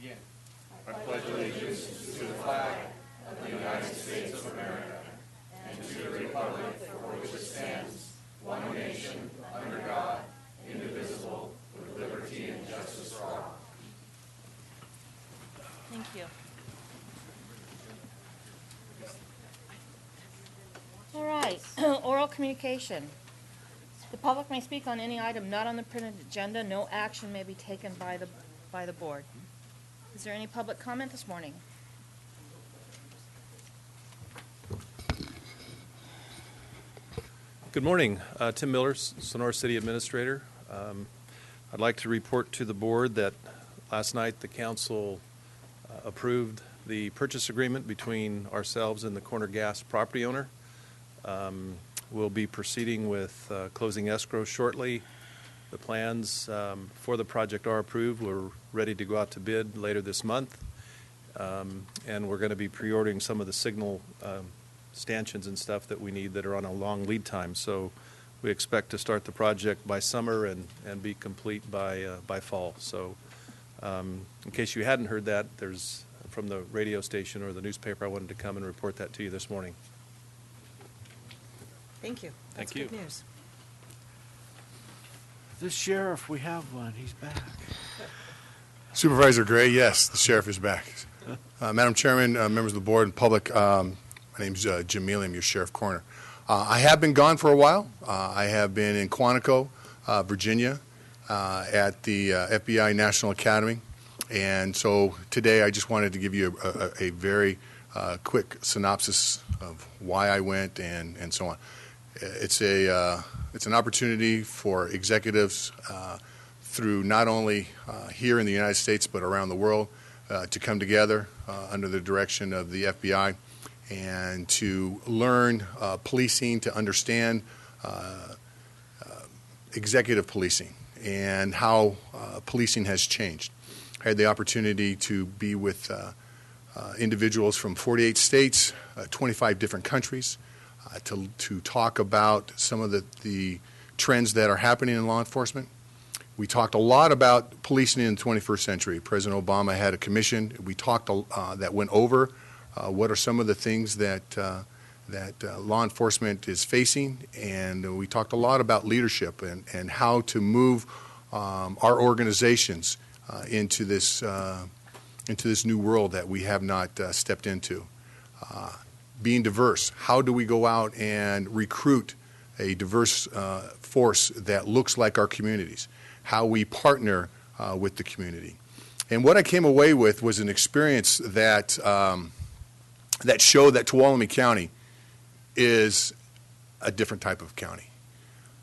Begin. I pledge allegiance to the flag of the United States of America and to the republic for which it stands, one nation, under God, indivisible, with liberty and justice for all. Thank you. All right, oral communication. The public may speak on any item not on the printed agenda. No action may be taken by the board. Is there any public comment this morning? Good morning. Tim Miller, Sonora City Administrator. I'd like to report to the board that last night the council approved the purchase agreement between ourselves and the Corner Gas property owner. We'll be proceeding with closing escrow shortly. The plans for the project are approved. We're ready to go out to bid later this month. And we're going to be pre-ordering some of the signal stanchions and stuff that we need that are on a long lead time. So we expect to start the project by summer and be complete by fall. So in case you hadn't heard that, there's from the radio station or the newspaper, I wanted to come and report that to you this morning. Thank you. That's Thank you. Good news. The sheriff, we have one. He's back. Supervisor Gray, yes, the sheriff is back. Madam Chairman, members of the board and public, my name's Jim Mealy. I'm your sheriff coroner. I have been gone for a while. I have been in Quantico, Virginia, at the FBI National Academy. And so today I just wanted to give you a very quick synopsis of why I went and so on. It's an opportunity for executives through not only here in the United States but around the world to come together under the direction of the FBI and to learn policing, to understand executive policing and how policing has changed. I had the opportunity to be with individuals from 48 states, 25 different countries, to talk about some of the trends that are happening in law enforcement. We talked a lot about policing in the 21st century. President Obama had a commission. We talked that went over what are some of the things that law enforcement is facing, and we talked a lot about leadership and how to move our organizations into this new world that we have not stepped into. Being diverse, how do we go out and recruit a diverse force that looks like our communities? How we partner with the community. And what I came away with was an experience that that showed that Tuolumne County is a different type of county.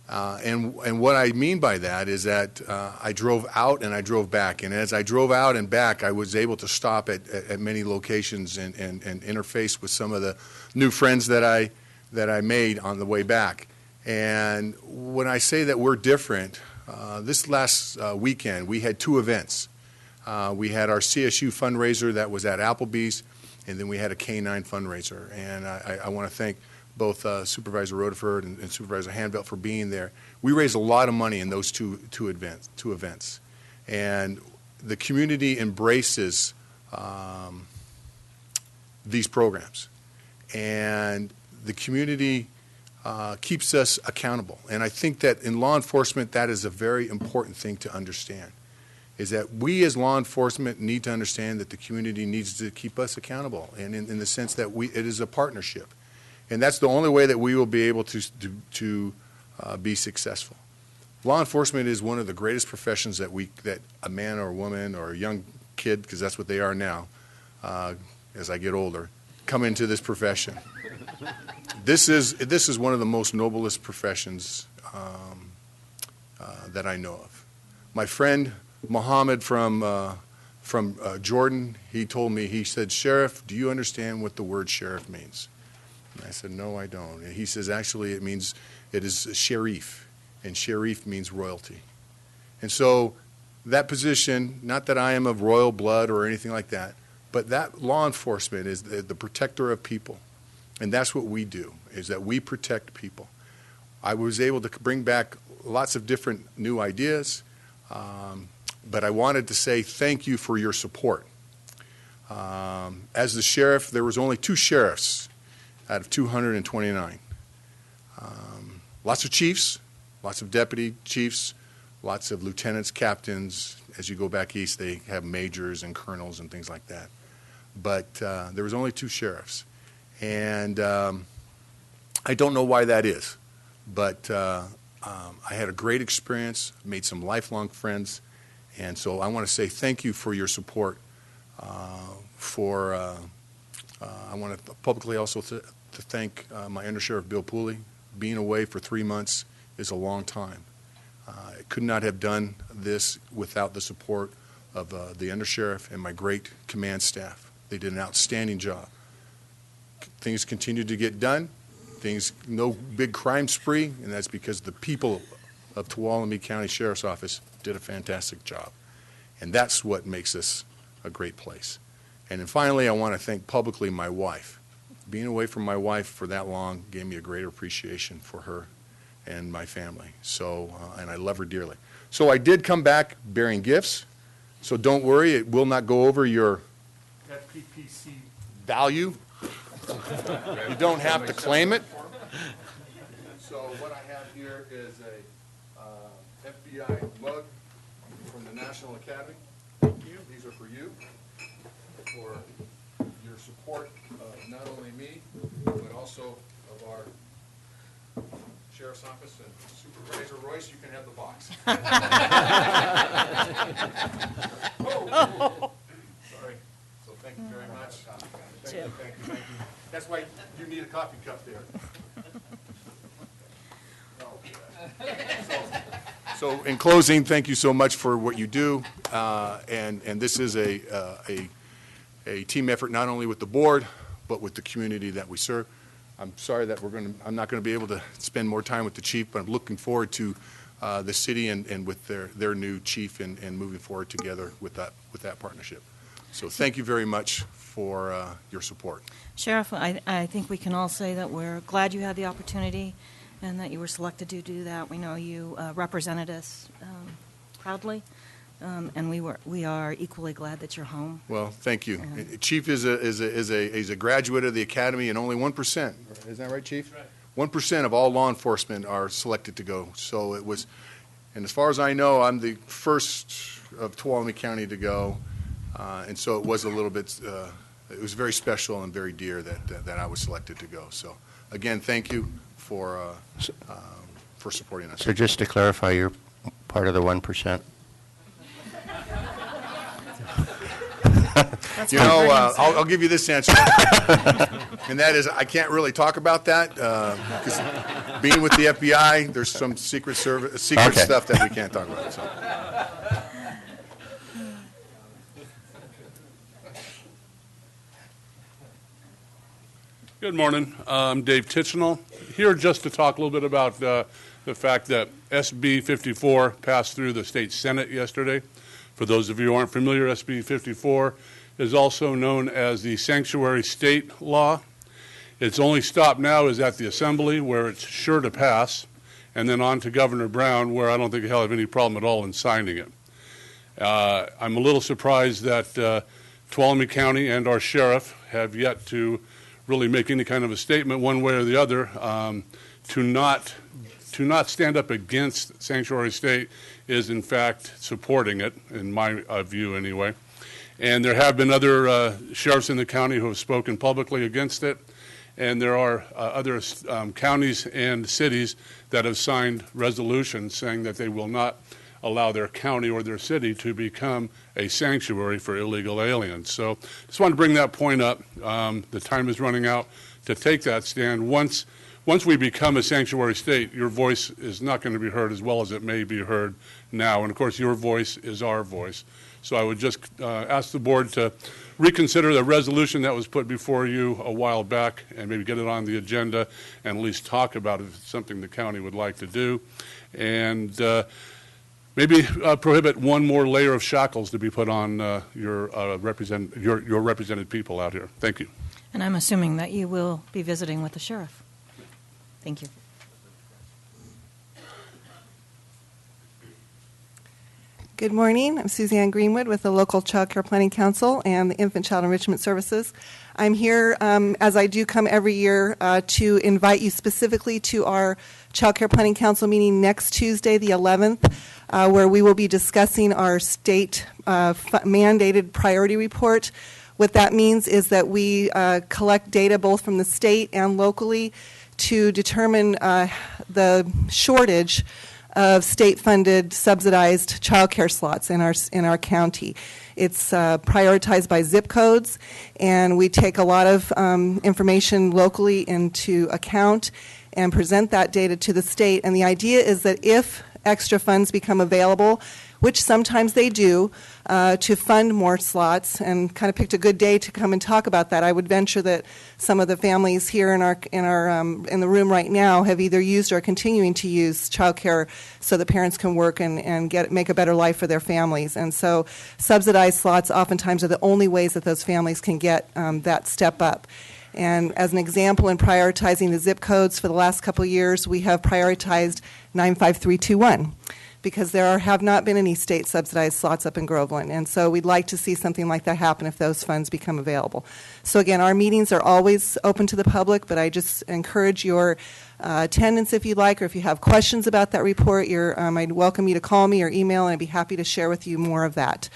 And what I mean by that is that I drove out and I drove back. And as I drove out and back, I was able to stop at many locations and interface with some of the new friends that I made on the way back. And when I say that we're different, this last weekend we had two events. We had our CSU fundraiser that was at Applebee's, and then we had a K-9 fundraiser. And I want to thank both Supervisor Rodeford and Supervisor Hanvelt for being there. We raised a lot of money in those two events. And the community embraces these programs. And the community keeps us accountable. And I think that in law enforcement, that is a very important thing to understand, is that we as law enforcement need to understand that the community needs to keep us accountable, and in the sense that it is a partnership. And that's the only way that we will be able to be successful. Law enforcement is one of the greatest professions that a man or a woman or a young kid, because that's what they are now, as I get older, come into this profession. This is one of the most noblest professions that I know of. My friend Mohammed from Jordan, he told me, he said, "Sheriff, do you understand what the word sheriff means?" And I said, "No, I don't." And he says, "Actually, it is sharif, and sharif means royalty." And so that position, not that I am of royal blood or anything like that, but that law enforcement is the protector of people. And that's what we do, is that we protect people. I was able to bring back lots of different new ideas, but I wanted to say thank you for your support. As the sheriff, there was only 2 sheriffs out of 229. Lots of chiefs, lots of deputy chiefs, lots of lieutenants, captains. As you go back east, they have majors and colonels and things like that. But there was only 2 sheriffs. And I don't know why that is, but I had a great experience, made some lifelong friends, and so I want to say thank you for your support. I want to publicly also to thank my Undersheriff Bill Pooley. Being away for 3 months is a long time. I could not have done this without the support of the Undersheriff and my great command staff. They did an outstanding job. Things continued to get done. No big crime spree, and that's because the people of Tuolumne County Sheriff's Office did a fantastic job. And that's what makes this a great place. And then finally, I want to thank publicly my wife. Being away from my wife for that long gave me a greater appreciation for her and my family. So, and I love her dearly. So I did come back bearing gifts. So don't worry, it will not go over your FPPC value. You don't have to claim it. So what I have here is a FBI mug from the National Academy. Thank you. These are for you, for your support of not only me, but also of our Sheriff's Office and Supervisor Royce. You can have the box. Oh. Sorry. So thank you very much. Thank you. That's why you need a coffee cup there. So in closing, thank you so much for what you do, and this is a team effort not only with the board, but with the community that we serve. I'm sorry that I'm not going to be able to spend more time with the chief, but I'm looking forward to the city and with their new chief and moving forward together with that partnership. So thank you very much for your support. Sheriff, I think we can all say that we're glad you had the opportunity and that you were selected to do that. We know you represented us proudly, and we are equally glad that you're home. Well, thank you. Chief is a graduate of the academy, and only 1%. Isn't that right, Chief? That's right. 1% of all law enforcement are selected to go. So it was, and as far as I know, I'm the first of Tuolumne County to go, and so it was a little bit. It was very special and very dear that I was selected to go. So again, thank you for supporting us. So just to clarify, you're part of the 1%? You know, I'll give you this answer, and that is I can't really talk about that because being with the FBI, there's some secret stuff that we can't talk about. So. Good morning. I'm Dave Tichenal, here just to talk a little bit about the fact that SB 54 passed through the state Senate yesterday. For those of you who aren't familiar, SB 54 is also known as the Sanctuary State Law. Its only stop now is at the Assembly, where it's sure to pass, and then on to Governor Brown, where I don't think he'll have any problem at all in signing it. I'm a little surprised that Tuolumne County and our sheriff have yet to really make any kind of a statement one way or the other to not stand up against Sanctuary State is in fact supporting it, in my view anyway. And there have been other sheriffs in the county who have spoken publicly against it, and there are other counties and cities that have signed resolutions saying that they will not allow their county or their city to become a sanctuary for illegal aliens. So just want to bring that point up. The time is running out to take that stand. Once we become a sanctuary state, your voice is not going to be heard as well as it may be heard now. And, of course, your voice is our voice. So I would just ask the board to reconsider the resolution that was put before you a while back and maybe get it on the agenda and at least talk about it if it's something the county would like to do. And maybe prohibit one more layer of shackles to be put on your represented people out here. Thank you. And I'm assuming that you will be visiting with the sheriff. Thank you. Good morning. I'm Suzanne Greenwood with the local Child Care Planning Council and the Infant Child Enrichment Services. I'm here, as I do come every year, to invite you specifically to our Child Care Planning Council meeting next Tuesday, the 11th, where we will be discussing our state mandated priority report. What that means is that we collect data both from the state and locally to determine the shortage of state-funded subsidized child care slots in our county. It's prioritized by zip codes, and we take a lot of information locally into account and present that data to the state. And the idea is that if extra funds become available, which sometimes they do, to fund more slots, and kind of picked a good day to come and talk about that. I would venture that some of the families here in the room right now have either used or are continuing to use childcare so that parents can work and make a better life for their families. And so subsidized slots oftentimes are the only ways that those families can get that step up. And as an example, in prioritizing the zip codes for the last couple of years, we have prioritized 95321. Because there have not been any state-subsidized slots up in Groveland. And so we'd like to see something like that happen if those funds become available. So again, our meetings are always open to the public, but I just encourage your attendance if you'd like, or if you have questions about that report, I'd welcome you to call me or email, and I'd be happy to share with you more of that.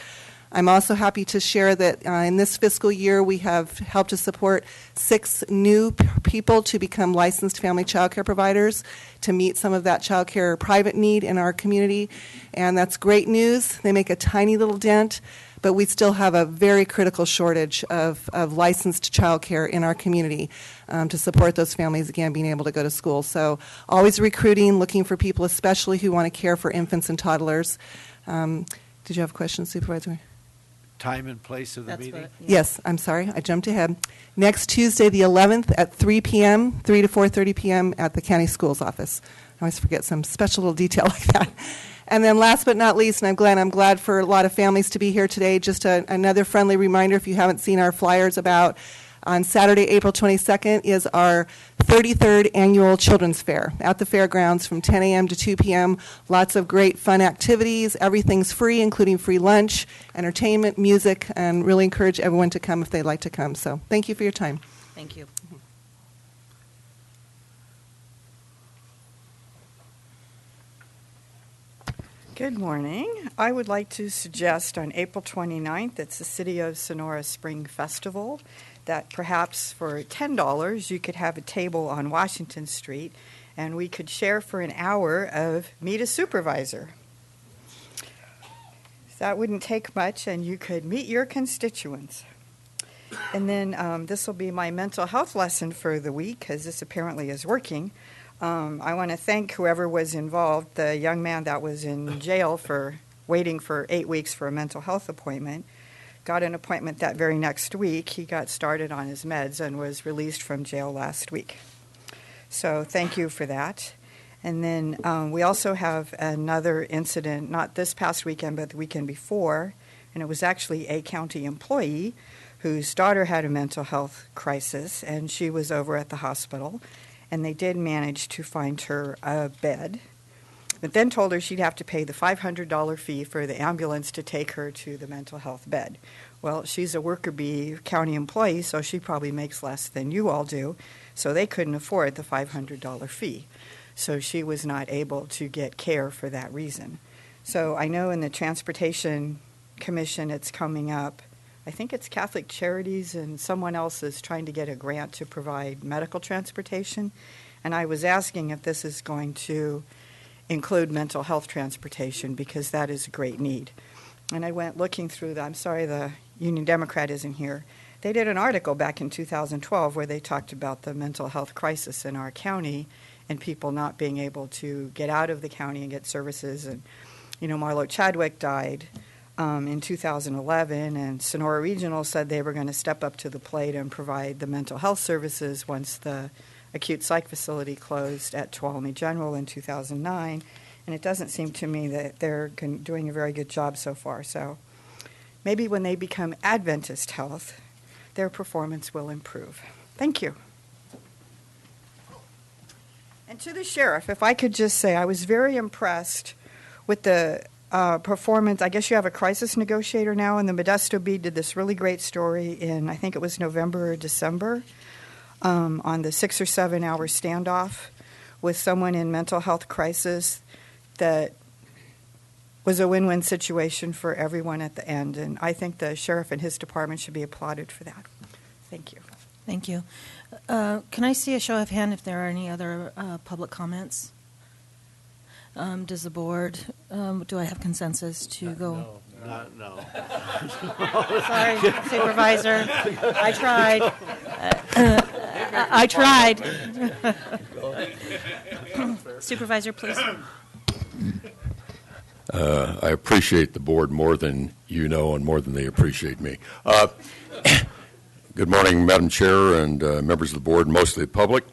I'm also happy to share that in this fiscal year, we have helped to support 6 new people to become licensed family child care providers to meet some of that child care private need in our community. And that's great news. They make a tiny little dent, but we still have a very critical shortage of licensed child care in our community to support those families, again, being able to go to school. So always recruiting, looking for people especially who want to care for infants and toddlers. Did you have questions, Supervisor? Time and place of the meeting? Yes, I'm sorry, I jumped ahead. Next Tuesday, the 11th at 3 p.m., 3 to 4:30 p.m. at the county schools office. I always forget some special little detail like that. And then last but not least, and I'm glad for a lot of families to be here today, just another friendly reminder, if you haven't seen our flyers, about on Saturday, April 22nd, is our 33rd annual Children's Fair at the fairgrounds from 10 a.m. to 2 p.m. Lots of great fun activities. Everything's free, including free lunch, entertainment, music, and really encourage everyone to come if they'd like to come. So thank you for your time. Thank you. Good morning. I would like to suggest on April 29th, it's the City of Sonora Spring Festival, that perhaps for $10 you could have a table on Washington Street and we could share for an hour of Meet a Supervisor. That wouldn't take much and you could meet your constituents. And then this will be my mental health lesson for the week, because this apparently is working. I want to thank whoever was involved, the young man that was in jail for waiting for 8 weeks for a mental health appointment. Got an appointment that very next week. He got started on his meds and was released from jail last week. So thank you for that. And then we also have another incident, not this past weekend, but the weekend before, and it was actually a county employee whose daughter had a mental health crisis, and she was over at the hospital, and they did manage to find her a bed, but then told her she'd have to pay the $500 fee for the ambulance to take her to the mental health bed. Well, she's a worker bee county employee, so she probably makes less than you all do, so they couldn't afford the $500 fee. So she was not able to get care for that reason. So I know in the Transportation Commission it's coming up. I think it's Catholic Charities and someone else is trying to get a grant to provide medical transportation. And I was asking if this is going to include mental health transportation, because that is a great need. And I went looking through I'm sorry the Union Democrat isn't here. They did an article back in 2012 where they talked about the mental health crisis in our county and people not being able to get out of the county and get services. And, Marlo Chadwick died in 2011, and Sonora Regional said they were going to step up to the plate and provide the mental health services once the acute psych facility closed at Tuolumne General in 2009, and it doesn't seem to me that they're doing a very good job so far. So maybe when they become Adventist Health, their performance will improve. Thank you. And to the sheriff, if I could just say, I was very impressed with the performance. I guess you have a crisis negotiator now, and the Modesto Bee did this really great story in, I think it was November or December, on the 6 or 7 hour standoff with someone in mental health crisis that was a win-win situation for everyone at the end. And I think the sheriff and his department should be applauded for that. Thank you. Thank you. Can I see a show of hand if there are any other public comments? Does the board, do I have consensus to go? No. Sorry, Supervisor. I tried. I tried. Supervisor, please. I appreciate the board more than you know and more than they appreciate me. Good morning, Madam Chair and members of the board, mostly the public.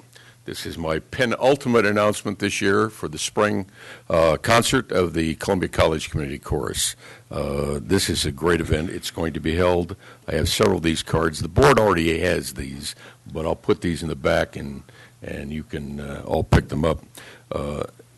This is my penultimate announcement this year for the spring concert of the Columbia College Community Chorus. This is a great event. It's going to be held. I have several of these cards. The board already has these, but I'll put these in the back and you can all pick them up.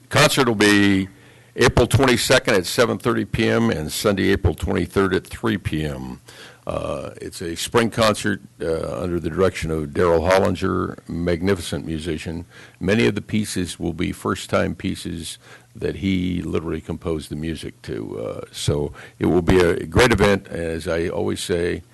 Concert will be April 22nd at 7:30 p.m. and Sunday, April 23rd at 3 p.m. It's a spring concert under the direction of Daryl Hollinger, magnificent musician. Many of the pieces will be first-time pieces that he literally composed the music to. So it will be a great event. As I always say,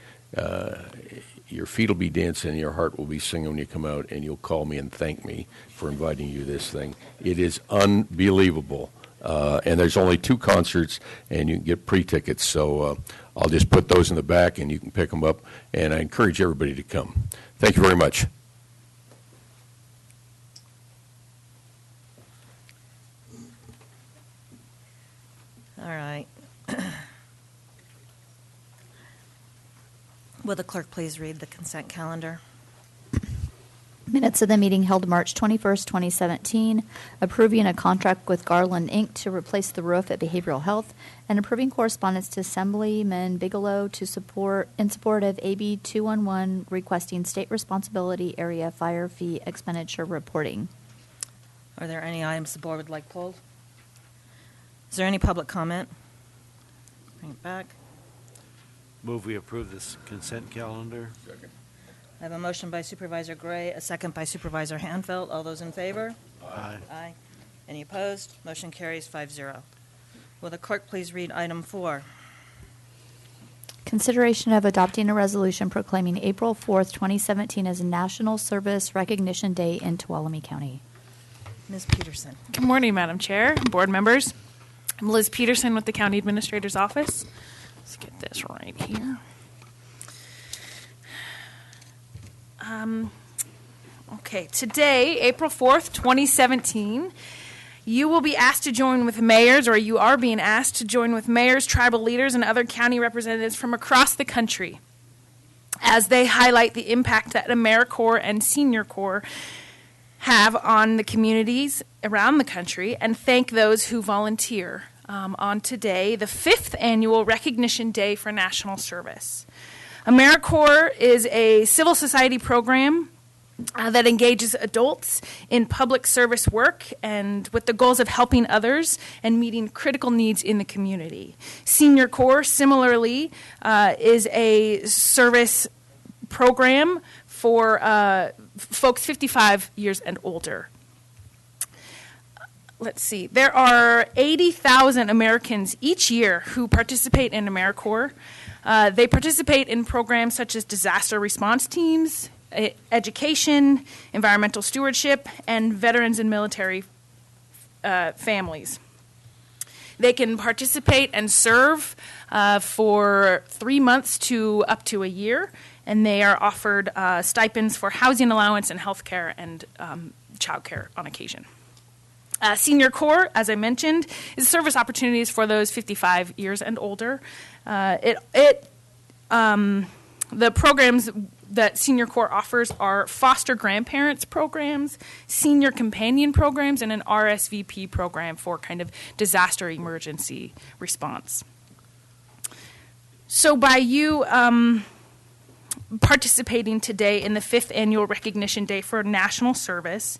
your feet will be dancing, your heart will be singing when you come out, and you'll call me and thank me for inviting you to this thing. It is unbelievable. And there's only 2 concerts, and you can get pre-tickets. So I'll just put those in the back, and you can pick them up. And I encourage everybody to come. Thank you very much. All right. Will the clerk please read the consent calendar? Minutes of the meeting held March 21st, 2017, approving a contract with Garland, Inc. to replace the roof at Behavioral Health, and approving correspondence to Assemblyman Bigelow in support of AB 211 requesting state responsibility area fire fee expenditure reporting. Are there any items the board would like pulled? Is there any public comment? Bring it back. Move we approve this consent calendar. Second. I have a motion by Supervisor Gray, a second by Supervisor Hanfeld. All those in favor? Aye. Aye. Any opposed? Motion carries 5-0. Will the clerk please read item 4? Consideration of adopting a resolution proclaiming April 4th, 2017 as National Service Recognition Day in Tuolumne County. Ms. Peterson. Good morning, Madam Chair, board members. I'm Liz Peterson with the County Administrator's Office. Let's get this right here. Okay, today, April 4th, 2017, you will be asked to join with mayors, or you are being asked to join with mayors, tribal leaders, and other county representatives from across the country as they highlight the impact that AmeriCorps and Senior Corps have on the communities around the country, and thank those who volunteer on today, the 5th annual Recognition Day for National Service. AmeriCorps is a civil society program that engages adults in public service work and with the goals of helping others and meeting critical needs in the community. Senior Corps, similarly, is a service program for folks 55 years and older. Let's see. There are 80,000 Americans each year who participate in AmeriCorps. They participate in programs such as disaster response teams, education, environmental stewardship, and veterans and military families. They can participate and serve for 3 months to up to a year, and they are offered stipends for housing allowance and health care and child care on occasion. Senior Corps, as I mentioned, is service opportunities for those 55 years and older. The programs that Senior Corps offers are foster grandparents programs, senior companion programs, and an RSVP program for kind of disaster emergency response. So by you participating today in the 5th Annual Recognition Day for National Service.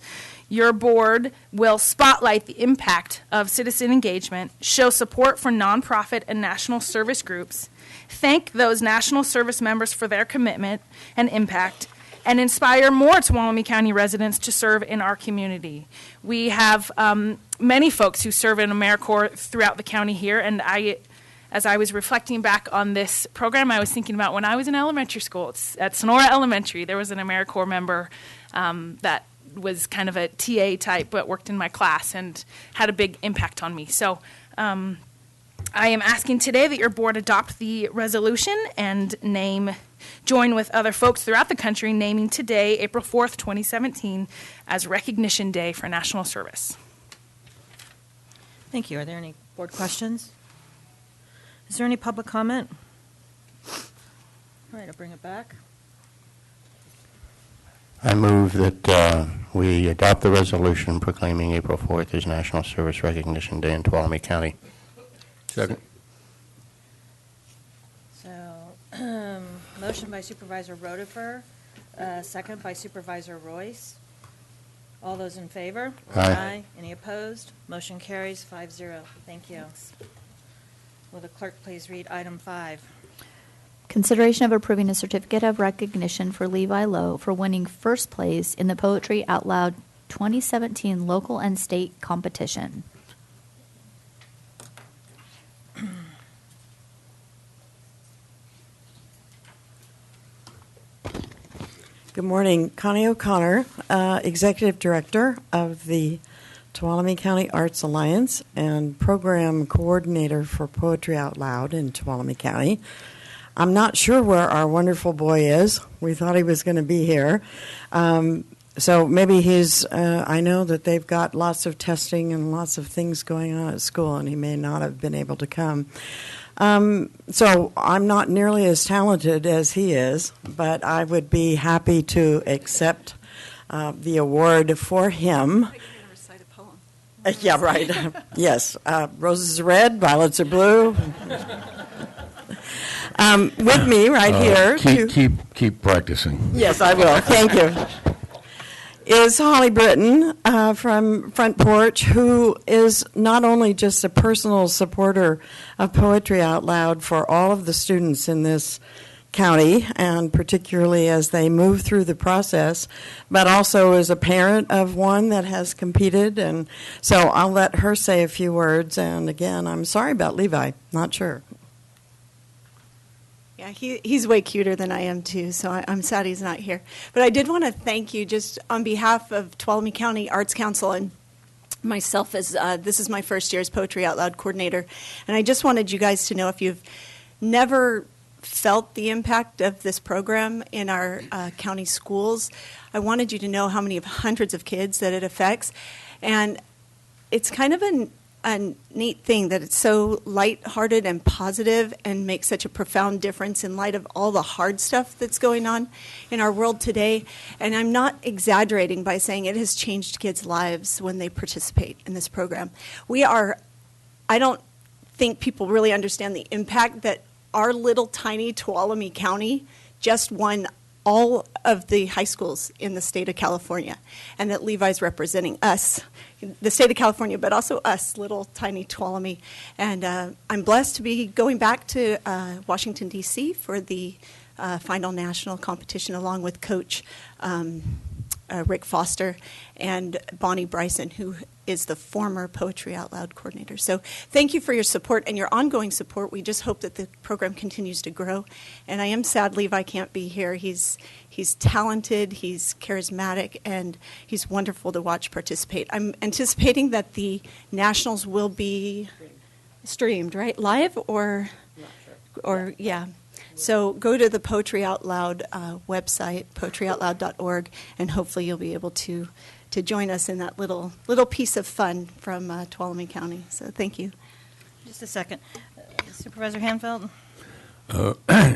Your board will spotlight the impact of citizen engagement, show support for nonprofit and national service groups, thank those national service members for their commitment and impact, and inspire more Tuolumne County residents to serve in our community. We have many folks who serve in AmeriCorps throughout the county here, and as I was reflecting back on this program, I was thinking about when I was in elementary school. At Sonora Elementary, there was an AmeriCorps member that was kind of a TA type, but worked in my class and had a big impact on me. So I am asking today that your board adopt the resolution and join with other folks throughout the country naming today, April 4th, 2017, as Recognition Day for National Service. Thank you. Are there any board questions? Is there any public comment? All right, I'll bring it back. I move that we adopt the resolution proclaiming April 4th as National Service Recognition Day in Tuolumne County. Second. So, motion by Supervisor Rotifer, second by Supervisor Royce. All those in favor? Aye. Any opposed? Motion carries 5-0. Thank you. Will the clerk please read item 5? Consideration of approving a certificate of recognition for Levi Lowe for winning first place in the Poetry Out Loud 2017 local and state competition. Good morning. Connie O'Connor, Executive Director of the Tuolumne County Arts Alliance and Program Coordinator for Poetry Out Loud in Tuolumne County. I'm not sure where our wonderful boy is. We thought he was going to be here. So maybe I know that they've got lots of testing and lots of things going on at school, and he may not have been able to come. So I'm not nearly as talented as he is, but I would be happy to accept the award for him. Yeah, right. Yes. Roses are red, violets are blue. With me right here. Keep practicing. Yes, I will. Thank you. Is Holly Britton from Front Porch, who is not only just a personal supporter of Poetry Out Loud for all of the students in this county, and particularly as they move through the process, but also is a parent of one that has competed. And so I'll let her say a few words. And again, I'm sorry about Levi. Not sure. Yeah, he's way cuter than I am, too, so I'm sad he's not here. But I did want to thank you just on behalf of Tuolumne County Arts Council and myself, as this is my first year as Poetry Out Loud coordinator. And I just wanted you guys to know, if you've never felt the impact of this program in our county schools, I wanted you to know how many of hundreds of kids that it affects. And it's kind of a neat thing that it's so lighthearted and positive and makes such a profound difference in light of all the hard stuff that's going on in our world today. And I'm not exaggerating by saying it has changed kids' lives when they participate in this program. I don't think people really understand the impact that our little tiny Tuolumne County just won all of the high schools in the state of California, and that Levi's representing us, the state of California, but also us, little tiny Tuolumne. And I'm blessed to be going back to Washington, D.C. for the final national competition, along with Coach Rick Foster and Bonnie Bryson, who is the former Poetry Out Loud coordinator. So thank you for your support and your ongoing support. We just hope that the program continues to grow. And I am sad Levi can't be here. He's talented, he's charismatic, and he's wonderful to watch participate. I'm anticipating that the nationals will be streamed, right? Live or yeah. So go to the Poetry Out Loud website, poetryoutloud.org, and hopefully you'll be able to join us in that little piece of fun from Tuolumne County. So thank you. Just a second. Supervisor Hanfeld?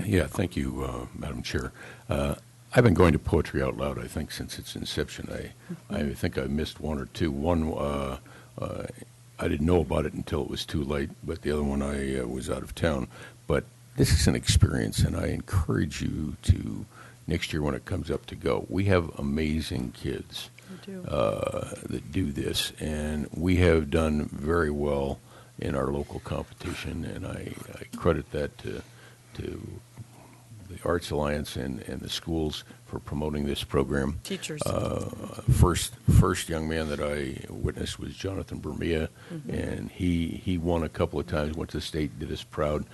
Yeah, thank you, Madam Chair. I've been going to Poetry Out Loud, I think, since its inception. I think I missed one or two. One, I didn't know about it until it was too late, but the other one I was out of town. But this is an experience, and I encourage you to, next year when it comes up to go. We have amazing kids that do this, and we have done very well in our local competition, and I credit that to the Arts Alliance and the schools for promoting this program. Teachers. First young man that I witnessed was Jonathan Bermia, and he won a couple of times, went to the state, did us proud.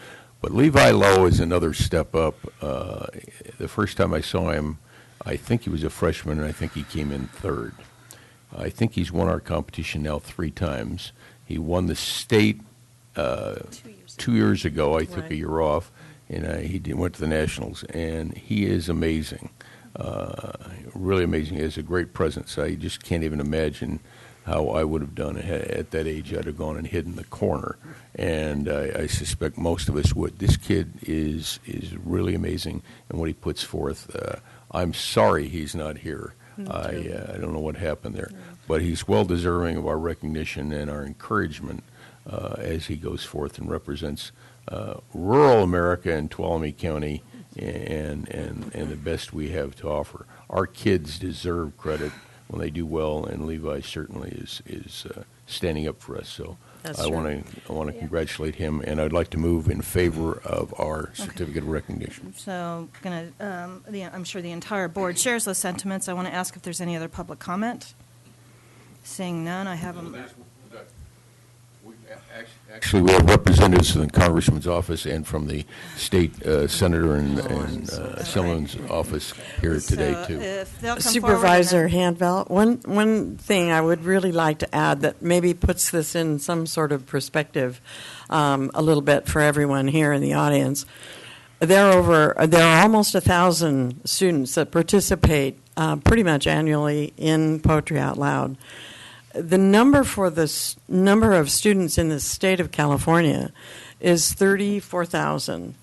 But Levi Lowe is another step up. The first time I saw him, I think he was a freshman, and I think he came in third. I think he's won our competition now 3 times. He won the state 2 years ago. I took a year off, and he went to the Nationals, and he is amazing, really amazing. He has a great presence. I just can't even imagine how I would have done it at that age. I'd have gone and hid in the corner, and I suspect most of us would. This kid is really amazing, and what he puts forth. I'm sorry he's not here. I don't know what happened there, but he's well deserving of our recognition and our encouragement as he goes forth and represents rural America and Tuolumne County and the best we have to offer. Our kids deserve credit when they do well, and Levi certainly is standing up for us. So I want to congratulate him, and I'd like to move in favor of our certificate of recognition. So, I'm sure the entire board shares those sentiments. I want to ask if there's any other public comment. Seeing none, I have a. Actually, we have representatives from the Congressman's office and from the state senator and Assemblyman's office here today, too. If they'll come Supervisor Handveld, one thing I would really like to add that maybe puts this in some sort of perspective a little bit for everyone here in the audience. There are almost 1,000 students that participate pretty much annually in Poetry Out Loud. The number for the number of students in the state of California is 34,000.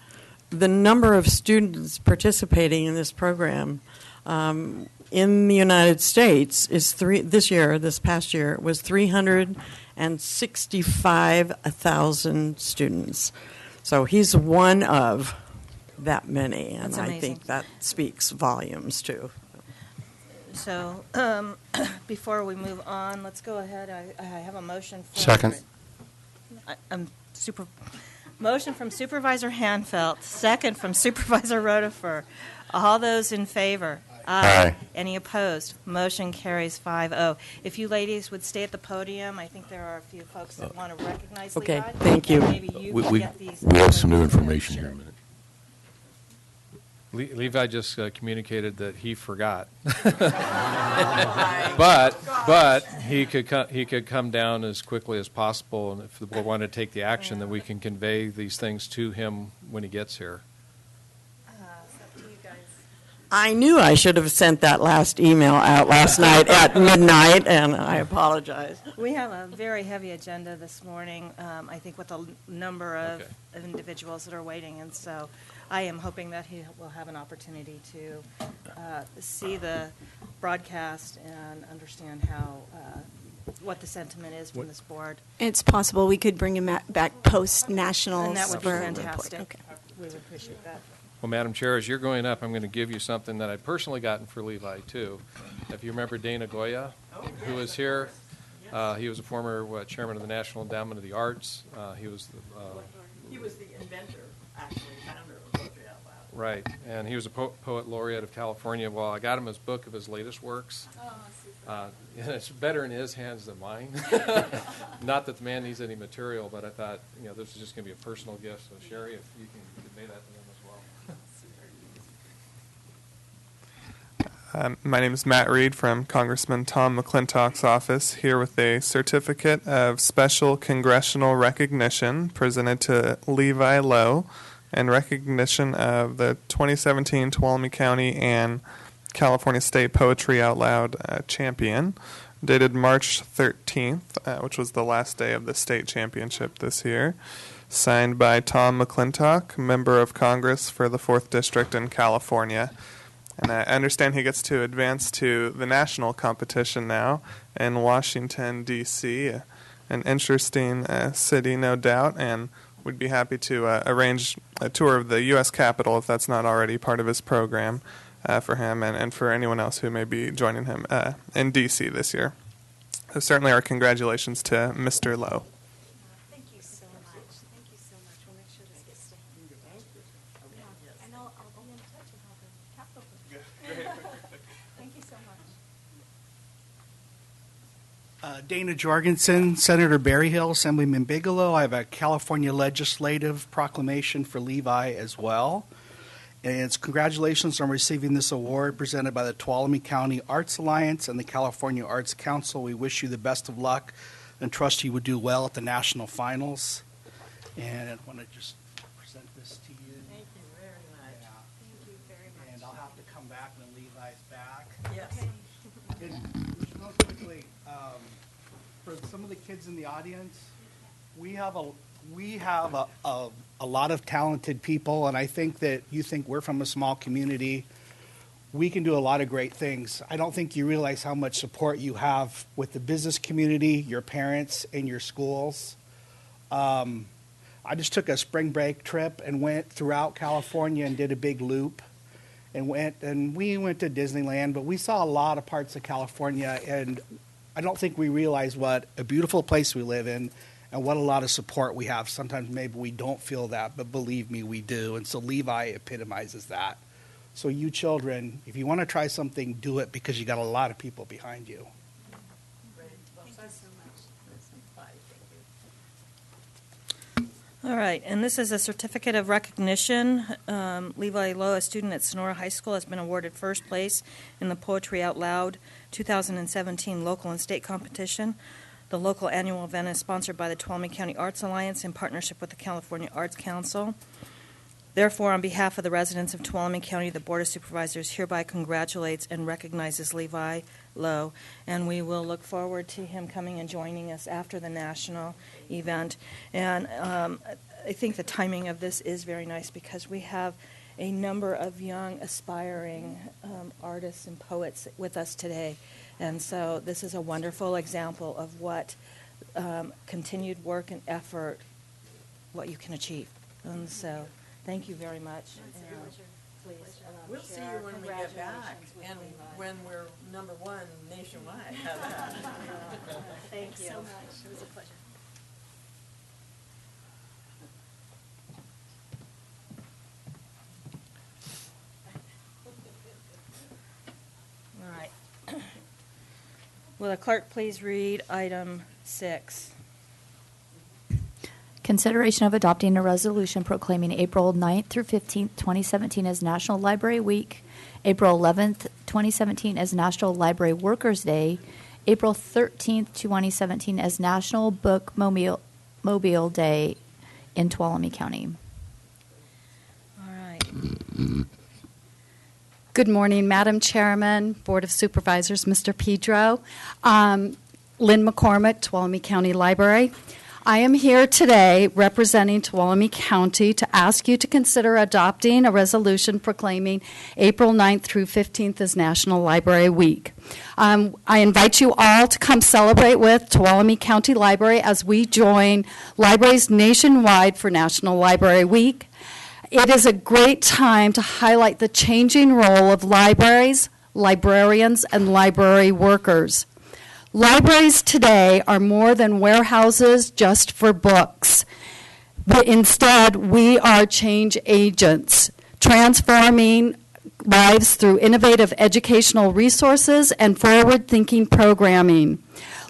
The number of students participating in this program in the United States is this past year, was 365,000 students. So he's one of that many, and I think that speaks volumes too. So, before we move on, let's go ahead. I have a motion. Second. Motion from Supervisor Hanfeld, second from Supervisor Rotifer. All those in favor? Aye. Any opposed? Motion carries 5-0. If you ladies would stay at the podium, I think there are a few folks that want to recognize Okay, Levi. thank you. And maybe you can get these. We have some new information here in a minute. Levi just communicated that he forgot, but he could come down as quickly as possible, and if the board wanted to take the action, then we can convey these things to him when he gets here. I knew I should have sent that last email out last night at midnight, and I apologize. We have a very heavy agenda this morning, I think, with a number of individuals that are waiting, and so I am hoping that he will have an opportunity to see the broadcast and understand what the sentiment is from this board. It's possible we could bring him back post-nationals. And that would be for a fantastic. report. Okay. We would appreciate that. Well, Madam Chair, as you're going up, I'm going to give you something that I personally gotten for Levi, too. If you remember Dana Goya, who was here, he was a former chairman of the National Endowment of the Arts. He was the inventor, actually, founder of Poetry Out Loud. Right, and he was a poet laureate of California. Well, I got him his book of his latest works. And it's better in his hands than mine. Not that the man needs any material, but I thought, this is just going to be a personal gift. So, Sherry, if you can convey that to him as well. My name is Matt Reed from Congressman Tom McClintock's office, here with a certificate of special congressional recognition presented to Levi Lowe in recognition of the 2017 Tuolumne County and California State Poetry Out Loud champion, dated March 13th, which was the last day of the state championship this year, signed by Tom McClintock, member of Congress for the 4th District in California. And I understand he gets to advance to the national competition now in Washington, D.C., an interesting city, no doubt, and we'd be happy to arrange a tour of the U.S. Capitol if that's not already part of his program for him and for anyone else who may be joining him in D.C. this year. So certainly our congratulations to Mr. Lowe. Thank you so much. Thank you so much. We'll make sure this gets to him. Yeah. And I'll be in touch about the Capitol. Thank you so much. Dana Jorgensen, Senator Berryhill, Assemblyman Bigelow. I have a California legislative proclamation for Levi as well. And it's congratulations on receiving this award presented by the Tuolumne County Arts Alliance and the California Arts Council. We wish you the best of luck and trust you would do well at the national finals. And I want to just present this to you. Thank you very much. Yeah. Thank you very much. And I'll have to come back when Levi's back. Yes. And just real quickly, for some of the kids in the audience, we have a lot of talented people, and I think that you think we're from a small community. We can do a lot of great things. I don't think you realize how much support you have with the business community, your parents, and your schools. I just took a spring break trip and went throughout California and did a big loop. And we went to Disneyland, but we saw a lot of parts of California, and I don't think we realize what a beautiful place we live in and what a lot of support we have. Sometimes maybe we don't feel that, but believe me, we do. And so Levi epitomizes that. So you children, if you want to try something, do it because you got a lot of people behind you. Thank you so much. All right, and this is a certificate of recognition. Levi Lowe, a student at Sonora High School, has been awarded first place in the Poetry Out Loud 2017 local and state competition. The local annual event is sponsored by the Tuolumne County Arts Alliance in partnership with the California Arts Council. Therefore, on behalf of the residents of Tuolumne County, the Board of Supervisors hereby congratulates and recognizes Levi Lowe, and we will look forward to him coming and joining us after the national event. And I think the timing of this is very nice because we have a number of young, aspiring artists and poets with us today. And so this is a wonderful example of what continued work and effort, what you can achieve. And so thank you very much. Please, We'll see you when we get back and when we're number one nationwide. Thank you so much. It was a pleasure. All right. Will the clerk please read item 6? Consideration of adopting a resolution proclaiming April 9th through 15th, 2017 as National Library Week, April 11th, 2017 as National Library Workers' Day, April 13th, 2017 as National Book Mobile Day in Tuolumne County. All right. Good morning, Madam Chairman, Board of Supervisors, Mr. Pedro. Lynn McCormick, Tuolumne County Library. I am here today representing Tuolumne County to ask you to consider adopting a resolution proclaiming April 9th through 15th as National Library Week. I invite you all to come celebrate with Tuolumne County Library as we join libraries nationwide for National Library Week. It is a great time to highlight the changing role of libraries, librarians, and library workers. Libraries today are more than warehouses just for books. But instead, we are change agents, transforming lives through innovative educational resources and forward-thinking programming.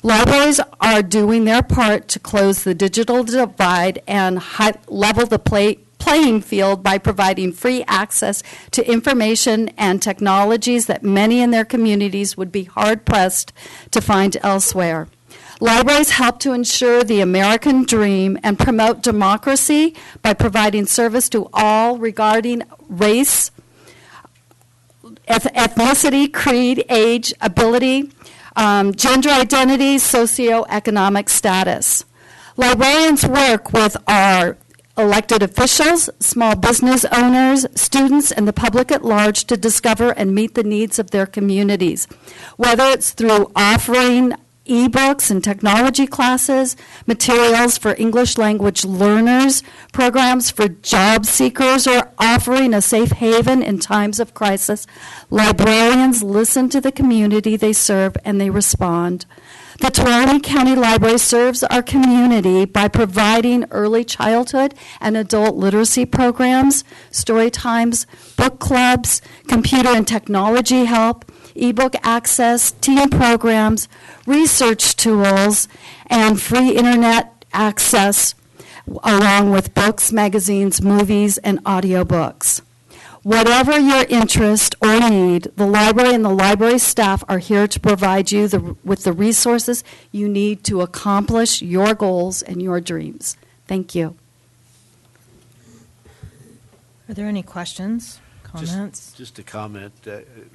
Libraries are doing their part to close the digital divide and level the playing field by providing free access to information and technologies that many in their communities would be hard-pressed to find elsewhere. Libraries help to ensure the American dream and promote democracy by providing service to all regarding race, ethnicity, creed, age, ability, gender identity, socioeconomic status. Librarians work with our elected officials, small business owners, students, and the public at large to discover and meet the needs of their communities. Whether it's through offering e-books and technology classes, materials for English language learners, programs for job seekers, or offering a safe haven in times of crisis. Librarians listen to the community they serve and they respond. The Tuolumne County Library serves our community by providing early childhood and adult literacy programs, story times, book clubs, computer and technology help, ebook access, teen programs, research tools, and free internet access, along with books, magazines, movies, and audiobooks. Whatever your interest or need, the library and the library staff are here to provide you with the resources you need to accomplish your goals and your dreams. Thank you. Are there any questions, comments? Just a comment,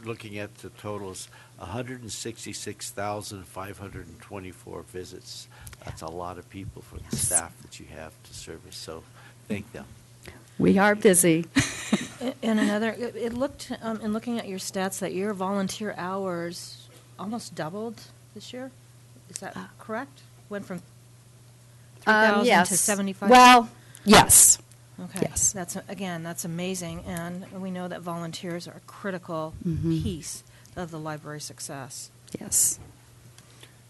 looking at the totals, 166,524 visits. That's a lot of people for the staff that you have to service, so thank them. We are busy. And another, it looked, in looking at your stats, that your volunteer hours almost doubled this year. Is that correct? Went from 3,000 yes. to 75? Well, yes. Okay. Yes. That's amazing. And we know that volunteers are a critical piece of the library's success. Yes.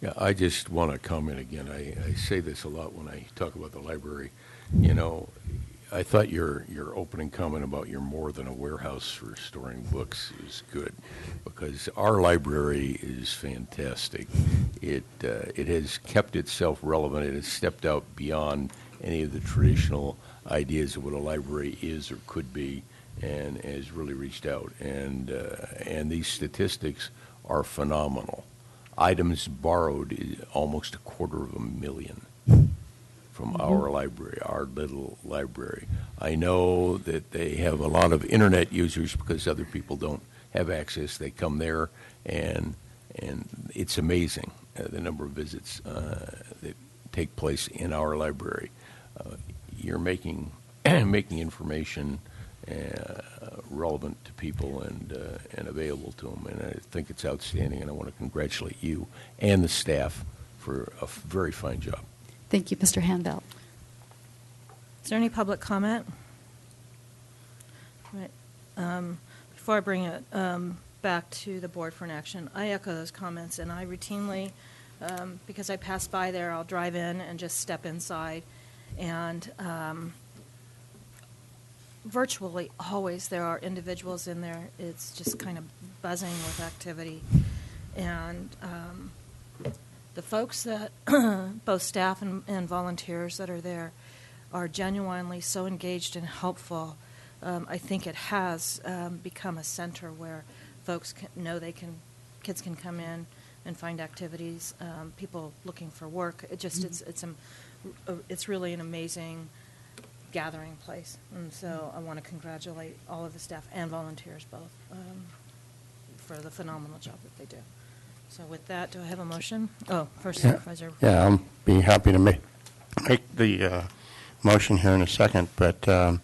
Yeah, I just want to comment again. I say this a lot when I talk about the library. You know, I thought your opening comment about you're more than a warehouse for storing books is good, because our library is fantastic. It has kept itself relevant. It has stepped out beyond any of the traditional ideas of what a library is or could be, and has really reached out. And these statistics are phenomenal. Items borrowed is almost 250,000. From our library, our little library. I know that they have a lot of internet users because other people don't have access. They come there, and it's amazing the number of visits that take place in our library. You're making information relevant to people and available to them, and I think it's outstanding. And I want to congratulate you and the staff for a very fine job. Thank you, Mr. Hanvelt. Is there any public comment? Right. Before I bring it back to the board for an action, I echo those comments, and I routinely, because I pass by there, I'll drive in and just step inside, and virtually always there are individuals in there. It's just kind of buzzing with activity, and the folks that, both staff and volunteers that are there, are genuinely so engaged and helpful. I think it has become a center where folks know kids can come in and find activities, people looking for work. It's really an amazing gathering place. And so I want to congratulate all of the staff and volunteers both for the phenomenal job that they do. So with that, do I have a motion? Oh, first Supervisor. Yeah, I'll be happy to make the motion here in a second, but the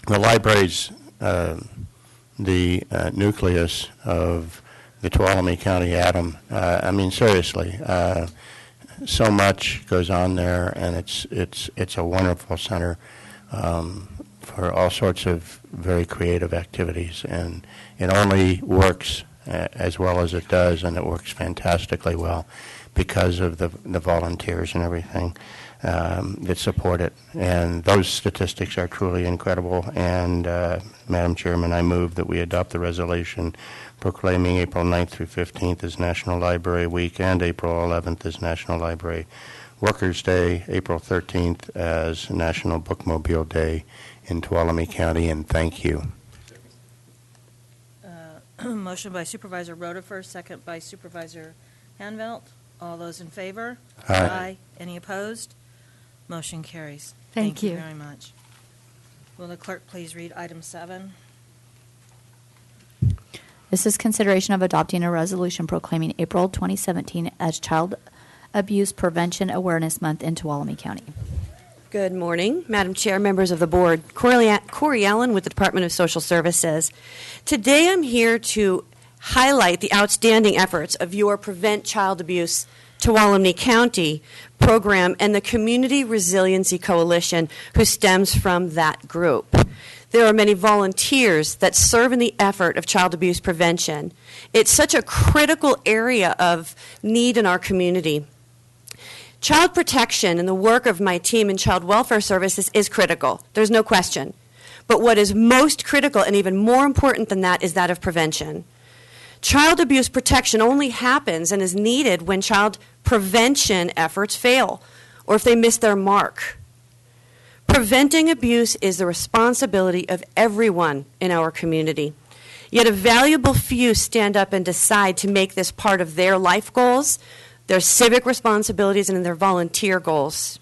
library's the nucleus of the Tuolumne County Atom. I mean, seriously, so much goes on there, and it's a wonderful center for all sorts of very creative activities, and it only works as well as it does, and it works fantastically well because of the volunteers and everything that support it. And those statistics are truly incredible. And, Madam Chairman, I move that we adopt the resolution proclaiming April 9th through 15th as National Library Week and April 11th as National Library Workers' Day, April 13th as National Bookmobile Day in Tuolumne County, and thank you. Motion by Supervisor Rotifer, second by Supervisor Hanvelt. All those in favor? Aye. Any opposed? Motion carries. Thank you. Very much. Will the clerk please read item 7? This is consideration of adopting a resolution proclaiming April 2017 as Child Abuse Prevention Awareness Month in Tuolumne County. Good morning, Madam Chair, members of the board. Corey Allen with the Department of Social Services. Today I'm here to highlight the outstanding efforts of your Prevent Child Abuse Tuolumne County program and the Community Resiliency Coalition, who stems from that group. There are many volunteers that serve in the effort of child abuse prevention. It's such a critical area of need in our community. Child protection and the work of my team in child welfare services is critical. There's no question. But what is most critical and even more important than that is that of prevention. Child abuse protection only happens and is needed when child prevention efforts fail or if they miss their mark. Preventing abuse is the responsibility of everyone in our community. Yet a valuable few stand up and decide to make this part of their life goals, their civic responsibilities, and their volunteer goals.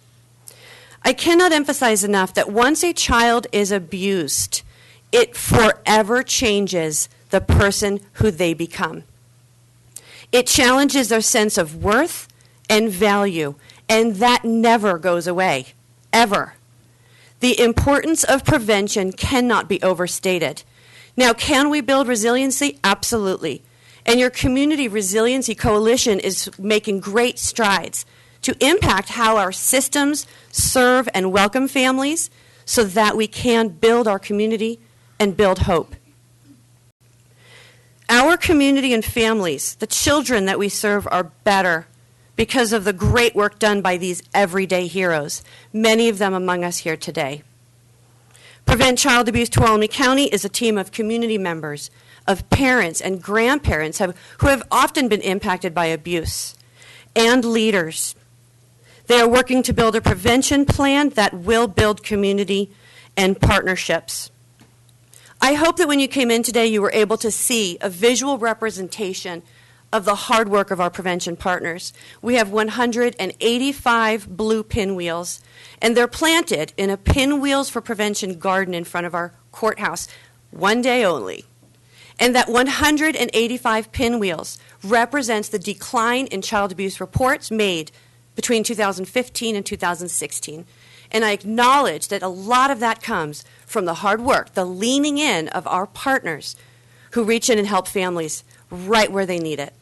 I cannot emphasize enough that once a child is abused, it forever changes the person who they become. It challenges their sense of worth and value, and that never goes away, ever. The importance of prevention cannot be overstated. Now, can we build resiliency? Absolutely. And your Community Resiliency Coalition is making great strides to impact how our systems serve and welcome families so that we can build our community and build hope. Our community and families, the children that we serve, are better because of the great work done by these everyday heroes, many of them among us here today. Prevent Child Abuse Tuolumne County is a team of community members, of parents and grandparents who have often been impacted by abuse, and leaders. They are working to build a prevention plan that will build community and partnerships. I hope that when you came in today, you were able to see a visual representation of the hard work of our prevention partners. We have 185 blue pinwheels, and they're planted in a Pinwheels for Prevention garden in front of our courthouse, one day only. And that 185 pinwheels represents the decline in child abuse reports made between 2015 and 2016. And I acknowledge that a lot of that comes from the hard work, the leaning in of our partners who reach in and help families right where they need it.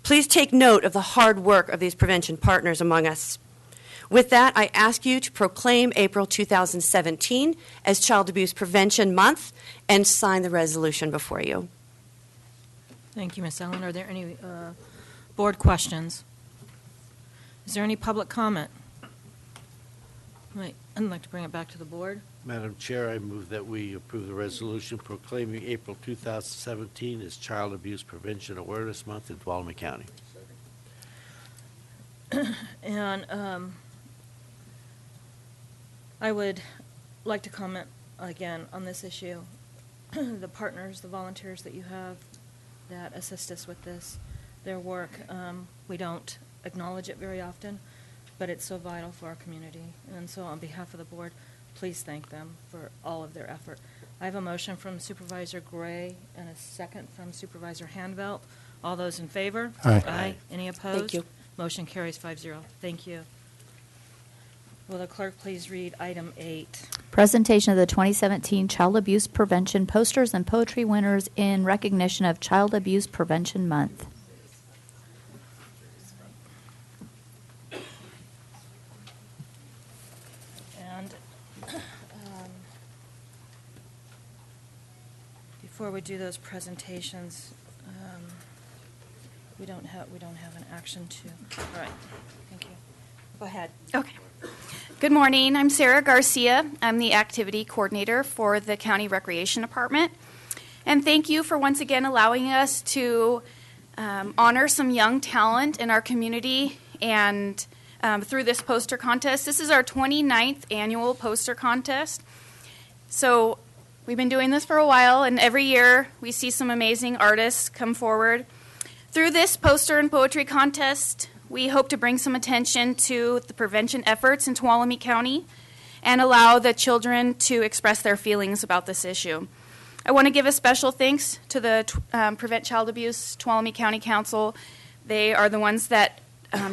Please take note of the hard work of these prevention partners among us. With that, I ask you to proclaim April 2017 as Child Abuse Prevention Month and sign the resolution before you. Thank you, Ms. Allen. Are there any board questions? Is there any public comment? Right. I'd like to bring it back to the board. Madam Chair, I move that we approve the resolution proclaiming April 2017 as Child Abuse Prevention Awareness Month in Tuolumne County. And I would like to comment again on this issue. The partners, the volunteers that you have that assist us with this, their work, we don't acknowledge it very often, but it's so vital for our community. And so on behalf of the board, please thank them for all of their effort. I have a motion from Supervisor Gray and a second from Supervisor Handvelt. All those in favor? Aye. Aye. Any opposed? Thank you. Motion carries 5-0. Thank you. Will the clerk please read item 8? Presentation of the 2017 Child Abuse Prevention posters and poetry winners in recognition of Child Abuse Prevention Month. And before we do those presentations, we don't have an action to. All right. Thank you. Go ahead. Okay. Good morning. I'm Sarah Garcia. I'm the activity coordinator for the County Recreation Department. And thank you for once again allowing us to honor some young talent in our community and through this poster contest. This is our 29th annual poster contest. So we've been doing this for a while, and every year we see some amazing artists come forward. Through this poster and poetry contest, we hope to bring some attention to the prevention efforts in Tuolumne County and allow the children to express their feelings about this issue. I want to give a special thanks to the Prevent Child Abuse Tuolumne County Council. They are the ones that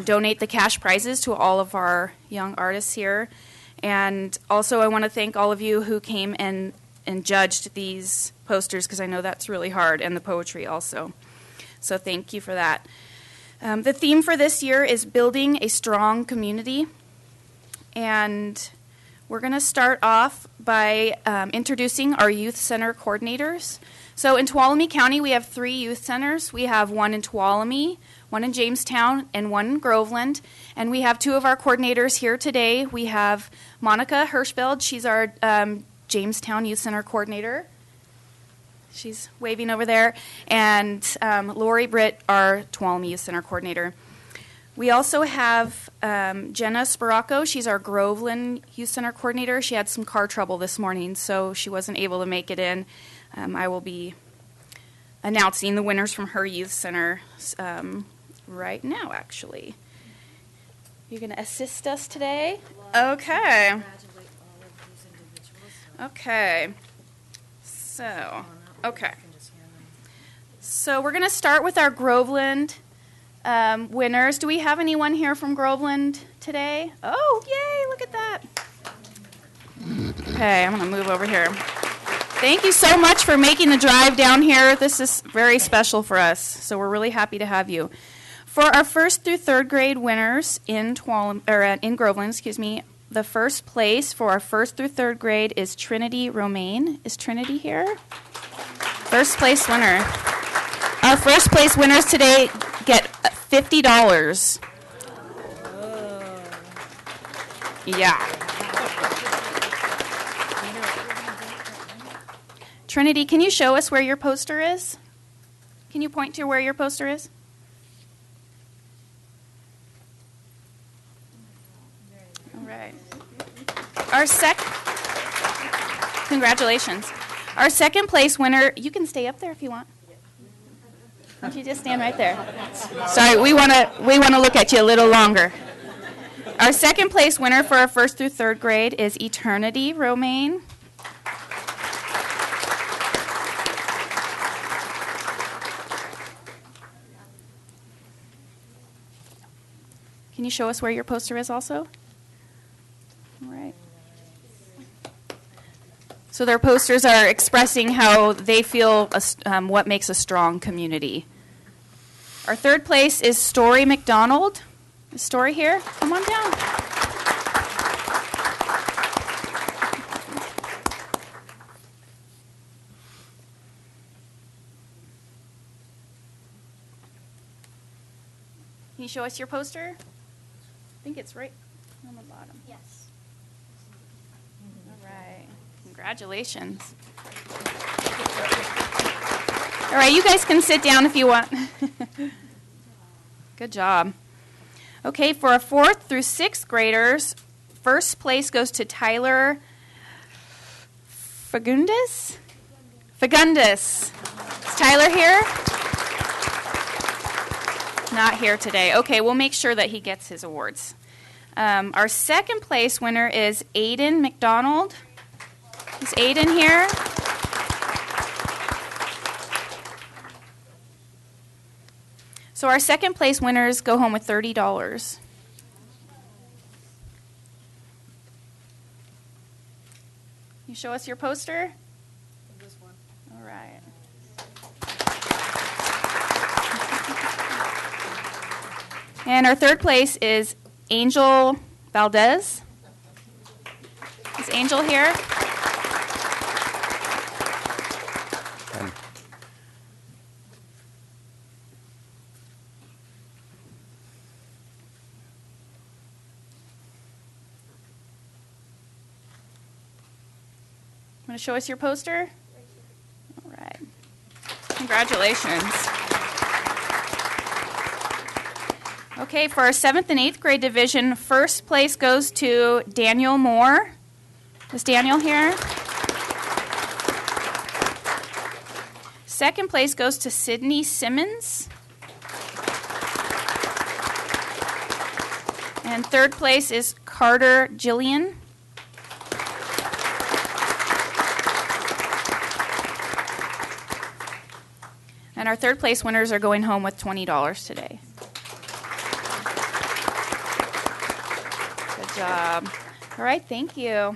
donate the cash prizes to all of our young artists here. And also I want to thank all of you who came and and judged these posters, because I know that's really hard, and the poetry also. So thank you for that. The theme for this year is building a strong community. And we're going to start off by introducing our youth center coordinators. So in Tuolumne County, we have 3 youth centers. We have one in Tuolumne, one in Jamestown, and one in Groveland. And we have 2 of our coordinators here today. We have Monica Hirschfeld. She's our Jamestown Youth Center coordinator. She's waving over there. And Lori Britt, our Tuolumne Youth Center coordinator. We also have Jenna Sparaco. She's our Groveland Youth Center coordinator. She had some car trouble this morning, so she wasn't able to make it in. I will be announcing the winners from her youth center right now, actually. You're going to assist us today? Okay. Okay. So we're going to start with our Groveland winners. Do we have anyone here from Groveland today? Oh, yay, look at that. Okay, I'm going to move over here. Thank you so much for making the drive down here. This is very special for us, so we're really happy to have you. For our 1st through 3rd grade winners in Groveland, the first place for our 1st through 3rd grade is Trinity Romaine. Is Trinity here? First place winner. Our first place winners today get $50. Yeah. Trinity, can you show us where your poster is? Can you point to where your poster is? All right. Congratulations. Our second place winner, you can stay up there if you want. Why don't you just stand right there? Sorry, we want to look at you a little longer. Our second place winner for our 1st through 3rd grade is Eternity Romaine. Can you show us where your poster is also? All right. So their posters are expressing how they feel what makes a strong community. Our 3rd place is Story McDonald. Is Story here? Come on down. Can you show us your poster? I think it's right on the bottom. Yes. All right. Congratulations. All right, you guys can sit down if you want. Good job. Okay, for our 4th through 6th graders, first place goes to Tyler Fagundes. Is Tyler here? Not here today. Okay, we'll make sure that he gets his awards. Our second place winner is Aiden McDonald. Is Aiden here? So our second place winners go home with $30. Can you show us your poster? This one. All right. And our third place is Angel Valdez. Is Angel here? Want to show us your poster? All right. Congratulations. Okay, for our 7th and 8th grade division, first place goes to Daniel Moore. Is Daniel here? Second place goes to Sydney Simmons. And third place is Carter Jillian. And our third place winners are going home with $20 today. Good job. All right, thank you.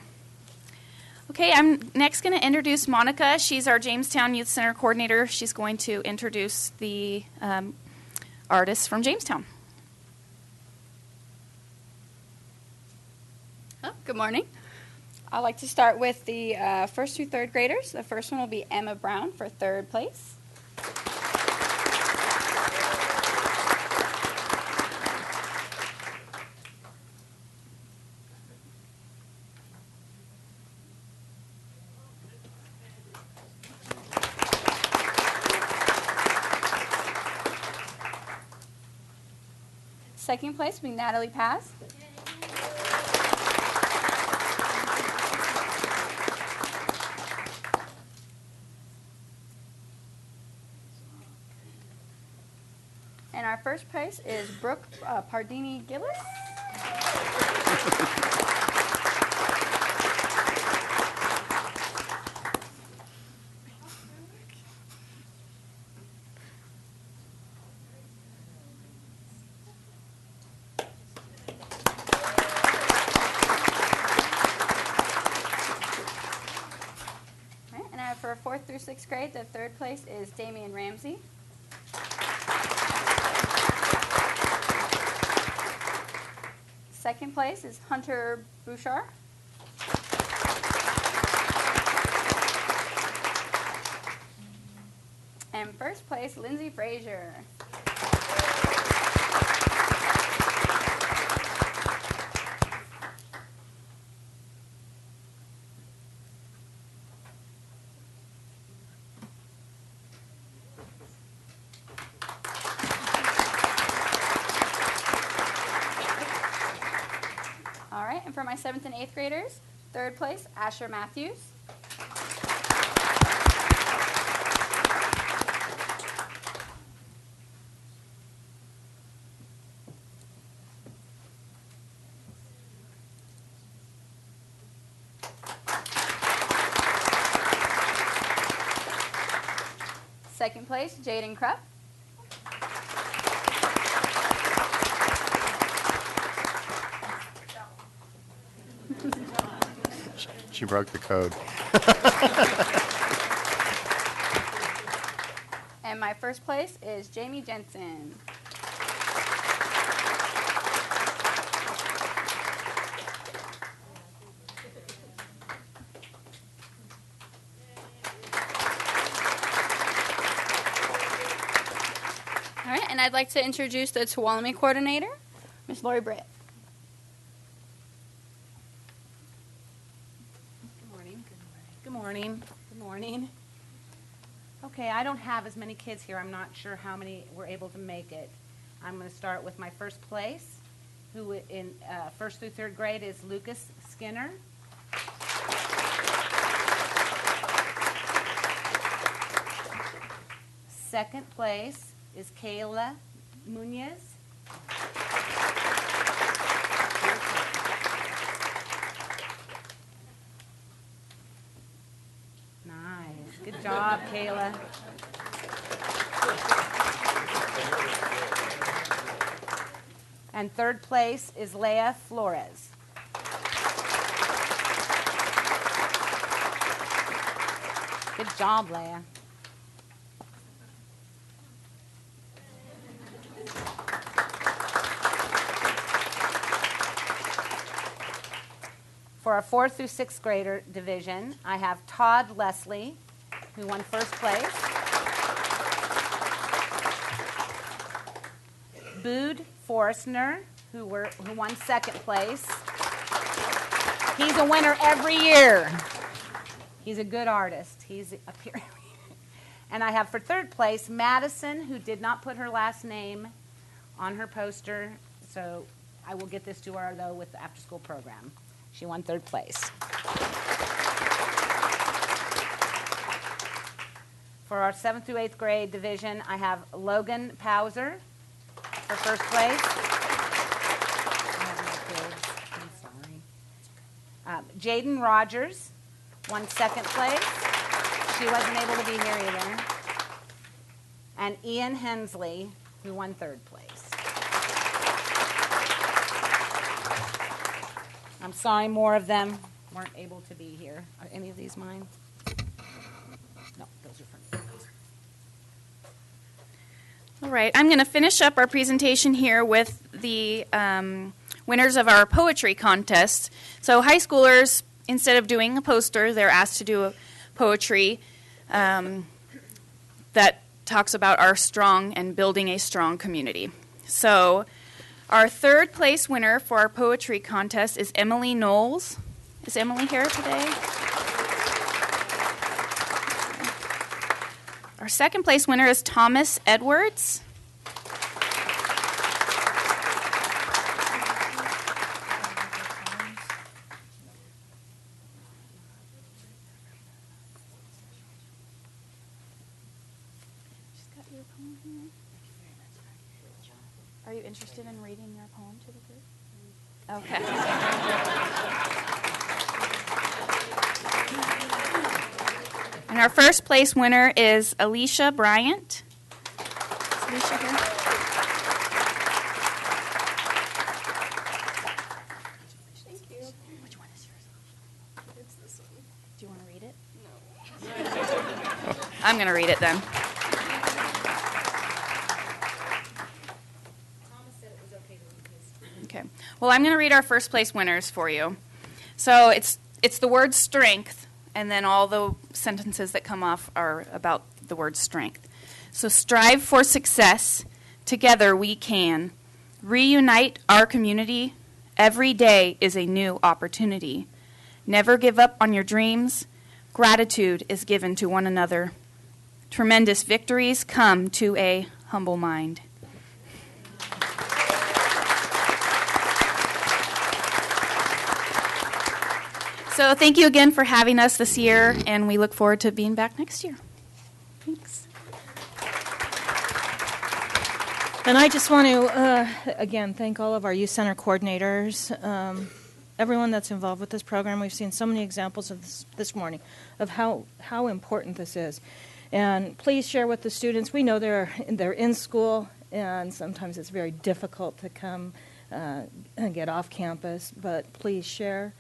Okay, I'm next going to introduce Monica. She's our Jamestown Youth Center coordinator. She's going to introduce the artists from Jamestown. Good morning. I'd like to start with the first through third graders. The first one will be Emma Brown for third place. Second place will be Natalie Paz. And our first place is Brooke Pardini Gillis. For 4th through 6th grade, the third place is Damian Ramsey. Second place is Hunter Bouchard. And first place, Lindsay Frazier. And for my 7th and 8th graders, third place, Asher Matthews. Second place, Jaden Krupp. She broke the code. And my first place is Jamie Jensen. All right, and I'd like to introduce the Tuolumne coordinator, Miss Lori Britt. Good morning. Okay, I don't have as many kids here. I'm not sure how many were able to make it. I'm going to start with my first place, who in 1st through 3rd grade is Lucas Skinner. Second place is Kayla Munoz. Nice. Good job, Kayla. And third place is Leah Flores. Good job, Leah. For our 4th through 6th grader division, I have Todd Leslie, who won first place. Bood Forstner, who won second place. He's a winner every year. He's a good artist. He's up here. And I have for third place Madison, who did not put her last name on her poster, so I will get this to her, though, with the after-school program. She won third place. For our 7th through 8th grade division, I have Logan Pauser for first place. I'm sorry. Jaden Rogers won second place. She wasn't able to be here either. And Ian Hensley, who won third place. I'm sorry, more of them weren't able to be here. Are any of these mine? No, those are from you. All right, I'm going to finish up our presentation here with the winners of our poetry contest. So high schoolers, instead of doing a poster, they're asked to do a poetry that talks about our strong and building a strong community. So our third place winner for our poetry contest is Emily Knowles. Is Emily here today? Our second place winner is Thomas Edwards. Are you interested in reading your poem to the group? Okay. And our first place winner is Alicia Bryant. Is Alicia here? Thank you. Which one is yours? It's this one. Do you want to read it? No. I'm going to read it then. Okay. Well, I'm going to read our first place winners for you. So it's the word strength, and then all the sentences that come off are about the word strength. So strive for success. Together we can. Reunite our community. Every day is a new opportunity. Never give up on your dreams. Gratitude is given to one another. Tremendous victories come to a humble mind. So thank you again for having us this year, and we look forward to being back next year. Thanks. And I just want to, again, thank all of our youth center coordinators, everyone that's involved with this program. We've seen so many examples of this morning of how important this is. And please share with the students. We know they're in school, and sometimes it's very difficult to come and get off campus, but please share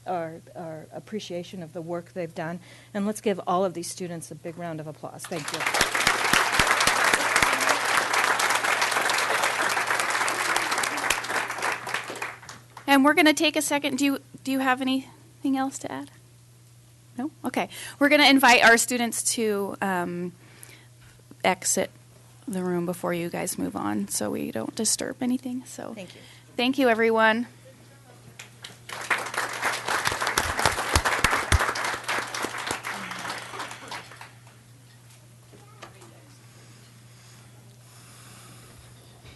our appreciation of the work they've done. And let's give all of these students a big round of applause. Thank you. And we're going to take a second. Do you have anything else to add? No? Okay. We're going to invite our students to exit the room before you guys move on so we don't disturb anything. So thank you. Thank you, everyone.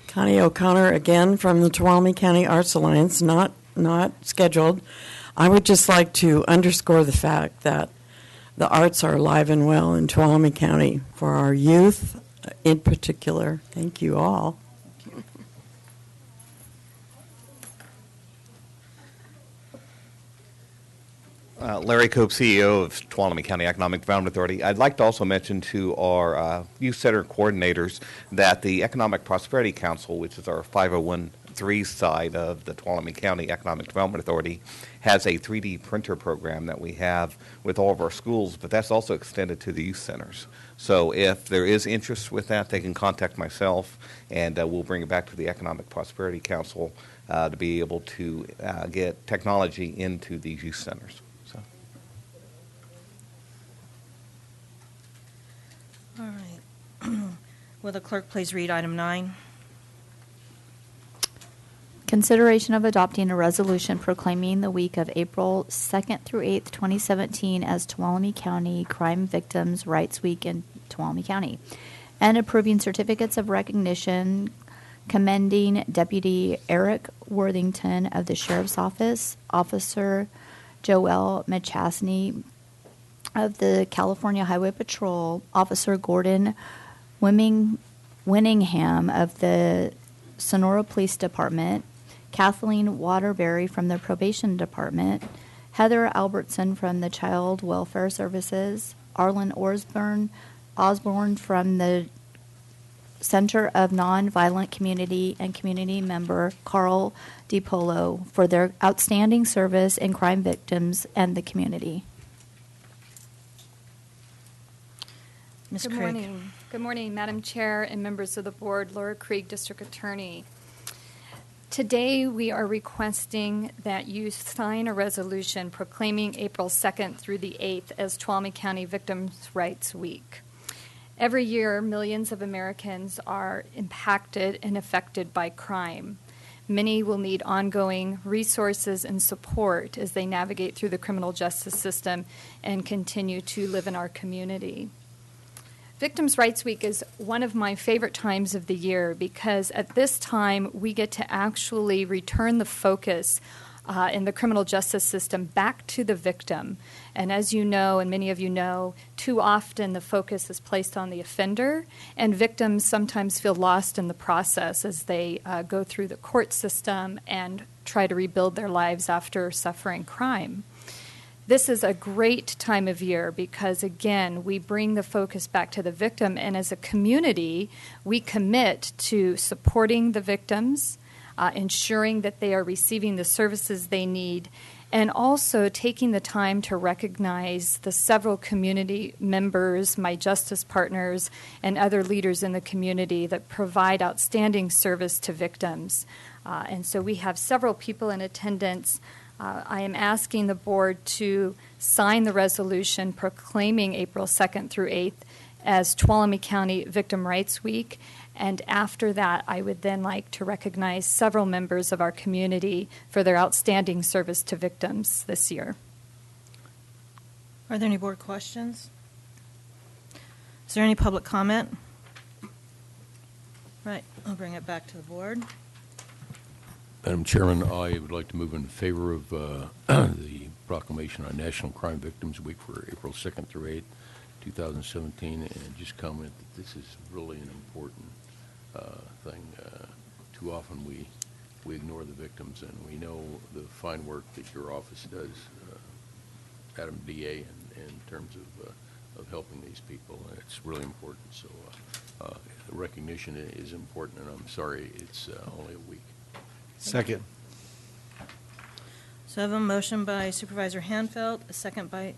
Connie O'Connor again from the Tuolumne County Arts Alliance, not scheduled. I would just like to underscore the fact that the arts are alive and well in Tuolumne County for our youth in particular. Thank you all. Larry Cope, CEO of Tuolumne County Economic Development Authority. I'd like to also mention to our youth center coordinators that the Economic Prosperity Council, which is our 501(c)(3) side of the Tuolumne County Economic Development Authority, has a 3D printer program that we have with all of our schools, but that's also extended to the youth centers. So if there is interest with that, they can contact myself, and we'll bring it back to the Economic Prosperity Council to be able to get technology into these youth centers. All right. Will the clerk please read item 9? Consideration of adopting a resolution proclaiming the week of April 2nd through 8th, 2017 as Tuolumne County Crime Victims' Rights Week in Tuolumne County, and approving certificates of recognition commending Deputy Eric Worthington of the Sheriff's Office, Officer Joelle McChesney of the California Highway Patrol, Officer Gordon Winningham of the Sonora Police Department, Kathleen Waterbury from the Probation Department, Heather Albertson from the Child Welfare Services, Arlen Osborne from the Center of Nonviolent Community and community member Carl DiPolo for their outstanding service in crime victims and the community. Ms. Good Craig. morning. Good morning, Madam Chair and members of the board. Laura Krieg, District Attorney. Today, we are requesting that you sign a resolution proclaiming April 2nd through the 8th as Tuolumne County Victims' Rights Week. Every year, millions of Americans are impacted and affected by crime. Many will need ongoing resources and support as they navigate through the criminal justice system and continue to live in our community. Victims' Rights Week is one of my favorite times of the year because at this time we get to actually return the focus in the criminal justice system back to the victim. And as you know, and many of you know, too often the focus is placed on the offender, and victims sometimes feel lost in the process as they go through the court system and try to rebuild their lives after suffering crime. This is a great time of year because, again, we bring the focus back to the victim, and as a community, we commit to supporting the victims, ensuring that they are receiving the services they need, and also taking the time to recognize the several community members, my justice partners, and other leaders in the community that provide outstanding service to victims. And so we have several people in attendance. I am asking the board to sign the resolution proclaiming April 2nd through 8th as Tuolumne County Victim Rights Week. And after that, I would then like to recognize several members of our community for their outstanding service to victims this year. Are there any board questions? Is there any public comment? Right, I'll bring it back to the board. Madam Chairman, I would like to move in favor of the proclamation on National Crime Victims Week for April 2nd through 8th, 2017, and just comment that this is really an important thing. Too often we ignore the victims, and we know the fine work that your office does, Madam DA, in terms of helping these people, and it's really important. So recognition is important, and I'm sorry it's only a week. Second. So I have a motion by Supervisor Hanfeld, a second by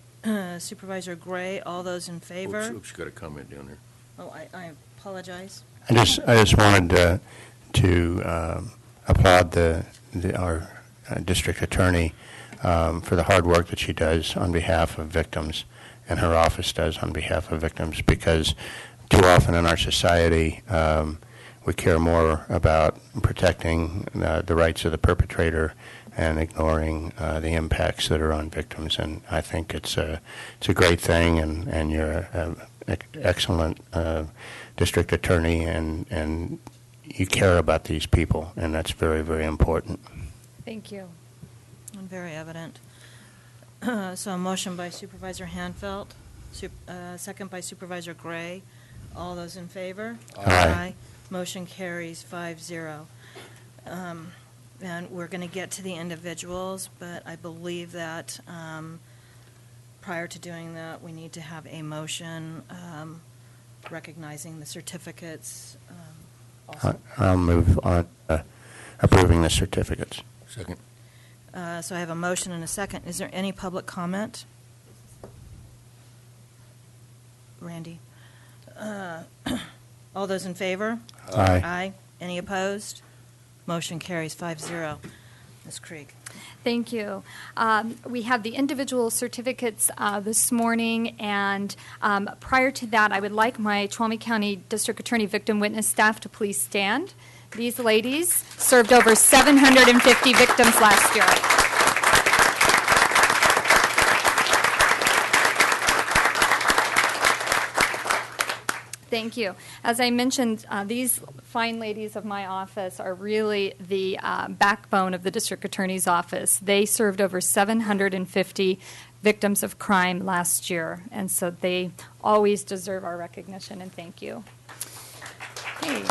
Supervisor Gray. All those in favor? Oops, you got a comment down there. Oh, I apologize. I just wanted to applaud our district attorney for the hard work that she does on behalf of victims, and her office does on behalf of victims, because too often in our society we care more about protecting the rights of the perpetrator and ignoring the impacts that are on victims. And I think it's a great thing, and you're an excellent district attorney, and you care about these people, and that's very, very important. Thank you. And very evident. So a motion by Supervisor Hanfeld, second by Supervisor Gray. All those in favor? Aye. Motion carries 5-0. And we're going to get to the individuals, but I believe that prior to doing that, we need to have a motion recognizing the certificates. Also. I'll move on approving the certificates. Second. So I have a motion and a second. Is there any public comment? Randy? All those in favor? Aye. Aye. Any opposed? Motion carries 5-0. Ms. Krieg. Thank you. We have the individual certificates this morning, and prior to that, I would like my Tuolumne County District Attorney Victim Witness staff to please stand. These ladies served over 750 victims last year. Thank you. As I mentioned, these fine ladies of my office are really the backbone of the district attorney's office. They served over 750 victims of crime last year, and so they always deserve our recognition, and thank you. Okay.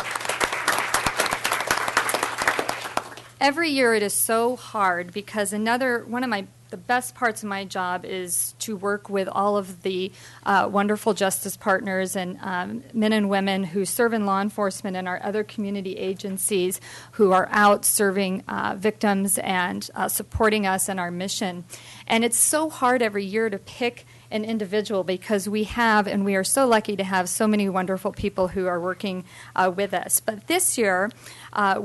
Every year it is so hard because one of the the best parts of my job is to work with all of the wonderful justice partners and men and women who serve in law enforcement and our other community agencies who are out serving victims and supporting us in our mission. And it's so hard every year to pick an individual because we have, and we are so lucky to have so many wonderful people who are working with us. But this year,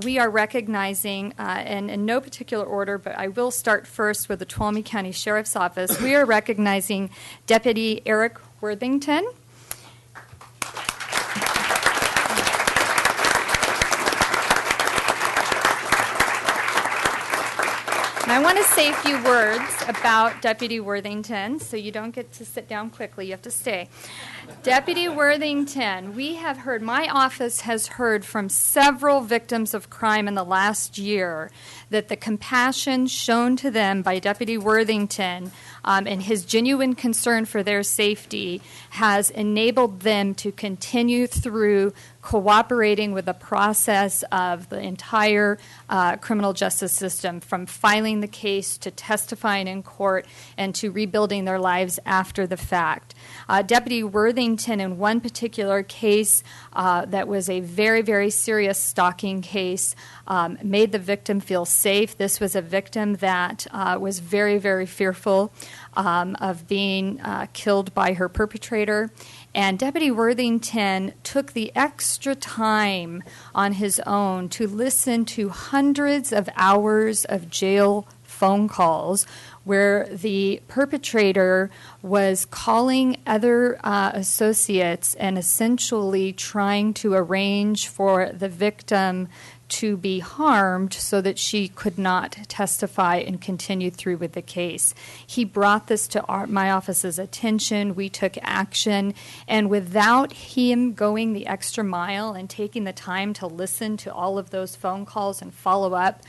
we are recognizing, and in no particular order, but I will start first with the Tuolumne County Sheriff's Office. We are recognizing Deputy Eric Worthington. And I want to say a few words about Deputy Worthington, so you don't get to sit down quickly. You have to stay. Deputy Worthington, we have heard, my office has heard from several victims of crime in the last year that the compassion shown to them by Deputy Worthington and his genuine concern for their safety has enabled them to continue through cooperating with the process of the entire criminal justice system, from filing the case to testifying in court and to rebuilding their lives after the fact. Deputy Worthington, in one particular case that was a very, very serious stalking case, made the victim feel safe. This was a victim that was very, very fearful of being killed by her perpetrator. And Deputy Worthington took the extra time on his own to listen to hundreds of hours of jail phone calls where the perpetrator was calling other associates and essentially trying to arrange for the victim to be harmed so that she could not testify and continue through with the case. He brought this to my office's attention. We took action. And without him going the extra mile and taking the time to listen to all of those phone calls and follow up,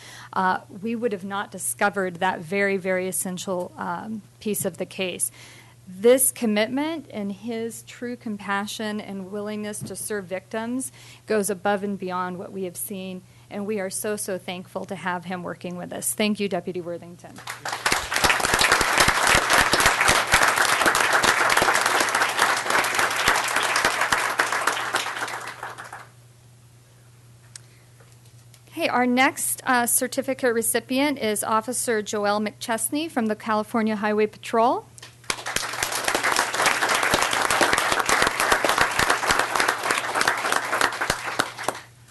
we would have not discovered that very, very essential piece of the case. This commitment and his true compassion and willingness to serve victims goes above and beyond what we have seen, and we are so, so thankful to have him working with us. Thank you, Deputy Worthington. Okay, our next certificate recipient is Officer Joelle McChesney from the California Highway Patrol.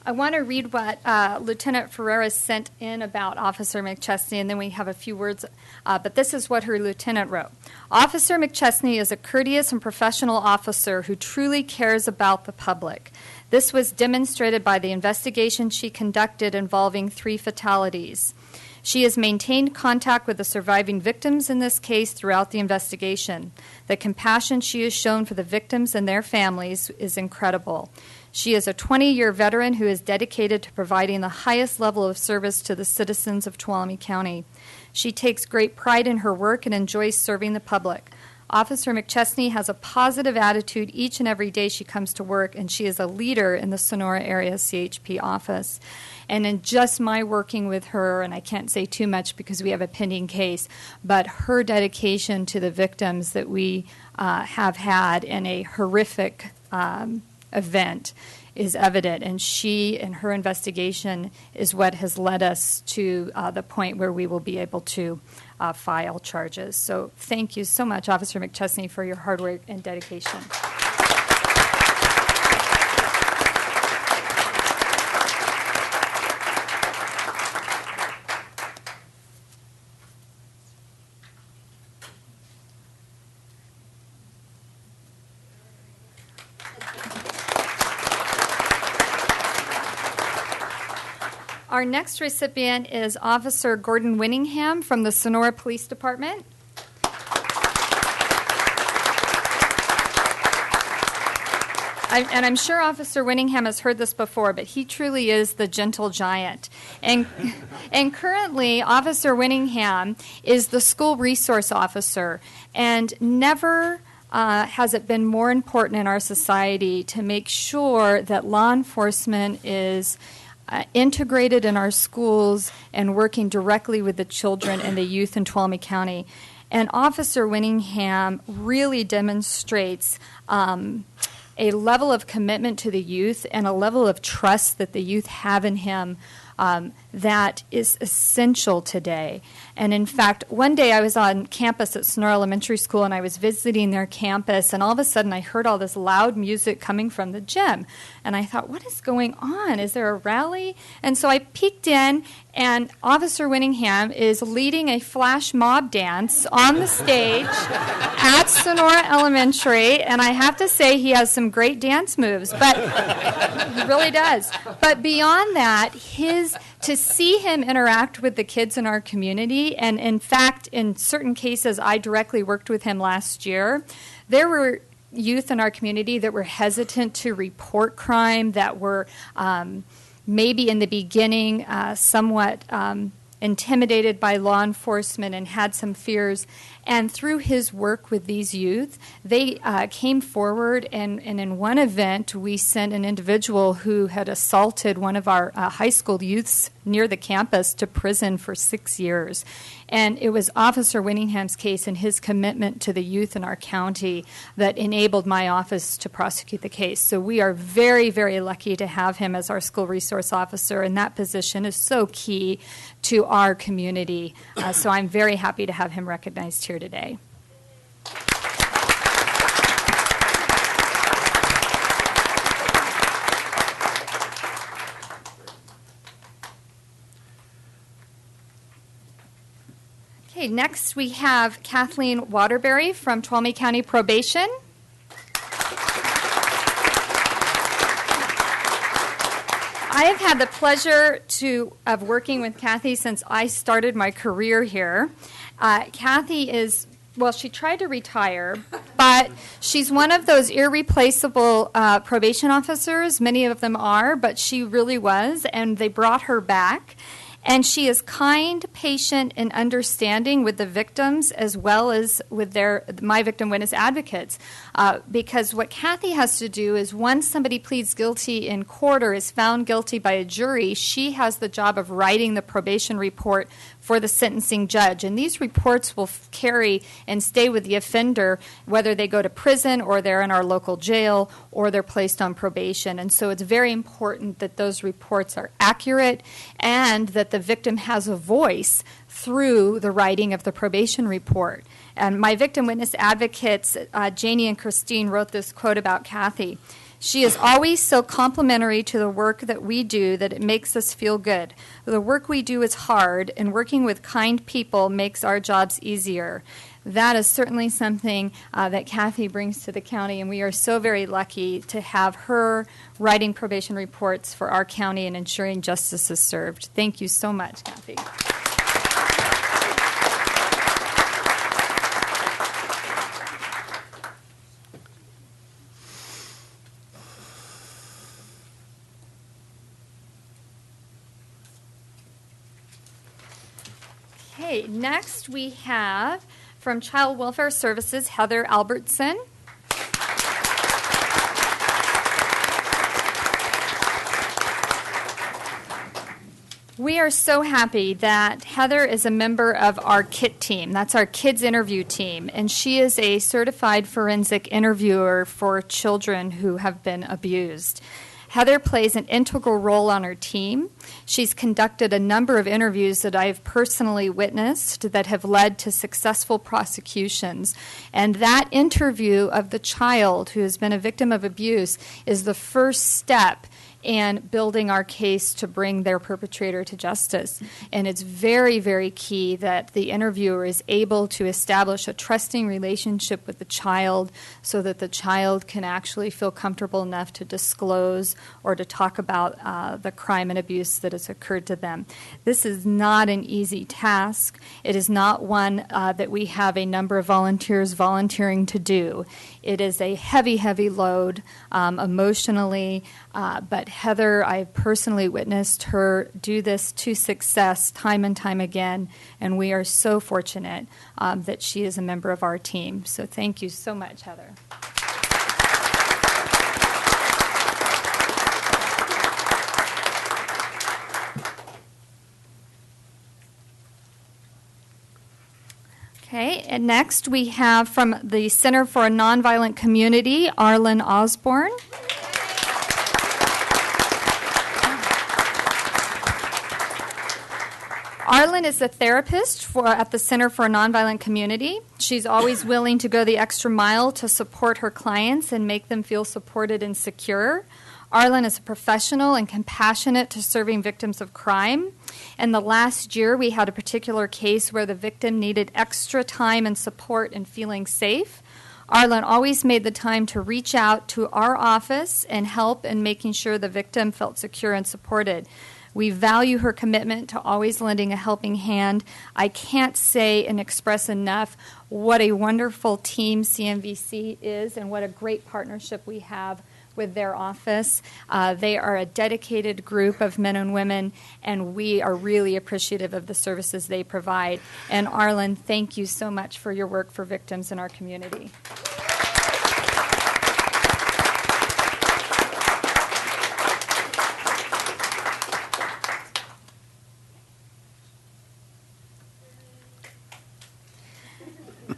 I want to read what Lieutenant Ferreira sent in about Officer McChesney, and then we have a few words. But this is what her lieutenant wrote. Officer McChesney is a courteous and professional officer who truly cares about the public. This was demonstrated by the investigation she conducted involving 3 fatalities. She has maintained contact with the surviving victims in this case throughout the investigation. The compassion she has shown for the victims and their families is incredible. She is a 20-year veteran who is dedicated to providing the highest level of service to the citizens of Tuolumne County. She takes great pride in her work and enjoys serving the public. Officer McChesney has a positive attitude each and every day she comes to work, and she is a leader in the Sonora area CHP office. And in just my working with her, and I can't say too much because we have a pending case, but her dedication to the victims that we have had in a horrific event is evident, and she and her investigation is what has led us to the point where we will be able to file charges. So thank you so much, Officer McChesney, for your hard work and dedication. Our next recipient is Officer Gordon Winningham from the Sonora Police Department. And I'm sure Officer Winningham has heard this before, but he truly is the gentle giant. And currently, Officer Winningham is the school resource officer, and never has it been more important in our society to make sure that law enforcement is integrated in our schools and working directly with the children and the youth in Tuolumne County. And Officer Winningham really demonstrates a level of commitment to the youth and a level of trust that the youth have in him that is essential today. And in fact, one day I was on campus at Sonora Elementary School and I was visiting their campus, and all of a sudden I heard all this loud music coming from the gym. And I thought, what is going on? Is there a rally? And so I peeked in, and Officer Winningham is leading a flash mob dance on the stage at Sonora Elementary, and I have to say he has some great dance moves, but he really does. But beyond that, to see him interact with the kids in our community, and in fact, in certain cases, I directly worked with him last year, there were youth in our community that were hesitant to report crime, that were maybe in the beginning somewhat intimidated by law enforcement and had some fears. And through his work with these youth, they came forward, and in one event, we sent an individual who had assaulted one of our high school youths near the campus to prison for 6 years. And it was Officer Winningham's case and his commitment to the youth in our county that enabled my office to prosecute the case. So we are very, very lucky to have him as our school resource officer, and that position is so key to our community. So I'm very happy to have him recognized here today. Okay, next we have Kathleen Waterbury from Tuolumne County Probation. I have had the pleasure of working with Kathy since I started my career here. Kathy is, well, she tried to retire, but she's one of those irreplaceable probation officers. Many of them are, but she really was, and they brought her back. And she is kind, patient, and understanding with the victims as well as with my victim witness advocates. Because what Kathy has to do is once somebody pleads guilty in court or is found guilty by a jury, she has the job of writing the probation report for the sentencing judge. And these reports will carry and stay with the offender, whether they go to prison or they're in our local jail or they're placed on probation. And so it's very important that those reports are accurate and that the victim has a voice through the writing of the probation report. And my victim witness advocates, Janie and Christine, wrote this quote about Kathy. She is always so complimentary to the work that we do that it makes us feel good. The work we do is hard, and working with kind people makes our jobs easier. That is certainly something that Kathy brings to the county, and we are so very lucky to have her writing probation reports for our county and ensuring justice is served. Thank you so much, Kathy. Okay, next we have from Child Welfare Services, Heather Albertson. We are so happy that Heather is a member of our KIT team. That's our Kids Interview team, and she is a certified forensic interviewer for children who have been abused. Heather plays an integral role on her team. She's conducted a number of interviews that I've personally witnessed that have led to successful prosecutions. And that interview of the child who has been a victim of abuse is the first step in building our case to bring their perpetrator to justice. And it's very, very key that the interviewer is able to establish a trusting relationship with the child so that the child can actually feel comfortable enough to disclose or to talk about the crime and abuse that has occurred to them. This is not an easy task. It is not one that we have a number of volunteers volunteering to do. It is a heavy, heavy load emotionally, but Heather, I personally witnessed her do this to success time and time again, and we are so fortunate that she is a member of our team. So thank you so much, Heather. And next, we have from the Center for a Nonviolent Community, Arlen Osborne. Arlen is a therapist at the Center for a Nonviolent Community. She's always willing to go the extra mile to support her clients and make them feel supported and secure. Arlen is a professional and compassionate to serving victims of crime. And the last year, we had a particular case where the victim needed extra time and support in feeling safe. Arlen always made the time to reach out to our office and help in making sure the victim felt secure and supported. We value her commitment to always lending a helping hand. I can't say and express enough what a wonderful team CMVC is and what a great partnership we have with their office. They are a dedicated group of men and women, and we are really appreciative of the services they provide. And Arlen, thank you so much for your work for victims in our community.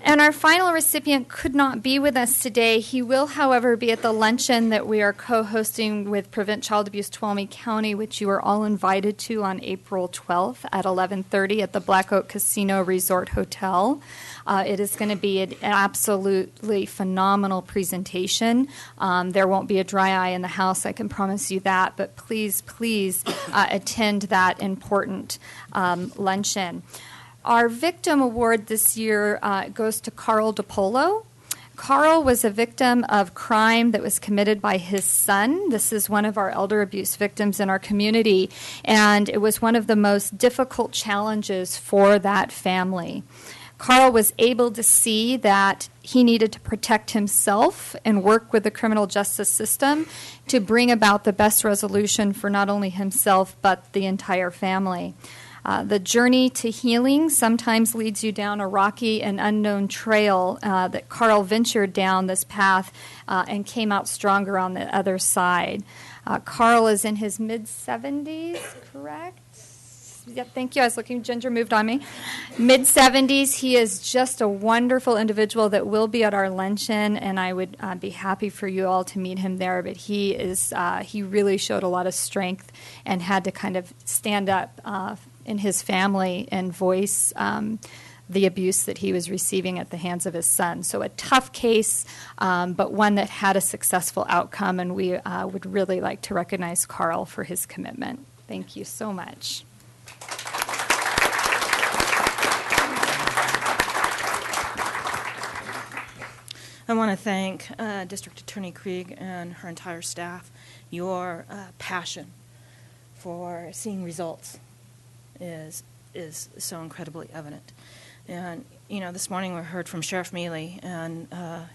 And our final recipient could not be with us today. He will, however, be at the luncheon that we are co-hosting with Prevent Child Abuse Tuolumne County, which you are all invited to on April 12th at 11:30 at the Black Oak Casino Resort Hotel. It is going to be an absolutely phenomenal presentation. There won't be a dry eye in the house, I can promise you that, but please, please attend that important luncheon. Our victim award this year goes to Carl DiPolo. Carl was a victim of crime that was committed by his son. This is one of our elder abuse victims in our community, and it was one of the most difficult challenges for that family. Carl was able to see that he needed to protect himself and work with the criminal justice system to bring about the best resolution for not only himself but the entire family. The journey to healing sometimes leads you down a rocky and unknown trail that Carl ventured down this path and came out stronger on the other side. Carl is in his mid-70s, correct? Yep, thank you. I was looking, Ginger moved on me. Mid-70s. He is just a wonderful individual that will be at our luncheon, and I would be happy for you all to meet him there. But he really showed a lot of strength and had to kind of stand up in his family and voice the abuse that he was receiving at the hands of his son. So a tough case, but one that had a successful outcome, and we would really like to recognize Carl for his commitment. Thank you so much. I want to thank District Attorney Krieg and her entire staff. Your passion for seeing results is so incredibly evident. And, this morning we heard from Sheriff Mealy and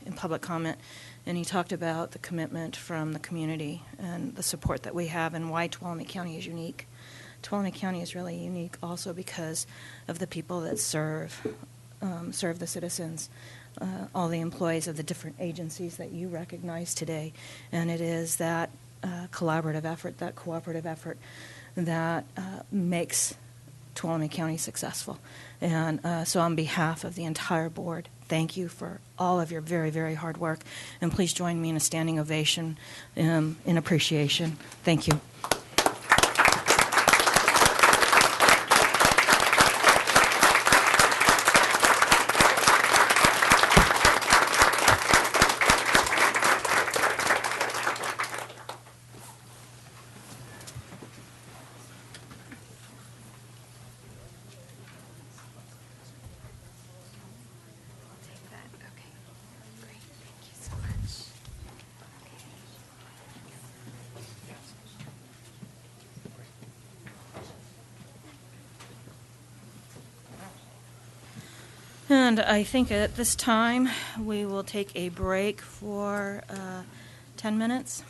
in public comment, and he talked about the commitment from the community and the support that we have and why Tuolumne County is unique. Tuolumne County is really unique also because of the people that serve the citizens, all the employees of the different agencies that you recognize today. And it is that collaborative effort, that cooperative effort that makes Tuolumne County successful. And so on behalf of the entire board, thank you for all of your very, very hard work. And please join me in a standing ovation in appreciation. Thank you. And I think at this time we will take a break for 10 minutes.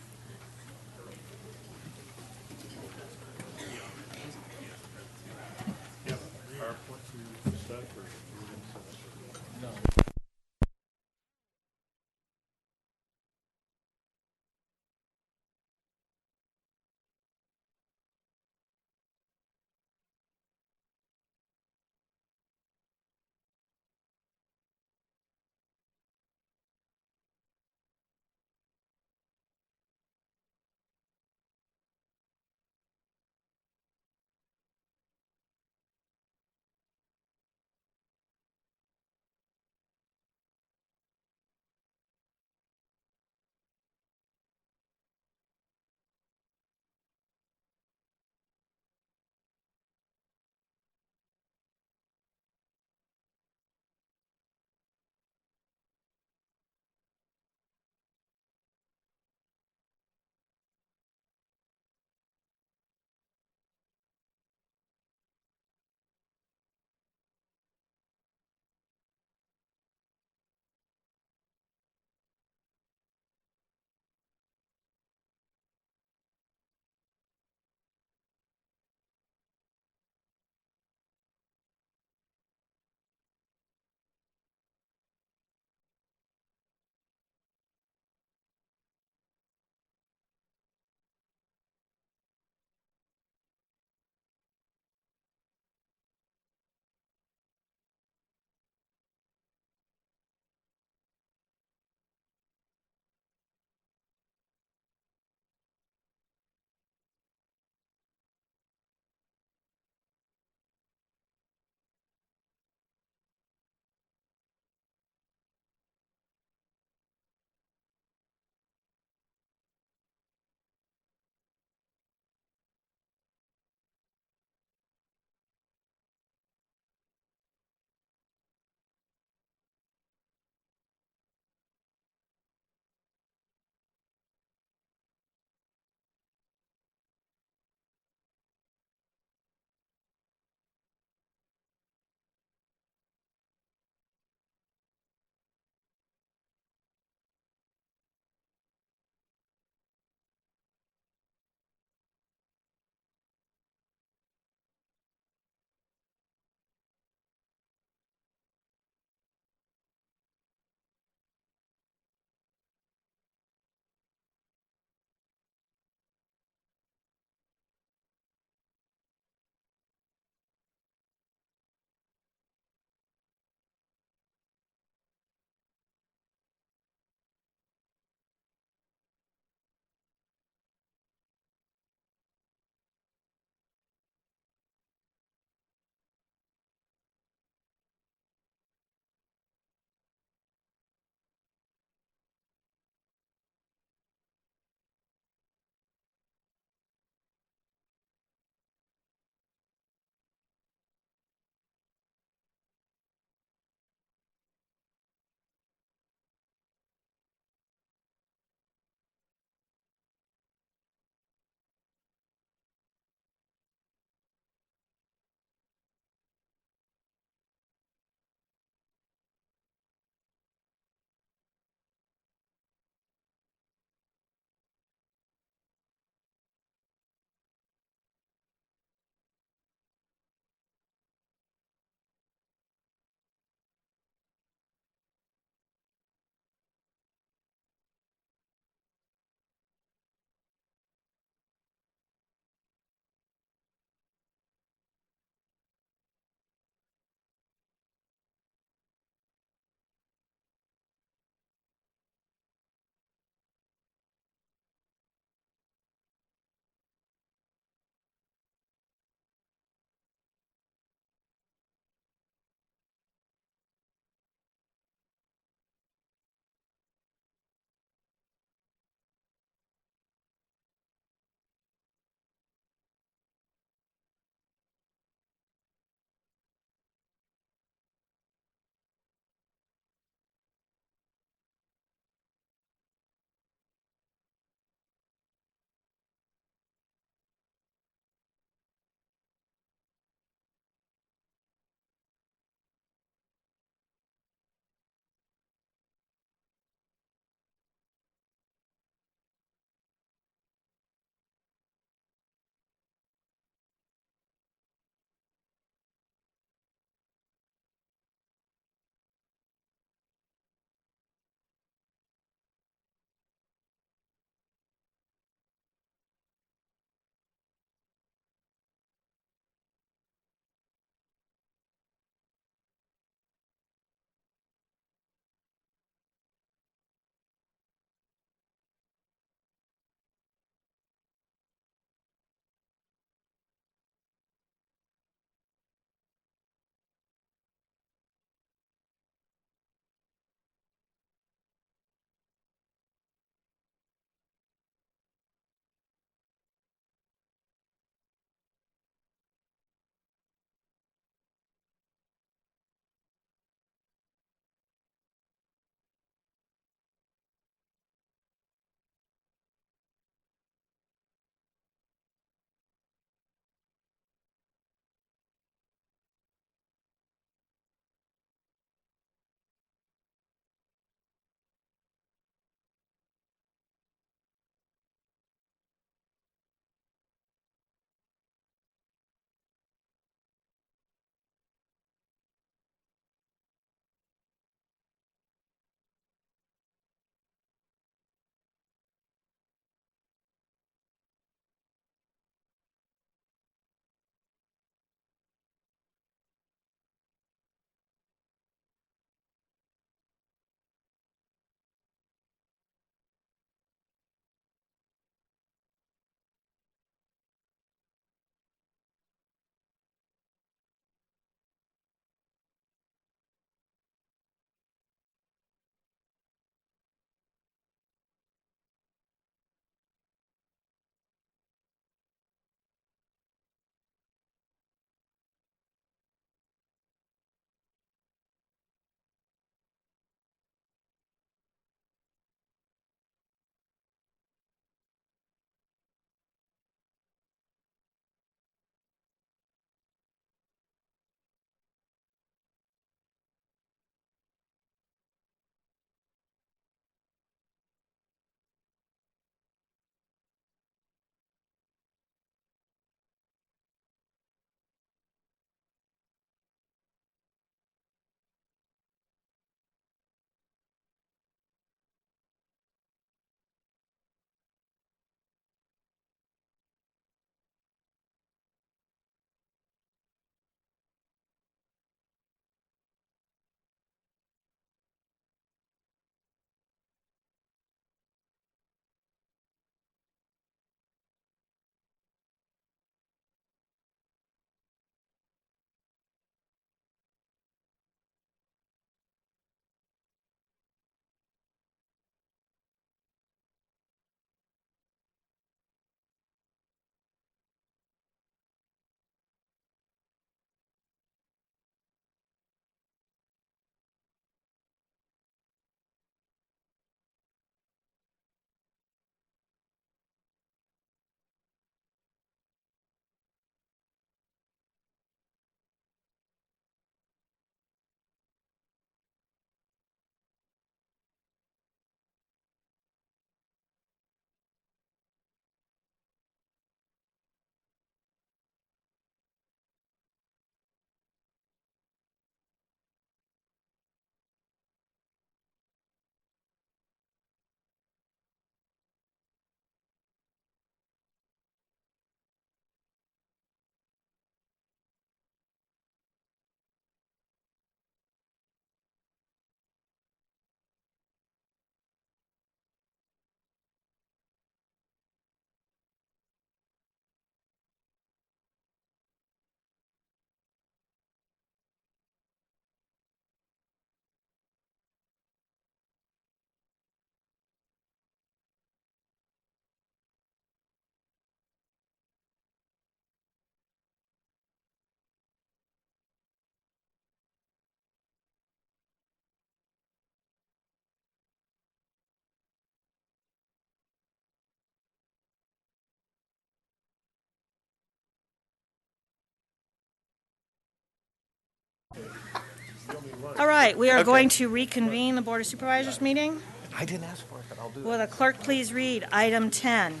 right, we are Okay. going to reconvene the Board of Supervisors meeting. I didn't ask for it, but I'll do Will the clerk please read item 10?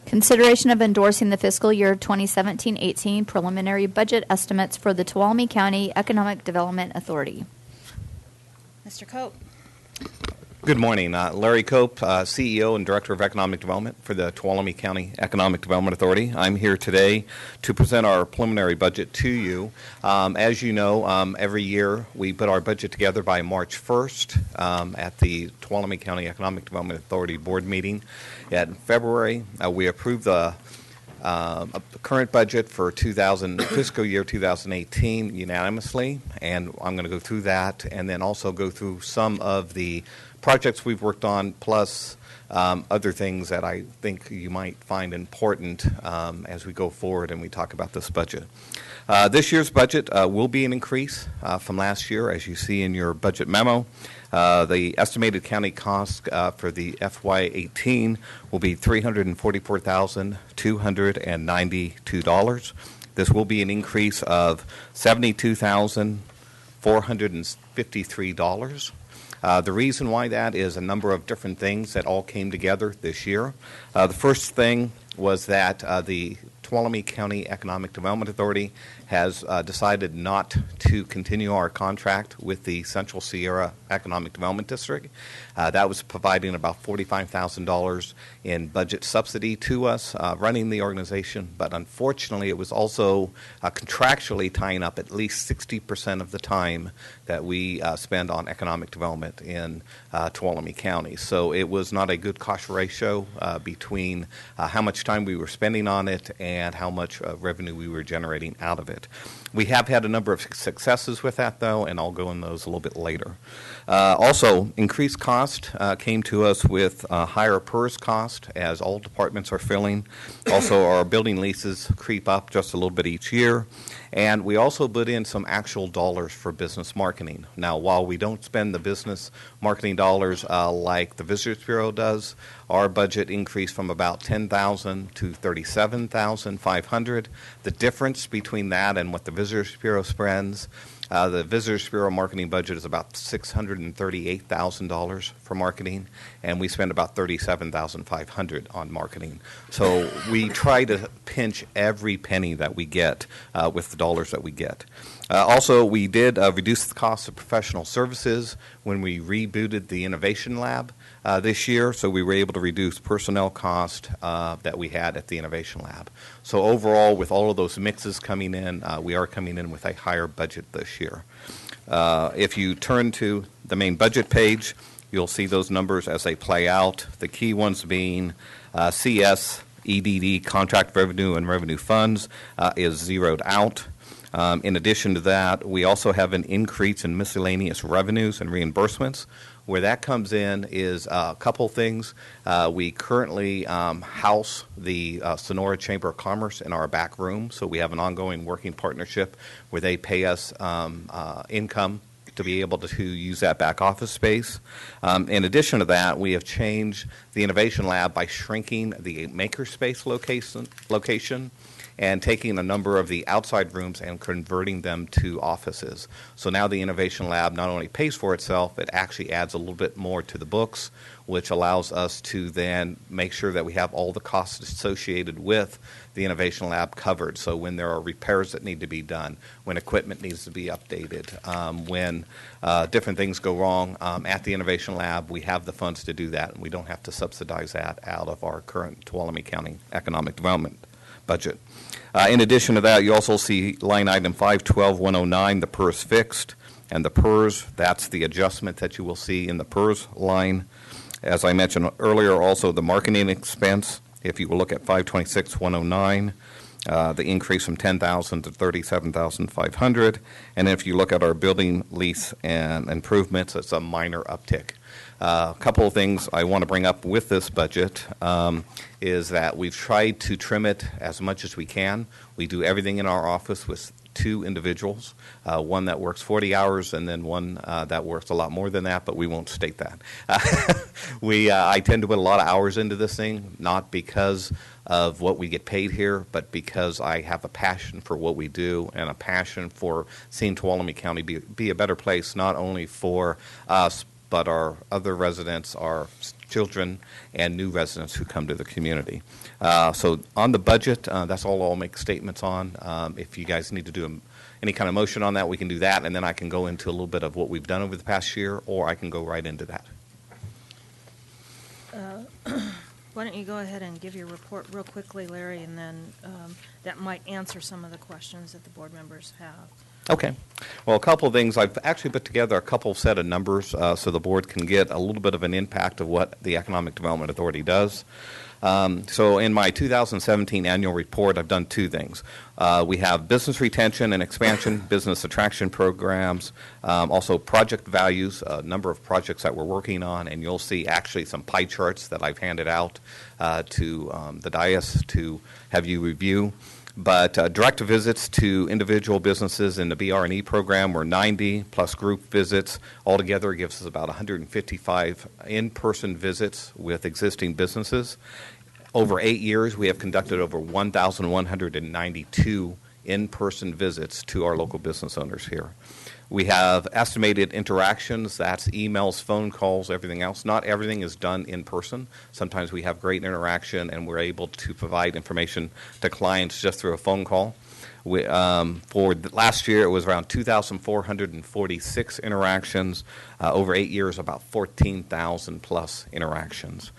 Consideration of endorsing the fiscal year 2017-18 preliminary budget estimates for the Tuolumne County Economic Development Authority. Mr. Cope. Good morning. Larry Cope, CEO and Director of Economic Development for the Tuolumne County Economic Development Authority. I'm here today to present our preliminary budget to you. As you know, every year we put our budget together by March 1st at the Tuolumne County Economic Development Authority board meeting. In February, we approved the current budget for fiscal year 2018 unanimously, and I'm going to go through that and then also go through some of the projects we've worked on, plus other things that I think you might find important as we go forward and we talk about this budget. This year's budget will be an increase from last year, as you see in your budget memo. The estimated county cost for the FY18 will be $344,292. This will be an increase of $72,453. The reason why that is a number of different things that all came together this year. The first thing was that the Tuolumne County Economic Development Authority has decided not to continue our contract with the Central Sierra Economic Development District. That was providing about $45,000 in budget subsidy to us running the organization, but unfortunately it was also contractually tying up at least 60% of the time that we spend on economic development in Tuolumne County. So it was not a good cost ratio between how much time we were spending on it and how much revenue we were generating out of it. We have had a number of successes with that, though, and I'll go in those a little bit later. Also, increased cost came to us with higher PERS cost as all departments are filling. Also, our building leases creep up just a little bit each year. And we also put in some actual dollars for business marketing. Now, while we don't spend the business marketing dollars like the Visitors Bureau does, our budget increased from about $10,000 to $37,500. The difference between that and what the Visitors Bureau spends, the Visitors Bureau marketing budget is about $638,000 for marketing, and we spend about $37,500 on marketing. So we try to pinch every penny that we get with the dollars that we get. Also, we did reduce the cost of professional services when we rebooted the Innovation Lab this year, so we were able to reduce personnel cost that we had at the Innovation Lab. So overall, with all of those mixes coming in, we are coming in with a higher budget this year. If you turn to the main budget page, you'll see those numbers as they play out, the key ones being CS, EDD, contract revenue, and revenue funds is zeroed out. In addition to that, we also have an increase in miscellaneous revenues and reimbursements. Where that comes in is a couple things. We currently house the Sonora Chamber of Commerce in our back room, so we have an ongoing working partnership where they pay us income to be able to use that back office space. In addition to that, we have changed the Innovation Lab by shrinking the makerspace location and taking a number of the outside rooms and converting them to offices. So now the Innovation Lab not only pays for itself, it actually adds a little bit more to the books, which allows us to then make sure that we have all the costs associated with the Innovation Lab covered. So when there are repairs that need to be done, when equipment needs to be updated, when different things go wrong at the Innovation Lab, we have the funds to do that, and we don't have to subsidize that out of our current Tuolumne County Economic Development budget. In addition to that, you also see line item 512-109, the PERS fixed, and the PERS, that's the adjustment that you will see in the PERS line. As I mentioned earlier, also the marketing expense, if you will look at 526-109, the increase from $10,000 to $37,500. And if you look at our building lease and improvements, it's a minor uptick. A couple of things I want to bring up with this budget is that we've tried to trim it as much as we can. We do everything in our office with two individuals, one that works 40 hours and then one that works a lot more than that, but we won't state that. I tend to put a lot of hours into this thing, not because of what we get paid here, but because I have a passion for what we do and a passion for seeing Tuolumne County be a better place, not only for us, but our other residents, our children, and new residents who come to the community. So on the budget, that's all I'll make statements on. If you guys need to do any kind of motion on that, we can do that, and then I can go into a little bit of what we've done over the past year, or I can go right into that. Why don't you go ahead and give your report real quickly, Larry, and then that might answer some of the questions that the board members have. Okay. Well, a couple of things. I've actually put together a couple of set of numbers so the board can get a little bit of an impact of what the Economic Development Authority does. So in my 2017 annual report, I've done two things. We have business retention and expansion, business attraction programs, also project values, a number of projects that we're working on, and you'll see actually some pie charts that I've handed out to the dais to have you review. But direct visits to individual businesses in the BR&E program were 90, plus group visits. Altogether, it gives us about 155 in-person visits with existing businesses. Over 8 years, we have conducted over 1,192 in-person visits to our local business owners here. We have estimated interactions, that's emails, phone calls, everything else. Not everything is done in person. Sometimes we have great interaction and we're able to provide information to clients just through a phone call. For last year, it was around 2,446 interactions. Over 8 years, about 14,000 plus interactions.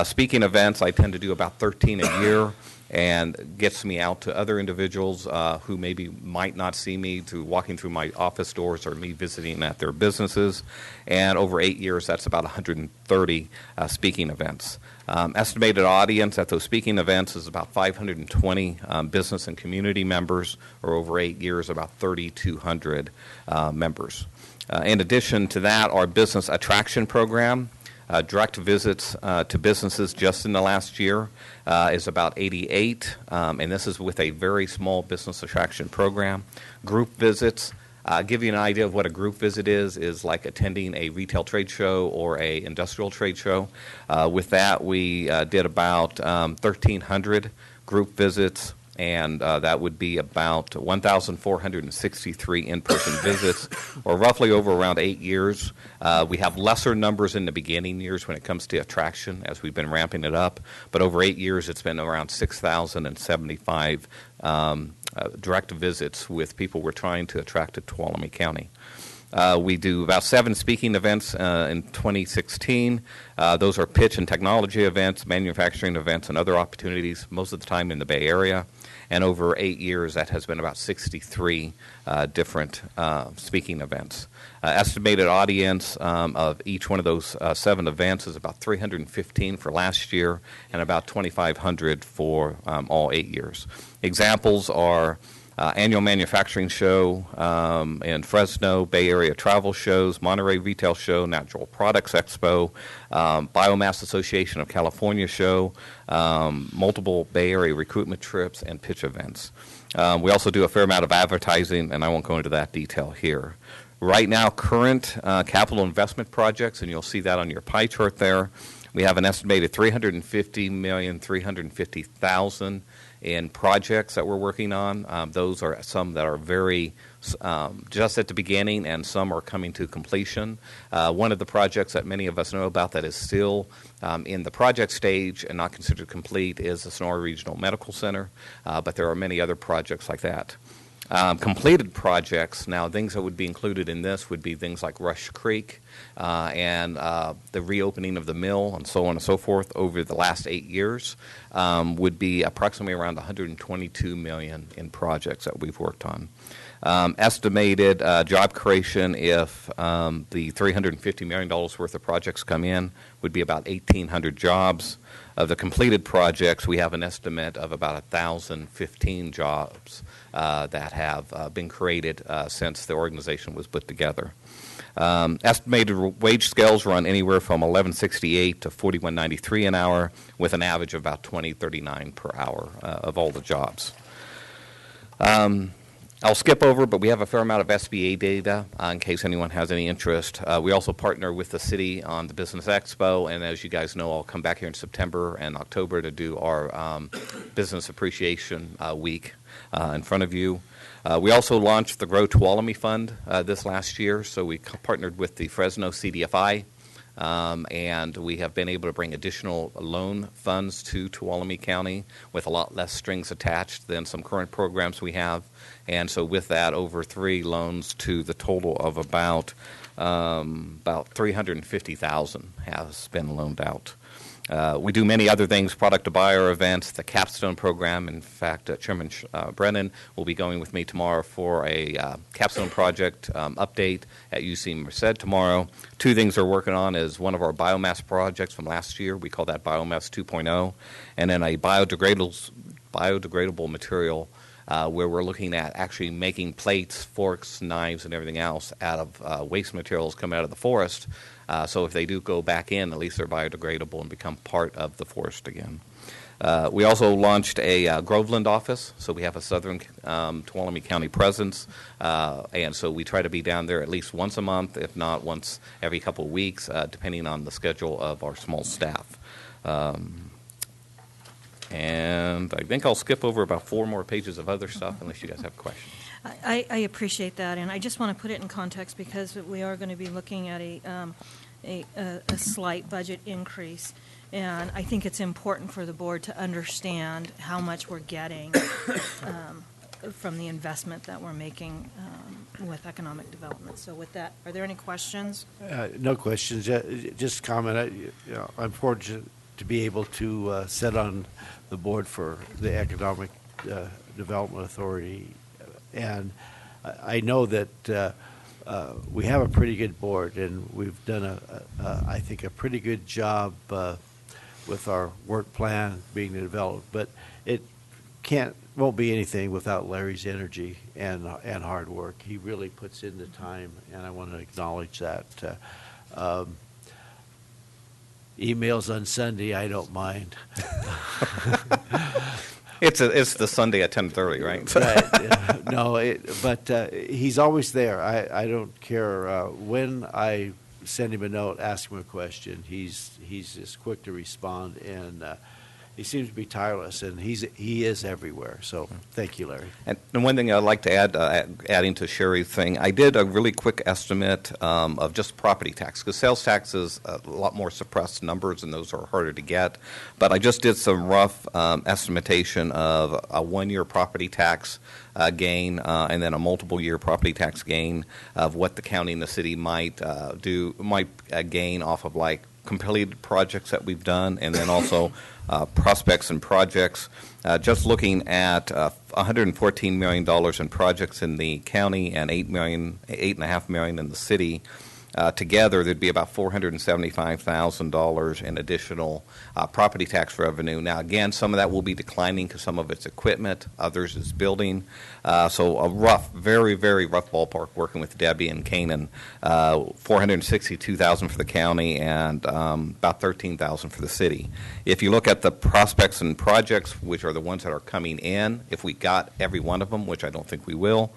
Speaking events, I tend to do about 13 a year, and gets me out to other individuals who maybe might not see me through walking through my office doors or me visiting at their businesses. And over 8 years, that's about 130 speaking events. Estimated audience at those speaking events is about 520 business and community members, or over 8 years, about 3,200 members. In addition to that, our business attraction program, direct visits to businesses just in the last year is about 88, and this is with a very small business attraction program. Group visits, give you an idea of what a group visit is like attending a retail trade show or a industrial trade show. With that, we did about 1,300 group visits, and that would be about 1,463 in-person visits, or roughly over around 8 years. We have lesser numbers in the beginning years when it comes to attraction as we've been ramping it up, but over 8 years it's been around 6,075 direct visits with people we're trying to attract to Tuolumne County. We do about 7 speaking events in 2016. Those are pitch and technology events, manufacturing events, and other opportunities, most of the time in the Bay Area. And over 8 years, that has been about 63 different speaking events. Estimated audience of each one of those 7 events is about 315 for last year and about 2,500 for all 8 years. Examples are annual manufacturing show in Fresno, Bay Area travel shows, Monterey Retail Show, Natural Products Expo, Biomass Association of California show, multiple Bay Area recruitment trips, and pitch events. We also do a fair amount of advertising, and I won't go into that detail here. Right now, current capital investment projects, and you'll see that on your pie chart there, we have an estimated $350,350,000 in projects that we're working on. Those are some that are very just at the beginning, and some are coming to completion. One of the projects that many of us know about that is still in the project stage and not considered complete is the Sonora Regional Medical Center, but there are many other projects like that. Completed projects, now things that would be included in this would be things like Rush Creek and the reopening of the mill and so on and so forth over the last 8 years would be approximately around $122 million in projects that we've worked on. Estimated job creation if the $350 million worth of projects come in would be about 1,800 jobs. Of the completed projects, we have an estimate of about 1,015 jobs that have been created since the organization was put together. Estimated wage scales run anywhere from $11.68 to $41.93 an hour, with an average of about $20.39 per hour of all the jobs. I'll skip over, but we have a fair amount of SBA data in case anyone has any interest. We also partner with the city on the Business Expo, and as you guys know, I'll come back here in September and October to do our Business Appreciation Week in front of you. We also launched the Grow Tuolumne Fund this last year, so we partnered with the Fresno CDFI, and we have been able to bring additional loan funds to Tuolumne County with a lot less strings attached than some current programs we have. And so with that, over 3 loans to the total of about $350,000 has been loaned out. We do many other things, product to buyer events, the capstone program. In fact, Chairman Brennan will be going with me tomorrow for a capstone project update at UC Merced tomorrow. 2 things we're working on is one of our biomass projects from last year. We call that Biomass 2.0. And then a biodegradable material where we're looking at actually making plates, forks, knives, and everything else out of waste materials coming out of the forest. So if they do go back in, at least they're biodegradable and become part of the forest again. We also launched a Groveland office, so we have a southern Tuolumne County presence, and so we try to be down there at least once a month, if not once every couple of weeks, depending on the schedule of our small staff. And I think I'll skip over about 4 more pages of other stuff unless you guys have questions. I appreciate that, and I just want to put it in context because we are going to be looking at a slight budget increase, and I think it's important for the board to understand how much we're getting from the investment that we're making with economic development. So with that, are there any questions? No questions. Just comment. I'm fortunate to be able to sit on the board for the Economic Development Authority, and I know that we have a pretty good board, and we've done I think a pretty good job with our work plan being developed. But it won't be anything without Larry's energy and hard work. He really puts in the time, and I want to acknowledge that. Emails on Sunday, I don't mind. It's the Sunday at 10:30, right? Right. No, but he's always there. I don't care when I send him a note, ask him a question. He's just quick to respond, and he seems to be tireless, and he is everywhere. So thank you, Larry. And one thing I'd like to add, adding to Sherry's thing, I did a really quick estimate of just property tax, because sales tax is a lot more suppressed numbers, and those are harder to get. But I just did some rough estimation of a 1-year property tax gain and then a multiple-year property tax gain of what the county and the city might gain off of like completed projects that we've done, and then also prospects and projects. Just looking at $114 million in projects in the county and $8.5 million in the city. Together, there'd be about $475,000 in additional property tax revenue. Now, again, some of that will be declining because some of it's equipment, others is building. So a rough, very, very rough ballpark working with Debbie and Canaan, $462,000 for the county and about $13,000 for the city. If you look at the prospects and projects, which are the ones that are coming in, if we got every one of them, which I don't think we will,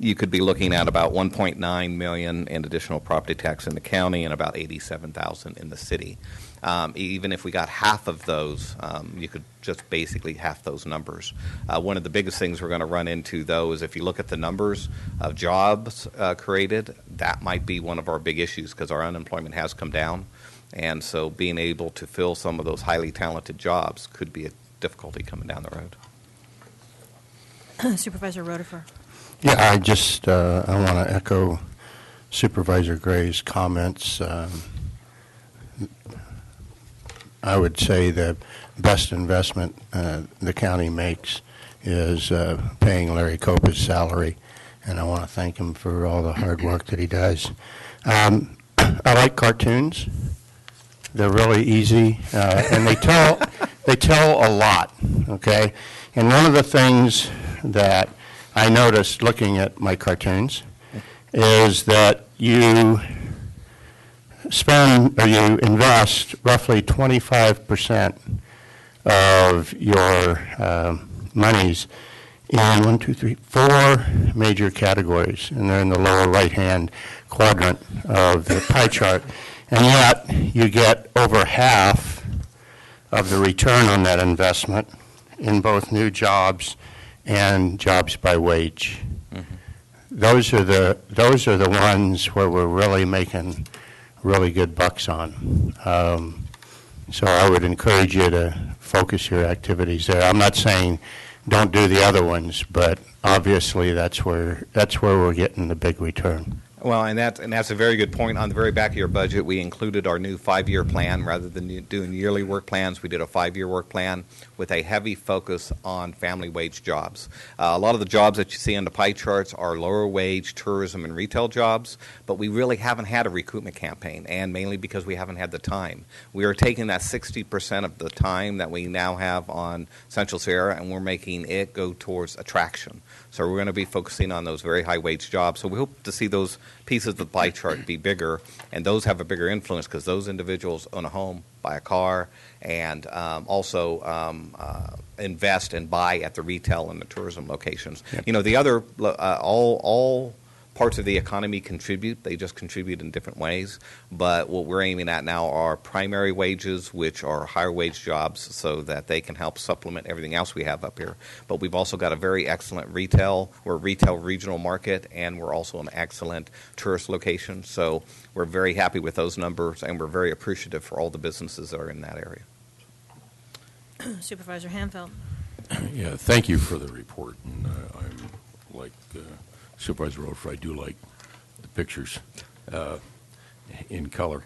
you could be looking at about $1.9 million in additional property tax in the county and about $87,000 in the city. Even if we got half of those, you could just basically half those numbers. One of the biggest things we're going to run into, though, is if you look at the numbers of jobs created, that might be one of our big issues because our unemployment has come down. And so being able to fill some of those highly talented jobs could be a difficulty coming down the road. Supervisor Rotifer. Yeah, I just I want to echo Supervisor Gray's comments. I would say the best investment the county makes is paying Larry Copa's salary, and I want to thank him for all the hard work that he does. I like cartoons. They're really easy, and they tell a lot. Okay, and one of the things that I noticed looking at my cartoons is that you invest roughly 25% of your monies in 4 major categories, and they're in the lower right-hand quadrant of the pie chart. And yet, you get over half of the return on that investment in both new jobs and jobs by wage. Those are the ones where we're really making really good bucks on. So I would encourage you to focus your activities there. I'm not saying don't do the other ones, but obviously that's where we're getting the big return. Well, and that's a very good point. On the very back of your budget, we included our new 5-year plan. Rather than doing yearly work plans, we did a 5-year work plan with a heavy focus on family wage jobs. A lot of the jobs that you see on the pie charts are lower wage tourism and retail jobs, but we really haven't had a recruitment campaign, and mainly because we haven't had the time. We are taking that 60% of the time that we now have on Central Sierra, and we're making it go towards attraction. So we're going to be focusing on those very high wage jobs. So we hope to see those pieces of the pie chart be bigger, and those have a bigger influence because those individuals own a home, buy a car, and also invest and buy at the retail and the tourism locations. Yep. You know, the other all parts of the economy contribute. They just contribute in different ways. But what we're aiming at now are primary wages, which are higher wage jobs, so that they can help supplement everything else we have up here. But we've also got a very excellent retail. We're a retail regional market, and we're also an excellent tourist location. So we're very happy with those numbers, and we're very appreciative for all the businesses that are in that area. Supervisor Hanfeld. Yeah, thank you for the report. And I'm like Supervisor Rofer, I do like the pictures in color.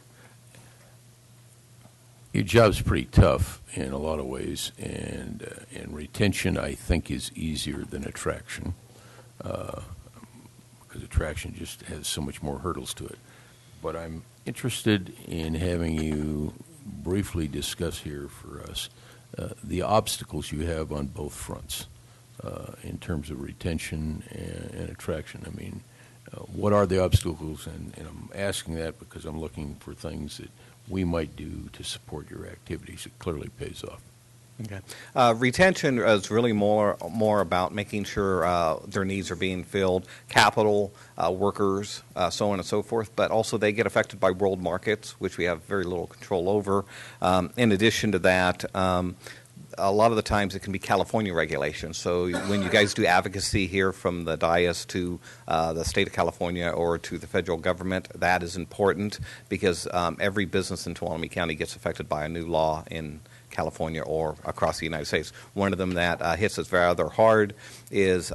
Your job's pretty tough in a lot of ways, and retention, I think, is easier than attraction, because attraction just has so much more hurdles to it. But I'm interested in having you briefly discuss here for us the obstacles you have on both fronts in terms of retention and attraction. I mean, what are the obstacles? And I'm asking that because I'm looking for things that we might do to support your activities. It clearly pays off. Okay. Retention is really more about making sure their needs are being filled, capital, workers, so on and so forth, but also they get affected by world markets, which we have very little control over. In addition to that, a lot of the times it can be California regulations. So when you guys do advocacy here from the dais to the state of California or to the federal government, that is important because every business in Tuolumne County gets affected by a new law in California or across the United States. One of them that hits us rather hard is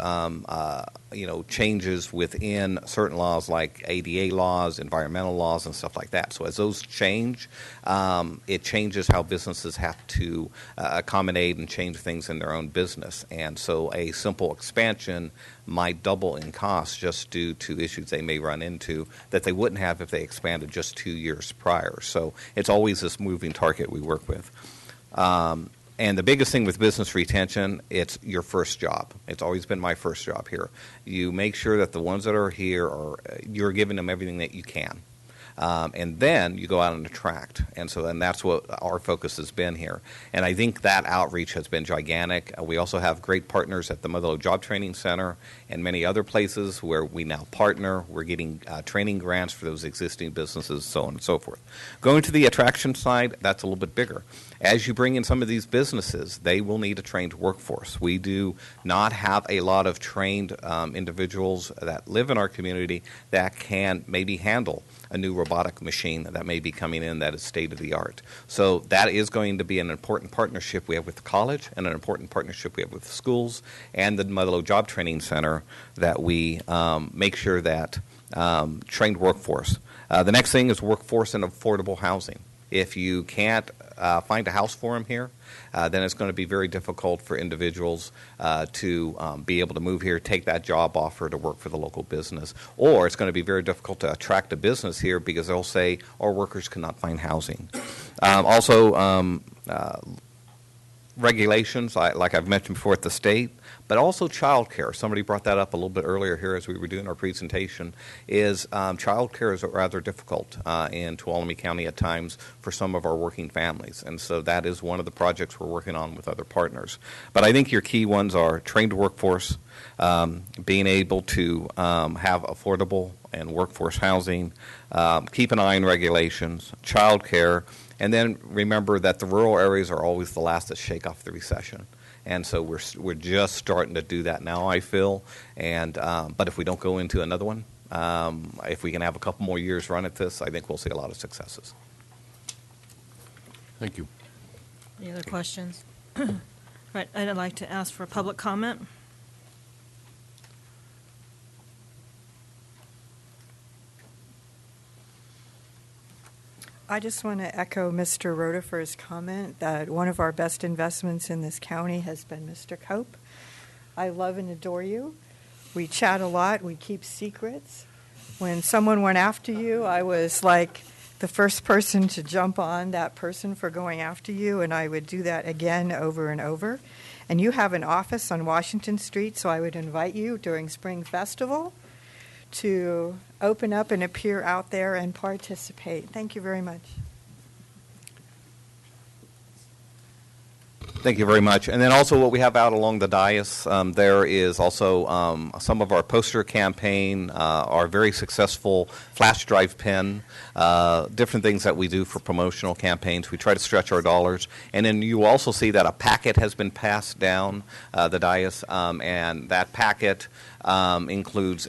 changes within certain laws like ADA laws, environmental laws, and stuff like that. So as those change, it changes how businesses have to accommodate and change things in their own business. And so a simple expansion might double in cost just due to issues they may run into that they wouldn't have if they expanded just 2 years prior. So it's always this moving target we work with. And the biggest thing with business retention, it's your first job. It's always been my first job here. You make sure that the ones that are here, you're giving them everything that you can. And then you go out and attract. And that's what our focus has been here. And I think that outreach has been gigantic. We also have great partners at the Motherlode Job Training Center and many other places where we now partner. We're getting training grants for those existing businesses, so on and so forth. Going to the attraction side, that's a little bit bigger. As you bring in some of these businesses, they will need a trained workforce. We do not have a lot of trained individuals that live in our community that can maybe handle a new robotic machine that may be coming in that is state-of-the-art. So that is going to be an important partnership we have with the college and an important partnership we have with the schools and the Motherlode Job Training Center that we make sure that trained workforce. The next thing is workforce and affordable housing. If you can't find a house for them here, then it's going to be very difficult for individuals to be able to move here, take that job offer to work for the local business. Or it's going to be very difficult to attract a business here because they'll say our workers cannot find housing. regulations, like I've mentioned before, at the state, but also child care. Somebody brought that up a little bit earlier here as we were doing our presentation, is child care is rather difficult in Tuolumne County at times for some of our working families. And so that is one of the projects we're working on with other partners. But I think your key ones are trained workforce, being able to have affordable and workforce housing, keep an eye on regulations, child care, and then remember that the rural areas are always the last to shake off the recession. And so we're just starting to do that now, I feel. And but if we don't go into another one, if we can have a couple more years run at this, I think we'll see a lot of successes. Thank you. Any other questions? Right, I'd like to ask for public comment. I just want to echo Mr. Rotifer's comment that one of our best investments in this county has been Mr. Cope. I love and adore you. We chat a lot. We keep secrets. When someone went after you, I was like the first person to jump on that person for going after you, and I would do that again over and over. And you have an office on Washington Street, so I would invite you during Spring Festival to open up and appear out there and participate. Thank you very much. Thank you very much. And then also what we have out along the dais, there is also some of our poster campaign, our very successful flash drive pen, different things that we do for promotional campaigns. We try to stretch our dollars. And then you also see that a packet has been passed down the dais, and that packet includes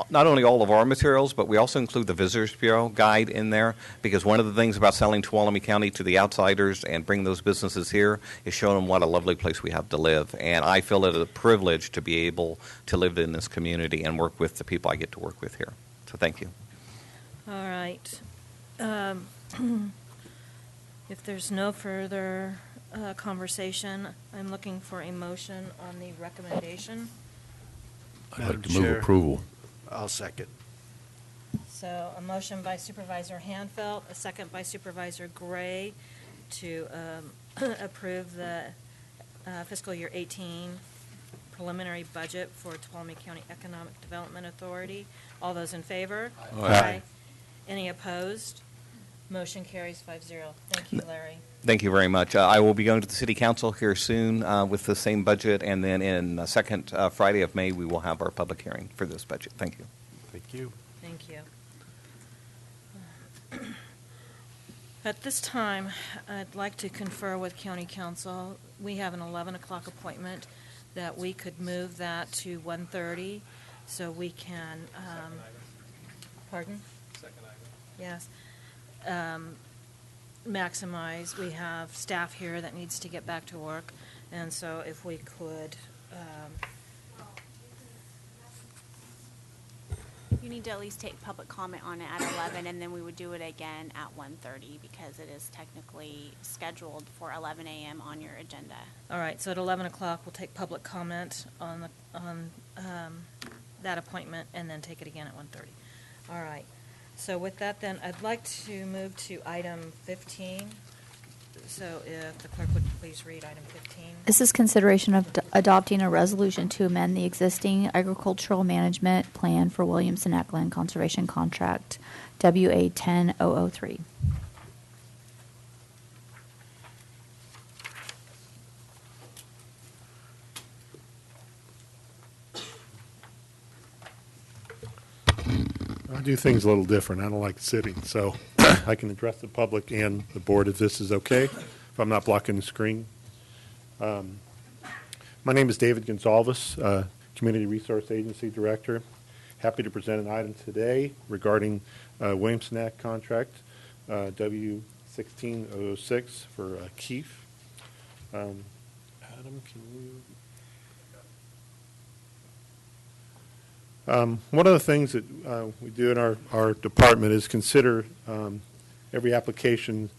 not only all of our materials, but we also include the Visitors Bureau guide in there, because one of the things about selling Tuolumne County to the outsiders and bring those businesses here is showing them what a lovely place we have to live. And I feel it a privilege to be able to live in this community and work with the people I get to work with here. So thank you. All right. If there's no further conversation, I'm looking for a motion on the recommendation. I'd like to move approval. I'll second. So a motion by Supervisor Hanfeld, a second by Supervisor Gray to approve the fiscal year 18 preliminary budget for Tuolumne County Economic Development Authority. All those in favor? Aye. Any opposed? Motion carries 5-0. Thank you, Larry. Thank you very much. I will be going to the City Council here soon with the same budget, and then in the second Friday of May, we will have our public hearing for this budget. Thank you. Thank you. Thank you. At this time, I'd like to confer with County Council. We have an 11 o'clock appointment that we could move that to 1:30 so we can, pardon? Second item. Yes. Maximize. We have staff here that needs to get back to work, and so if we could. You need to at least take public comment on it at 11, and then we would do it again at 1:30 because it is technically scheduled for 11 a.m. on your agenda. All right. So at 11 o'clock, we'll take public comment on that appointment, and then take it again at 1:30. All right. So with that, then, I'd like to move to item 15. So if the clerk would please read item 15. This is consideration of adopting a resolution to amend the existing agricultural management plan for Williamson Eklund Conservation Contract, WA 10003. I do things a little different. I don't like sitting, so I can address the public and the board if this is okay, if I'm not blocking the screen. My name is David Gonzalez, Community Resource Agency Director. Happy to present an item today regarding Williamson Act contract, W1606 for Keefe. Adam, can you... One of the things that we do in our department is consider every application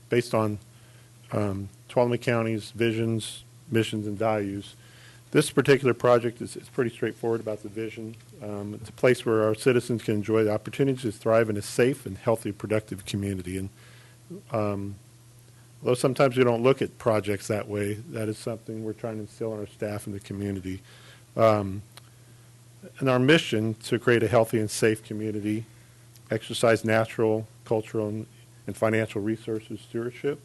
based on Tuolumne County's visions, missions, and values. This particular project is pretty straightforward about the vision. It's a place where our citizens can enjoy the opportunity to thrive in a safe and healthy, productive community. And Although sometimes we don't look at projects that way, that is something we're trying to instill in our staff and the community. And our mission to create a healthy and safe community, exercise natural, cultural, and financial resources stewardship.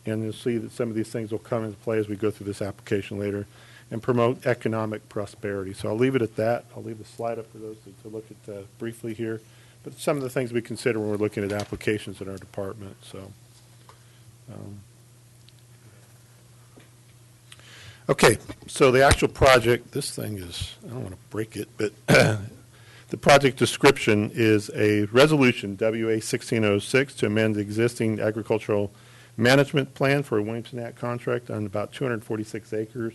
And you'll see that some of these things will come into play as we go through this application later, and promote economic prosperity. So I'll leave it at that. I'll leave the slide up for those to look at briefly here. But some of the things we consider when we're looking at applications in our department. So, okay, so the actual project, this thing is, I don't want to break it, but the project description is a resolution, WA 1606, to amend the existing agricultural management plan for a Williamson Act contract on about 246 acres.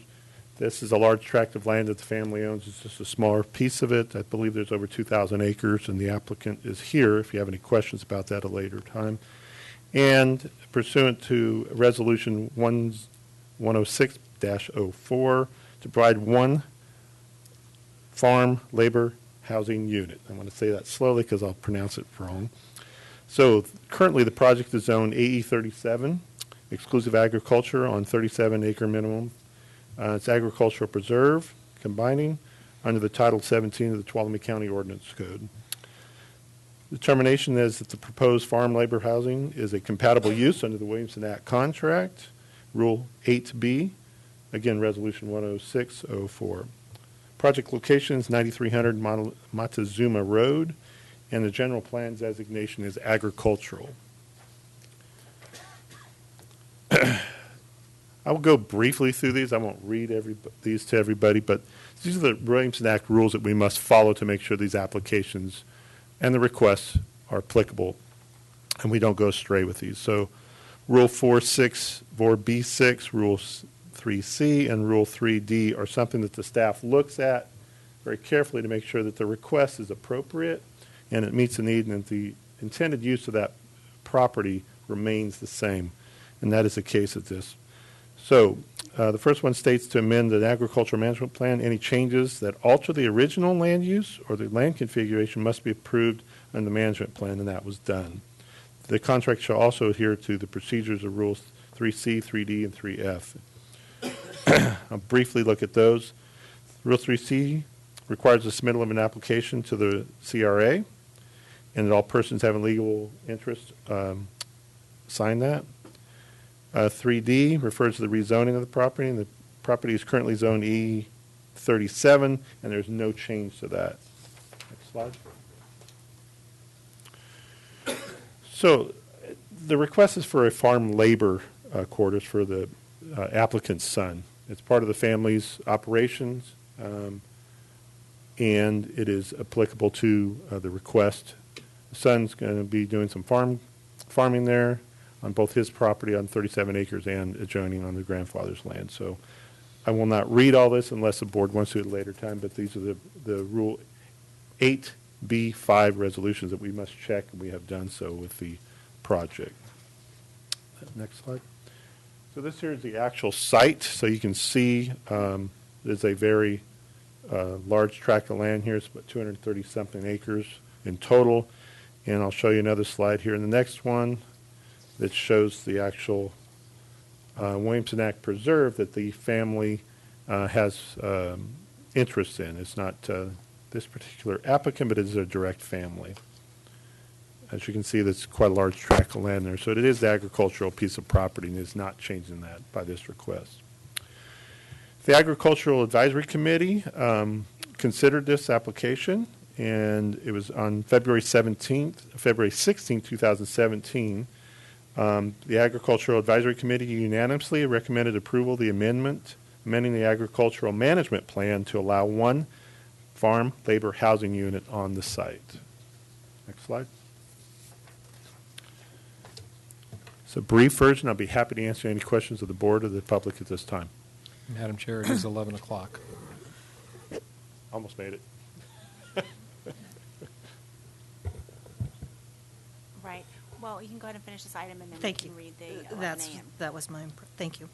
This is a large tract of land that the family owns. It's just a smaller piece of it. I believe there's over 2,000 acres, and the applicant is here if you have any questions about that at a later time. And pursuant to Resolution 106-04, to provide one farm labor housing unit. I'm going to say that slowly because I'll pronounce it wrong. So currently the project is zoned AE 37, exclusive agriculture on 37-acre minimum. It's agricultural preserve, combining under the Title 17 of the Tuolumne County Ordinance Code. Determination is that the proposed farm labor housing is a compatible use under the Williamson Act contract, Rule 8B, again, Resolution 106-04. Project location is 9300 Montezuma Road, and the general plan designation is agricultural. I will go briefly through these. I won't read these to everybody, but these are the Williamson Act rules that we must follow to make sure these applications and the requests are applicable, and we don't go astray with these. So Rule 4B6, Rule 3C, and Rule 3D are something that the staff looks at very carefully to make sure that the request is appropriate and it meets the need and that the intended use of that property remains the same. And that is the case of this. So the first one states to amend the agricultural management plan. Any changes that alter the original land use or the land configuration must be approved under the management plan, and that was done. The contract shall also adhere to the procedures of Rules 3C, 3D, and 3F. I'll briefly look at those. Rule 3C requires the submittal of an application to the CRA, and that all persons having legal interest sign that. 3D refers to the rezoning of the property, and the property is currently zoned E37, and there's no change to that. Next slide. So the request is for a farm labor quarters for the applicant's son. It's part of the family's operations, and it is applicable to the request. The son's going to be doing some farming there on both his property on 37 acres and adjoining on the grandfather's land. So I will not read all this unless the board wants to at a later time, but these are the Rule 8B5 resolutions that we must check, and we have done so with the project. Next slide. So this here is the actual site. So you can see there's a very large tract of land here. It's about 230-something acres in total. And I'll show you another slide here in the next one that shows the actual Williamson Act preserve that the family has interest in. It's not this particular applicant, but it is a direct family. As you can see, that's quite a large tract of land there. So it is the agricultural piece of property and is not changing that by this request. The Agricultural Advisory Committee considered this application, and it was on February 16, 2017. The Agricultural Advisory Committee unanimously recommended approval of the amending the agricultural management plan to allow one farm labor housing unit on the site. Next slide. It's a brief version. I'll be happy to answer any questions of the board or the public at this time. Madam Chair, it is 11 o'clock. Almost made it. Right. Well, you can go ahead and finish this item, and then Thank we you. can read the 11 a.m. That was my, thank you.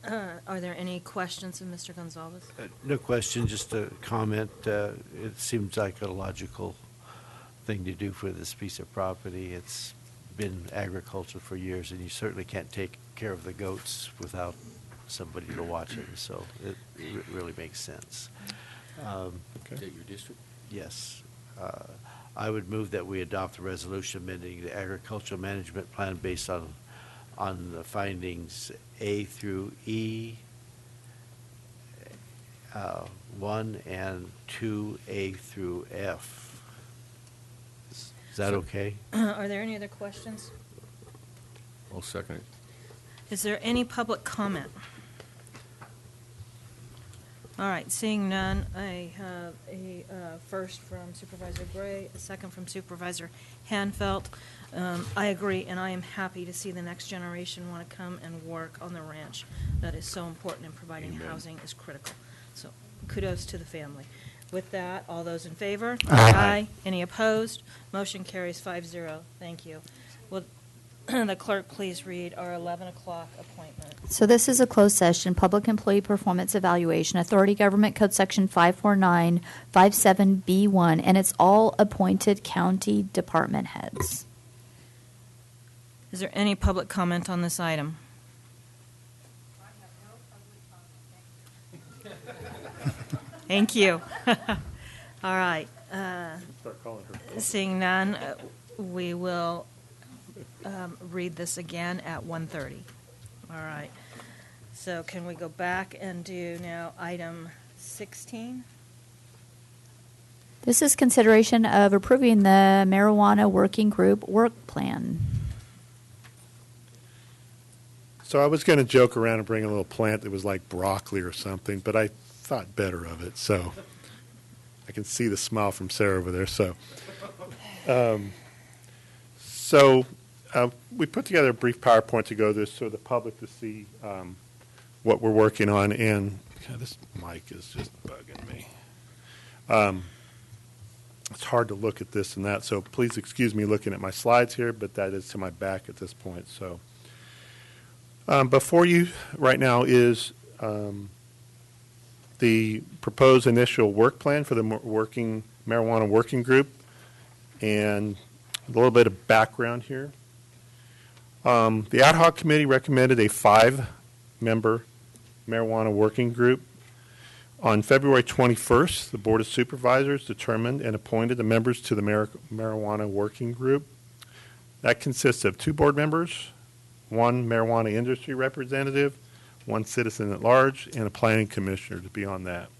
Are there any questions of Mr. Gonzalez? No question, just a comment. It seems like a logical thing to do for this piece of property. It's been agriculture for years, and you certainly can't take care of the goats without somebody to watch it. So it really makes sense. Is that your district? Yes. I would move that we adopt a resolution amending the agricultural management plan based on the findings A through E, 1 and 2A through F. Is that okay? Are there any other questions? I'll second it. Is there any public comment? All right, seeing none, I have a first from Supervisor Gray, a second from Supervisor Hanfeld. I agree, and I am happy to see the next generation want to come and work on the ranch. That is so important, and providing housing is critical. So kudos to the family. With that, all those in favor? Aye. Any opposed? Motion carries 5-0. Thank you. Will the clerk please read our 11 o'clock appointment? So this is a closed session, Public Employee Performance Evaluation, Authority Government Code Section 54957B1, and it's all appointed county department heads. Is there any public comment on this item? Thank you. All right. Start calling her. Seeing none, we will read this again at 1:30. All right. So can we go back and do now item 16? This is consideration of approving the marijuana working group work plan. So I was going to joke around and bring a little plant that was like broccoli or something, but I thought better of it. So I can see the smile from Sarah over there. So, we put together a brief PowerPoint to go this so the public to see what we're working on. And God, this mic is just bugging me. It's hard to look at this and that, so please excuse me looking at my slides here, but that is to my back at this point. So before you right now is the proposed initial work plan for the marijuana working group, and a little bit of background here. The ad hoc committee recommended a 5-member marijuana working group. On February 21st, the Board of Supervisors determined and appointed the members to the marijuana working group. That consists of 2 board members, 1 marijuana industry representative, 1 citizen at large, and a planning commissioner to be on that.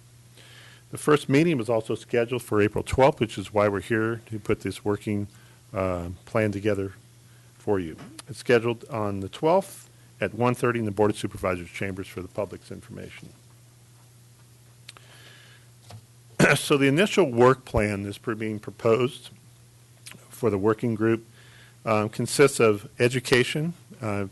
The first meeting was also scheduled for April 12th, which is why we're here to put this working plan together for you. It's scheduled on the 12th at 1:30 in the Board of Supervisors chambers for the public's information. So the initial work plan is being proposed for the working group consists of education.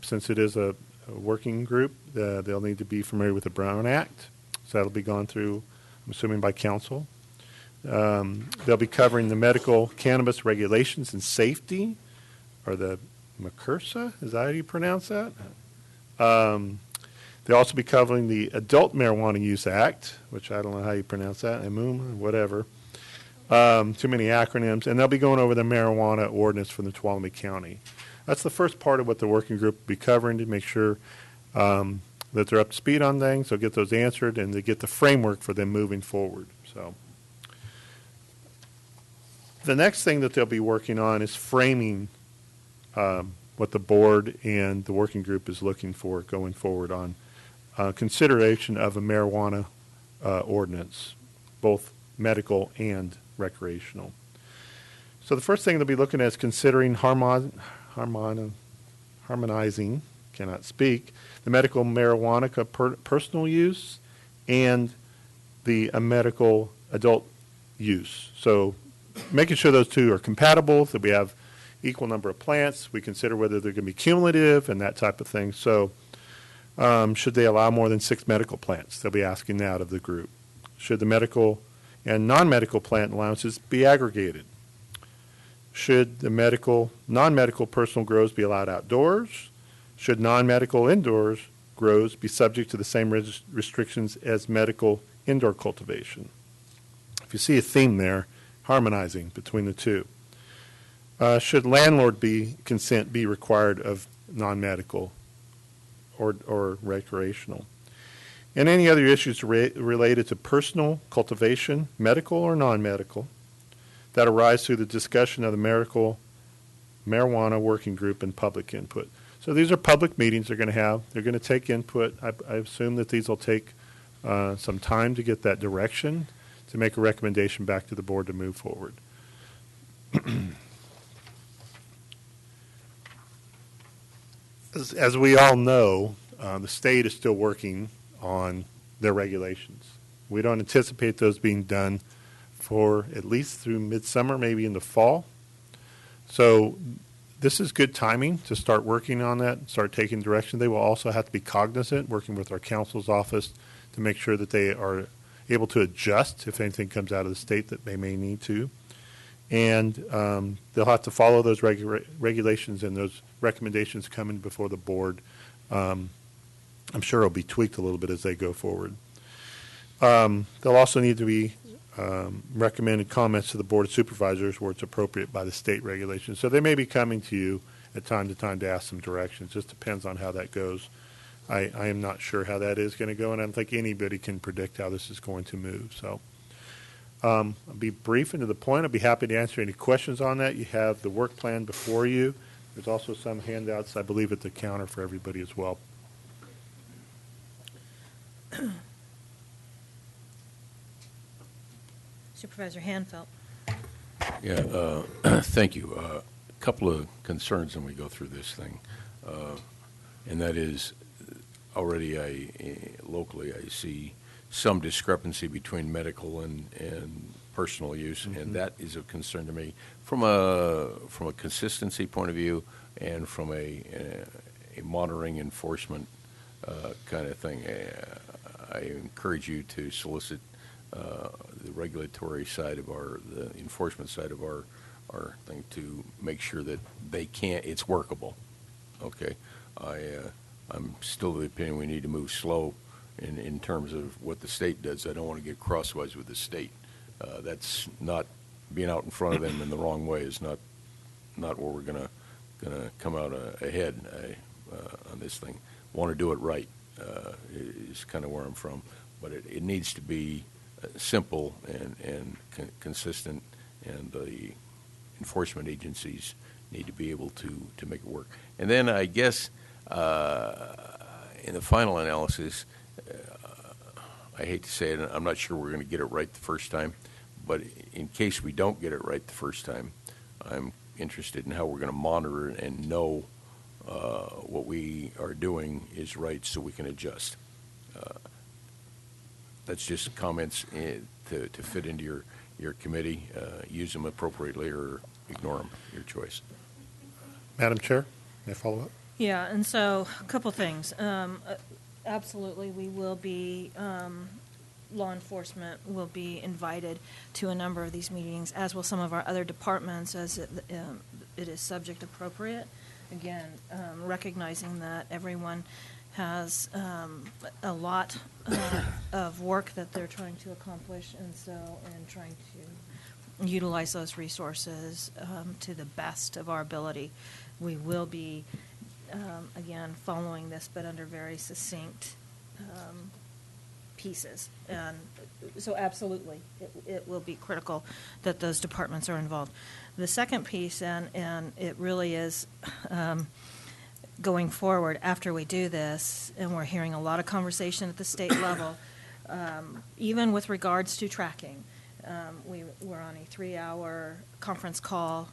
Since it is a working group, they'll need to be familiar with the Brown Act. So that'll be gone through, I'm assuming, by council. They'll be covering the medical cannabis regulations and safety, or the MCRSA, is that how you pronounce that? They'll also be covering the Adult Marijuana Use Act, which I don't know how you pronounce that, whatever. Too many acronyms. And they'll be going over the marijuana ordinance from the Tuolumne County. That's the first part of what the working group will be covering to make sure that they're up to speed on things. They'll get those answered, and they get the framework for them moving forward. So the next thing that they'll be working on is framing what the board and the working group is looking for going forward on consideration of a marijuana ordinance, both medical and recreational. So the first thing they'll be looking at is considering harmonizing, cannot speak, the medical marijuana personal use and the medical adult use. So making sure those two are compatible, that we have equal number of plants. We consider whether they're going to be cumulative and that type of thing. So should they allow more than 6 medical plants? They'll be asking that of the group. Should the medical and non-medical plant allowances be aggregated? Should the non-medical personal grows be allowed outdoors? Should non-medical indoors grows be subject to the same restrictions as medical indoor cultivation? If you see a theme there, harmonizing between the two. Should landlord consent be required of non-medical or recreational? And any other issues related to personal cultivation, medical or non-medical, that arise through the discussion of the marijuana working group and public input. So these are public meetings they're going to have. They're going to take input. I assume that these will take some time to get that direction to make a recommendation back to the board to move forward. As we all know, the state is still working on their regulations. We don't anticipate those being done for at least through midsummer, maybe in the fall. So this is good timing to start working on that, start taking direction. They will also have to be cognizant, working with our counsel's office to make sure that they are able to adjust if anything comes out of the state that they may need to. And they'll have to follow those regulations and those recommendations coming before the board. I'm sure it'll be tweaked a little bit as they go forward. There'll also need to be recommended comments to the Board of Supervisors where it's appropriate by the state regulations. So they may be coming to you at time to time to ask some directions. It just depends on how that goes. I am not sure how that is going to go, and I don't think anybody can predict how this is going to move. So I'll be brief and to the point. I'll be happy to answer any questions on that. You have the work plan before you. There's also some handouts, I believe, at the counter for everybody as well. Supervisor Hanfeld. Yeah, thank you. A couple of concerns when we go through this thing, and that is already locally I see some discrepancy between medical and personal use, and that is of concern to me from a consistency point of view and from a monitoring enforcement kind of thing. I encourage you to solicit the regulatory side of the enforcement side of our thing to make sure that it's workable. Okay, I'm still of the opinion we need to move slow in terms of what the state does. I don't want to get crosswise with the state. That's not being out in front of them in the wrong way is not where we're gonna come out ahead on this thing. Want to do it right is kind of where I'm from, but it needs to be simple and consistent, and the enforcement agencies need to be able to make it work. And then I guess in the final analysis, I hate to say it, I'm not sure we're going to get it right the first time, but in case we don't get it right the first time, I'm interested in how we're going to monitor it and know what we are doing is right so we can adjust. That's just comments to fit into your committee. Use them appropriately or ignore them, your choice. Madam Chair, may I follow up? Yeah, and so a couple things. Absolutely, we will be, law enforcement will be invited to a number of these meetings, as will some of our other departments, as it is subject appropriate. Again, recognizing that everyone has a lot of work that they're trying to accomplish, and trying to utilize those resources to the best of our ability. We will be, again, following this, but under very succinct pieces. And so absolutely, it will be critical that those departments are involved. The second piece, and it really is going forward after we do this, and we're hearing a lot of conversation at the state level, even with regards to tracking. We were on a 3-hour conference call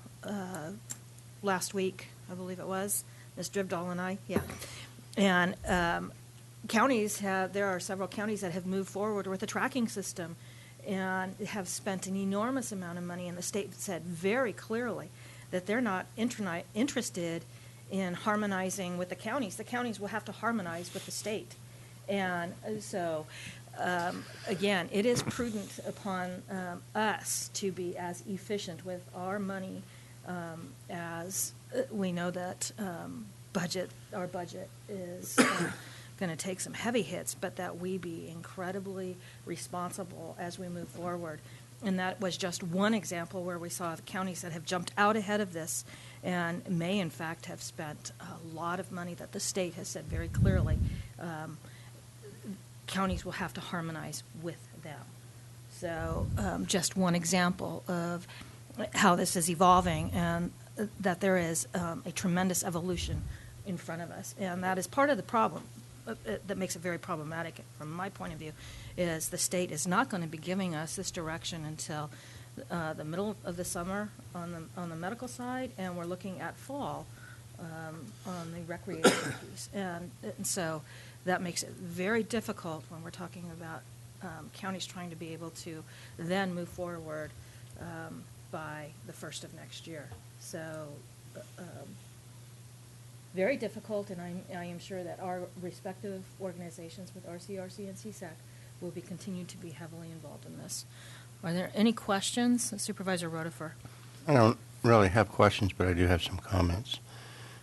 last week, I believe it was, Ms. Dribdahl and I, yeah. And there are several counties that have moved forward with a tracking system and have spent an enormous amount of money, and the state said very clearly that they're not interested in harmonizing with the counties. The counties will have to harmonize with the state. And so, again, it is prudent upon us to be as efficient with our money as we know that our budget is going to take some heavy hits, but that we be incredibly responsible as we move forward. And that was just one example where we saw the counties that have jumped out ahead of this and may, in fact, have spent a lot of money that the state has said very clearly counties will have to harmonize with them. So just one example of how this is evolving and that there is a tremendous evolution in front of us. And that is part of the problem that makes it very problematic from my point of view, is the state is not going to be giving us this direction until the middle of the summer on the medical side, and we're looking at fall on the recreation piece. And so that makes it very difficult when we're talking about counties trying to be able to then move forward by the first of next year. So very difficult, and I am sure that our respective organizations with RCRC and CSAC will be continued to be heavily involved in this. Are there any questions? Supervisor Rotifer. I don't really have questions, but I do have some comments.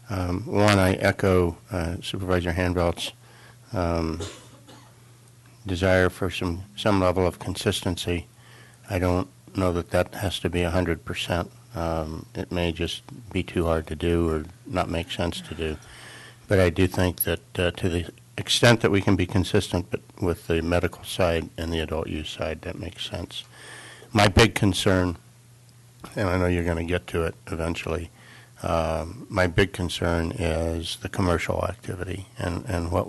One, I echo Supervisor Hanvelt's desire for some level of consistency. I don't know that that has to be 100%. It may just be too hard to do or not make sense to do. But I do think that to the extent that we can be consistent but with the medical side and the adult use side, that makes sense. My big concern, and I know you're going to get to it eventually, my big concern is the commercial activity and what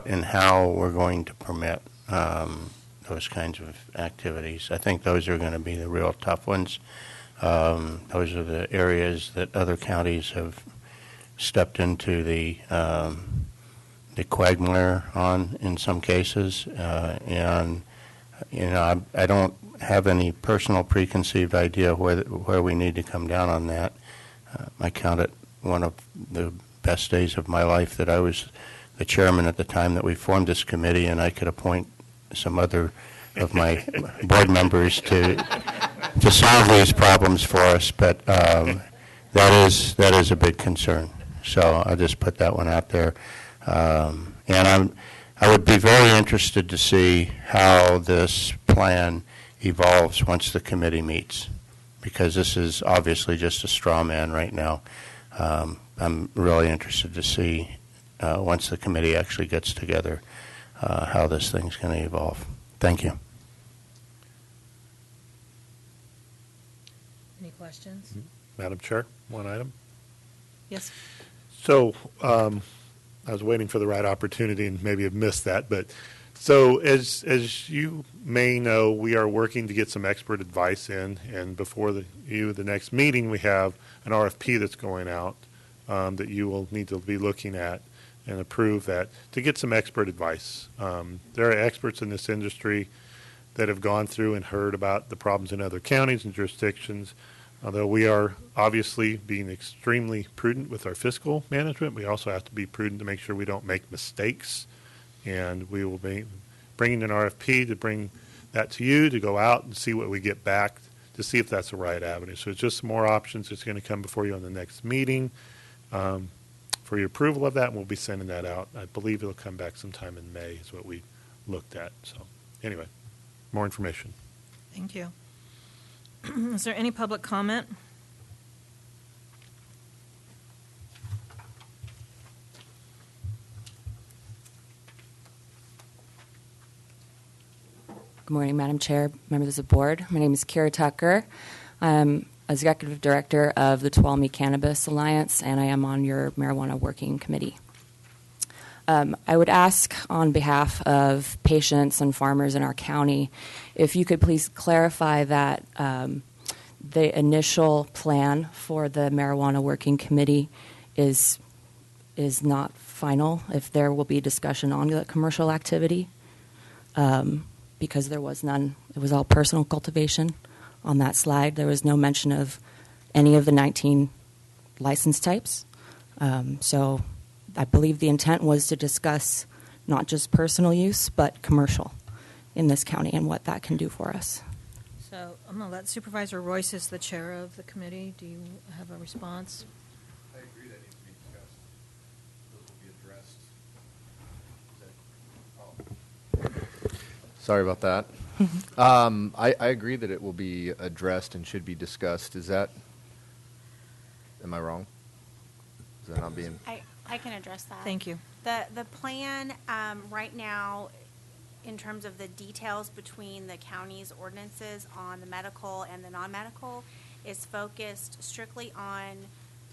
and how we're going to permit those kinds of activities. I think those are going to be the real tough ones. Those are the areas that other counties have stepped into the quagmire on in some cases, and I don't have any personal preconceived idea where we need to come down on that. I count it one of the best days of my life that I was the chairman at the time that we formed this committee, and I could appoint some other of my board members to solve these problems for us. But that is a big concern. So I'll just put that one out there. And I would be very interested to see how this plan evolves once the committee meets, because this is obviously just a straw man right now. I'm really interested to see once the committee actually gets together how this thing's going to evolve. Thank you. Any questions? Madam Chair, one item. Yes. So I was waiting for the right opportunity and maybe have missed that. But so as you may know, we are working to get some expert advice in. And before the next meeting, we have an RFP that's going out that you will need to be looking at and approve that to get some expert advice. There are experts in this industry that have gone through and heard about the problems in other counties and jurisdictions. Although we are obviously being extremely prudent with our fiscal management, we also have to be prudent to make sure we don't make mistakes. And we will be bringing an RFP to bring that to you to go out and see what we get back to see if that's the right avenue. So it's just some more options that's going to come before you on the next meeting for your approval of that, and we'll be sending that out. I believe it'll come back sometime in May is what we looked at. So anyway, more information. Thank you. Is there any public comment? Good morning, Madam Chair, members of the board. My name is Kara Tucker. I'm Executive Director of the Tuolumne Cannabis Alliance, and I am on your Marijuana Working Committee. I would ask on behalf of patients and farmers in our county if you could please clarify that the initial plan for the Marijuana Working Committee is not final, if there will be discussion on the commercial activity, because there was none. It was all personal cultivation on that slide. There was no mention of any of the 19 license types. So I believe the intent was to discuss not just personal use, but commercial in this county and what that can do for us. So I'm going to let Supervisor Royce, is the chair of the committee. Do you have a response? I agree that needs to be discussed. Those will be addressed. Sorry about that. I agree that it will be addressed and should be discussed. Am I wrong? Is that not being? I can address that. Thank you. The plan right now, in terms of the details between the county's ordinances on the medical and the non-medical, is focused strictly on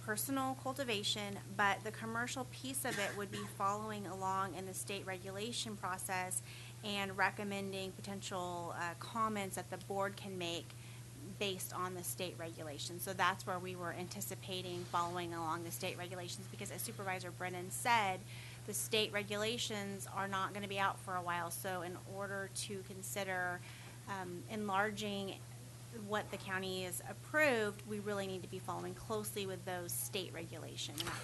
personal cultivation, but the commercial piece of it would be following along in the state regulation process and recommending potential comments that the board can make based on the state regulations. So that's where we were anticipating following along the state regulations, because as Supervisor Brennan said, the state regulations are not going to be out for a while. So in order to consider enlarging what the county has approved, we really need to be following closely with those state regulations in that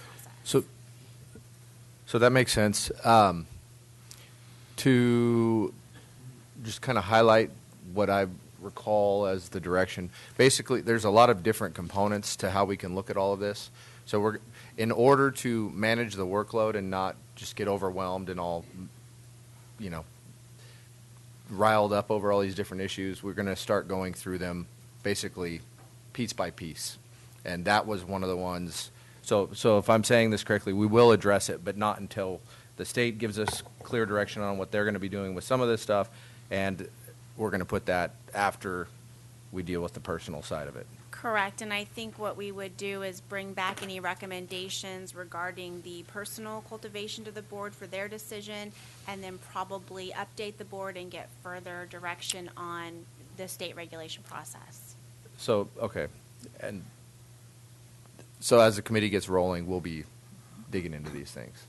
process. So that makes sense. To just kind of highlight what I recall as the direction, basically there's a lot of different components to how we can look at all of this. So in order to manage the workload and not just get overwhelmed and all, riled up over all these different issues, we're going to start going through them basically piece by piece. And that was one of the ones. So if I'm saying this correctly, we will address it, but not until the state gives us clear direction on what they're going to be doing with some of this stuff, and we're going to put that after we deal with the personal side of it. Correct, and I think what we would do is bring back any recommendations regarding the personal cultivation to the board for their decision, and then probably update the board and get further direction on the state regulation process. So, okay. And so as the committee gets rolling, we'll be digging into these things.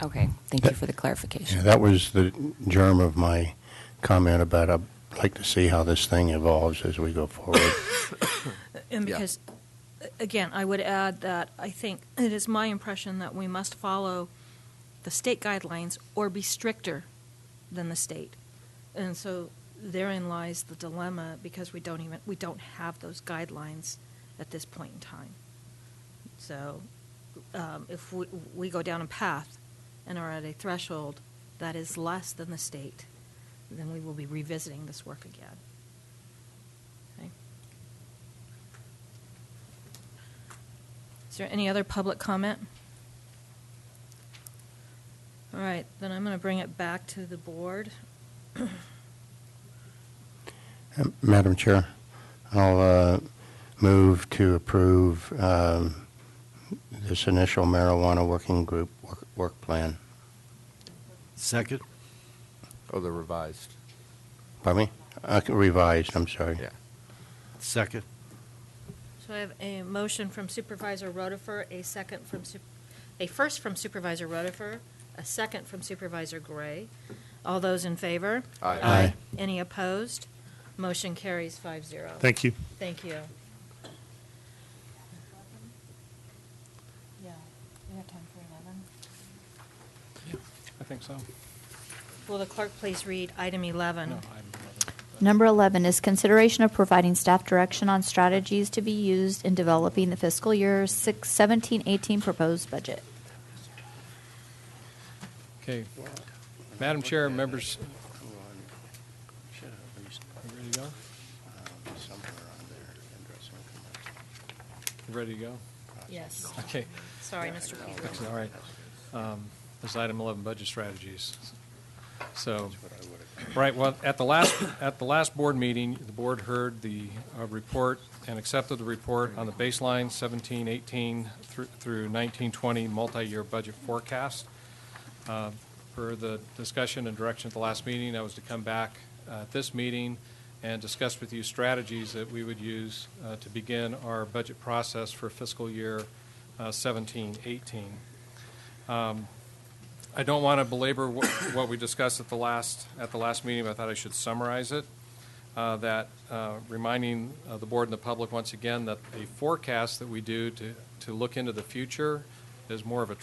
Okay, thank you for the clarification. Yeah, that was the germ of my comment about I'd like to see how this thing evolves as we go forward. And because, again, I would add that I think it is my impression that we must follow the state guidelines or be stricter than the state. And so therein lies the dilemma, because we don't have those guidelines at this point in time. So if we go down a path and are at a threshold that is less than the state, then we will be revisiting this work again. Okay. Is there any other public comment? All right, then I'm going to bring it back to the board. Madam Chair, I'll move to approve this initial marijuana working group work plan. Second. Oh, the revised. Pardon me? Revised, I'm sorry. Yeah. Second. So I have a motion from Supervisor Rotifer, a first from Supervisor Rotifer, a second from Supervisor Gray. All those in favor? Aye. Aye. Any opposed? Motion carries 5-0. Thank you. Thank you. Yeah, we have time for 11. I think so. Will the clerk please read item 11? No, item 11. Number 11 is consideration of providing staff direction on strategies to be used in developing the fiscal year 17-18 proposed budget. Okay. Madam Chair, members. You ready to go? You ready to go? Yes. Okay. Sorry, Mr. Peters. That's all right. This is item 11, budget strategies. So, right. Well, at the last board meeting, the board heard the report and accepted the report on the baseline 17-18 through 19-20 multi-year budget forecast. Per the discussion and direction at the last meeting, I was to come back at this meeting and discuss with you strategies that we would use to begin our budget process for fiscal year 17-18. I don't want to belabor what we discussed at the last meeting, but I thought I should summarize it. Reminding the board and the public once again that a forecast that we do to look into the future is more of a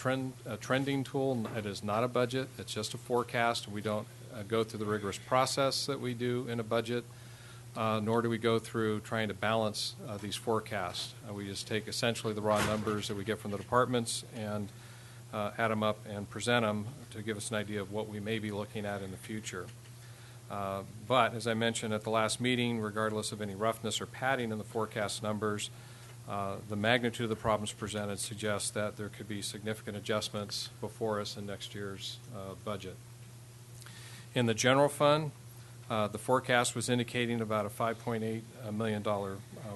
trending tool. It is not a budget. It's just a forecast. We don't go through the rigorous process that we do in a budget, nor do we go through trying to balance these forecasts. We just take essentially the raw numbers that we get from the departments and add them up and present them to give us an idea of what we may be looking at in the future. But as I mentioned at the last meeting, regardless of any roughness or padding in the forecast numbers, the magnitude of the problems presented suggests that there could be significant adjustments before us in next year's budget. In the general fund, the forecast was indicating about a $5.8 million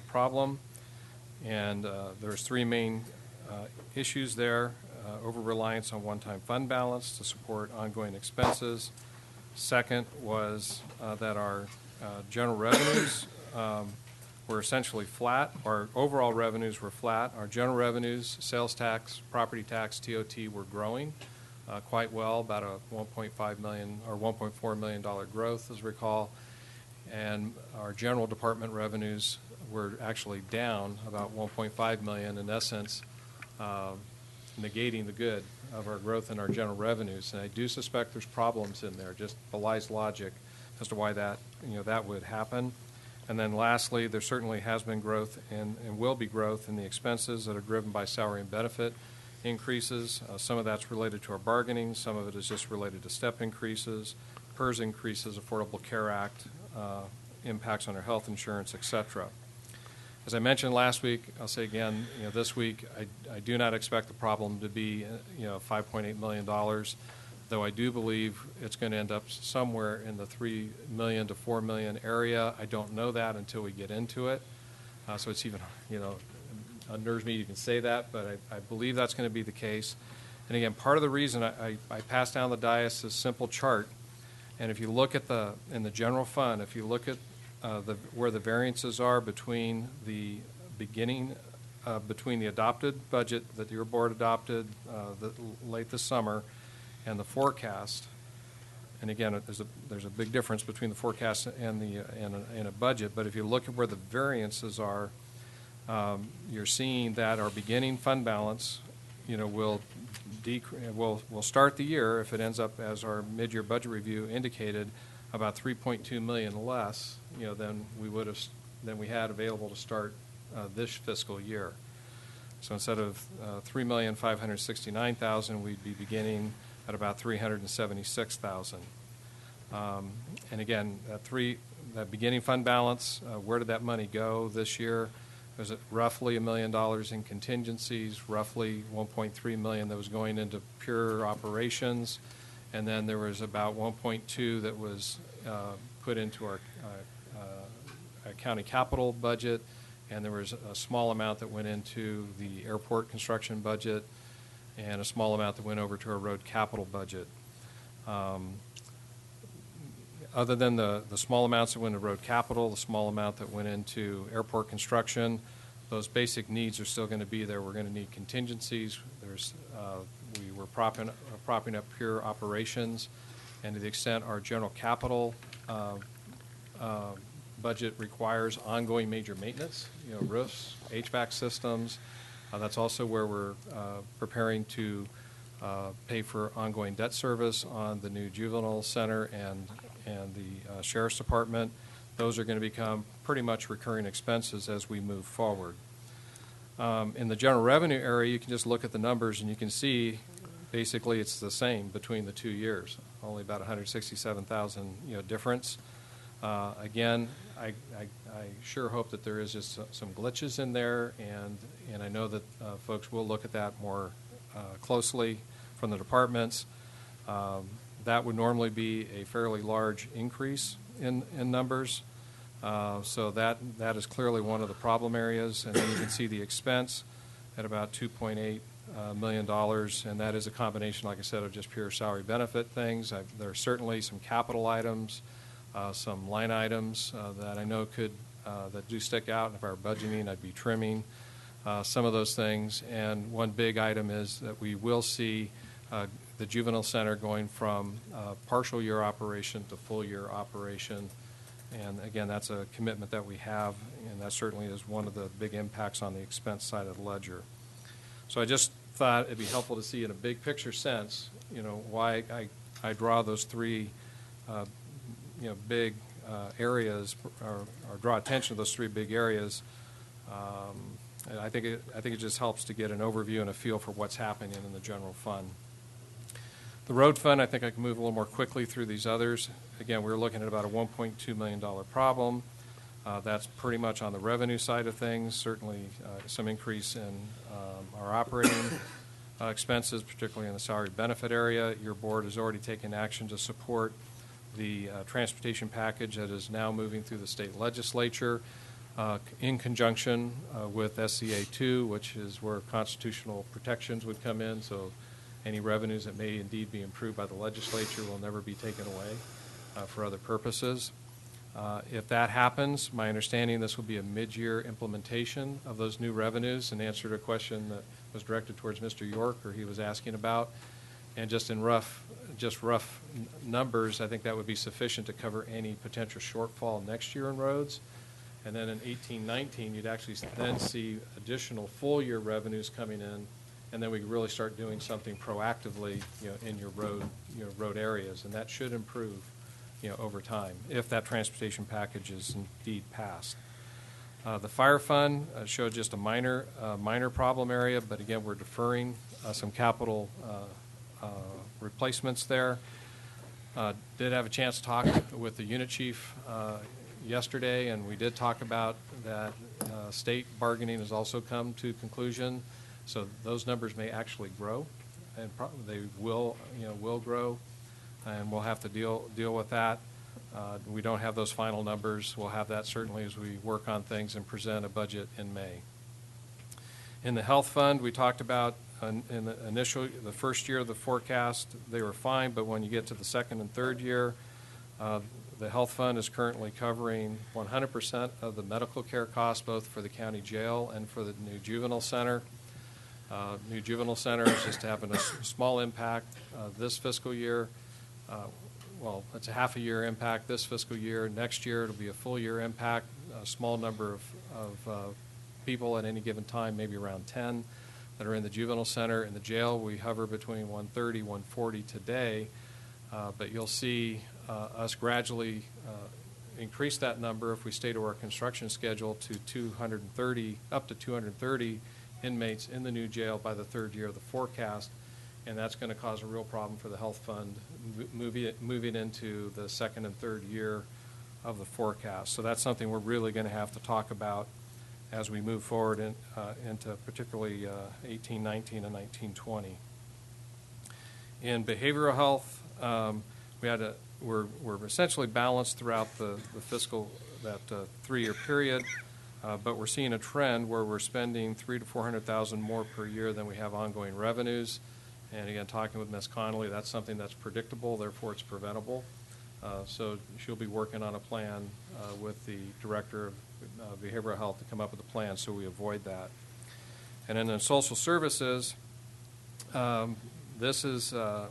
problem, and there's three main issues there. Over-reliance on one-time fund balance to support ongoing expenses. Second was that our general revenues were essentially flat. Our overall revenues were flat. Our general revenues, sales tax, property tax, TOT, were growing quite well, about a $1.5 million or $1.4 million growth, as recall. And our general department revenues were actually down about $1.5 million, in essence, negating the good of our growth in our general revenues. And I do suspect there's problems in there, just belies logic as to why that, that would happen. And then lastly, there certainly has been growth and will be growth in the expenses that are driven by salary and benefit increases. Some of that's related to our bargaining. Some of it is just related to step increases, PERS increases, Affordable Care Act, impacts on our health insurance, et cetera. As I mentioned last week, I'll say again, this week, I do not expect the problem to be, $5.8 million, though I do believe it's going to end up somewhere in the $3 million to $4 million area. I don't know that until we get into it. So it's even, unnerves me you can say that, but I believe that's going to be the case. And again, part of the reason I passed down the dais this simple chart, and if you look at in the general fund, if you look at where the variances are between the between the adopted budget that your board adopted late this summer and the forecast, and again, there's a big difference between the forecast and a budget. But if you look at where the variances are, you're seeing that our beginning fund balance, will start the year, if it ends up as our mid-year budget review indicated, about $3.2 million less, than we had available to start this fiscal year. So instead of $3,569,000, we'd be beginning at about $376,000. And again, that beginning fund balance, where did that money go this year? There's roughly $1 million in contingencies, roughly $1.3 million that was going into pure operations. And then there was about 1.2 that was put into our county capital budget, and there was a small amount that went into the airport construction budget, and a small amount that went over to our road capital budget. Other than the small amounts that went to road capital, the small amount that went into airport construction, those basic needs are still going to be there. We're going to need contingencies. We were propping up pure operations, and to the extent our general capital budget requires ongoing major maintenance, roofs, HVAC systems. That's also where we're preparing to pay for ongoing debt service on the new juvenile center and the sheriff's department. Those are going to become pretty much recurring expenses as we move forward. In the general revenue area, you can just look at the numbers and you can see basically it's the same between the 2 years, only about $167,000 difference. Again, I sure hope that there is just some glitches in there, and I know that folks will look at that more closely from the departments. That would normally be a fairly large increase in numbers. So that is clearly one of the problem areas. And then you can see the expense at about $2.8 million, and that is a combination, like I said, of just pure salary benefit things. There are certainly some capital items, some line items that I know that do stick out. And if I were budgeting, I'd be trimming some of those things. And one big item is that we will see the juvenile center going from partial year operation to full year operation. And again, that's a commitment that we have, and that certainly is one of the big impacts on the expense side of the ledger. So I just thought it'd be helpful to see in a big picture sense, why I draw those three, big areas, or draw attention to those three big areas. And I think it just helps to get an overview and a feel for what's happening in the general fund. The road fund, I think I can move a little more quickly through these others. Again, we're looking at about a $1.2 million problem. That's pretty much on the revenue side of things. Certainly some increase in our operating expenses, particularly in the salary benefit area. Your board has already taken action to support the transportation package that is now moving through the state legislature in conjunction with SCA 2, which is where constitutional protections would come in. So any revenues that may indeed be improved by the legislature will never be taken away for other purposes. If that happens, my understanding this will be a mid-year implementation of those new revenues. In answer to a question that was directed towards Mr. York, or he was asking about, and just in rough numbers, I think that would be sufficient to cover any potential shortfall next year in roads. And then in 18-19, you'd actually then see additional full-year revenues coming in, and then we really start doing something proactively, in your road areas, and that should improve, over time if that transportation package is indeed passed. The fire fund showed just a minor problem area, but again, we're deferring some capital replacements there. Did have a chance to talk with the unit chief yesterday, and we did talk about that state bargaining has also come to conclusion. So those numbers may actually grow, and they will grow, and we'll have to deal with that. We don't have those final numbers. We'll have that certainly as we work on things and present a budget in May. In the health fund, we talked about in the first year of the forecast, they were fine, but when you get to the second and third year, the health fund is currently covering 100% of the medical care costs, both for the county jail and for the new juvenile center. New juvenile center is just having a small impact this fiscal year. Well, it's a half a year impact this fiscal year. Next year, it'll be a full year impact. A small number of people at any given time, maybe around 10, that are in the juvenile center. In the jail, we hover between 130, 140 today, but you'll see us gradually increase that number if we stay to our construction schedule to 230, up to 230 inmates in the new jail by the third year of the forecast, and that's going to cause a real problem for the health fund moving into the second and third year of the forecast. So that's something we're really going to have to talk about as we move forward into particularly 18-19 and 19-20. In behavioral health, we're essentially balanced throughout the fiscal, that 3-year period. But we're seeing a trend where we're spending $300,000 to $400,000 more per year than we have ongoing revenues. And again, talking with Ms. Connolly, that's something that's predictable, therefore it's preventable. So she'll be working on a plan with the director of behavioral health to come up with a plan so we avoid that. And then in social services, there's a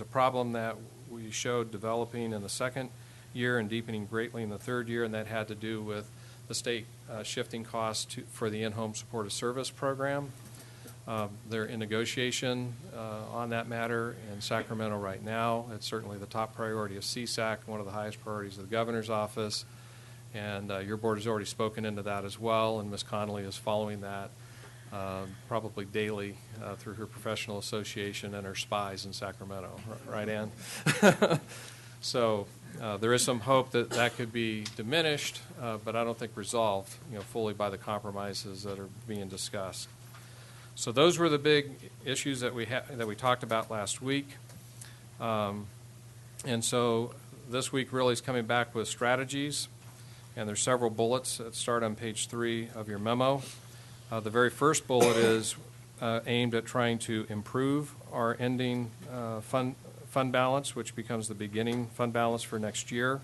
problem that we showed developing in the second year and deepening greatly in the third year, and that had to do with the state shifting costs for the in-home supportive service program. They're in negotiation on that matter in Sacramento right now. It's certainly the top priority of CSAC, one of the highest priorities of the governor's office, and your board has already spoken into that as well, and Ms. Connolly is following that probably daily through her professional association and her spies in Sacramento. Right, Ann? So there is some hope that that could be diminished, but I don't think resolved, fully by the compromises that are being discussed. So those were the big issues that we talked about last week, and so this week really is coming back with strategies, and there's several bullets that start on page 3 of your memo. The very first bullet is aimed at trying to improve our ending fund balance, which becomes the beginning fund balance for next year.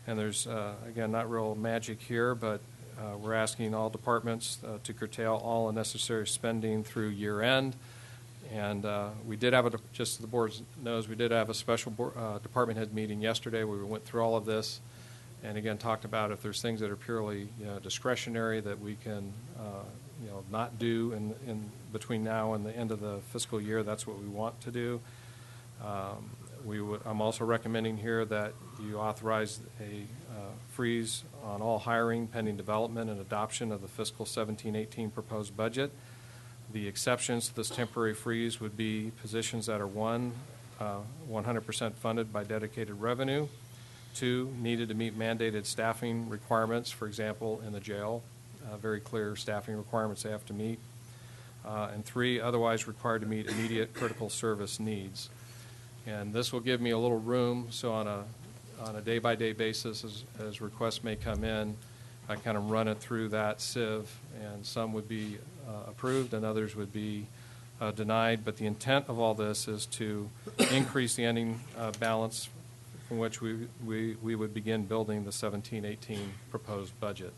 And there's, again, not real magic here, but we're asking all departments to curtail all unnecessary spending through year end. And we did have, just so the board knows, we did have a special department head meeting yesterday where we went through all of this and, again, talked about if there's things that are purely discretionary that we can not do in between now and the end of the fiscal year. That's what we want to do. I'm also recommending here that you authorize a freeze on all hiring pending development and adoption of the fiscal 17-18 proposed budget. The exceptions to this temporary freeze would be positions that are, one, 100% funded by dedicated revenue. 2, needed to meet mandated staffing requirements, for example, in the jail, very clear staffing requirements they have to meet. And 3, otherwise required to meet immediate critical service needs. And this will give me a little room, so on a day-by-day basis, as requests may come in, I kind of run it through that sieve, and some would be approved and others would be denied. But the intent of all this is to increase the ending balance from which we would begin building the 17-18 proposed budget.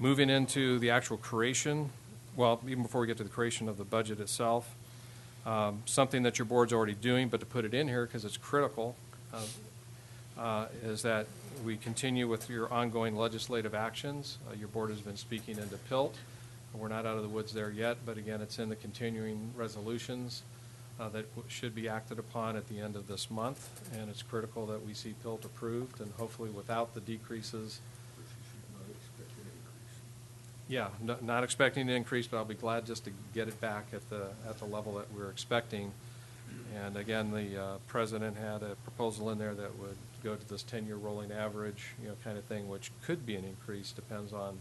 Moving into the actual creation, well, even before we get to the creation of the budget itself, something that your board's already doing, but to put it in here because it's critical, is that we continue with your ongoing legislative actions. Your board has been speaking into PILT. We're not out of the woods there yet, but again, it's in the continuing resolutions that should be acted upon at the end of this month, and it's critical that we see PILT approved, and hopefully without the decreases. Yeah, not expecting an increase, but I'll be glad just to get it back at the level that we're expecting. And again, the president had a proposal in there that would go to this 10-year rolling average, kind of thing, which could be an increase, depends on,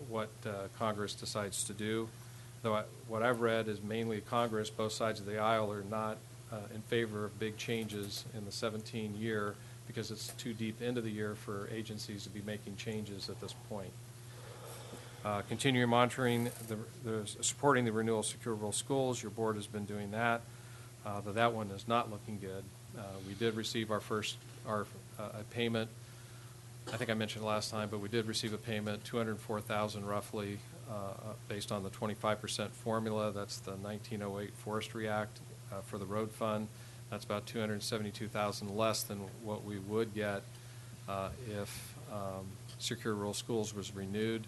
what Congress decides to do. Though what I've read is mainly Congress, both sides of the aisle, are not in favor of big changes in the 17 year because it's too deep into the year for agencies to be making changes at this point. Continuing monitoring, supporting the renewal of secure rural schools. Your board has been doing that, though that one is not looking good. We did receive our a payment. I think I mentioned last time, but we did receive a payment, $204,000 roughly, based on the 25% formula. That's the 1908 Forestry Act for the road fund. That's about $272,000 less than what we would get if secure rural schools was renewed.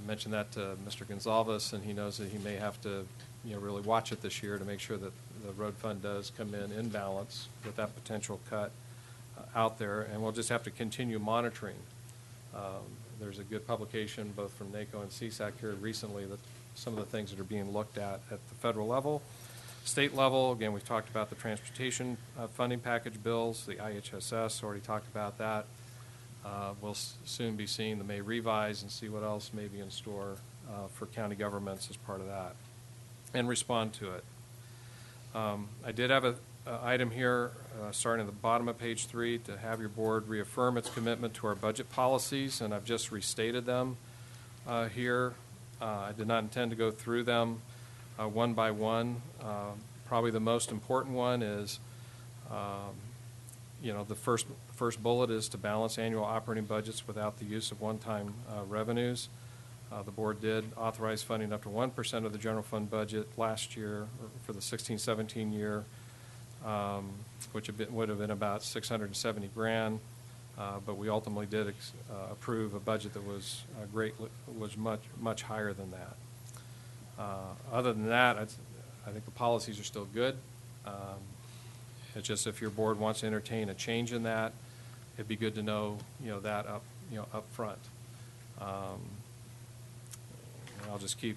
Mentioned that to Mr. Gonzalez, and he knows that he may have to, really watch it this year to make sure that the road fund does come in balance with that potential cut out there, and we'll just have to continue monitoring. There's a good publication both from NACO and CSAC here recently that some of the things that are being looked at the federal level. State level, again, we've talked about the transportation funding package bills, the IHSS, already talked about that. We'll soon be seeing the May revise and see what else may be in store for county governments as part of that, and respond to it. I did have an item here, starting at the bottom of page 3, to have your board reaffirm its commitment to our budget policies, and I've just restated them here. I did not intend to go through them one by one. Probably the most important one is the first bullet is to balance annual operating budgets without the use of one-time revenues. The board did authorize funding up to 1% of the general fund budget last year for the 16-17 year, which would have been about $670,000. But we ultimately did approve a budget that was much higher than that. Other than that, I think the policies are still good. It's just if your board wants to entertain a change in that, it'd be good to know, that up front. I'll just keep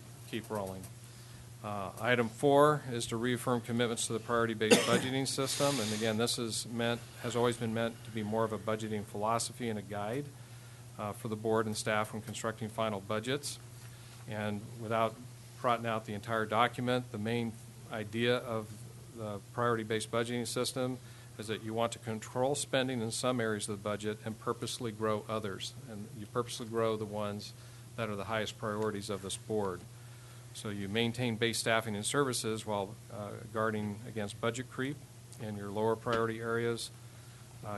rolling. Item 4 is to reaffirm commitments to the priority-based budgeting system, and again, this has always been meant to be more of a budgeting philosophy and a guide for the board and staff when constructing final budgets. And without trotting out the entire document, the main idea of the priority-based budgeting system is that you want to control spending in some areas of the budget and purposely grow others. And you purposely grow the ones that are the highest priorities of this board. So you maintain base staffing and services while guarding against budget creep in your lower priority areas.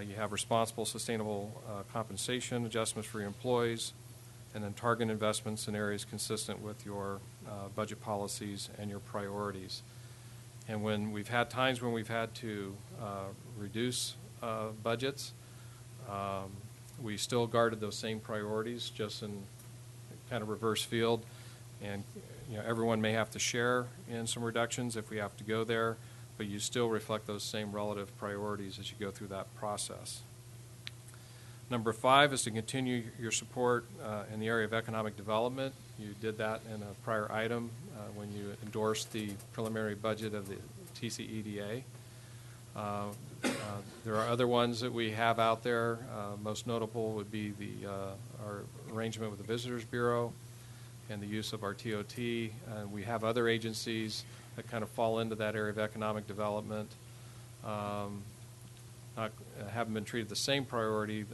You have responsible, sustainable compensation adjustments for your employees, and then target investments in areas consistent with your budget policies and your priorities. And when we've had times when we've had to reduce budgets, we still guarded those same priorities, just in kind of reverse field. And everyone may have to share in some reductions if we have to go there, but you still reflect those same relative priorities as you go through that process. Number 5 is to continue your support in the area of economic development. You did that in a prior item when you endorsed the preliminary budget of the TCEDA. There are other ones that we have out there. Most notable would be our arrangement with the Visitors Bureau and the use of our TOT. We have other agencies that kind of fall into that area of economic development. Haven't been treated the same priority,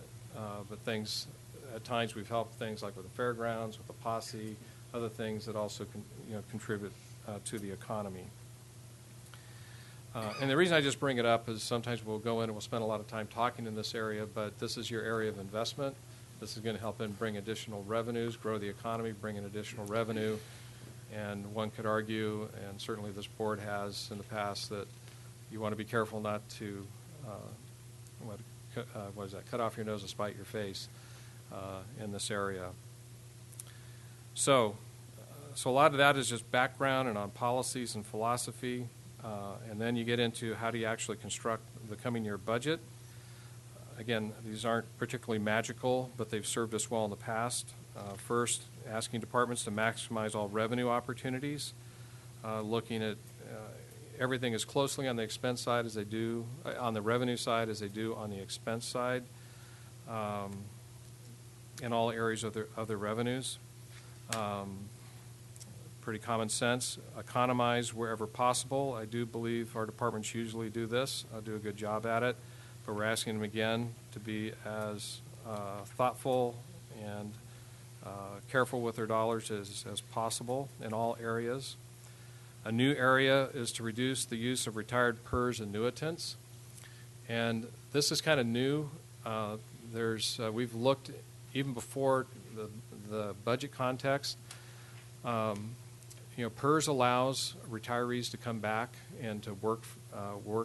but things, at times we've helped things like with the fairgrounds, with the posse, other things that also contribute to the economy. And the reason I just bring it up is sometimes we'll go in and we'll spend a lot of time talking in this area, but this is your area of investment. This is going to help in bring additional revenues, grow the economy, bring in additional revenue. And one could argue, and certainly this board has in the past, that you want to be careful not to, cut off your nose and spite your face in this area. So a lot of that is just background and on policies and philosophy. And then you get into how do you actually construct the coming year budget. Again, these aren't particularly magical, but they've served us well in the past. First, asking departments to maximize all revenue opportunities, looking at everything as closely on the expense side as they do, on the revenue side as they do on the expense side, in all areas of their revenues. Pretty common sense. Economize wherever possible. I do believe our departments usually do this. Do a good job at it. But we're asking them again to be as thoughtful and careful with their dollars as possible in all areas. A new area is to reduce the use of retired PERS annuitants. And this is kind of new. We've looked even before the budget context. PERS allows retirees to come back and to work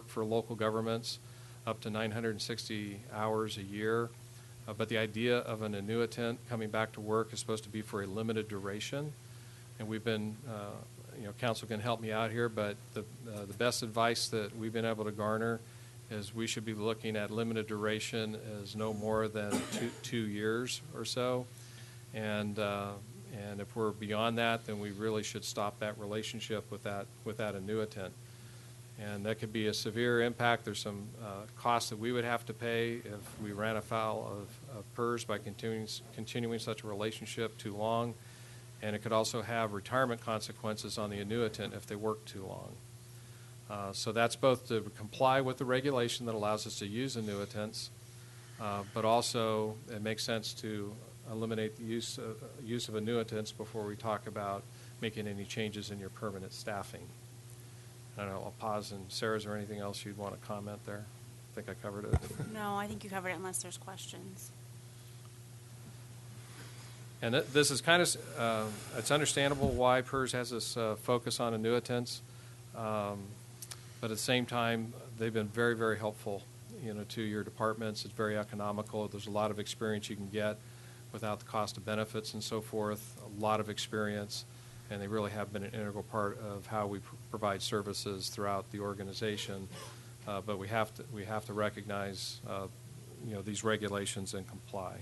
for local governments up to 960 hours a year. But the idea of an annuitant coming back to work is supposed to be for a limited duration. And we've been, council can help me out here, but the best advice that we've been able to garner is we should be looking at limited duration as no more than 2 years or so. And if we're beyond that, then we really should stop that relationship with that annuitant. And that could be a severe impact. There's some costs that we would have to pay if we ran afoul of PERS by continuing such a relationship too long. And it could also have retirement consequences on the annuitant if they work too long. So that's both to comply with the regulation that allows us to use annuitants, but also it makes sense to eliminate the use of annuitants before we talk about making any changes in your permanent staffing. I don't know, I'll pause. And Sarah, is there anything else you'd want to comment there? I think I covered it. No, I think you covered it unless there's questions. And this is kind of, it's understandable why PERS has this focus on annuitants, but at the same time, they've been very, very helpful, to your departments. It's very economical. There's a lot of experience you can get without the cost of benefits and so forth, a lot of experience, and they really have been an integral part of how we provide services throughout the organization. But we have to recognize, these regulations and comply.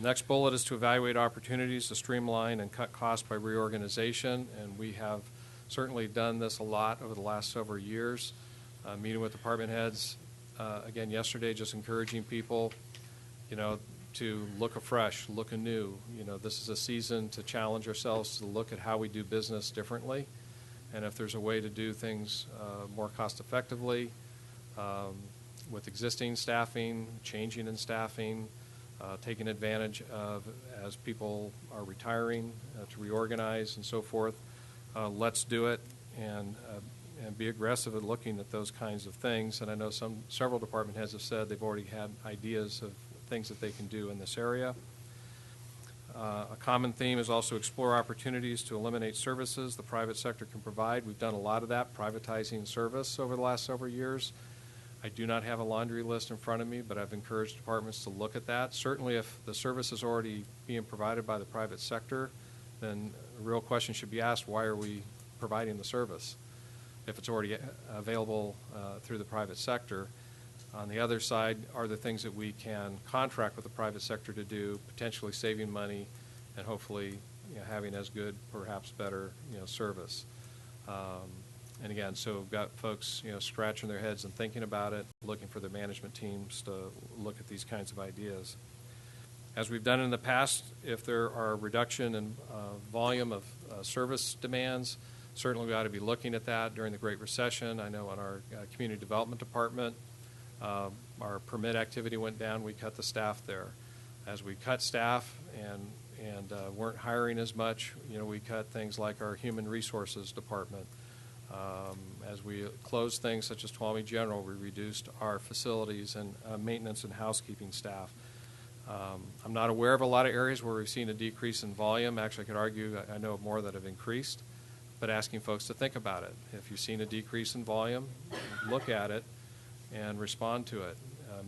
Next bullet is to evaluate opportunities to streamline and cut costs by reorganization, and we have certainly done this a lot over the last several years, meeting with department heads. Again, yesterday, just encouraging people, to look afresh, look anew. This is a season to challenge ourselves to look at how we do business differently, and if there's a way to do things more cost effectively with existing staffing, changing in staffing, taking advantage of as people are retiring to reorganize and so forth. Let's do it and be aggressive at looking at those kinds of things. And I know several department heads have said they've already had ideas of things that they can do in this area. A common theme is also explore opportunities to eliminate services the private sector can provide. We've done a lot of that, privatizing service over the last several years. I do not have a laundry list in front of me, but I've encouraged departments to look at that. Certainly if the service is already being provided by the private sector, then a real question should be asked, why are we providing the service? If it's already available through the private sector, On the other side are the things that we can contract with the private sector to do, potentially saving money and hopefully having as good, perhaps better, service. And again, so we've got folks, scratching their heads and thinking about it, looking for the management teams to look at these kinds of ideas. As we've done in the past, if there are a reduction in volume of service demands, certainly we ought to be looking at that during the Great Recession. I know in our community development department, our permit activity went down. We cut the staff there. As we cut staff and weren't hiring as much, we cut things like our human resources department. As we closed things such as Tuolumne General, we reduced our facilities and maintenance and housekeeping staff. I'm not aware of a lot of areas where we've seen a decrease in volume. Actually, I could argue I know of more that have increased, but asking folks to think about it. If you've seen a decrease in volume, look at it and respond to it.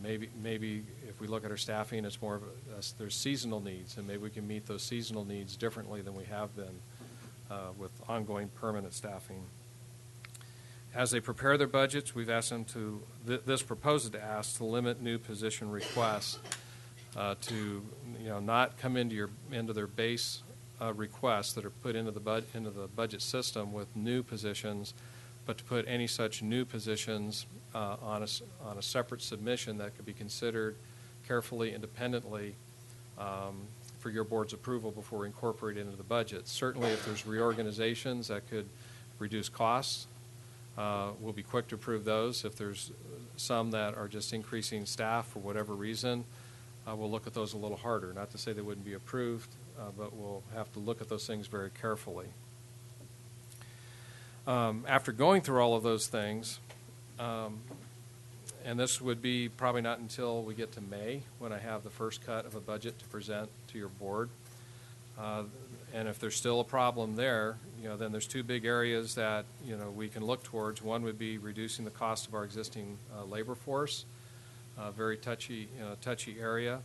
Maybe if we look at our staffing, it's more of there's seasonal needs, and maybe we can meet those seasonal needs differently than we have been with ongoing permanent staffing. As they prepare their budgets, we've asked them to, this proposes to ask to limit new position requests to, not come into their base requests that are put into the budget system with new positions, but to put any such new positions on a separate submission that could be considered carefully, independently, for your board's approval before incorporated into the budget. Certainly, if there's reorganizations that could reduce costs, we'll be quick to approve those. If there's some that are just increasing staff for whatever reason, we'll look at those a little harder. Not to say they wouldn't be approved, but we'll have to look at those things very carefully. After going through all of those things, and this would be probably not until we get to May when I have the first cut of a budget to present to your board. And if there's still a problem there, then there's two big areas that, we can look towards. One would be reducing the cost of our existing labor force, very touchy area.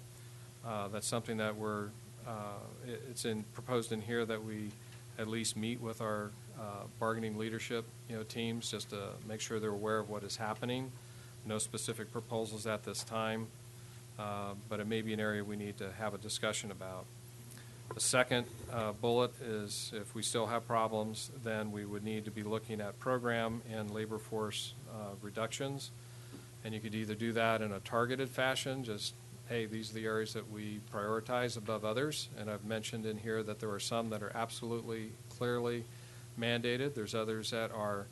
That's something that it's proposed in here that we at least meet with our bargaining leadership, teams just to make sure they're aware of what is happening. No specific proposals at this time, but it may be an area we need to have a discussion about. The second bullet is if we still have problems, then we would need to be looking at program and labor force reductions. And you could either do that in a targeted fashion, just, hey, these are the areas that we prioritize above others. And I've mentioned in here that there are some that are absolutely clearly mandated. There's others that are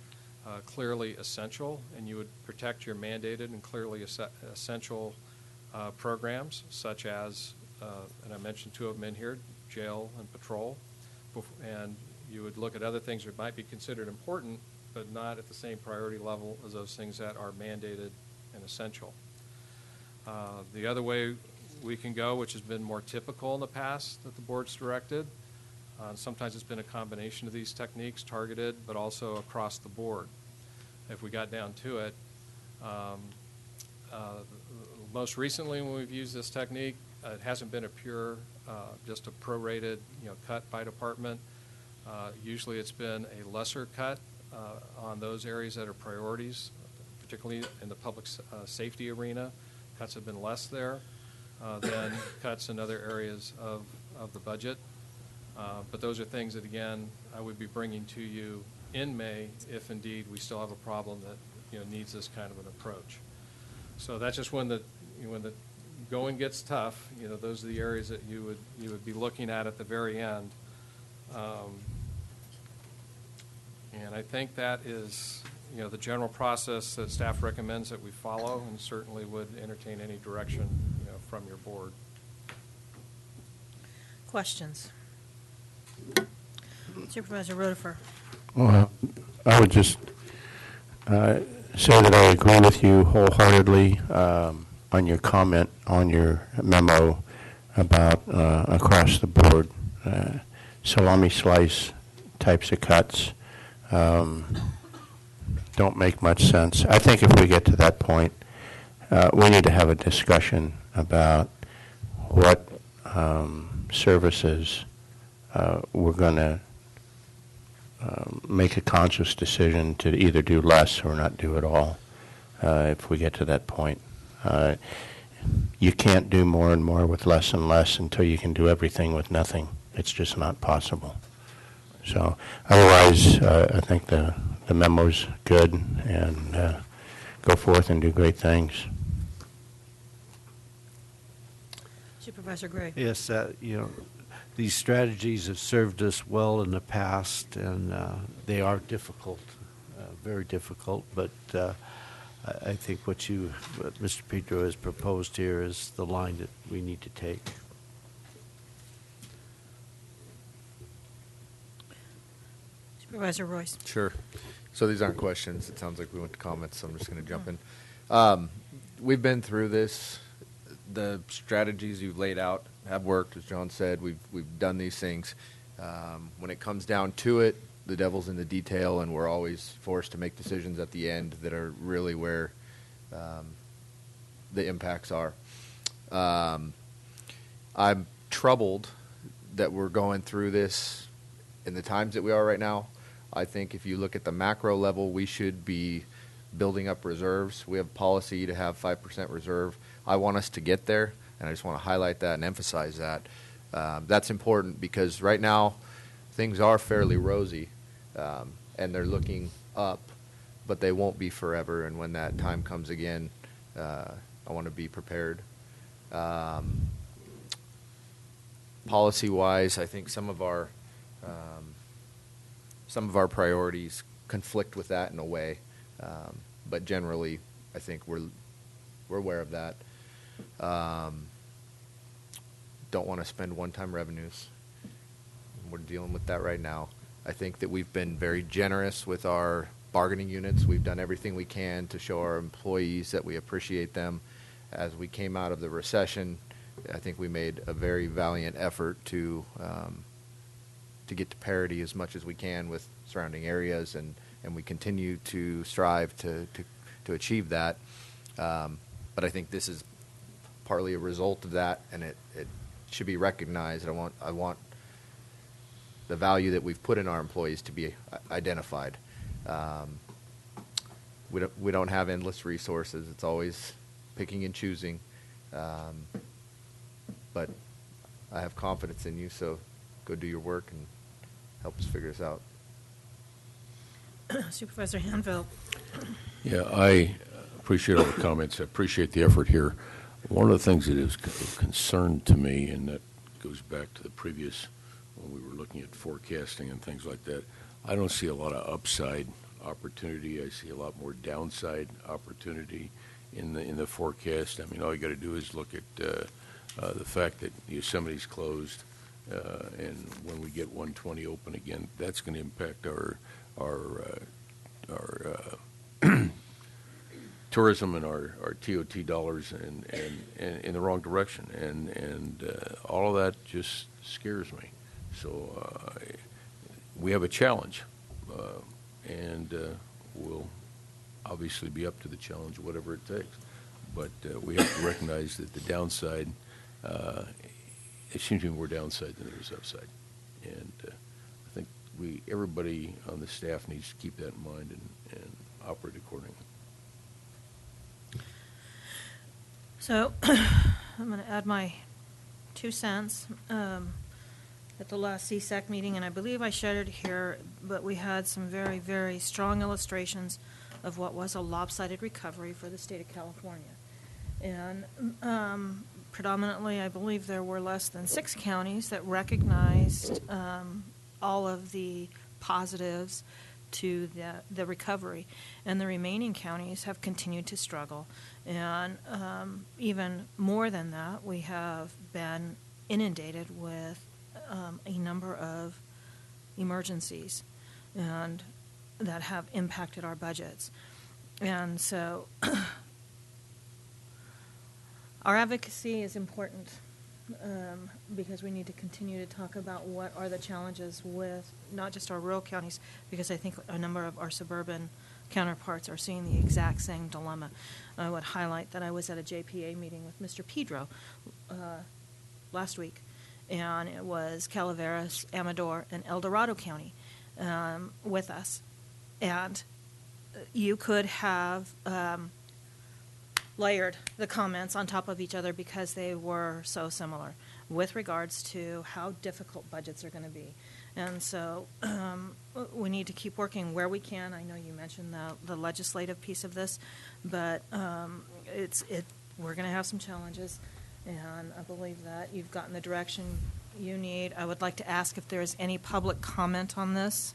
clearly essential, and you would protect your mandated and clearly essential programs, such as, and I mentioned two of them in here, jail and patrol. And you would look at other things that might be considered important, but not at the same priority level as those things that are mandated and essential. The other way we can go, which has been more typical in the past that the board's directed, sometimes it's been a combination of these techniques, targeted, but also across the board. If we got down to it, most recently when we've used this technique, it hasn't been a pure, just a prorated, cut by department. Usually it's been a lesser cut on those areas that are priorities, particularly in the public safety arena. Cuts have been less there than cuts in other areas of the budget. But those are things that, again, I would be bringing to you in May if indeed we still have a problem that needs this kind of an approach. So that's just when the going gets tough. Those are the areas that you would be looking at the very end. And I think that is the general process that staff recommends that we follow, and certainly would entertain any direction from your board. Questions? Supervisor Rotifer. Well, I would just say that I agree with you wholeheartedly on your comment on your memo about across the board salami slice types of cuts don't make much sense. I think if we get to that point, we need to have a discussion about what services we're going to make a conscious decision to either do less or not do at all if we get to that point. You can't do more and more with less and less until you can do everything with nothing. It's just not possible. So otherwise, I think the memo's good, and go forth and do great things. Supervisor Gray. Yes, these strategies have served us well in the past, and they are difficult, very difficult, but I think what Mr. Pedro has proposed here is the line that we need to take. Supervisor Royce. Sure. So these aren't questions. It sounds like we went to comments, so I'm just going to jump in. We've been through this. The strategies you've laid out have worked, as John said. We've done these things. When it comes down to it, the devil's in the detail, and we're always forced to make decisions at the end that are really where the impacts are. I'm troubled that we're going through this in the times that we are right now. I think if you look at the macro level, we should be building up reserves. We have policy to have 5% reserve. I want us to get there, and I just want to highlight that and emphasize that. That's important because right now things are fairly rosy, and they're looking up, but they won't be forever. And when that time comes again, I want to be prepared. Policy-wise, I think some of our priorities conflict with that in a way, but generally, I think we're aware of that. Don't want to spend one-time revenues. We're dealing with that right now. I think that we've been very generous with our bargaining units. We've done everything we can to show our employees that we appreciate them. As we came out of the recession, I think we made a very valiant effort to get to parity as much as we can with surrounding areas, and we continue to strive to achieve that. But I think this is partly a result of that, and it should be recognized. I want the value that we've put in our employees to be identified. We don't have endless resources. It's always picking and choosing. But I have confidence in you, so go do your work and help us figure this out. Supervisor Hanville. Yeah, I appreciate all the comments. I appreciate the effort here. One of the things that is of concern to me, and that goes back to the previous, when we were looking at forecasting and things like that, I don't see a lot of upside opportunity. I see a lot more downside opportunity in the forecast. I mean, all you got to do is look at the fact that Yosemite's closed, and when we get 120 open again, that's going to impact our tourism and our TOT dollars and in the wrong direction, and all of that just scares me. So we have a challenge, and we'll obviously be up to the challenge, whatever it takes. But we have to recognize that the downside, it seems to be more downside than there is upside, and I think everybody on the staff needs to keep that in mind and operate accordingly. So I'm going to add my 2 cents. At the last CSAC meeting, and I believe I shared it here, but we had some very, very strong illustrations of what was a lopsided recovery for the state of California. And predominantly, I believe there were less than 6 counties that recognized all of the positives to the recovery, and the remaining counties have continued to struggle. And even more than that, we have been inundated with a number of emergencies and that have impacted our budgets. And so our advocacy is important because we need to continue to talk about what are the challenges with not just our rural counties, because I think a number of our suburban counterparts are seeing the exact same dilemma. I would highlight that I was at a JPA meeting with Mr. Pedro last week, and it was Calaveras, Amador, and El Dorado County with us. And you could have layered the comments on top of each other because they were so similar with regards to how difficult budgets are going to be. And so we need to keep working where we can. I know you mentioned the legislative piece of this, but we're going to have some challenges, and I believe that you've gotten the direction you need. I would like to ask if there is any public comment on this.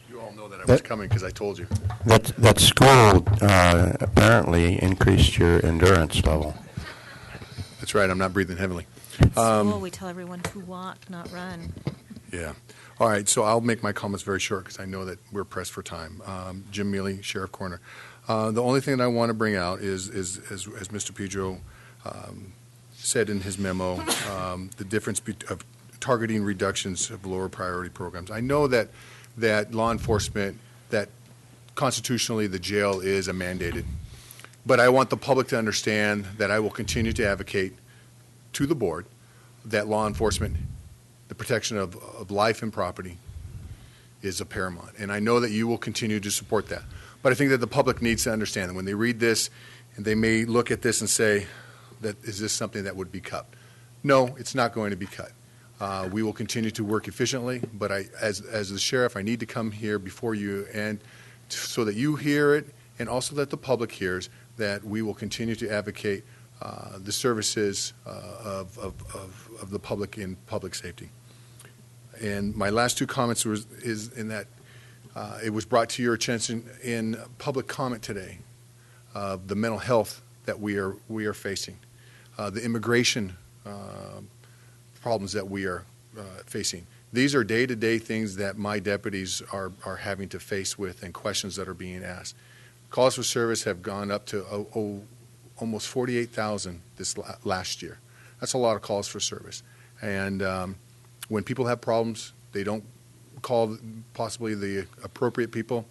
You all know that I was coming because I told you. That school apparently increased your endurance level. That's right. I'm not breathing heavily. At school, we tell everyone to walk, not run. Yeah. All right. So I'll make my comments very short because I know that we're pressed for time. Jim Mealy, Sheriff Corner. The only thing that I want to bring out is as Mr. Pedro said in his memo, the difference of targeting reductions of lower priority programs. I know that law enforcement, that constitutionally the jail is a mandated. But I want the public to understand that I will continue to advocate to the board that law enforcement, the protection of life and property is a paramount. And I know that you will continue to support that. But I think that the public needs to understand that when they read this, and they may look at this and say, that is this something that would be cut? No, it's not going to be cut. We will continue to work efficiently, but as the sheriff, I need to come here before you and so that you hear it and also that the public hears that we will continue to advocate the services of the public in public safety. And my last two comments is in that it was brought to your attention in public comment today, the mental health that we are facing, the immigration problems that we are facing. These are day-to-day things that my deputies are having to face with and questions that are being asked. Calls for service have gone up to almost 48,000 this last year. That's a lot of calls for service. And when people have problems, they don't call possibly the appropriate people,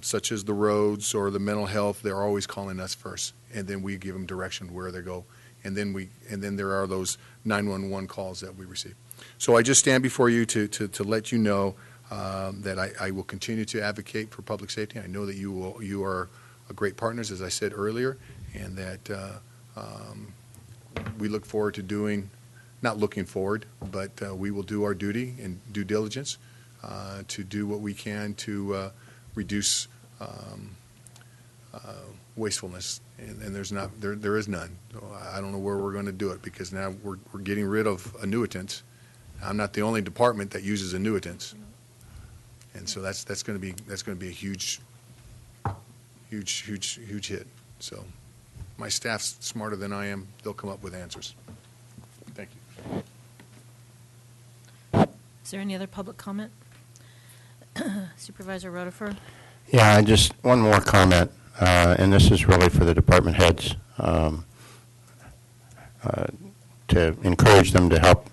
such as the roads or the mental health. They're always calling us first, and then we give them direction where they go. And then there are those 911 calls that we receive. So I just stand before you to let you know that I will continue to advocate for public safety. I know that you are great partners, as I said earlier, and that we look forward to doing, not looking forward, but we will do our duty and due diligence to do what we can to reduce wastefulness, and there is none. I don't know where we're going to do it because now we're getting rid of annuitants. I'm not the only department that uses annuitants, and so that's going to be a huge hit. So my staff's smarter than I am. They'll come up with answers. Thank you. Is there any other public comment? Supervisor Rutherford? Yeah, just one more comment, and this is really for the department heads, to encourage them to help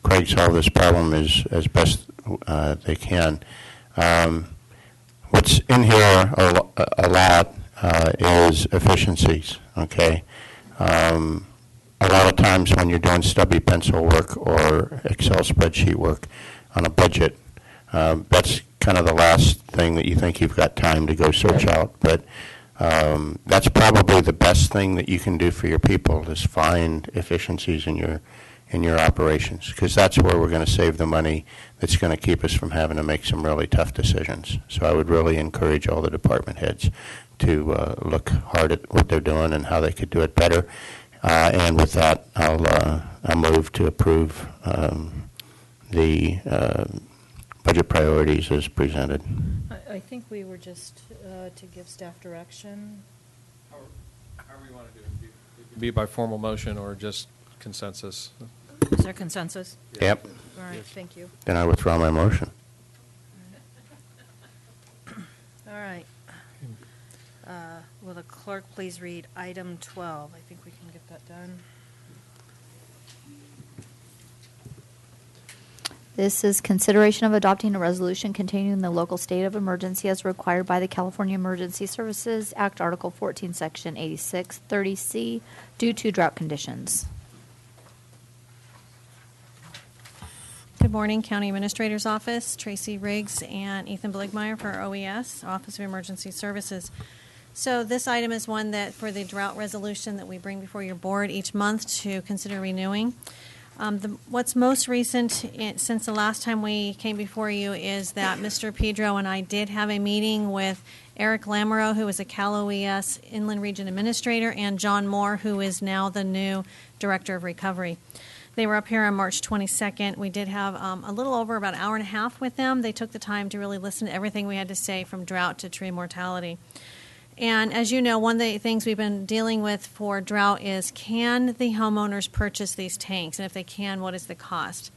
Craig solve this problem as best they can. What's in here a lot is efficiencies, okay? A lot of times when you're doing stubby pencil work or Excel spreadsheet work on a budget, that's kind of the last thing that you think you've got time to go search out. But that's probably the best thing that you can do for your people is find efficiencies in your operations, because that's where we're going to save the money that's going to keep us from having to make some really tough decisions. So I would really encourage all the department heads to look hard at what they're doing and how they could do it better. And with that, I'll move to approve the budget priorities as presented. I think we were just to give staff direction. However you want to do it. It could be by formal motion or just consensus. Is there consensus? Yep. All right, thank you. Then I withdraw my motion. All right. Will the clerk please read item 12? I think we can get that done. This is consideration of adopting a resolution containing the local state of emergency as required by the California Emergency Services Act, Article 14, Section 8630C, due to drought conditions. Good morning, County Administrator's Office, Tracy Riggs and Ethan Bligmeyer for OES, Office of Emergency Services. So this item is one that for the drought resolution that we bring before your board each month to consider renewing. What's most recent since the last time we came before you is that Mr. Pedro and I did have a meeting with Eric Lamoureux, who is a Cal OES Inland Region Administrator, and John Moore, who is now the new Director of Recovery. They were up here on March 22nd. We did have a little over about an hour and a half with them. They took the time to really listen to everything we had to say from drought to tree mortality. And as you know, one of the things we've been dealing with for drought is, can the homeowners purchase these tanks? And if they can, what is the cost?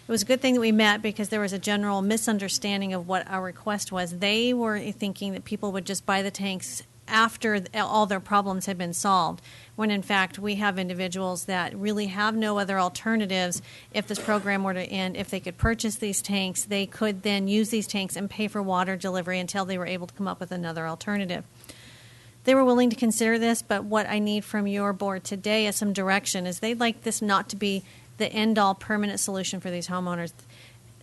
It was a good thing that we met because there was a general misunderstanding of what our request was. They were thinking that people would just buy the tanks after all their problems had been solved, when in fact we have individuals that really have no other alternatives. If this program were to end, if they could purchase these tanks, they could then use these tanks and pay for water delivery until they were able to come up with another alternative. They were willing to consider this, but what I need from your board today is some direction, is they'd like this not to be the end-all permanent solution for these homeowners.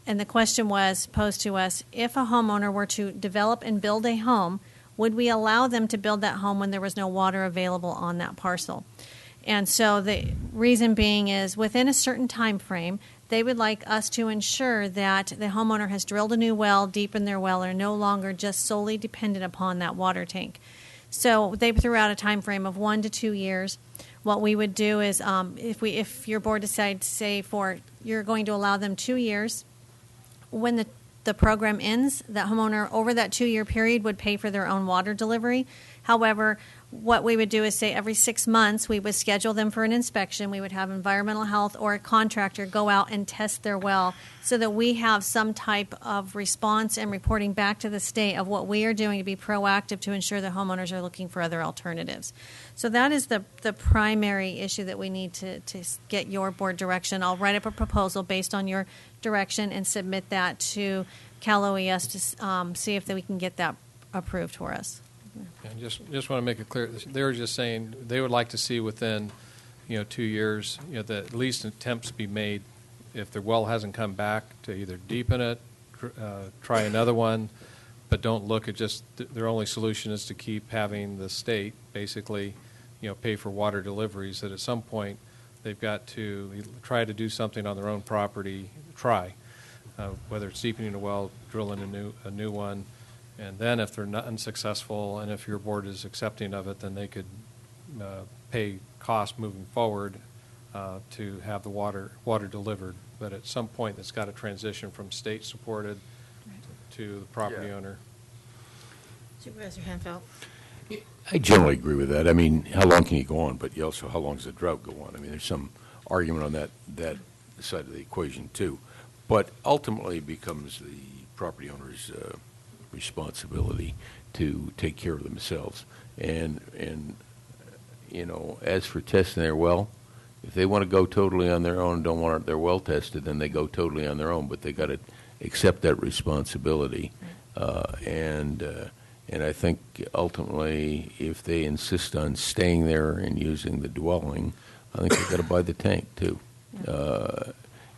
And the question was posed to us, if a homeowner were to develop and build a home, would we allow them to build that home when there was no water available on that parcel? And so the reason being is, within a certain time frame, they would like us to ensure that the homeowner has drilled a new well, deepened their well, or no longer just solely dependent upon that water tank. So they threw out a time frame of 1 to 2 years. What we would do is, if your board decides, say, you're going to allow them 2 years, when the program ends, that homeowner over that 2-year period would pay for their own water delivery. However, what we would do is, say, every 6 months we would schedule them for an inspection. We would have environmental health or a contractor go out and test their well so that we have some type of response and reporting back to the state of what we are doing to be proactive to ensure that homeowners are looking for other alternatives. So that is the primary issue that we need to get your board direction. I'll write up a proposal based on your direction and submit that to Cal OES to see if we can get that approved for us. And just want to make it clear, they were just saying they would like to see within 2 years, that at least attempts be made, if their well hasn't come back, to either deepen it, try another one, but don't look at just their only solution is to keep having the state basically pay for water deliveries. That at some point they've got to try to do something on their own property, whether it's deepening a well, drilling a new one. And then if they're not unsuccessful, and if your board is accepting of it, then they could pay costs moving forward to have the water delivered. But at some point, it's got to transition from state-supported to the property owner. Supervisor Hanfeld. I generally agree with that. I mean, how long can you go on? But also, how long does the drought go on? I mean, there's some argument on that side of the equation, too. But ultimately, it becomes the property owner's responsibility to take care of themselves. And as for testing their well, if they want to go totally on their own, don't want their well tested, then they go totally on their own. But they got to accept that responsibility. And I think ultimately, if they insist on staying there and using the dwelling, I think they've got to buy the tank too.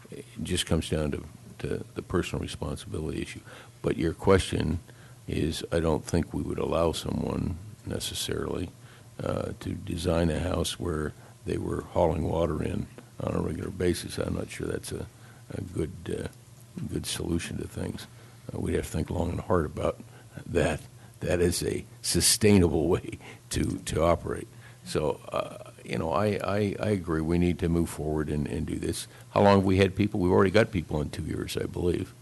It just comes down to the personal responsibility issue. But your question is, I don't think we would allow someone necessarily to design a house where they were hauling water in on a regular basis. I'm not sure that's a good solution to things. We'd have to think long and hard about that. That is a sustainable way to operate. So, I agree. We need to move forward and do this. How long have we had people? We've already got people in 2 years, I believe.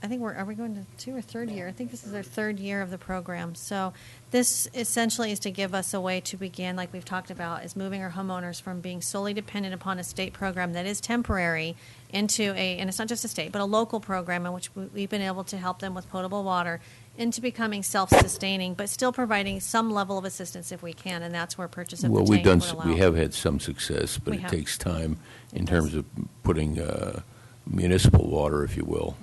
I think are we going to 2 or 3rd year? I think this is our 3rd year of the program. So this essentially is to give us a way to begin, like we've talked about, is moving our homeowners from being solely dependent upon a state program that is temporary into and it's not just a state, but a local program in which we've been able to help them with potable water, into becoming self-sustaining, but still providing some level of assistance if we can, and that's where purchase of the tank would allow. We have had some success, but it takes time in terms of putting municipal water, if you will,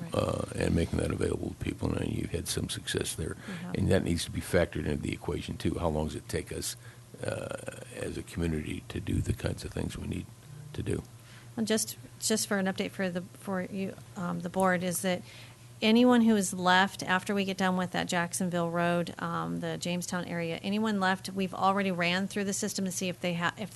and making that available to people. And you've had some success there, and that needs to be factored into the equation too. How long does it take us as a community to do the kinds of things we need to do? Well, just for an update for you, the board, is that anyone who is left after we get done with that Jacksonville Road, the Jamestown area, anyone left, we've already ran through the system to see if they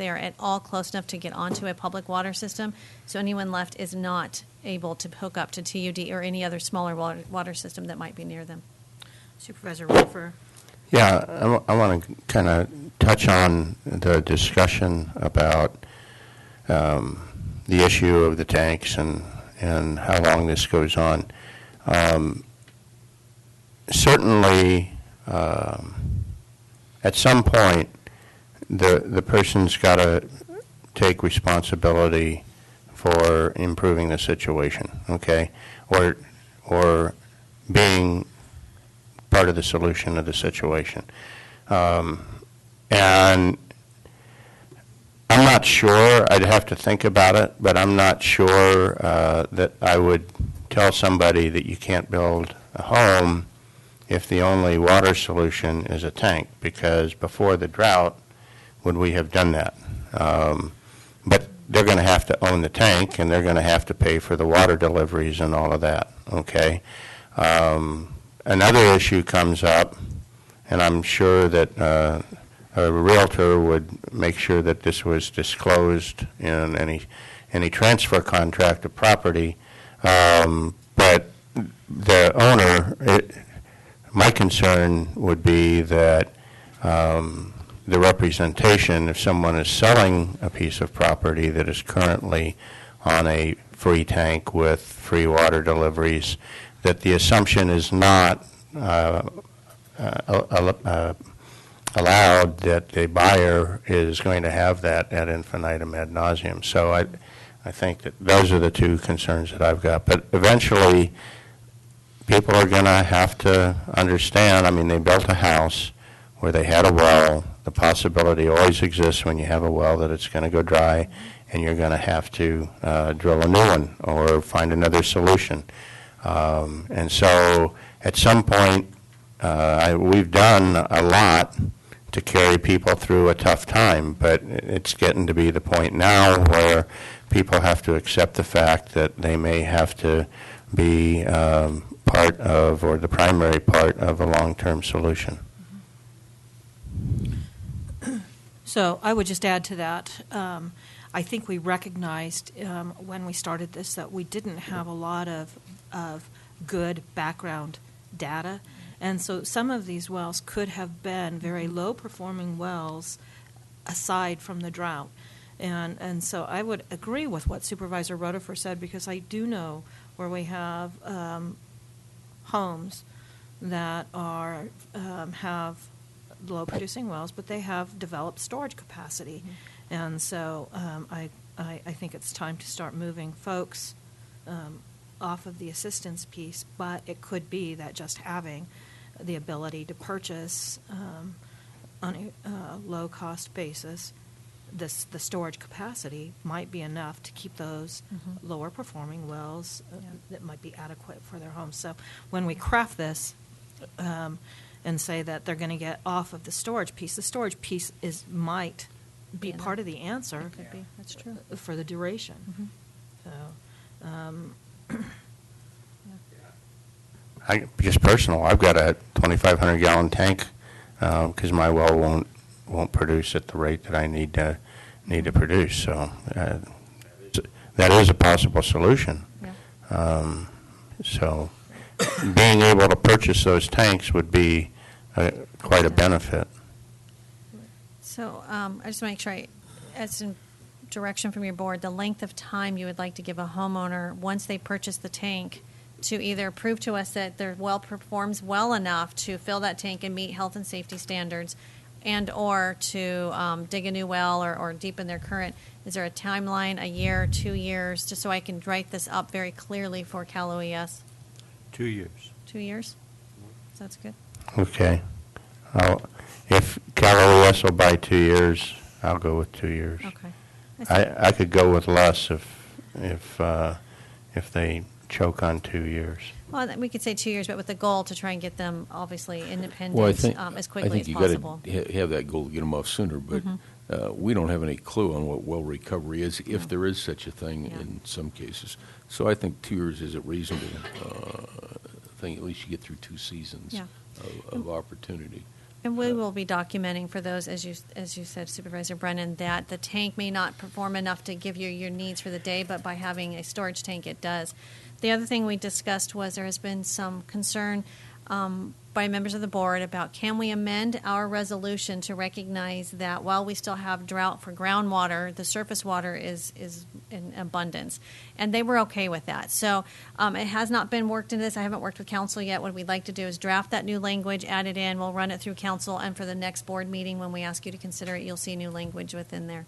are at all close enough to get onto a public water system. So anyone left is not able to hook up to TUD or any other smaller water system that might be near them. Supervisor Rutherford. Yeah, I want to kind of touch on the discussion about the issue of the tanks and how long this goes on. Certainly, at some point, the person's got to take responsibility for improving the situation, okay, or being part of the solution of the situation. And I'm not sure, I'd have to think about it, but I'm not sure that I would tell somebody that you can't build a home if the only water solution is a tank, because before the drought, would we have done that? But they're going to have to own the tank, and they're going to have to pay for the water deliveries and all of that, okay? Another issue comes up, and I'm sure that a realtor would make sure that this was disclosed in any transfer contract of property. But the owner, my concern would be that the representation, if someone is selling a piece of property that is currently on a free tank with free water deliveries, that the assumption is not allowed that the buyer is going to have that ad infinitum ad nauseum. So I think that those are the two concerns that I've got. But eventually, people are going to have to understand, I mean, they built a house where they had a well. The possibility always exists when you have a well that it's going to go dry, and you're going to have to drill a new one or find another solution. And so at some point, we've done a lot to carry people through a tough time, but it's getting to be the point now where people have to accept the fact that they may have to be part of, or the primary part of, a long-term solution. So I would just add to that. I think we recognized when we started this that we didn't have a lot of good background data. And so some of these wells could have been very low-performing wells aside from the drought. And so I would agree with what Supervisor Rutherford said, because I do know where we have homes that are have low-producing wells, but they have developed storage capacity. Mm-hmm. And so I think it's time to start moving folks off of the assistance piece, but it could be that just having the ability to purchase on a low-cost basis, the storage capacity might be enough to keep those lower-performing wells that might be adequate for their homes. So when we craft this and say that they're going to get off of the storage piece might be part of the answer. It could be. That's true. For the duration. So. Just personal, I've got a 2,500 gallon tank because my well won't produce at the rate that I need to produce. So that is a possible solution. Yeah. So being able to purchase those tanks would be quite a benefit. So I just want to make sure, as some direction from your board, the length of time you would like to give a homeowner once they purchase the tank to either prove to us that their well performs well enough to fill that tank and meet health and safety standards, and or to dig a new well or deepen their current. Is there a timeline, a year, 2 years, just so I can write this up very clearly for Cal OES? 2 years. 2 years? That's good. Okay. If Cal OES will buy 2 years, I'll go with 2 years. Okay. I could go with less if they choke on 2 years. Well, we could say 2 years, but with the goal to try and get them obviously independent Well, as quickly as possible. You got to have that goal to get them off sooner, but we don't have any clue on what well recovery is, if there is such a thing in some cases. So I think 2 years is a reasonable thing. At least you get through 2 seasons of opportunity. And we will be documenting for those, as you said, Supervisor Brennan, that the tank may not perform enough to give you your needs for the day, but by having a storage tank, it does. The other thing we discussed was there has been some concern by members of the board about, can we amend our resolution to recognize that while we still have drought for groundwater, the surface water is in abundance. And they were okay with that. So it has not been worked in this. I haven't worked with council yet. What we'd like to do is draft that new language, add it in. We'll run it through council, and for the next board meeting, when we ask you to consider it, you'll see new language within there,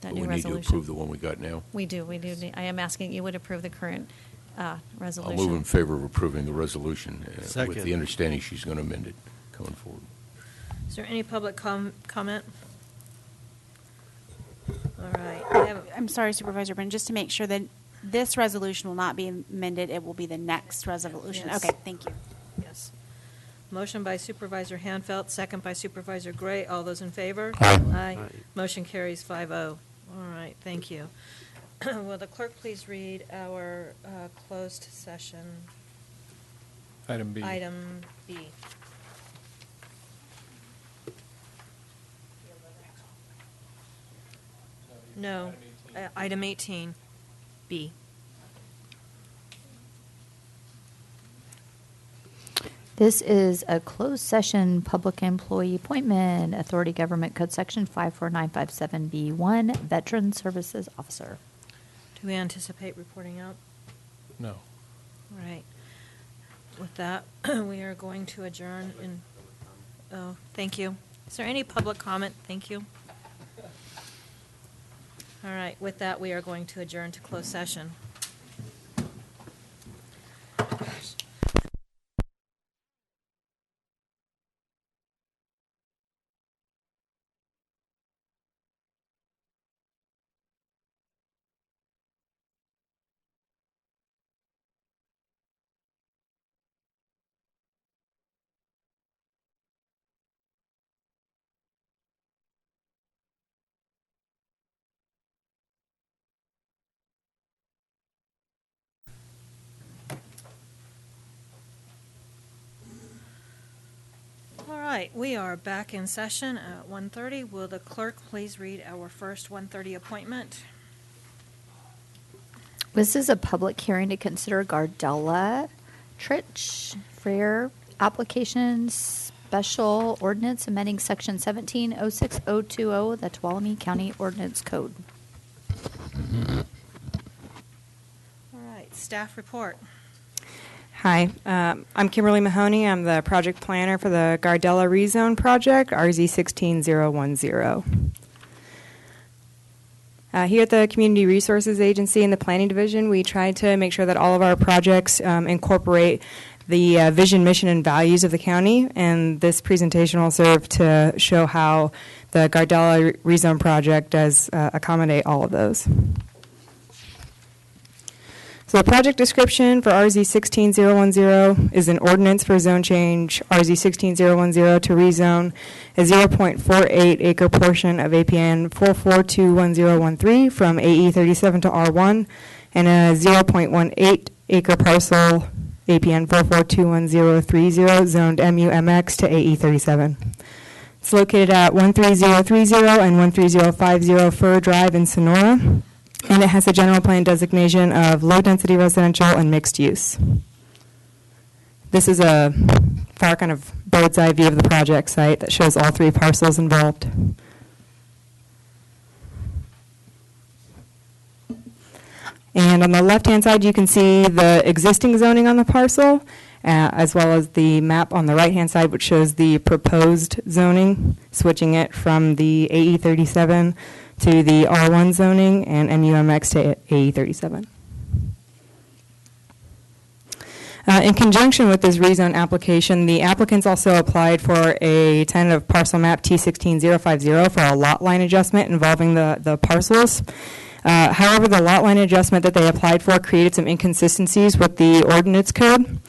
that new resolution. We need to approve the one we got now? We do. I am asking you would approve the current resolution. I'll move in favor of approving the resolution with the understanding she's going to amend it going forward. Is there any public comment? All right. I'm sorry, Supervisor Brennan, just to make sure that this resolution will not be amended, it will be the next resolution. Yes. Okay, thank you. Yes. Motion by Supervisor Hanfeld, second by Supervisor Gray. All those in favor? Aye. Aye. Motion carries 5-0. All right, thank you. Will the clerk please read our closed session? Item B. Item B. No, item 18, B. This is a closed session public employee appointment, Authority Government Code Section 54957B1, Veteran Services Officer. Do we anticipate reporting out? No. All right. With that, we are going to adjourn in, oh, thank you. Is there any public comment? Thank you. All right, with that, we are going to adjourn to closed session. All right, we are back in session at 1:30. Will the clerk please read our first 1:30 appointment? This is a public hearing to consider Gardella Trich Frere application special ordinance amending section 1706020 of the Tuolumne County Ordinance Code. All right, staff report. Hi, I'm Kimberly Mahoney. I'm the project planner for the Gardella Rezone Project, RZ 16010. Here at the Community Resources Agency in the Planning Division, we try to make sure that all of our projects incorporate the vision, mission, and values of the county, and this presentation will serve to show how the Gardella Rezone Project does accommodate all of those. So the project description for RZ 16010 is an ordinance for zone change RZ 16010 to rezone a 0.48 acre portion of APN 4421013 from AE 37 to R1 and a 0.18 acre parcel APN 4421030 zoned MUMX to AE 37. It's located at 13030 and 13050 Fur Drive in Sonora, and it has a general plan designation of low-density residential and mixed use. This is a far kind of bird's eye view of the project site that shows all 3 parcels involved. And on the left-hand side, you can see the existing zoning on the parcel, as well as the map on the right-hand side, which shows the proposed zoning, switching it from the AE 37 to the R1 zoning and MUMX to AE 37. In conjunction with this rezone application, the applicants also applied for a tentative parcel map T16050 for a lot line adjustment involving the parcels. However, the lot line adjustment that they applied for created some inconsistencies with the ordinance code.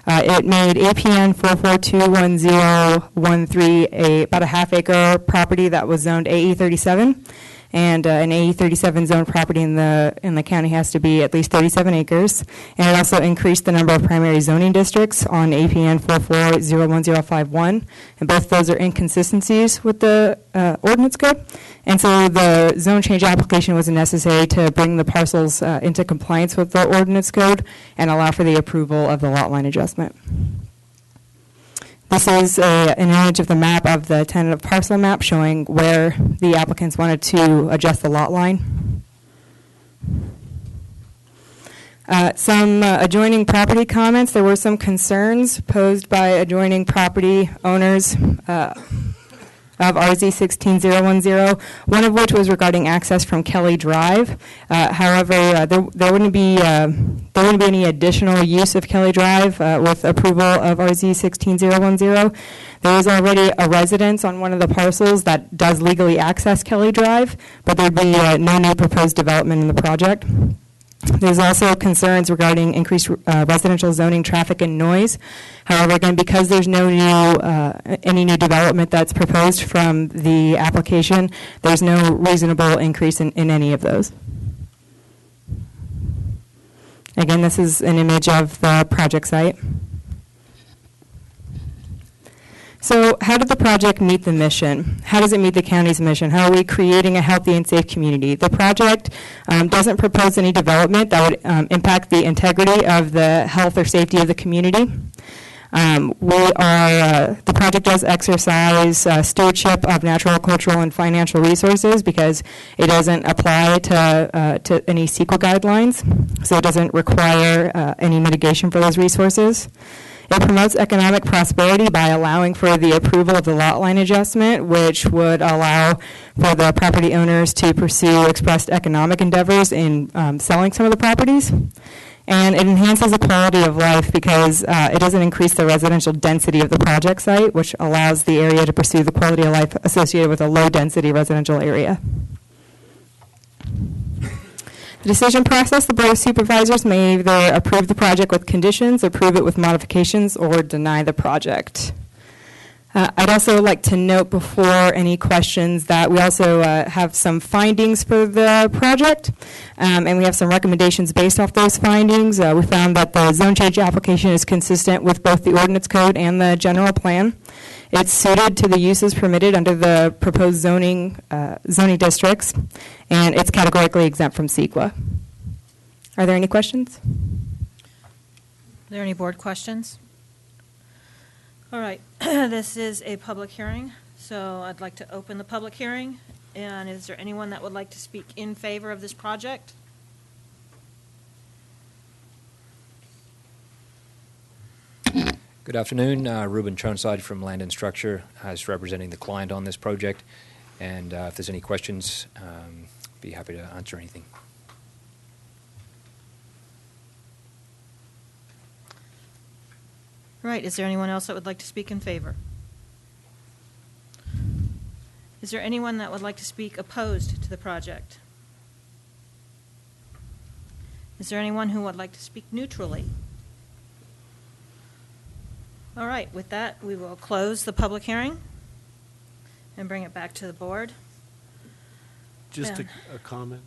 It made APN 4421013 about a half-acre property that was zoned AE 37, and an AE 37 zone property in the county has to be at least 37 acres. And it also increased the number of primary zoning districts on APN 4401051, and both those are inconsistencies with the ordinance code. And so the zone change application was necessary to bring the parcels into compliance with the ordinance code and allow for the approval of the lot line adjustment. This is an image of the map of the tentative parcel map showing where the applicants wanted to adjust the lot line. Some adjoining property comments. There were some concerns posed by adjoining property owners of RZ 16010, one of which was regarding access from Kelly Drive. However, there wouldn't be any additional use of Kelly Drive with approval of RZ 16010. There is already a residence on one of the parcels that does legally access Kelly Drive, but there'd be no new proposed development in the project. There's also concerns regarding increased residential zoning, traffic, and noise. However, again, because there's no any new development that's proposed from the application, there's no reasonable increase in any of those. Again, this is an image of the project site. So how did the project meet the mission? How does it meet the county's mission? How are we creating a healthy and safe community? The project doesn't propose any development that would impact the integrity of the health or safety of the community. The project does exercise stewardship of natural, cultural, and financial resources because it doesn't apply to any CEQA guidelines, so it doesn't require any mitigation for those resources. It promotes economic prosperity by allowing for the approval of the lot line adjustment, which would allow for the property owners to pursue expressed economic endeavors in selling some of the properties. And it enhances the quality of life because it doesn't increase the residential density of the project site, which allows the area to pursue the quality of life associated with a low-density residential area. The decision process, the Board of Supervisors may either approve the project with conditions, approve it with modifications, or deny the project. I'd also like to note before any questions that we also have some findings for the project, and we have some recommendations based off those findings. We found that the zone change application is consistent with both the ordinance code and the general plan. It's suited to the uses permitted under the proposed zoning districts, and it's categorically exempt from CEQA. Are there any questions? Are there any board questions? All right, this is a public hearing, so I'd like to open the public hearing. And is there anyone that would like to speak in favor of this project? Good afternoon. Ruben Tronside from Land and Structure is representing the client on this project. And if there's any questions, be happy to answer anything. Right, is there anyone else that would like to speak in favor? Is there anyone that would like to speak opposed to the project? Is there anyone who would like to speak neutrally? All right, with that, we will close the public hearing and bring it back to the board. Just a comment.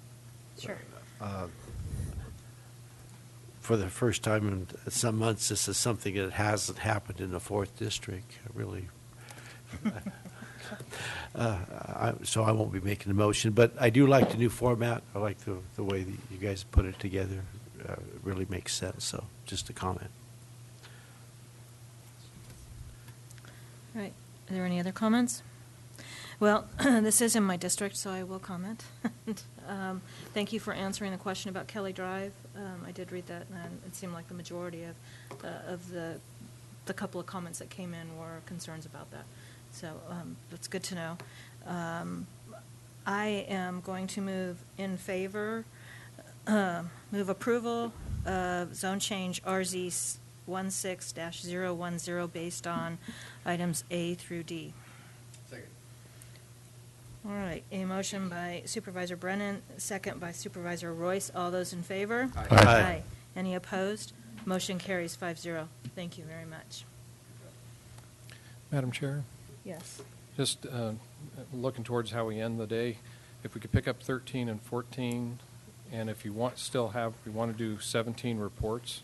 Sure. For the first time in some months, this is something that hasn't happened in the 4th District, really. So I won't be making a motion, but I do like the new format. I like the way that you guys put it together. It really makes sense, so just a comment. All right, are there any other comments? Well, this is in my district, so I will comment. Thank you for answering the question about Kelly Drive. I did read that, and it seemed like the majority of the couple of comments that came in were concerns about that. So that's good to know. I am going to move in favor, move approval of zone change RZ 16-010 based on items A through D. All right, a motion by Supervisor Brennan, second by Supervisor Royce. All those in favor? Aye. Any opposed? Motion carries 5-0. Thank you very much. Madam Chair, Yes. just looking towards how we end the day, if we could pick up 13 and 14, and if you want, we want to do 17 reports,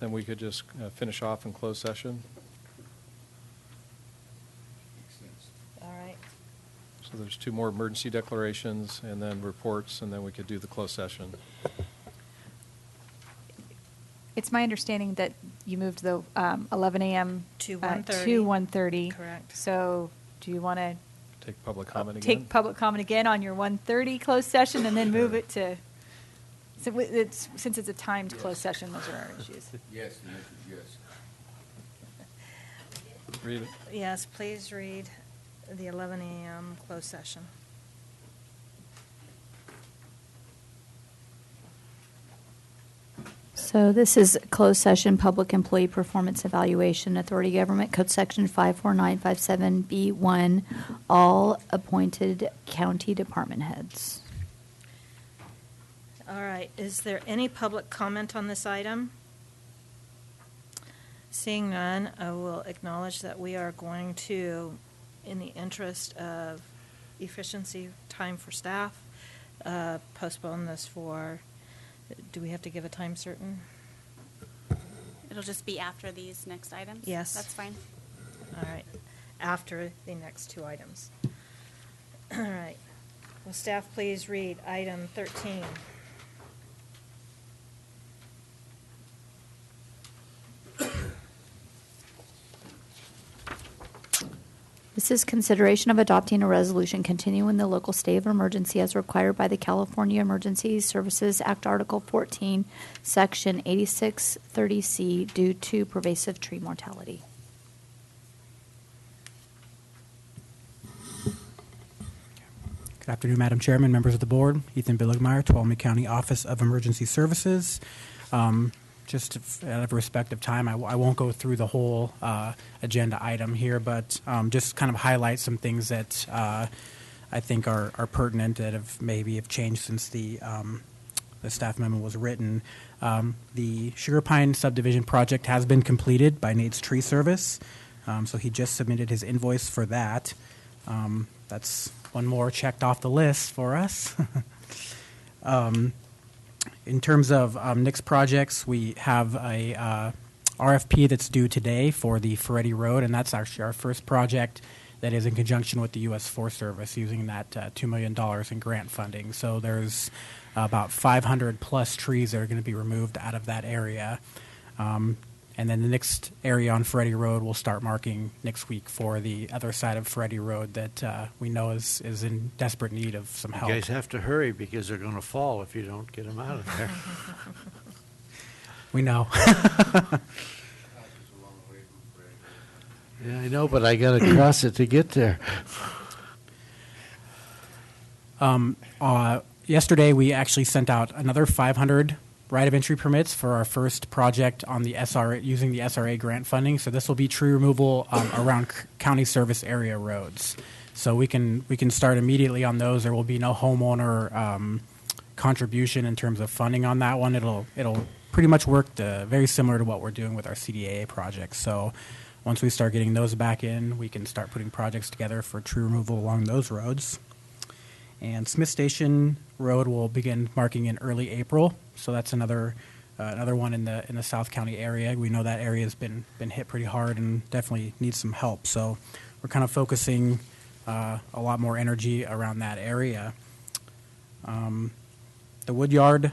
then we could just finish off in closed session. All right. So there's 2 more emergency declarations and then reports, and then we could do the closed session. It's my understanding that you moved the 11 a.m. To 1:30. 1:30. To 1:30. Correct. So do you want to Take public comment again? take public comment again on your 1:30 closed session and then move it to, since it's a timed closed session, those are our issues. Yes, the answer is yes. Read it. Yes, please read the 11 a.m. closed session. So this is closed session, Public Employee Performance Evaluation, Authority Government Code Section 54957B1, all appointed county department heads. All right, is there any public comment on this item? Seeing none, I will acknowledge that we are going to, in the interest of efficiency, time for staff, postpone this for, do we have to give a time certain? It'll just be after these next items? Yes. That's fine. All right, after the next 2 items. All right. Will staff please read item 13? This is consideration of adopting a resolution continuing the local state of emergency as required by the California Emergency Services Act, Article 14, Section 8630C, due to pervasive tree mortality. Good afternoon, Madam Chairman, members of the board. Ethan Billigmeyer, Tuolumne County Office of Emergency Services. Just out of respect of time, I won't go through the whole agenda item here, but just kind of highlight some things that I think are pertinent that have changed since the staff memo was written. The Sugar Pine subdivision project has been completed by Nate's Tree Service, so he just submitted his invoice for that. That's one more checked off the list for us. In terms of next projects, we have a RFP that's due today for the Ferretti Road, and that's actually our first project that is in conjunction with the U.S. Forest Service using that $2 million in grant funding. So there's about 500 plus trees that are going to be removed out of that area. And then the next area on Ferretti Road will start marking next week for the other side of Ferretti Road that we know is in desperate need of some help. You guys have to hurry because they're going to fall if you don't get them out of there. We know. Yeah, I know, but I got to cross it to get there. Yesterday, we actually sent out another 500 right of entry permits for our first project on the SRA using the SRA grant funding. So this will be tree removal around county service area roads. So we can start immediately on those. There will be no homeowner contribution in terms of funding on that one. It'll pretty much work very similar to what we're doing with our CDAA projects. So once we start getting those back in, we can start putting projects together for tree removal along those roads. And Smith Station Road will begin marking in early April. So that's another one in the South County area. We know that area has been hit pretty hard and definitely needs some help. So we're kind of focusing a lot more energy around that area. The Woodyard,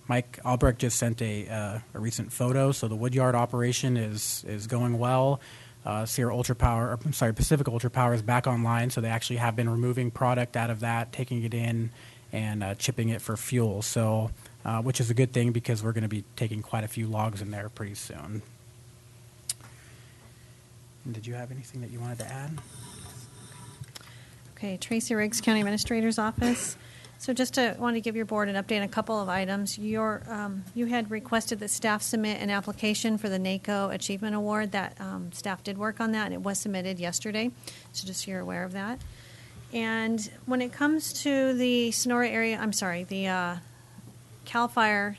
Mike Albrecht just sent a recent photo. So the Woodyard operation is going well. Pacific Ultra Power is back online, so they actually have been removing product out of that, taking it in, and chipping it for fuel. So, which is a good thing because we're going to be taking quite a few logs in there pretty soon. And did you have anything that you wanted to add? Okay, Tracy Riggs, County Administrator's Office. So just wanted to give your board an update on a couple of items. You had requested that staff submit an application for the NACO Achievement Award. That staff did work on that, and it was submitted yesterday. So just so you're aware of that. And when it comes to the Sonora area, I'm sorry, the CAL FIRE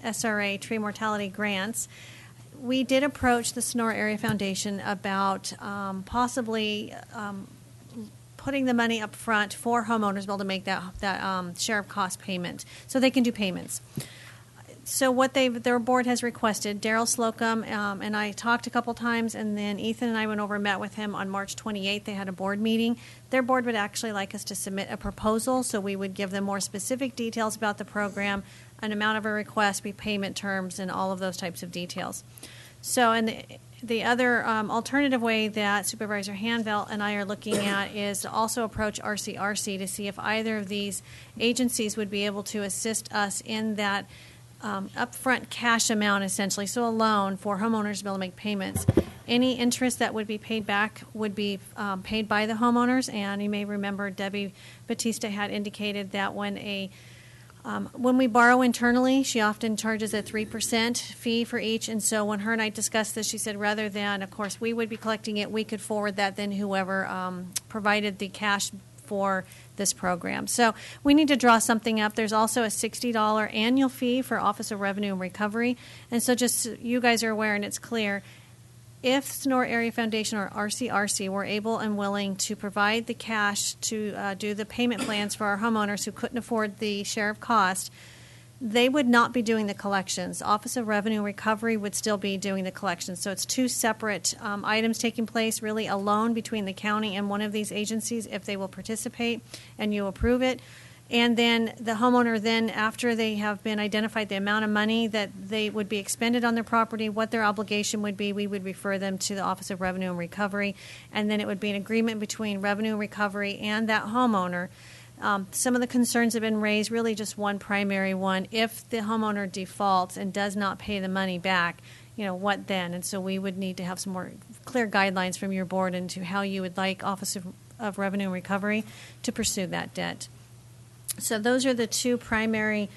SRA tree mortality grants, we did approach the Sonora Area Foundation about possibly putting the money up front for homeowners to be able to make that share of cost payment so they can do payments. So what their board has requested, Daryl Slocum and I talked a couple times, and then Ethan and I went over and met with him on March 28th. They had a board meeting. Their board would actually like us to submit a proposal, so we would give them more specific details about the program, an amount of a request, repayment terms, and all of those types of details. So, and the other alternative way that Supervisor Hanvelt and I are looking at is to also approach RCRC to see if either of these agencies would be able to assist us in that upfront cash amount, essentially, so a loan for homeowners to be able to make payments. Any interest that would be paid back would be paid by the homeowners, and you may remember Debbie Batista had indicated that when we borrow internally, she often charges a 3% fee for each, and so when her and I discussed this, she said rather than, of course, we would be collecting it, we could forward that then whoever provided the cash for this program. So we need to draw something up. There's also a $60 annual fee for Office of Revenue and Recovery. And so just so you guys are aware and it's clear, if Sonora Area Foundation or RCRC were able and willing to provide the cash to do the payment plans for our homeowners who couldn't afford the share of cost, they would not be doing the collections. Office of Revenue and Recovery would still be doing the collections. So it's two separate items taking place, really a loan between the county and one of these agencies if they will participate and you approve it. And then the homeowner then, after they have been identified the amount of money that they would be expended on their property, what their obligation would be, we would refer them to the Office of Revenue and Recovery. And then it would be an agreement between Revenue and Recovery and that homeowner. Some of the concerns have been raised, really just one primary one. If the homeowner defaults and does not pay the money back, what then? And so we would need to have some more clear guidelines from your board into how you would like Office of Revenue and Recovery to pursue that debt. So those are the two primary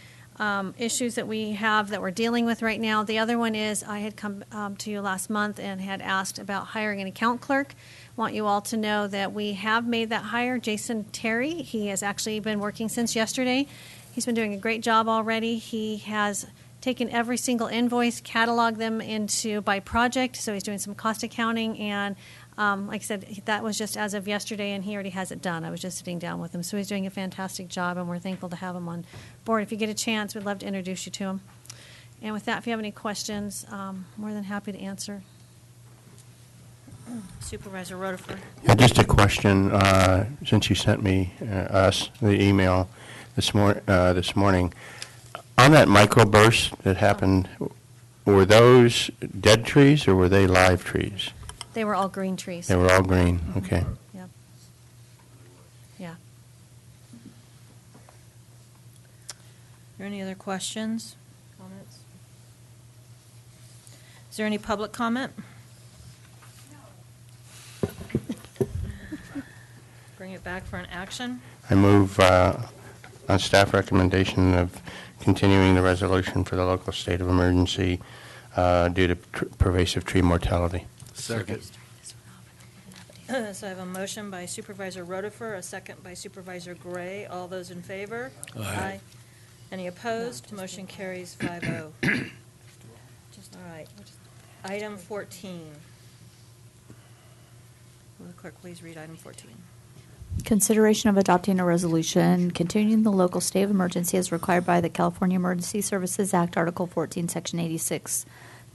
issues that we have that we're dealing with right now. The other one is I had come to you last month and had asked about hiring an account clerk. I want you all to know that we have made that hire. Jason Terry, he has actually been working since yesterday. He's been doing a great job already. He has taken every single invoice, cataloged them by project, so he's doing some cost accounting, and like I said, that was just as of yesterday, and he already has it done. I was just sitting down with him, so he's doing a fantastic job, and we're thankful to have him on board. If you get a chance, we'd love to introduce you to him. And with that, if you have any questions, more than happy to answer. Supervisor Rutherford. Yeah, just a question, since you sent us the email this morning. On that microburst that happened, were those dead trees or were they live trees? They were all green trees. They were all green, okay. Yep. Yeah. Are there any other questions, comments? Is there any public comment? Bring it back for an action. I move on staff recommendation of continuing the resolution for the local state of emergency due to pervasive tree mortality. Second. So I have a motion by Supervisor Rutherford, a second by Supervisor Gray. All those in favor? Aye. Any opposed? Motion carries 5-0. All right. Item 14. Will the clerk please read item 14? Consideration of adopting a resolution continuing the local state of emergency as required by the California Emergency Services Act, Article 14, Section 86,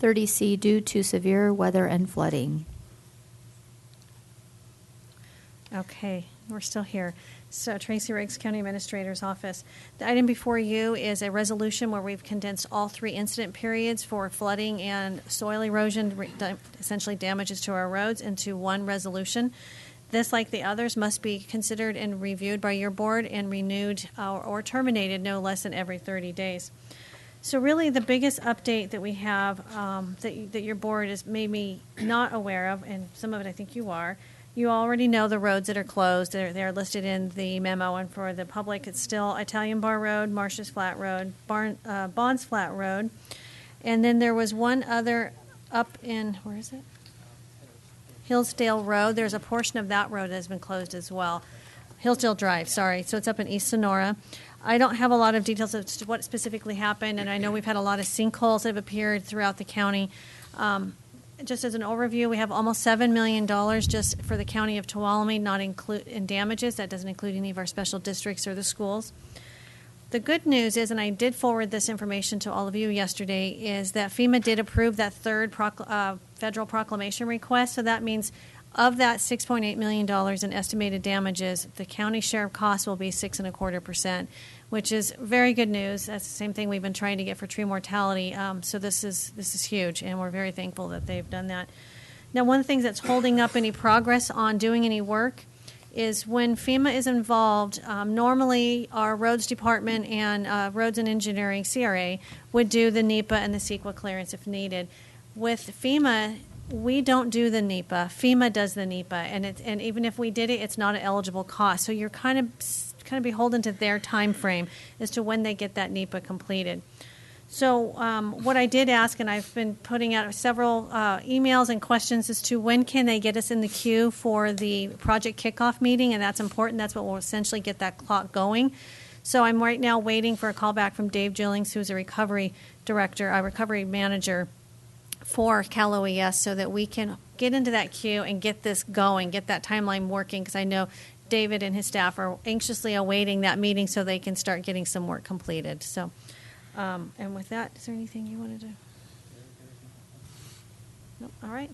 30C, due to severe weather and flooding. Okay, we're still here. So Tracy Riggs, County Administrator's Office. The item before you is a resolution where we've condensed all three incident periods for flooding and soil erosion, essentially damages to our roads, into one resolution. This, like the others, must be considered and reviewed by your board and renewed or terminated no less than every 30 days. So really the biggest update that we have that your board has made me not aware of, and some of it I think you are, you already know the roads that are closed. They're listed in the memo, and for the public it's still Italian Bar Road, Marsh's Flat Road, Bonds Flat Road, and then there was one other up in, where is it? Hillsdale Road. There's a portion of that road that has been closed as well. Hillsdale Drive, sorry. So it's up in East Sonora. I don't have a lot of details as to what specifically happened, and I know we've had a lot of sinkholes that have appeared throughout the county. Just as an overview, we have almost $7 million just for the county of Tuolumne, not include in damages. That doesn't include any of our special districts or the schools. The good news is, and I did forward this information to all of you yesterday, is that FEMA did approve that third federal proclamation request. So that means of that $6.8 million in estimated damages, the county share of costs will be 6.25%, which is very good news. That's the same thing we've been trying to get for tree mortality. So this is huge, and we're very thankful that they've done that. Now, one of the things that's holding up any progress on doing any work is when FEMA is involved, normally our roads department and roads and engineering, CRA, would do the NEPA and the CEQA clearance if needed. With FEMA, we don't do the NEPA. FEMA does the NEPA, and even if we did it, it's not an eligible cost. So you're kind of beholden to their time frame as to when they get that NEPA completed. So what I did ask, and I've been putting out several emails and questions as to when can they get us in the queue for the project kickoff meeting, and that's important. That's what will essentially get that clock going. So I'm right now waiting for a call back from Dave Gillings, who's a recovery director, a recovery manager for Cal OES, so that we can get into that queue and get this going, get that timeline working, because I know David and his staff are anxiously awaiting that meeting so they can start getting some work completed. So. And with that, is there anything you wanted to? No. All right.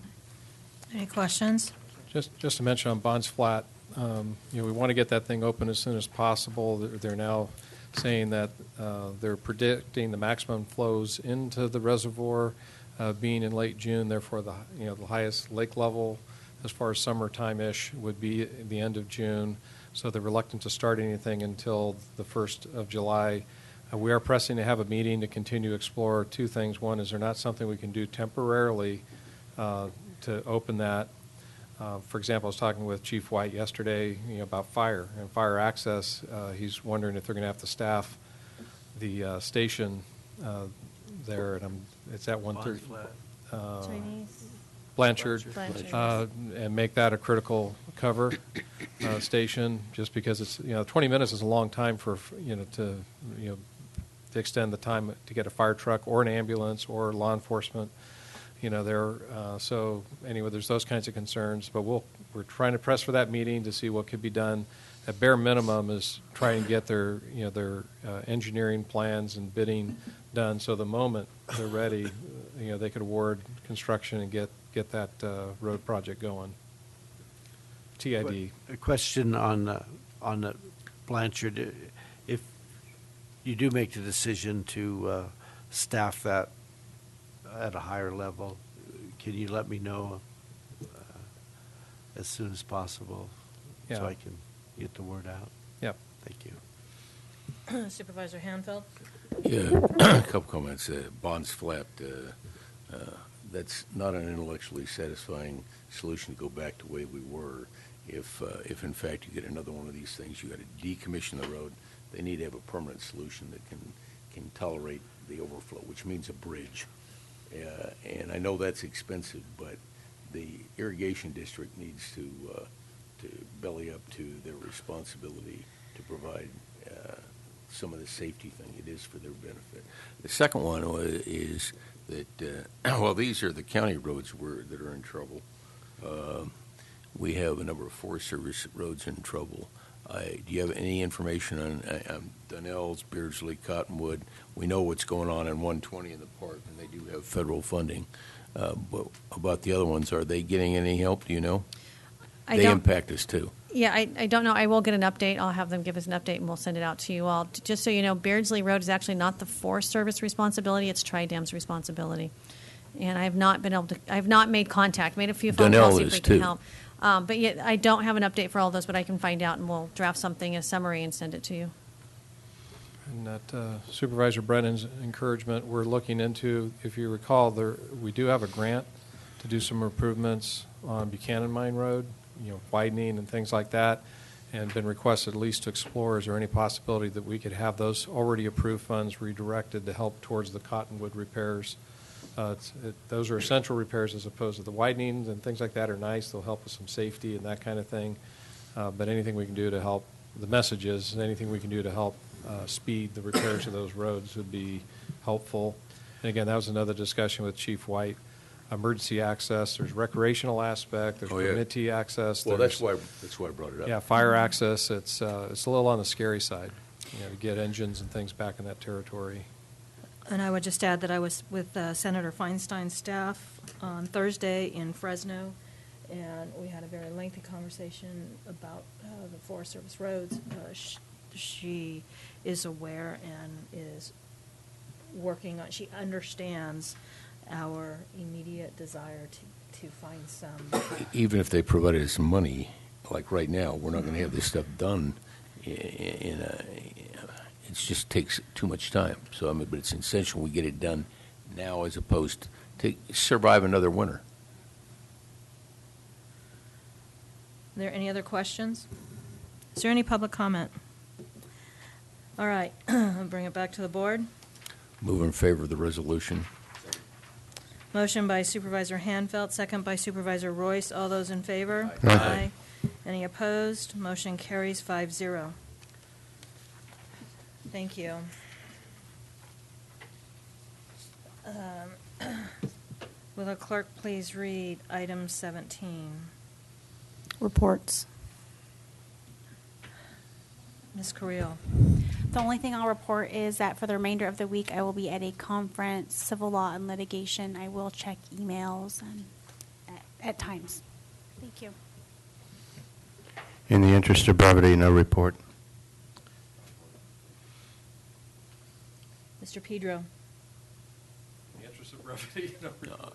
Any questions? Just to mention on Bonds Flat, we want to get that thing open as soon as possible. They're now saying that they're predicting the maximum flows into the reservoir being in late June. Therefore, the highest lake level as far as summertime-ish would be at the end of June. So they're reluctant to start anything until the 1st of July. We are pressing to have a meeting to continue to explore two things. One, is there not something we can do temporarily to open that? For example, I was talking with Chief White yesterday about fire and fire access. He's wondering if they're going to have to staff the station there. And it's at 1:30. Chinese. Blanchard. And make that a critical cover station, just because it's 20 minutes is a long time for to extend the time to get a fire truck or an ambulance or law enforcement, there. So anyway, there's those kinds of concerns. But we're trying to press for that meeting to see what could be done. At bare minimum is trying to get their engineering plans and bidding done. So the moment they're ready, they could award construction and get that road project going. TID. A question on the Blanchard. If you do make the decision to staff that at a higher level, can you let me know as soon as possible so I can get the word out? Yep. Thank you. Supervisor Hanfeld? Yeah, a couple comments. Bonds Flat, that's not an intellectually satisfying solution to go back to the way we were. If in fact you get another one of these things, you got to decommission the road. They need to have a permanent solution that can tolerate the overflow, which means a bridge. And I know that's expensive, but the irrigation district needs to belly up to their responsibility to provide some of the safety thing. It is for their benefit. The second one is that, these are the county roads that are in trouble. We have a number of Forest Service roads in trouble. Do you have any information on Donnell's, Beardsley, Cottonwood? We know what's going on in 120 in the park, and they do have federal funding. But about the other ones, are they getting any help? Do you know? They impact us too. Yeah, I don't know. I will get an update. I'll have them give us an update, and we'll send it out to you all. Just so you know, Beardsley Road is actually not the Forest Service responsibility. It's Tri-Dam's responsibility. And I have not been able to. I have not made contact. Made a few phone calls to see if we can help. But yet, I don't have an update for all those, but I can find out, and we'll draft something, a summary, and send it to you. And that Supervisor Brennan's encouragement, we're looking into, if you recall, we do have a grant to do some improvements on Buchanan Mine Road, widening and things like that, and been requested at least to explore, is there any possibility that we could have those already approved funds redirected to help towards the Cottonwood repairs? Those are essential repairs as opposed to the widenings and things like that are nice. They'll help with some safety and that kind of thing. But anything we can do to help the message is anything we can do to help speed the repairs of those roads would be helpful. And again, that was another discussion with Chief White. Emergency access, there's recreational aspect, there's permittee access. Well, there's- that's why I brought it up. Yeah, fire access, it's a little on the scary side, to get engines and things back in that territory. And I would just add that I was with Senator Feinstein's staff on Thursday in Fresno, and we had a very lengthy conversation about the Forest Service roads. She is aware and is working on, she understands our immediate desire to find some. Even if they provided us money, like right now, we're not going to have this stuff done it just takes too much time. So, but it's essential we get it done now as opposed to survive another winter. Are there any other questions? Is there any public comment? All right, I'll bring it back to the board. Move in favor of the resolution. Motion by Supervisor Hanfeld, second by Supervisor Royce. All those in favor? Aye. Aye. Any opposed? Motion carries 5-0. Thank you. Will the clerk please read item 17? Reports. Ms. Carrillo. The only thing I'll report is that for the remainder of the week, I will be at a conference, civil law and litigation. I will check emails and at times. Thank you. In the interest of brevity, no report. Mr. Pedro. In the interest of brevity, no report.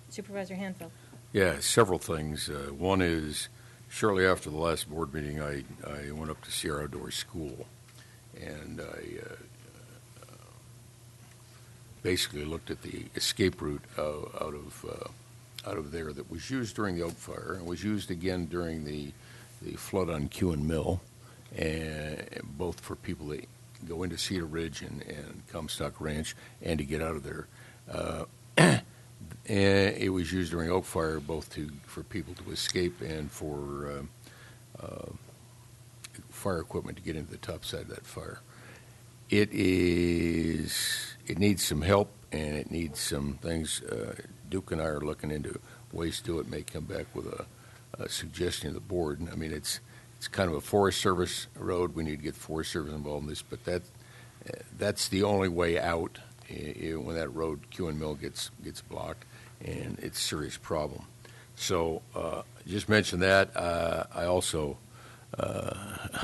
Supervisor Hanfeld. Yeah, several things. One is, shortly after the last board meeting, I went up to Sierra Door School, and I basically looked at the escape route out of there that was used during the Oak Fire and was used again during the flood on Kewen Mill, and both for people that go into Cedar Ridge and Comstock Ranch and to get out of there. And it was used during Oak Fire both for people to escape and for fire equipment to get into the top side of that fire. It needs some help, and it needs some things. Duke and I are looking into ways to do it. May come back with a suggestion to the board. I mean, it's kind of a Forest Service road. We need to get the Forest Service involved in this, but that's the only way out when that road, Kewen Mill, gets blocked, and it's a serious problem. So just mention that. I also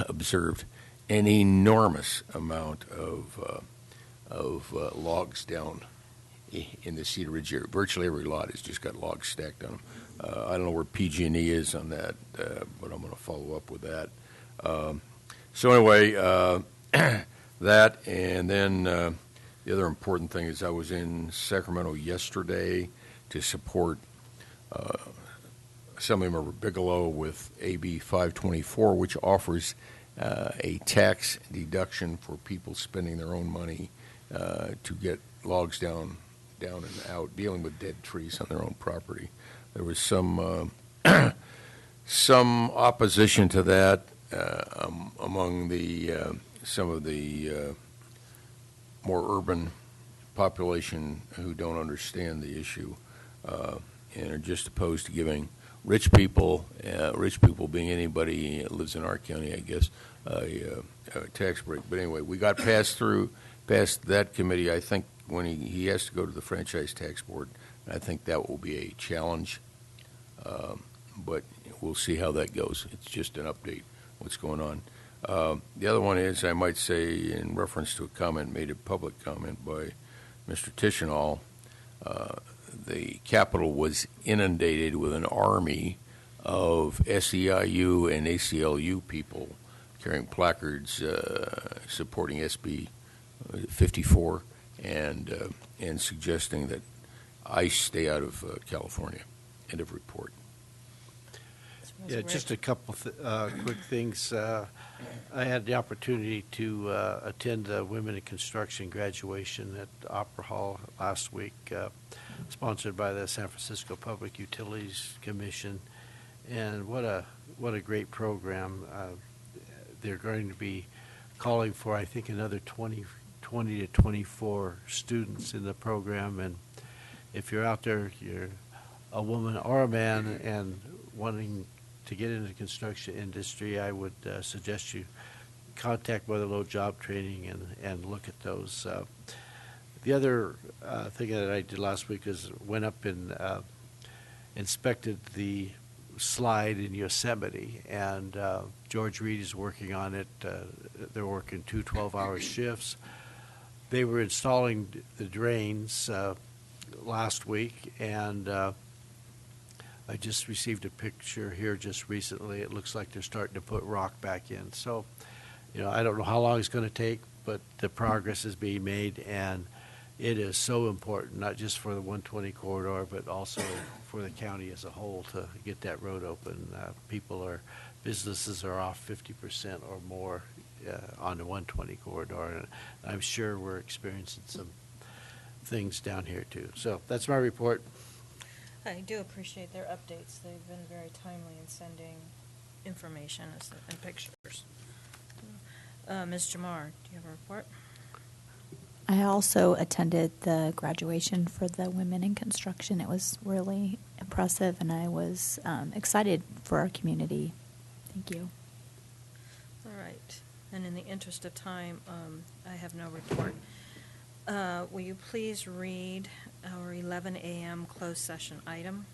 observed an enormous amount of logs down in the Cedar Ridge area. Virtually every lot has just got logs stacked on them. I don't know where PG&E is on that, but I'm going to follow up with that. So anyway, that, and then the other important thing is I was in Sacramento yesterday to support Assemblymember Bigelow with AB 524, which offers a tax deduction for people spending their own money to get logs down and out, dealing with dead trees on their own property. There was some opposition to that among some of the more urban population who don't understand the issue and are just opposed to giving rich people being anybody that lives in our county, I guess, a tax break. But anyway, we got past that committee. I think when he has to go to the Franchise Tax Board, and I think that will be a challenge. But we'll see how that goes. It's just an update, what's going on. The other one is, I might say, in reference to a comment made, a public comment by Mr. Tishanall, the Capitol was inundated with an army of SEIU and ACLU people carrying placards supporting SB 54 and suggesting that ICE stay out of California. End of report. Yeah, just a couple quick things. I had the opportunity to attend the Women in Construction graduation at Opera Hall last week, sponsored by the San Francisco Public Utilities Commission. And what a great program. They're going to be calling for, I think, another 20 to 24 students in the program. And if you're out there, you're a woman or a man and wanting to get into the construction industry, I would suggest you contact Weatherlow Job Training and look at those. The other thing that I did last week is went up and inspected the slide in Yosemite, and George Reed is working on it. They're working 2 12-hour shifts. They were installing the drains last week, and I just received a picture here just recently. It looks like they're starting to put rock back in. So, I don't know how long it's going to take, but the progress is being made, and it is so important, not just for the 120 corridor, but also for the county as a whole to get that road open. Businesses are off 50% or more on the 120 corridor, and I'm sure we're experiencing some things down here too. So that's my report. I do appreciate their updates. They've been very timely in sending information and pictures. Ms. Jamar, do you have a report? I also attended the graduation for the women in construction. It was really impressive, and I was excited for our community. Thank you. All right. And in the interest of time, I have no report. Will you please read our 11 a.m. closed session item?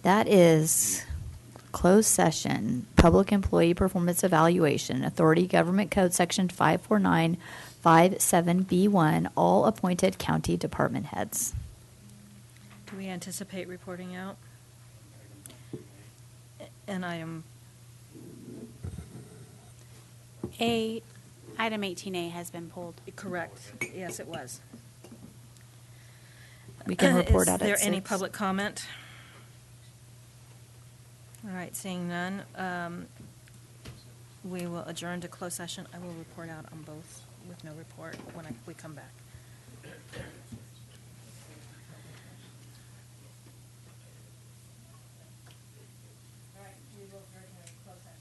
That is closed session, public employee performance evaluation, Authority Government Code Section 54957B1, all appointed county department heads. Do we anticipate reporting out? And item Item 18A has been pulled. Correct. Yes, it was. We can report out at 6. Is there any public comment? All right, seeing none, we will adjourn to closed session. I will report out on both with no report when we come back. All right, we will adjourn to closed session.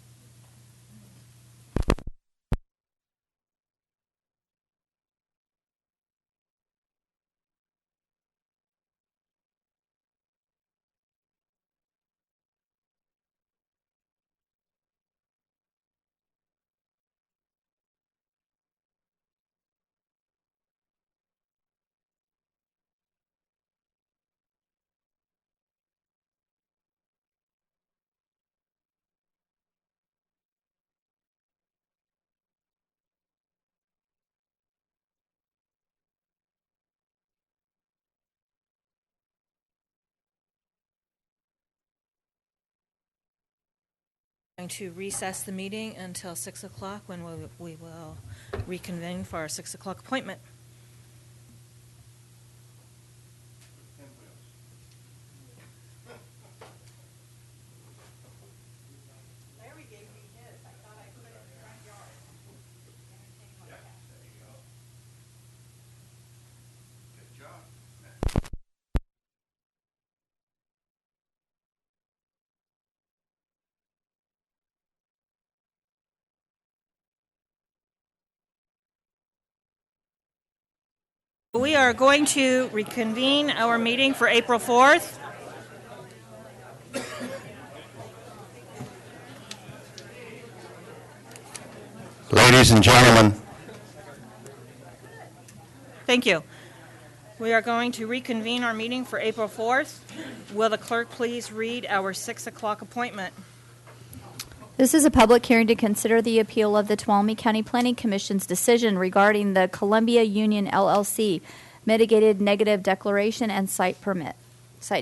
Going to recess the meeting until 6 o'clock when we will reconvene for our 6 o'clock appointment. Larry gave me his. I thought I put it in the front yard. Good job. We are going to reconvene our meeting for April 4th. Ladies and gentlemen, Thank you. We are going to reconvene our meeting for April 4th. Will the clerk please read our 6 o'clock appointment? This is a public hearing to consider the appeal of the Tuolumne County Planning Commission's decision regarding the Columbia Union LLC mitigated negative declaration and site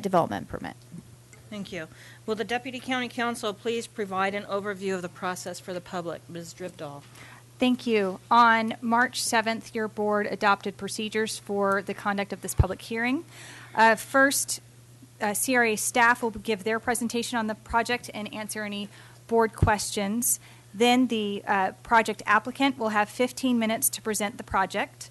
development permit. Thank you. Will the Deputy County Counsel please provide an overview of the process for the public? Ms. Dribdahl. Thank you. On March 7th, your board adopted procedures for the conduct of this public hearing. First, CRA staff will give their presentation on the project and answer any board questions. Then the project applicant will have 15 minutes to present the project.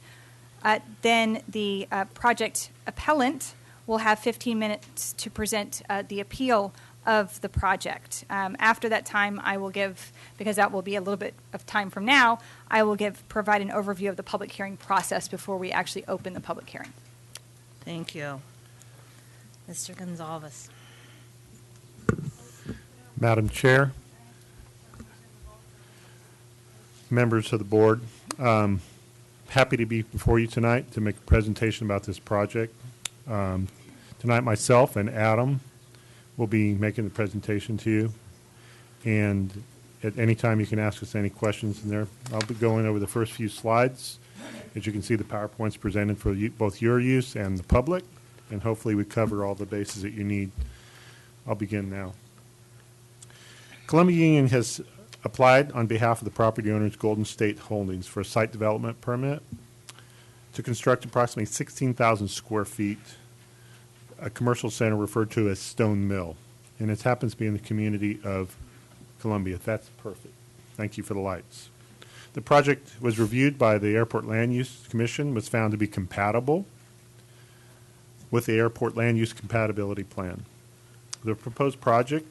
Then the project appellant will have 15 minutes to present the appeal of the project. After that time, I will give, because that will be a little bit of time from now, I will provide an overview of the public hearing process before we actually open the public hearing. Thank you. Mr. Gonzalez. Madam Chair, members of the board, happy to be before you tonight to make a presentation about this project. Tonight, myself and Adam will be making the presentation to you, and at any time you can ask us any questions in there. I'll be going over the first few slides. As you can see, the PowerPoint's presented for both your use and the public, and hopefully we cover all the bases that you need. I'll begin now. Columbia Union has applied on behalf of the property owners Golden State Holdings for a site development permit to construct approximately 16,000 square feet, a commercial center referred to as Stone Mill, and it happens to be in the community of Columbia. That's perfect. Thank you for the lights. The project was reviewed by the Airport Land Use Commission, was found to be compatible with the Airport Land Use Compatibility Plan. The proposed project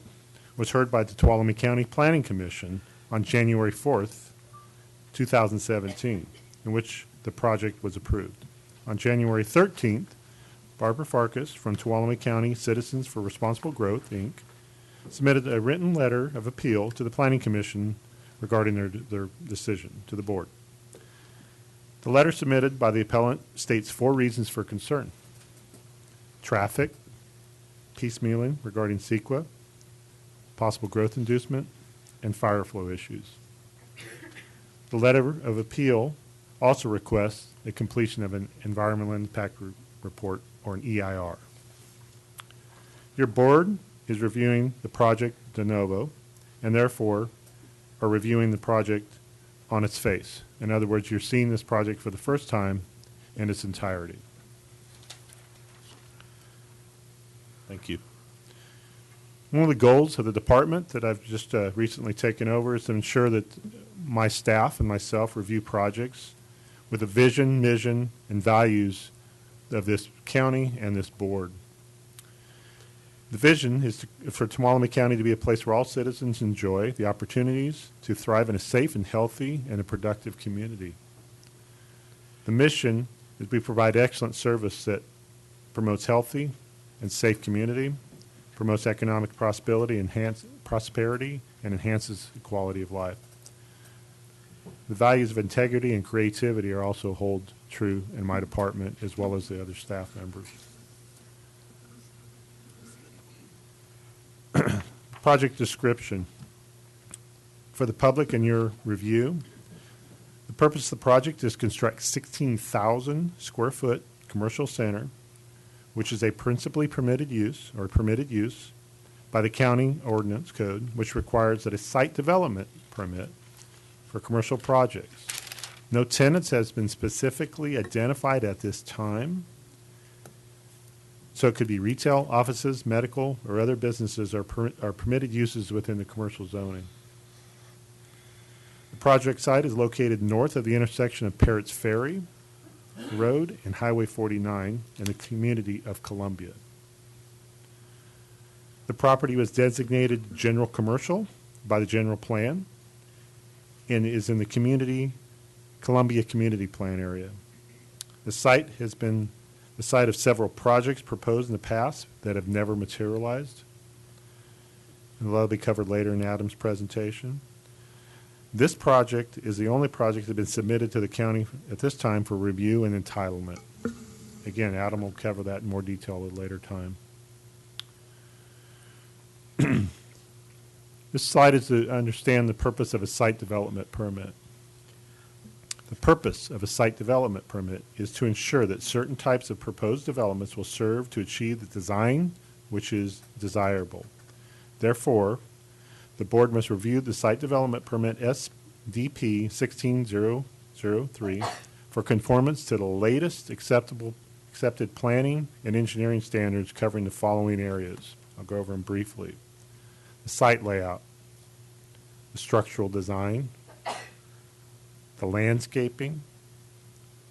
was heard by the Tuolumne County Planning Commission on January 4th, 2017, in which the project was approved. On January 13th, Barbara Farkas from Tuolumne County Citizens for Responsible Growth, Inc., submitted a written letter of appeal to the Planning Commission regarding their decision to the board. The letter submitted by the appellant states 4 reasons for concern: traffic, piecemealing regarding CEQA, possible growth inducement, and fire flow issues. The letter of appeal also requests the completion of an environmental impact report, or an EIR. Your board is reviewing the project de novo, and therefore are reviewing the project on its face. In other words, you're seeing this project for the first time in its entirety. Thank you. One of the goals of the department that I've just recently taken over is to ensure that my staff and myself review projects with the vision, mission, and values of this county and this board. The vision is for Tuolumne County to be a place where all citizens enjoy the opportunities to thrive in a safe and healthy and a productive community. The mission is we provide excellent service that promotes healthy and safe community, promotes economic prosperity, and enhances the quality of life. The values of integrity and creativity are also hold true in my department, as well as the other staff members. Project description. For the public and your review, the purpose of the project is to construct 16,000 square foot commercial center, which is a principally permitted use by the county ordinance code, which requires that a site development permit for commercial projects. No tenants has been specifically identified at this time, so it could be retail, offices, medical, or other businesses are permitted uses within the commercial zoning. The project site is located north of the intersection of Parrott's Ferry Road and Highway 49 in the community of Columbia. The property was designated general commercial by the general plan and is in the Columbia Community Plan area. The site has been the site of several projects proposed in the past that have never materialized, and that'll be covered later in Adam's presentation. This project is the only project that has been submitted to the county at this time for review and entitlement. Again, Adam will cover that in more detail at a later time. This slide is to understand the purpose of a site development permit. The purpose of a site development permit is to ensure that certain types of proposed developments will serve to achieve the design which is desirable. Therefore, the board must review the site development permit SDP 16003 for conformance to the latest accepted planning and engineering standards covering the following areas. I'll go over them briefly. The site layout, the structural design, the landscaping,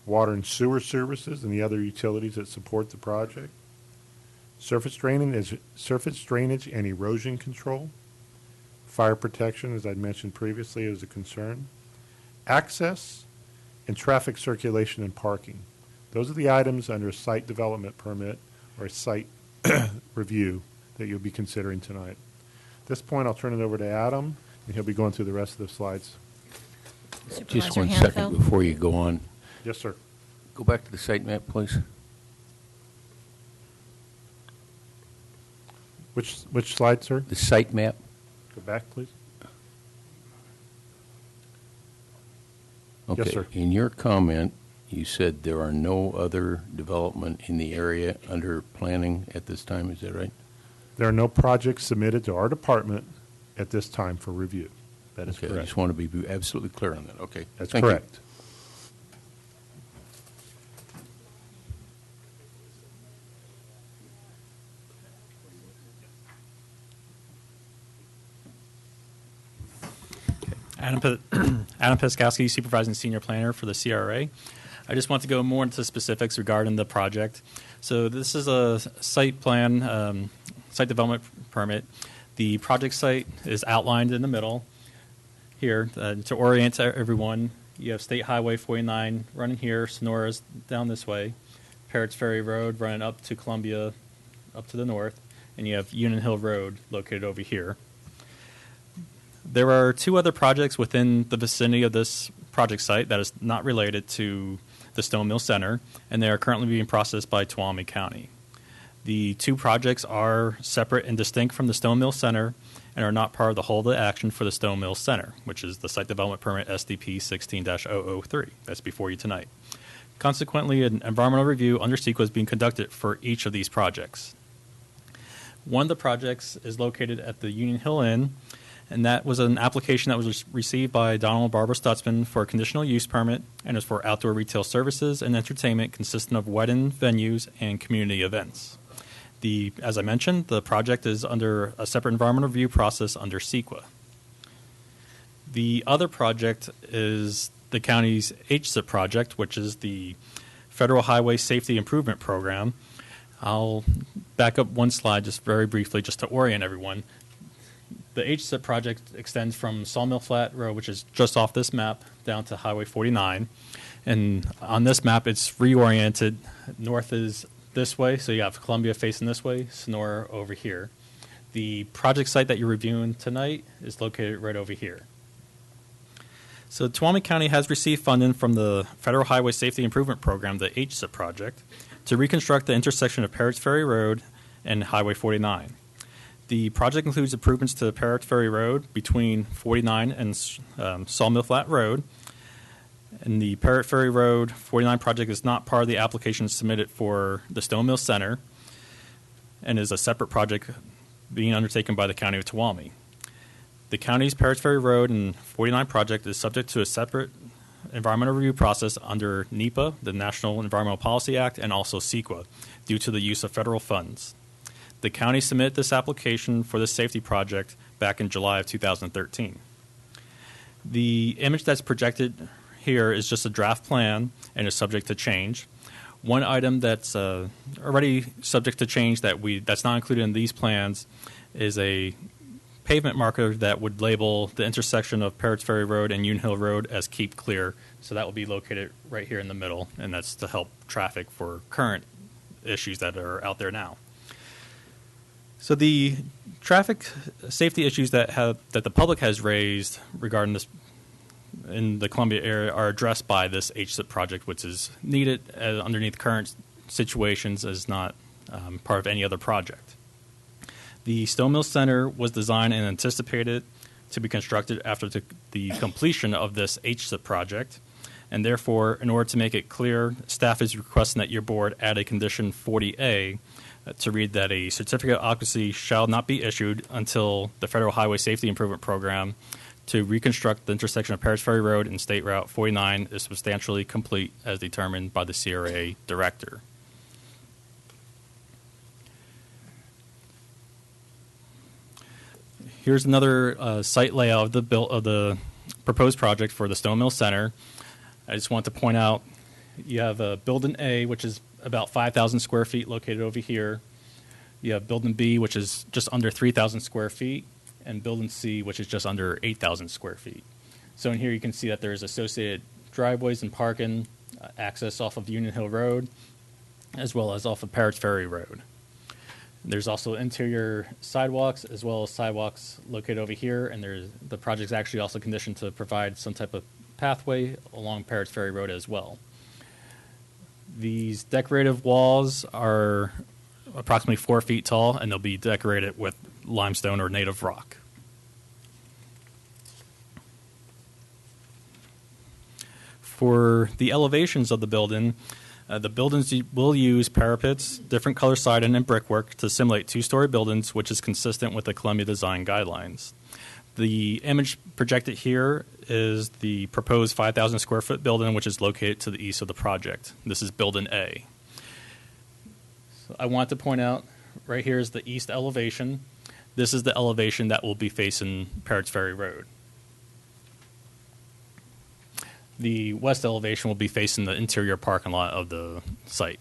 water and sewer services and the other utilities that support the project, surface drainage and erosion control, fire protection, as I mentioned previously, is a concern, access, and traffic circulation and parking. Those are the items under a site development permit or a site review that you'll be considering tonight. At this point, I'll turn it over to Adam, and he'll be going through the rest of the slides. Just one second before you go on. Yes, sir. Go back to the site map, please. Which slide, sir? The site map. Go back, please. Okay. Yes, sir. In your comment, you said there are no other development in the area under planning at this time. Is that right? There are no projects submitted to our department at this time for review. That is Okay, correct. I just want to be absolutely clear on that. Okay. That's Thank you. correct. Adam Piskowski, Supervising Senior Planner for the CRA. I just want to go more into specifics regarding the project. So this is a site plan, site development permit. The project site is outlined in the middle here. To orient everyone, you have State Highway 49 running here, Sonora's down this way, Parrots Ferry Road running up to Columbia up to the north, and you have Union Hill Road located over here. There are two other projects within the vicinity of this project site that is not related to the Stone Mill Center, and they are currently being processed by Tuolumne County. The two projects are separate and distinct from the Stone Mill Center and are not part of the whole of the action for the Stone Mill Center, which is the Site Development Permit SDP 16-003. That's before you tonight. Consequently, an environmental review under CEQA is being conducted for each of these projects. One of the projects is located at the Union Hill Inn, and that was an application that was received by Donald and Barbara Stutzman for a conditional use permit and is for outdoor retail services and entertainment consisting of wedding venues and community events. As I mentioned, the project is under a separate environmental review process under CEQA. The other project is the county's HSIP project, which is the Federal Highway Safety Improvement Program. I'll back up one slide just very briefly just to orient everyone. The HSIP project extends from Sawmill Flat Road, which is just off this map, down to Highway 49. And on this map, it's reoriented. North is this way, so you have Columbia facing this way, Sonora over here. The project site that you're reviewing tonight is located right over here. So Tuolumne County has received funding from the Federal Highway Safety Improvement Program, the HSIP project, to reconstruct the intersection of Parrots Ferry Road and Highway 49. The project includes improvements to Parrots Ferry Road between 49 and Sawmill Flat Road. And the Parrot Ferry Road 49 project is not part of the application submitted for the Stone Mill Center and is a separate project being undertaken by the County of Tuolumne. The county's Parrots Ferry Road and 49 project is subject to a separate environmental review process under NEPA, the National Environmental Policy Act, and also CEQA, due to the use of federal funds. The county submitted this application for the safety project back in July of 2013. The image that's projected here is just a draft plan and is subject to change. One item that's already subject to change that's not included in these plans is a pavement marker that would label the intersection of Parrots Ferry Road and Union Hill Road as Keep Clear. So that will be located right here in the middle, and that's to help traffic for current issues that are out there now. So the traffic safety issues that the public has raised regarding this in the Columbia area are addressed by this HSIP project, which is needed underneath current situations as not part of any other project. The Stone Mill Center was designed and anticipated to be constructed after the completion of this HSIP project, and therefore, in order to make it clear, staff is requesting that your board add a condition 40A to read that a certificate of occupancy shall not be issued until the Federal Highway Safety Improvement Program to reconstruct the intersection of Parrots Ferry Road and State Route 49 is substantially complete as determined by the CRA director. Here's another site layout of the proposed project for the Stone Mill Center. I just want to point out You have Building A, which is about 5,000 square feet located over here. You have Building B, which is just under 3,000 square feet, and Building C, which is just under 8,000 square feet. So in here you can see that there's associated driveways and parking, access off of Union Hill Road, as well as off of Parrots Ferry Road. There's also interior sidewalks, as well as sidewalks located over here, and the project's actually also conditioned to provide some type of pathway along Parrots Ferry Road as well. These decorative walls are approximately 4 feet tall, and they'll be decorated with limestone or native rock. For the elevations of the buildings will use parapets, different color siding, and brickwork to simulate two-story buildings, which is consistent with the Columbia Design Guidelines. The image projected here is the proposed 5,000 square foot building, which is located to the east of the project. This is Building A. So I want to point out, right here is the east elevation. This is the elevation that will be facing Parrots Ferry Road. The west elevation will be facing the interior parking lot of the site.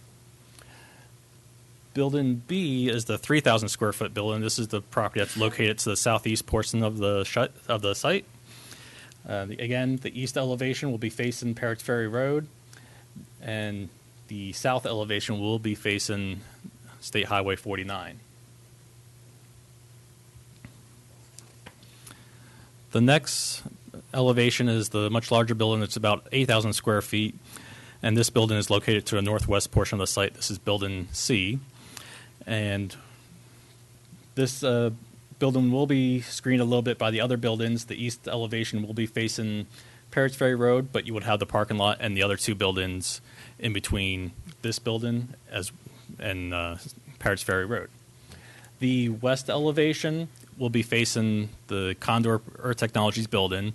Building B is the 3,000 square foot building. This is the property that's located to the southeast portion of the site. Again, the east elevation will be facing Parrots Ferry Road, and the south elevation will be facing State Highway 49. The next elevation is the much larger building. It's about 8,000 square feet, and this building is located to the northwest portion of the site. This is Building C, and this building will be screened a little bit by the other buildings. The east elevation will be facing Parrots Ferry Road, but you would have the parking lot and the other two buildings in between this building and Parrots Ferry Road. The west elevation will be facing the Condor Earth Technologies building,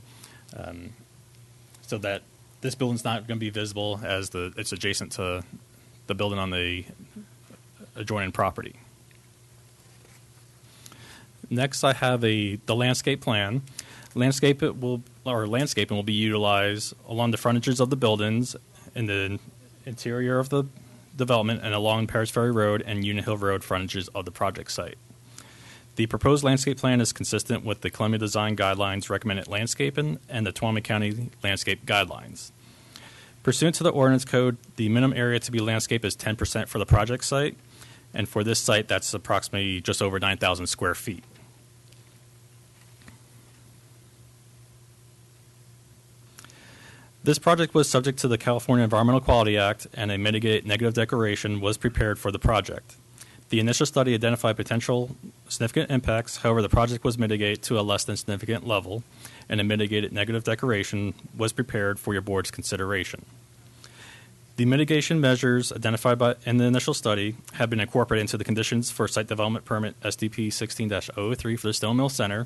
so that this building's not going to be visible as it's adjacent to the building on the adjoining property. Next, I have the landscape plan. Landscaping will be utilized along the frontages of the buildings in the interior of the development and along Parrots Ferry Road and Union Hill Road frontages of the project site. The proposed landscape plan is consistent with the Columbia Design Guidelines recommended landscaping and the Tuolumne County Landscape Guidelines. Pursuant to the ordinance code, the minimum area to be landscaped is 10% for the project site, and for this site, that's approximately just over 9,000 square feet. This project was subject to the California Environmental Quality Act, and a mitigated negative declaration was prepared for the project. The initial study identified potential significant impacts. However, the project was mitigated to a less than significant level, and a mitigated negative declaration was prepared for your board's consideration. The mitigation measures identified in the initial study have been incorporated into the conditions for Site Development Permit SDP 16-003 for the Stone Mill Center,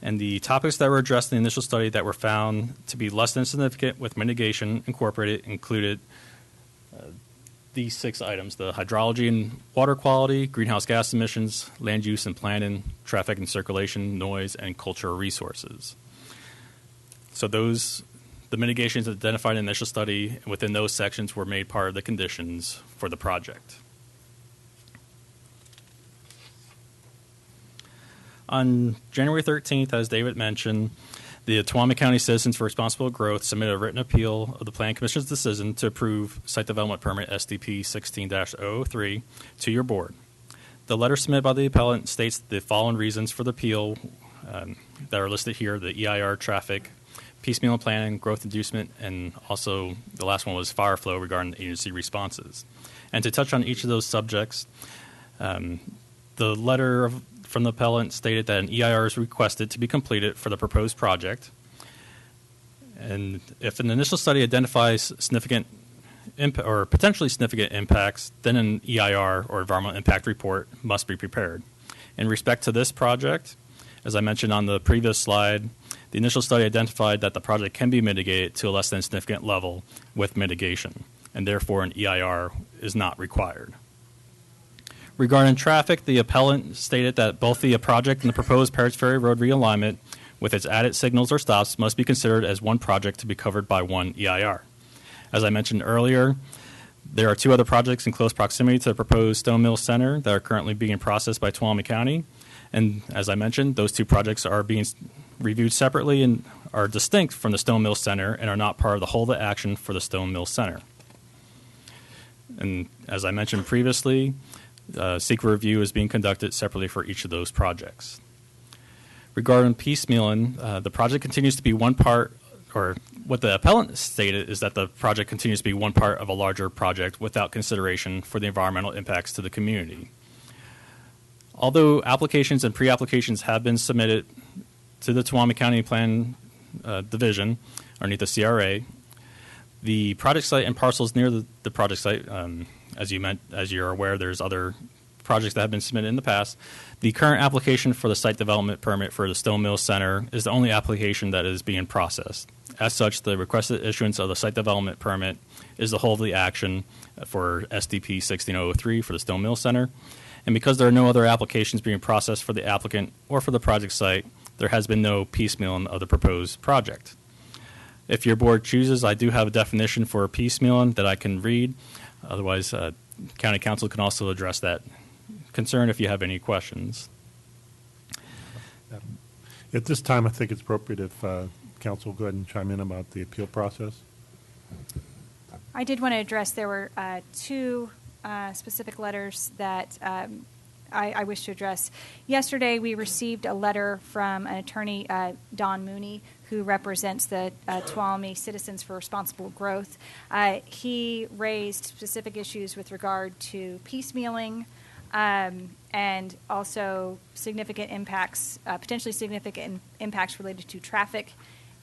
and the topics that were addressed in the initial study that were found to be less than significant with mitigation incorporated included these 6 items: the hydrology and water quality, greenhouse gas emissions, land use and planning, traffic and circulation, noise, and cultural resources. So the mitigations identified in the initial study within those sections were made part of the conditions for the project. On January 13th, as David mentioned, the Tuolumne County Citizens for Responsible Growth submitted a written appeal of the Plan Commission's decision to approve Site Development Permit SDP 16-003 to your board. The letter submitted by the appellant states the following reasons for the appeal that are listed here: the EIR traffic, piecemeal planning, growth inducement, and also the last one was fire flow regarding agency responses. And to touch on each of those subjects, the letter from the appellant stated that an EIR is requested to be completed for the proposed project. And if an initial study identifies significant or potentially significant impacts, then an EIR or environmental impact report must be prepared. In respect to this project, as I mentioned on the previous slide, the initial study identified that the project can be mitigated to a less than significant level with mitigation, and therefore an EIR is not required. Regarding traffic, the appellant stated that both the project and the proposed Parrots Ferry Road realignment with its added signals or stops must be considered as one project to be covered by one EIR. As I mentioned earlier, there are 2 other projects in close proximity to the proposed Stone Mill Center that are currently being processed by Tuolumne County. And as I mentioned, those 2 projects are being reviewed separately and are distinct from the Stone Mill Center and are not part of the whole of the action for the Stone Mill Center. And as I mentioned previously, secret review is being conducted separately for each of those projects. Regarding piecemealing, the project continues to be one part, or what the appellant stated is that the project continues to be one part of a larger project without consideration for the environmental impacts to the community. Although applications and pre-applications have been submitted to the Tuolumne County Plan Division underneath the CRA, the project site and parcels near the project site, as you're aware, there's other projects that have been submitted in the past. The current application for the site development permit for the Stone Mill Center is the only application that is being processed. As such, the requested issuance of the site development permit is the whole of the action for SDP 16003 for the Stone Mill Center. And because there are no other applications being processed for the applicant or for the project site, there has been no piecemealing of the proposed project. If your board chooses, I do have a definition for piecemealing that I can read. Otherwise, County Council can also address that concern if you have any questions. At this time, I think it's appropriate if council go ahead and chime in about the appeal process. I did want to address, there were 2 specific letters that I wish to address. Yesterday, we received a letter from an attorney, Don Mooney, who represents the Tuolumne Citizens for Responsible Growth. He raised specific issues with regard to piecemealing and also significant impacts, potentially significant impacts related to traffic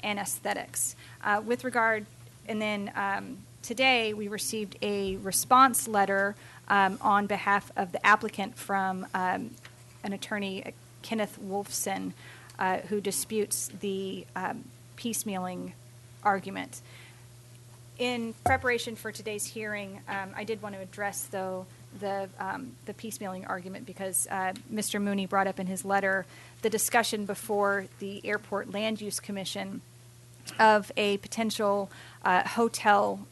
and aesthetics. With regard, and then today we received a response letter on behalf of the applicant from an attorney, Kenneth Wolfson, who disputes the piecemealing argument. In preparation for today's hearing, I did want to address, though, the piecemealing argument because Mr. Mooney brought up in his letter the discussion before the Airport Land Use Commission of a potential hotel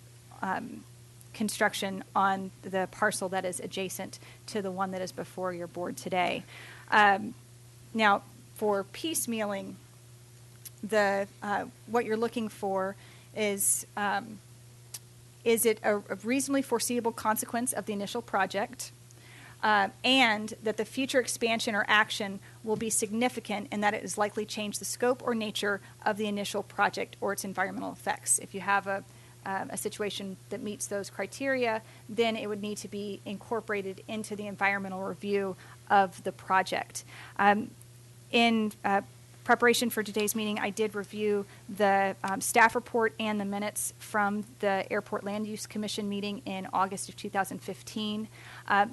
construction on the parcel that is adjacent to the one that is before your board today. Now, for piecemealing, what you're looking for is it a reasonably foreseeable consequence of the initial project, and that the future expansion or action will be significant and that it is likely to change the scope or nature of the initial project or its environmental effects. If you have a situation that meets those criteria, then it would need to be incorporated into the environmental review of the project. In preparation for today's meeting, I did review the staff report and the minutes from the Airport Land Use Commission meeting in August of 2015.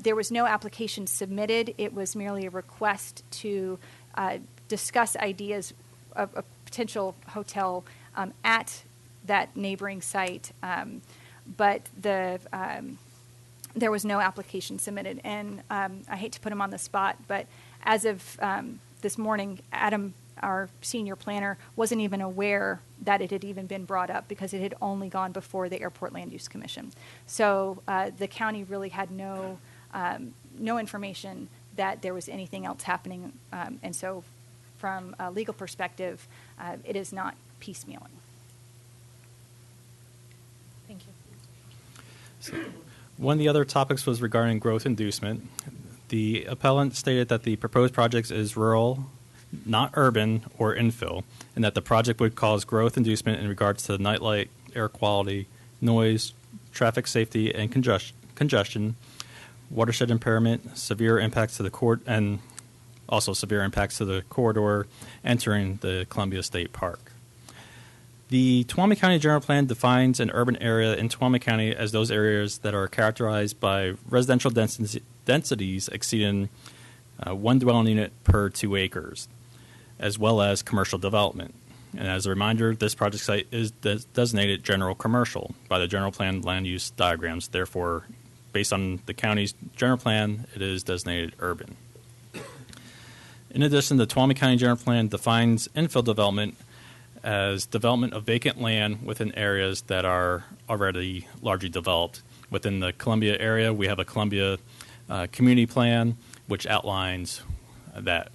There was no application submitted. It was merely a request to discuss ideas of a potential hotel at that neighboring site, but there was no application submitted. And I hate to put him on the spot, but as of this morning, Adam, our senior planner, wasn't even aware that it had even been brought up because it had only gone before the Airport Land Use Commission. So the county really had no information that there was anything else happening. And so from a legal perspective, it is not piecemealing. Thank you. So, one of the other topics was regarding growth inducement. The appellant stated that the proposed project is rural, not urban or infill, and that the project would cause growth inducement in regards to nightlight, air quality, noise, traffic safety, and congestion, watershed impairment, severe impacts to the and also severe impacts to the corridor entering the Columbia State Park. The Tuolumne County General Plan defines an urban area in Tuolumne County as those areas that are characterized by residential densities exceeding 1 dwelling unit per 2 acres, as well as commercial development. And as a reminder, this project site is designated general commercial by the General Plan land use diagrams. Therefore, based on the county's general plan, it is designated urban. In addition, the Tuolumne County General Plan defines infill development as development of vacant land within areas that are already largely developed. Within the Columbia area, we have a Columbia community plan, which outlines that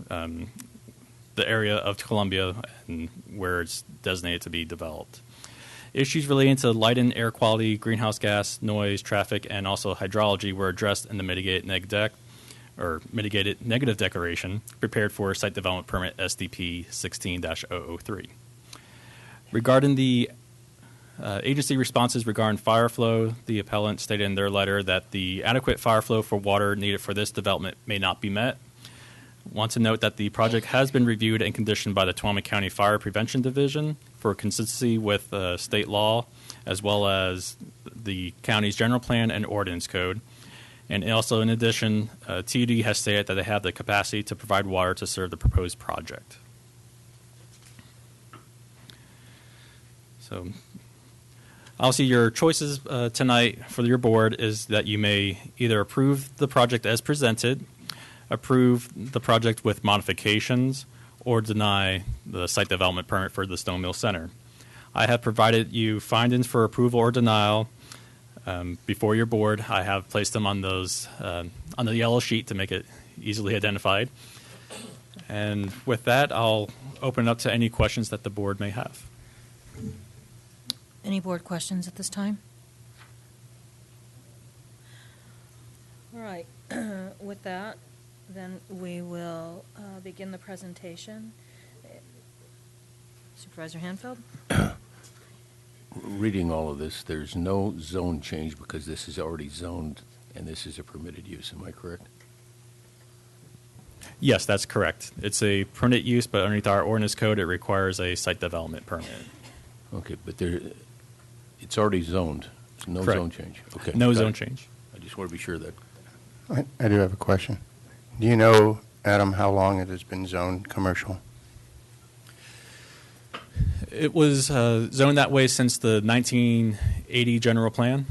the area of Columbia and where it's designated to be developed. Issues relating to light and air quality, greenhouse gas, noise, traffic, and also hydrology were addressed in the mitigated negative declaration prepared for Site Development Permit SDP 16-003. Regarding the agency responses regarding fire flow, the appellant stated in their letter that the adequate fire flow for water needed for this development may not be met. Want to note that the project has been reviewed and conditioned by the Tuolumne County Fire Prevention Division for consistency with state law, as well as the county's general plan and ordinance code. And also, in addition, TUD has stated that they have the capacity to provide water to serve the proposed project. So, obviously, your choices tonight for your board is that you may either approve the project as presented, approve the project with modifications, or deny the site development permit for the Stone Mill Center. I have provided you findings for approval or denial before your board. I have placed them on those on the yellow sheet to make it easily identified. And with that, I'll open it up to any questions that the board may have. Any board questions at this time? All right. With that, then we will begin the presentation. Supervisor Hanfield? Reading all of this, there's no zone change because this is already zoned and this is a permitted use. Am I correct? Yes, that's correct. It's a permitted use, but underneath our ordinance code, it requires a site development permit. Okay, but it's already zoned. No Correct. zone change. Okay. No got zone it. change. I just want to be sure that. I do have a question. Do you know, Adam, how long it has been zoned commercial? It was zoned that way since the 1980 general plan.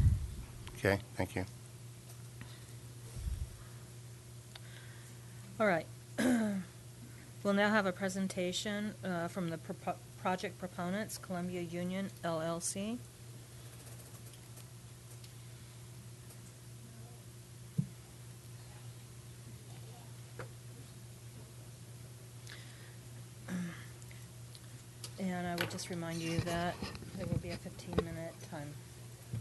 Okay, thank you. All right. We'll now have a presentation from the project proponents, Columbia Union, LLC. And I would just remind you that there will be a 15-minute time.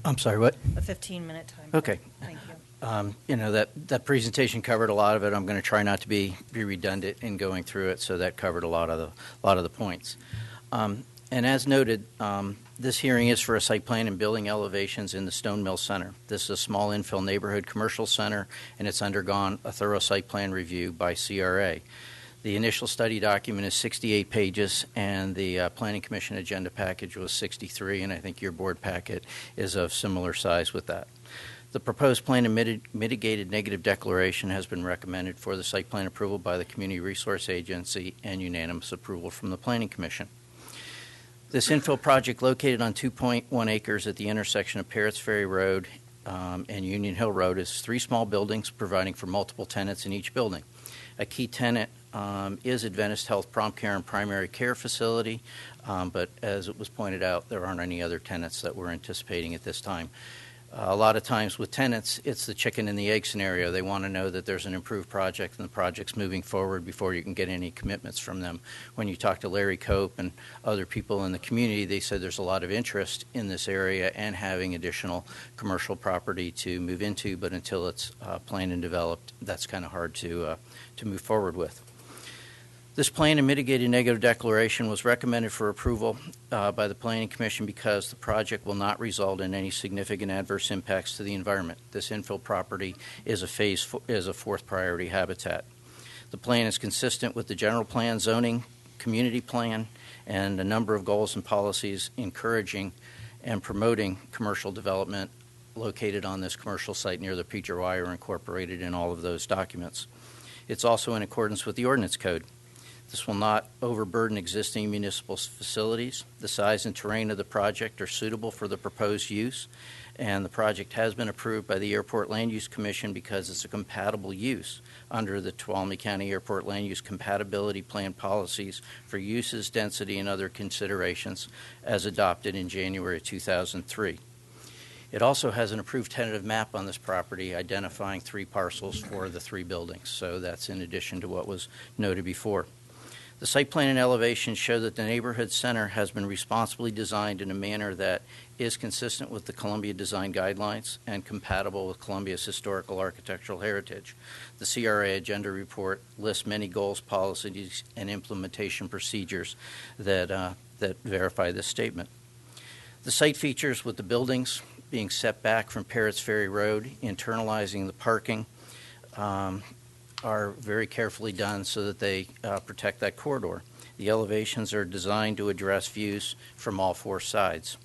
I'm sorry, what? A 15-minute time. Okay. Thank you. That presentation covered a lot of it. I'm going to try not to be redundant in going through it, so that covered a lot of the points. And as noted, this hearing is for a site plan and building elevations in the Stone Mill Center. This is a small infill neighborhood commercial center, and it's undergone a thorough site plan review by CRA. The initial study document is 68 pages, and the Planning Commission agenda package was 63, and I think your board packet is of similar size with that. The proposed plan and mitigated negative declaration has been recommended for the site plan approval by the Community Resource Agency and unanimous approval from the Planning Commission. This infill project, located on 2.1 acres at the intersection of Parrots Ferry Road and Union Hill Road, is 3 small buildings providing for multiple tenants in each building. A key tenant is Adventist Health Prompt Care and Primary Care Facility, but as it was pointed out, there aren't any other tenants that we're anticipating at this time. A lot of times with tenants, it's the chicken and the egg scenario. They want to know that there's an improved project and the project's moving forward before you can get any commitments from them. When you talk to Larry Cope and other people in the community, they said there's a lot of interest in this area and having additional commercial property to move into, but until it's planned and developed, that's kind of hard to move forward with. This plan and mitigated negative declaration was recommended for approval by the Planning Commission because the project will not result in any significant adverse impacts to the environment. This infill property is a 4th priority habitat. The plan is consistent with the general plan, zoning, community plan, and a number of goals and policies encouraging and promoting commercial development located on this commercial site near the Peach Y are incorporated in all of those documents. It's also in accordance with the ordinance code. This will not overburden existing municipal facilities. The size and terrain of the project are suitable for the proposed use, and the project has been approved by the Airport Land Use Commission because it's a compatible use under the Tuolumne County Airport Land Use Compatibility Plan policies for uses, density, and other considerations as adopted in January 2003. It also has an approved tentative map on this property identifying 3 parcels for the 3 buildings, so that's in addition to what was noted before. The site plan and elevation show that the neighborhood center has been responsibly designed in a manner that is consistent with the Columbia Design Guidelines and compatible with Columbia's historical architectural heritage. The CRA Agenda Report lists many goals, policies, and implementation procedures that verify this statement. The site features with the buildings being set back from Parrots Ferry Road, internalizing the parking, are very carefully done so that they protect that corridor. The elevations are designed to address views from all 4 sides.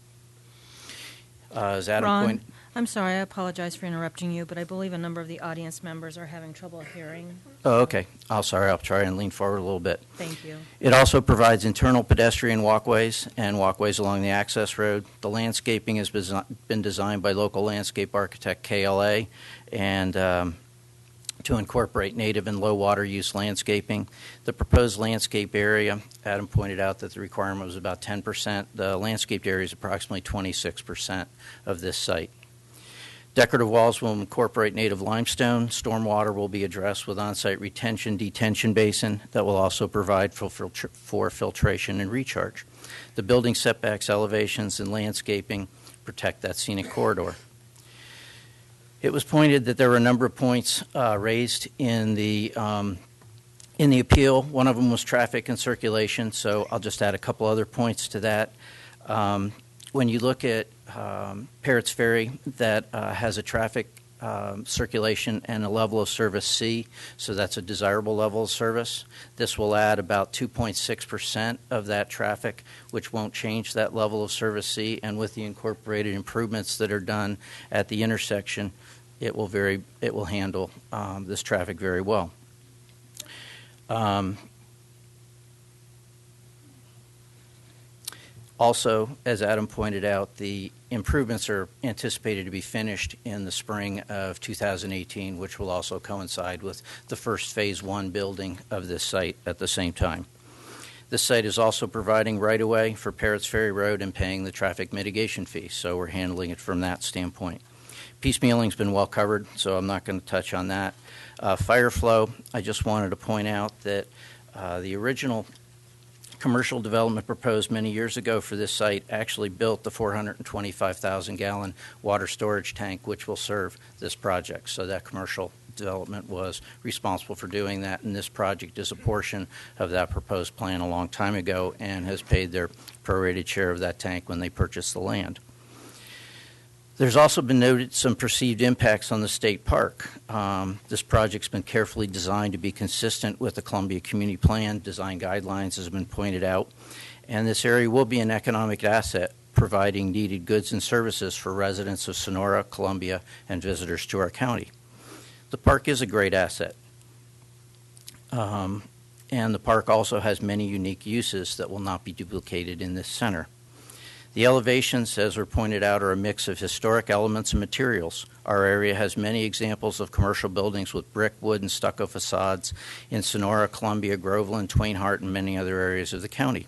As Adam Ron, I'm sorry, I apologize for interrupting you, but I believe a number of the audience members are having trouble hearing. Oh, okay. I'll try and lean forward a little bit. Thank you. It also provides internal pedestrian walkways and walkways along the access road. The landscaping has been designed by local landscape architect KLA and to incorporate native and low water use landscaping. The proposed landscape area, Adam pointed out that the requirement was about 10%. The landscaped area is approximately 26% of this site. Decorative walls will incorporate native limestone. Stormwater will be addressed with on-site detention basin that will also provide for filtration and recharge. The building setbacks, elevations, and landscaping protect that scenic corridor. It was pointed that there were a number of points raised in the appeal. One of them was traffic and circulation, so I'll just add a couple other points to that. When you look at Parrots Ferry, that has a traffic circulation and a level of service C, so that's a desirable level of service. This will add about 2.6% of that traffic, which won't change that level of service C, and with the incorporated improvements that are done at the intersection, it will handle this traffic very well. Also, as Adam pointed out, the improvements are anticipated to be finished in the spring of 2018, which will also coincide with the first Phase 1 building of this site at the same time. This site is also providing right-of-way for Parrots Ferry Road and paying the traffic mitigation fee, so we're handling it from that standpoint. Piecemealing's been well covered, so I'm not going to touch on that. Fire flow, I just wanted to point out that the original commercial development proposed many years ago for this site actually built the 425,000-gallon water storage tank, which will serve this project. So that commercial development was responsible for doing that, and this project is a portion of that proposed plan a long time ago and has paid their prorated share of that tank when they purchased the land. There's also been noted some perceived impacts on the state park. This project's been carefully designed to be consistent with the Columbia Community Plan design guidelines, has been pointed out, and this area will be an economic asset, providing needed goods and services for residents of Sonora, Columbia, and visitors to our county. The park is a great asset, and the park also has many unique uses that will not be duplicated in this center. The elevations, as were pointed out, are a mix of historic elements and materials. Our area has many examples of commercial buildings with brick, wood, and stucco facades in Sonora, Columbia, Groveland, Twain Harte, and many other areas of the county.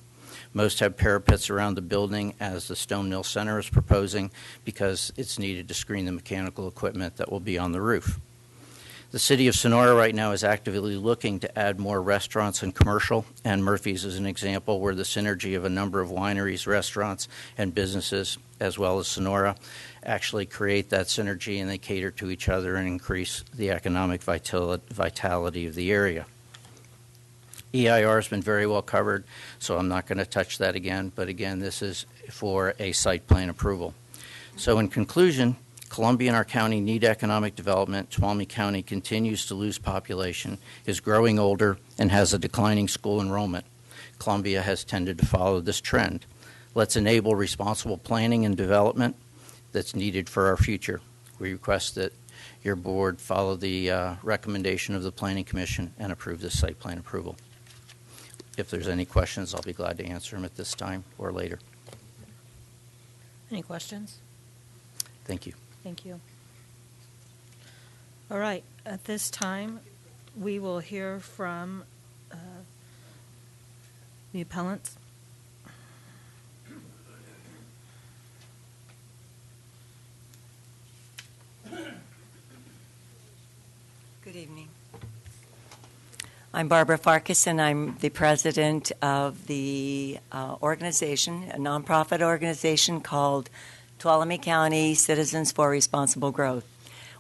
Most have parapets around the building, as the Stone Mill Center is proposing, because it's needed to screen the mechanical equipment that will be on the roof. The city of Sonora right now is actively looking to add more restaurants and commercial, and Murphy's is an example where the synergy of a number of wineries, restaurants, and businesses, as well as Sonora, actually create that synergy, and they cater to each other and increase the economic vitality of the area. EIR has been very well covered, so I'm not going to touch that again, but again, this is for a site plan approval. So in conclusion, Columbia and our county need economic development. Tuolumne County continues to lose population, is growing older, and has a declining school enrollment. Columbia has tended to follow this trend. Let's enable responsible planning and development that's needed for our future. We request that your board follow the recommendation of the Planning Commission and approve this site plan approval. If there's any questions, I'll be glad to answer them at this time or later. Any questions? Thank you. Thank you. All right. At this time, we will hear from the appellants. Good evening. I'm Barbara Farkas, and I'm the president of the organization, a nonprofit organization called Tuolumne County Citizens for Responsible Growth.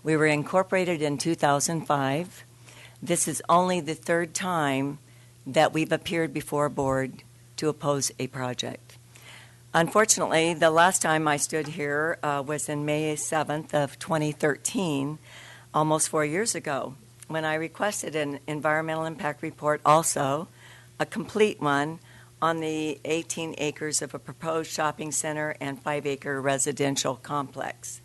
We were incorporated in 2005. This is only the third time that we've appeared before a board to oppose a project. Unfortunately, the last time I stood here was in May 7th of 2013, almost 4 years ago, when I requested an environmental impact report, also a complete one, on the 18 acres of a proposed shopping center and 5-acre residential complex.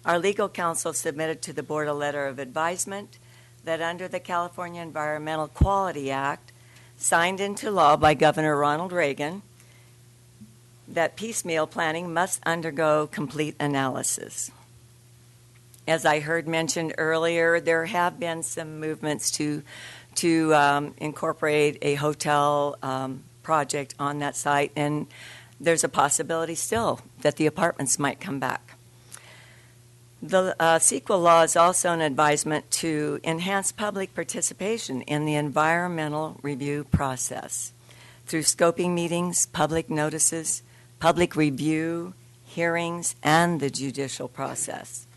Our legal counsel submitted to the board a letter of advisement that under the California Environmental Quality Act, signed into law by Governor Ronald Reagan, that piecemeal planning must undergo complete analysis. As I heard mentioned earlier, there have been some movements to incorporate a hotel project on that site, and there's a possibility still that the apartments might come back. The CEQA law is also an advisement to enhance public participation in the environmental review process through scoping meetings, public notices, public review, hearings, and the judicial process.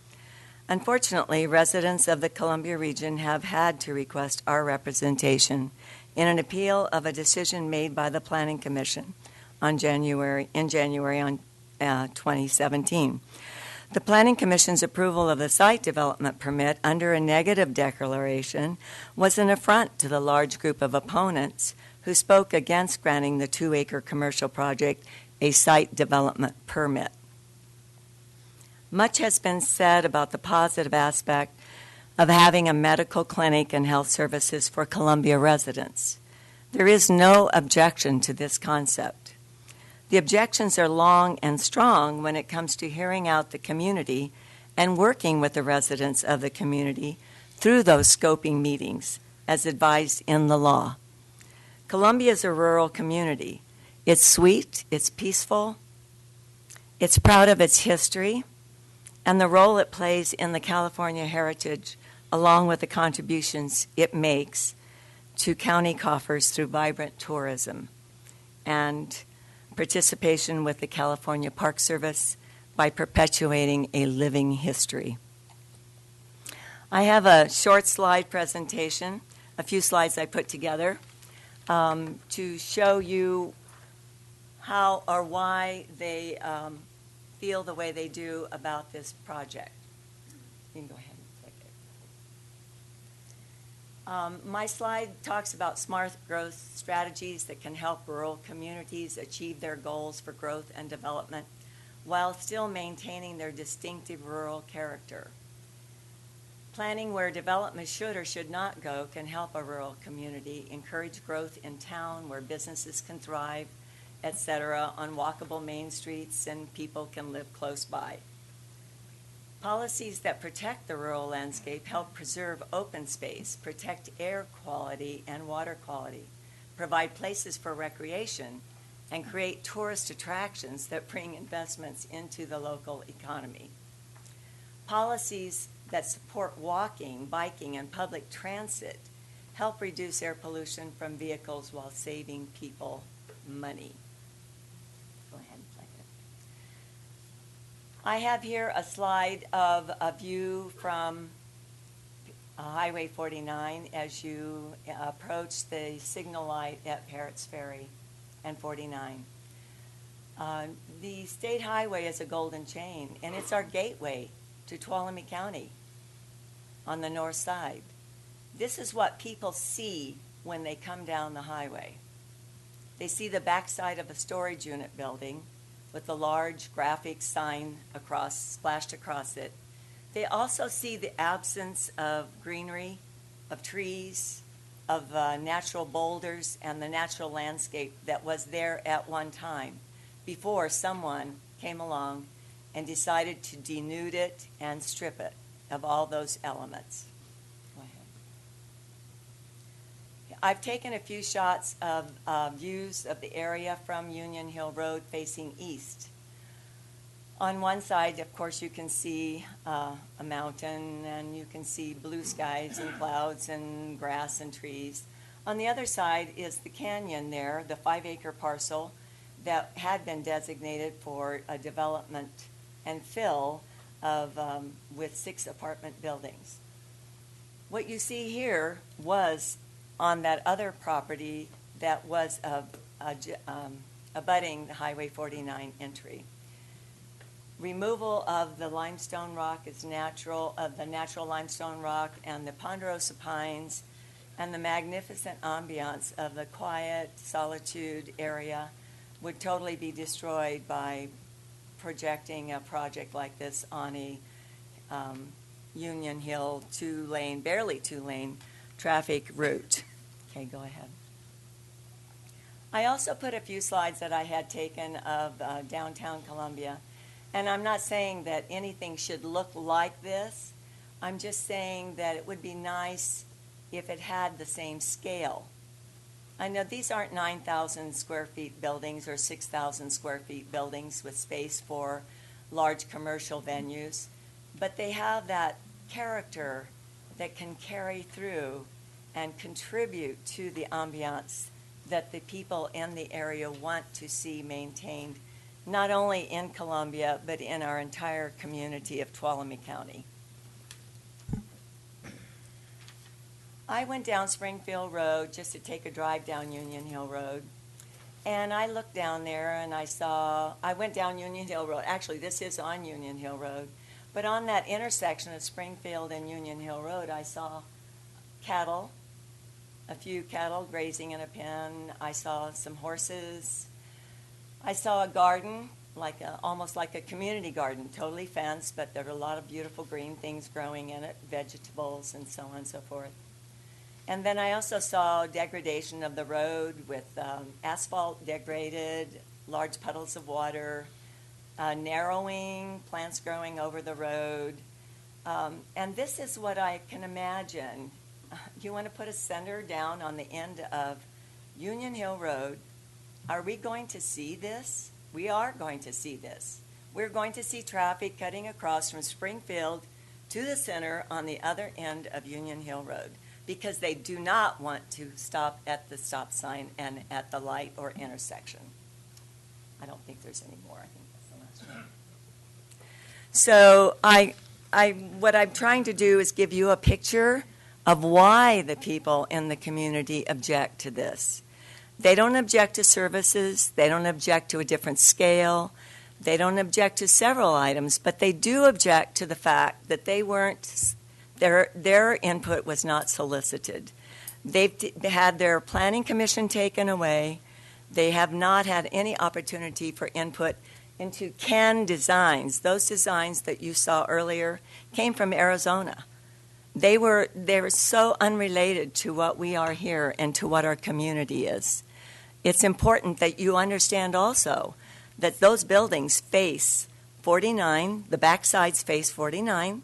Unfortunately, residents of the Columbia region have had to request our representation in an appeal of a decision made by the Planning Commission in January 2017. The Planning Commission's approval of the site development permit under a negative declaration was an affront to the large group of opponents who spoke against granting the 2-acre commercial project a site development permit. Much has been said about the positive aspect of having a medical clinic and health services for Columbia residents. There is no objection to this concept. The objections are long and strong when it comes to hearing out the community and working with the residents of the community through those scoping meetings, as advised in the law. Columbia is a rural community. It's sweet, it's peaceful, it's proud of its history, and the role it plays in the California heritage, along with the contributions it makes to county coffers through vibrant tourism and participation with the California Park Service by perpetuating a living history. I have a short slide presentation, a few slides I put together to show you how or why they feel the way they do about this project. You can go ahead and click it. My slide talks about smart growth strategies that can help rural communities achieve their goals for growth and development while still maintaining their distinctive rural character. Planning where development should or should not go can help a rural community encourage growth in town where businesses can thrive, etc., on walkable main streets and people can live close by. Policies that protect the rural landscape help preserve open space, protect air quality and water quality, provide places for recreation, and create tourist attractions that bring investments into the local economy. Policies that support walking, biking, and public transit help reduce air pollution from vehicles while saving people money. Go ahead and play it. I have here a slide of a view from Highway 49 as you approach the signal light at Parrots Ferry and 49. The state highway is a golden chain, and it's our gateway to Tuolumne County on the north side. This is what people see when they come down the highway. They see the backside of a storage unit building with the large graphic sign splashed across it. They also see the absence of greenery, of trees, of natural boulders, and the natural landscape that was there at one time before someone came along and decided to denude it and strip it of all those elements. Go ahead. I've taken a few shots of views of the area from Union Hill Road facing east. On one side, of course, you can see a mountain, and you can see blue skies and clouds and grass and trees. On the other side is the canyon there, the 5-acre parcel that had been designated for a development and fill of with 6 apartment buildings. What you see here was on that other property that was abutting the Highway 49 entry. Removal of the limestone rock is natural, of the natural limestone rock and the ponderosa pines and the magnificent ambiance of the quiet solitude area would totally be destroyed by projecting a project like this on a Union Hill 2-lane, barely 2-lane traffic route. Okay, go ahead. I also put a few slides that I had taken of downtown Columbia. And I'm not saying that anything should look like this. I'm just saying that it would be nice if it had the same scale. I know these aren't 9,000 square feet buildings or 6,000 square feet buildings with space for large commercial venues, but they have that character that can carry through and contribute to the ambiance that the people in the area want to see maintained, not only in Columbia, but in our entire community of Tuolumne County. I went down Springfield Road just to take a drive down Union Hill Road. And I looked down there and I went down Union Hill Road. Actually, this is on Union Hill Road. But on that intersection of Springfield and Union Hill Road, I saw cattle, a few cattle grazing in a pen. I saw some horses. I saw a garden, almost like a community garden, totally fenced, but there were a lot of beautiful green things growing in it, vegetables and so on and so forth. And then I also saw degradation of the road with asphalt degraded, large puddles of water, narrowing, plants growing over the road. And this is what I can imagine. You want to put a center down on the end of Union Hill Road. Are we going to see this? We are going to see this. We're going to see traffic cutting across from Springfield to the center on the other end of Union Hill Road because they do not want to stop at the stop sign and at the light or intersection. I don't think there's any more. I think that's the last one. So what I'm trying to do is give you a picture of why the people in the community object to this. They don't object to services. They don't object to a different scale. They don't object to several items, but they do object to the fact that they weren't, their input was not solicited. They've had their planning commission taken away. They have not had any opportunity for input into CAN designs. Those designs that you saw earlier came from Arizona. They were so unrelated to what we are here and to what our community is. It's important that you understand also that those buildings face 49, the back sides face 49.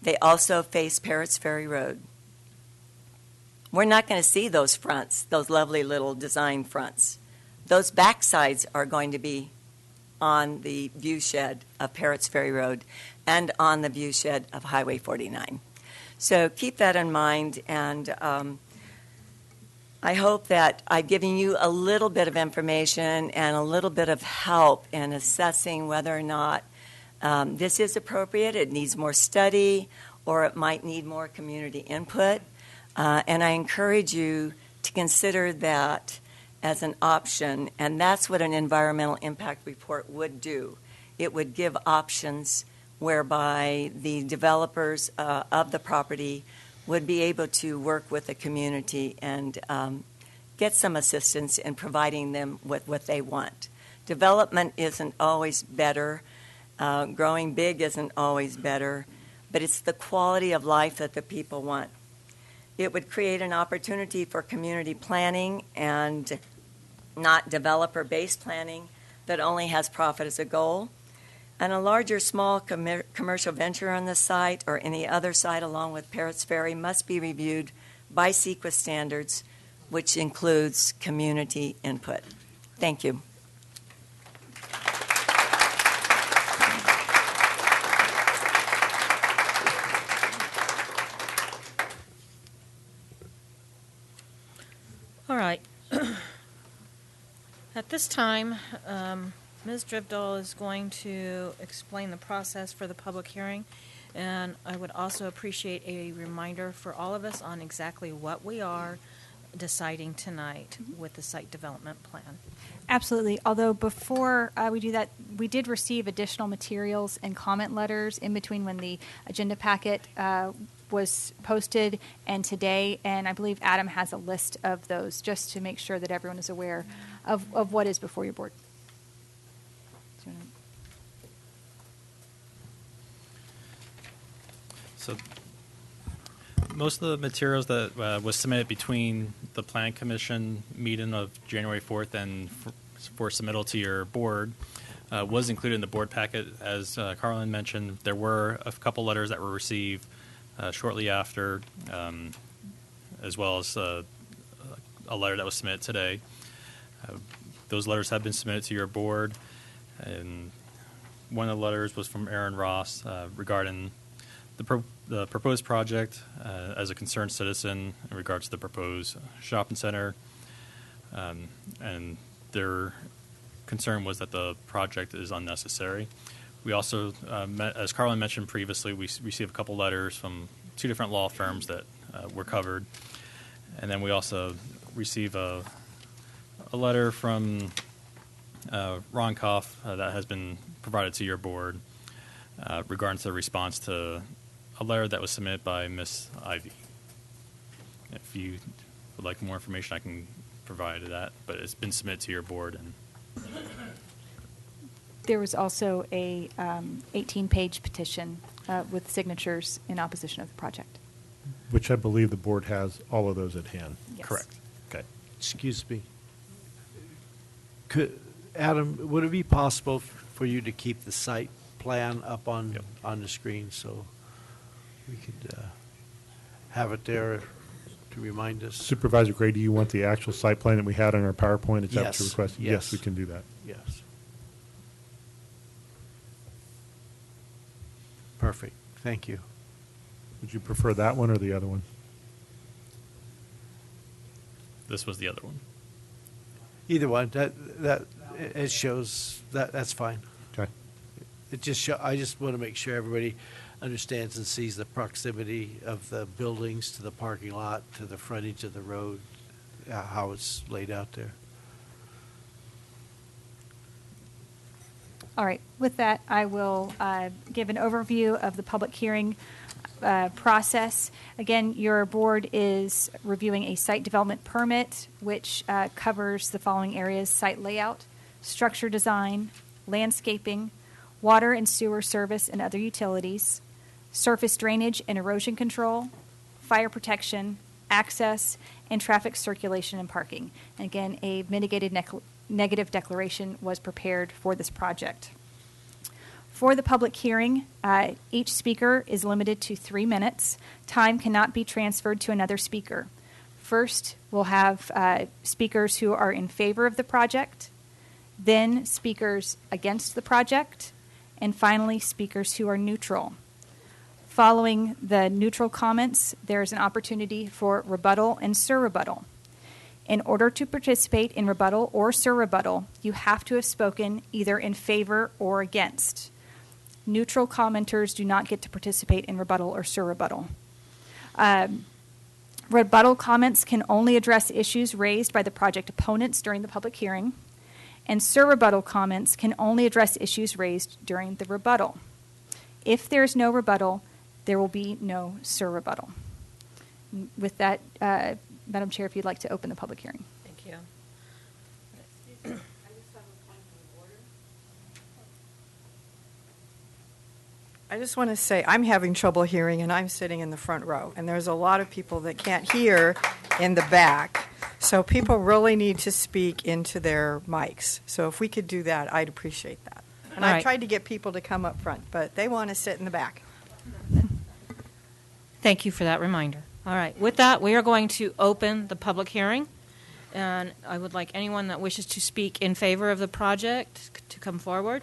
They also face Parrots Ferry Road. We're not going to see those fronts, those lovely little design fronts. Those back sides are going to be on the view shed of Parrots Ferry Road and on the view shed of Highway 49. So keep that in mind, and I hope that I've given you a little bit of information and a little bit of help in assessing whether or not this is appropriate. It needs more study, or it might need more community input. And I encourage you to consider that as an option, and that's what an environmental impact report would do. It would give options whereby the developers of the property would be able to work with the community and get some assistance in providing them with what they want. Development isn't always better. Growing big isn't always better, but it's the quality of life that the people want. It would create an opportunity for community planning and not developer-based planning that only has profit as a goal. And a larger small commercial venture on the site or any other site along with Parrots Ferry must be reviewed by CEQA standards, which includes community input. Thank you. All right. At this time, Ms. Dribdahl is going to explain the process for the public hearing, and I would also appreciate a reminder for all of us on exactly what we are deciding tonight with the site development plan. Absolutely. Although before we do that, we did receive additional materials and comment letters in between when the agenda packet was posted and today, and I believe Adam has a list of those just to make sure that everyone is aware of what is before your board. So most of the materials that was submitted between the Plan Commission meeting of January 4th and for submittal to your board was included in the board packet. As Carlin mentioned, there were a couple letters that were received shortly after, as well as a letter that was submitted today. Those letters have been submitted to your board, and one of the letters was from Aaron Ross regarding the proposed project as a concerned citizen in regards to the proposed shopping center, and their concern was that the project is unnecessary. We also, as Carlin mentioned previously, we received a couple letters from two different law firms that were covered, and then we also received a letter from Ron Koff that has been provided to your board regarding to the response to a letter that was submitted by Miss Ivy. If you would like more information, I can provide that, but it's been submitted to your board. And there was also a 18-page petition with signatures in opposition of the project. Which I believe the board has all of those at hand. Yes. Correct. Okay. Excuse me. Adam, would it be possible for you to keep the site plan up on the screen so we could have it there to remind us? Supervisor Gray, do you want the actual site plan that we had on our PowerPoint? Is that what you're requesting? Yes. Yes, we can do that. Yes. Perfect. Thank you. Would you prefer that one or the other one? this was the other one. Either one. That it shows that's fine. Okay. It just I just want to make sure everybody understands and sees the proximity of the buildings to the parking lot, to the frontage of the road, how it's laid out there. All right. With that, I will give an overview of the public hearing process. Again, your board is reviewing a site development permit, which covers the following areas: site layout, structure design, landscaping, water and sewer service and other utilities, surface drainage and erosion control, fire protection, access, and traffic circulation and parking. And again, a mitigated negative declaration was prepared for this project. For the public hearing, each speaker is limited to 3 minutes. Time cannot be transferred to another speaker. First, we'll have speakers who are in favor of the project, then speakers against the project, and finally, speakers who are neutral. Following the neutral comments, there is an opportunity for rebuttal and surrebuttal. In order to participate in rebuttal or surrebuttal, you have to have spoken either in favor or against. Neutral commenters do not get to participate in rebuttal or surrebuttal. Rebuttal comments can only address issues raised by the project opponents during the public hearing, and surrebuttal comments can only address issues raised during the rebuttal. If there is no rebuttal, there will be no surrebuttal. With that, Madam Chair, if you'd like to open the public hearing. Thank you. I just want to say I'm having trouble hearing, and I'm sitting in the front row, and there's a lot of people that can't hear in the back. So people really need to speak into their mics. So if we could do that, I'd appreciate that. And All I right. tried to get people to come up front, but they want to sit in the back. Thank you for that reminder. All right. With that, we are going to open the public hearing. And I would like anyone that wishes to speak in favor of the project to come forward.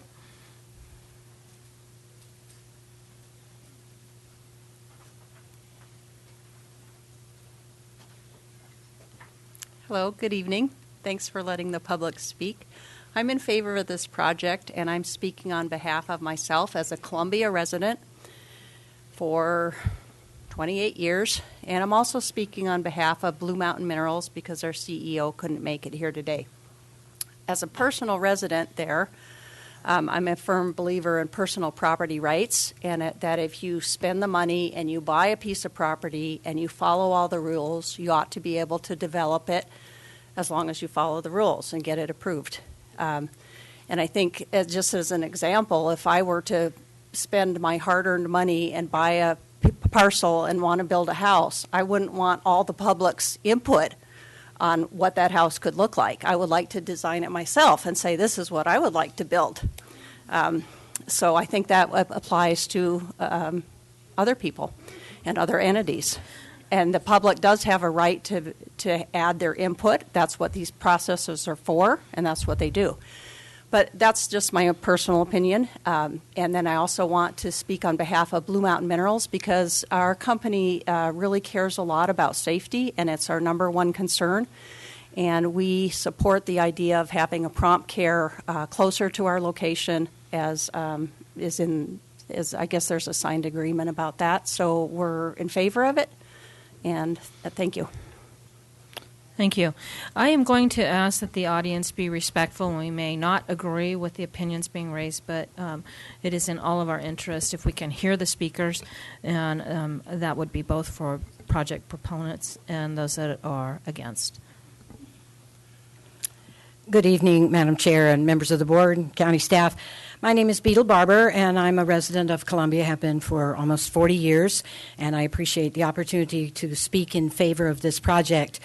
Hello, good evening. Thanks for letting the public speak. I'm in favor of this project, and I'm speaking on behalf of myself as a Columbia resident for 28 years, and I'm also speaking on behalf of Blue Mountain Minerals because our CEO couldn't make it here today. As a personal resident there, I'm a firm believer in personal property rights, and that if you spend the money and you buy a piece of property and you follow all the rules, you ought to be able to develop it as long as you follow the rules and get it approved. And I think, just as an example, if I were to spend my hard-earned money and buy a parcel and want to build a house, I wouldn't want all the public's input on what that house could look like. I would like to design it myself and say, this is what I would like to build. So I think that applies to other people and other entities. And the public does have a right to add their input. That's what these processes are for, and that's what they do. But that's just my personal opinion. And then I also want to speak on behalf of Blue Mountain Minerals because our company really cares a lot about safety, and it's our number one concern. And we support the idea of having a prompt care closer to our location, as I guess there's a signed agreement about that. So we're in favor of it, and thank you. Thank you. I am going to ask that the audience be respectful. We may not agree with the opinions being raised, but it is in all of our interest if we can hear the speakers, and that would be both for project proponents and those that are against. Good evening, Madam Chair and members of the board and county staff. My name is Beetle Barber, and I'm a resident of Columbia, have been for almost 40 years, and I appreciate the opportunity to speak in favor of this project.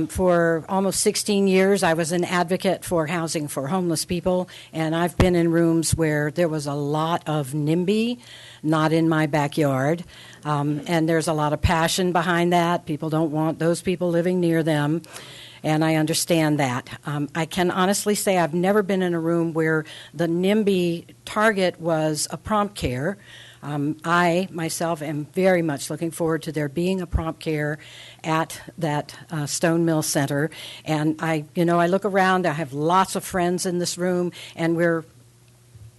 For almost 16 years, I was an advocate for housing for homeless people, and I've been in rooms where there was a lot of NIMBY, not in my backyard, and there's a lot of passion behind that. People don't want those people living near them, and I understand that. I can honestly say I've never been in a room where the NIMBY target was a prompt care. I, myself, am very much looking forward to there being a prompt care at that Stone Mill Center. And I look around, I have lots of friends in this room, and we're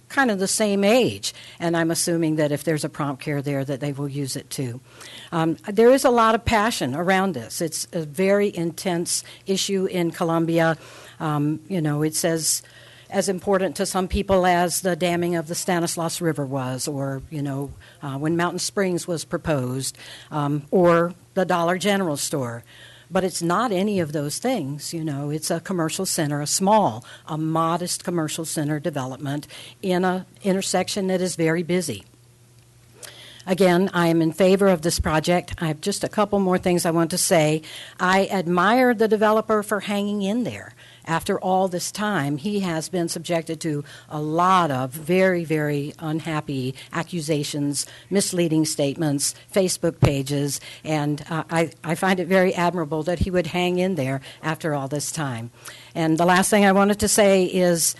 kind of the same age. And I'm assuming that if there's a prompt care there, that they will use it too. There is a lot of passion around this. It's a very intense issue in Columbia. It's as important to some people as the damming of the Stanislaus River was, or, when Mountain Springs was proposed, or the Dollar General store. But it's not any of those things. It's a commercial center, a modest commercial center development in an intersection that is very busy. Again, I am in favor of this project. I have just a couple more things I want to say. I admire the developer for hanging in there. After all this time, he has been subjected to a lot of very, very unhappy accusations, misleading statements, Facebook pages, and I find it very admirable that he would hang in there after all this time. And the last thing I wanted to say is,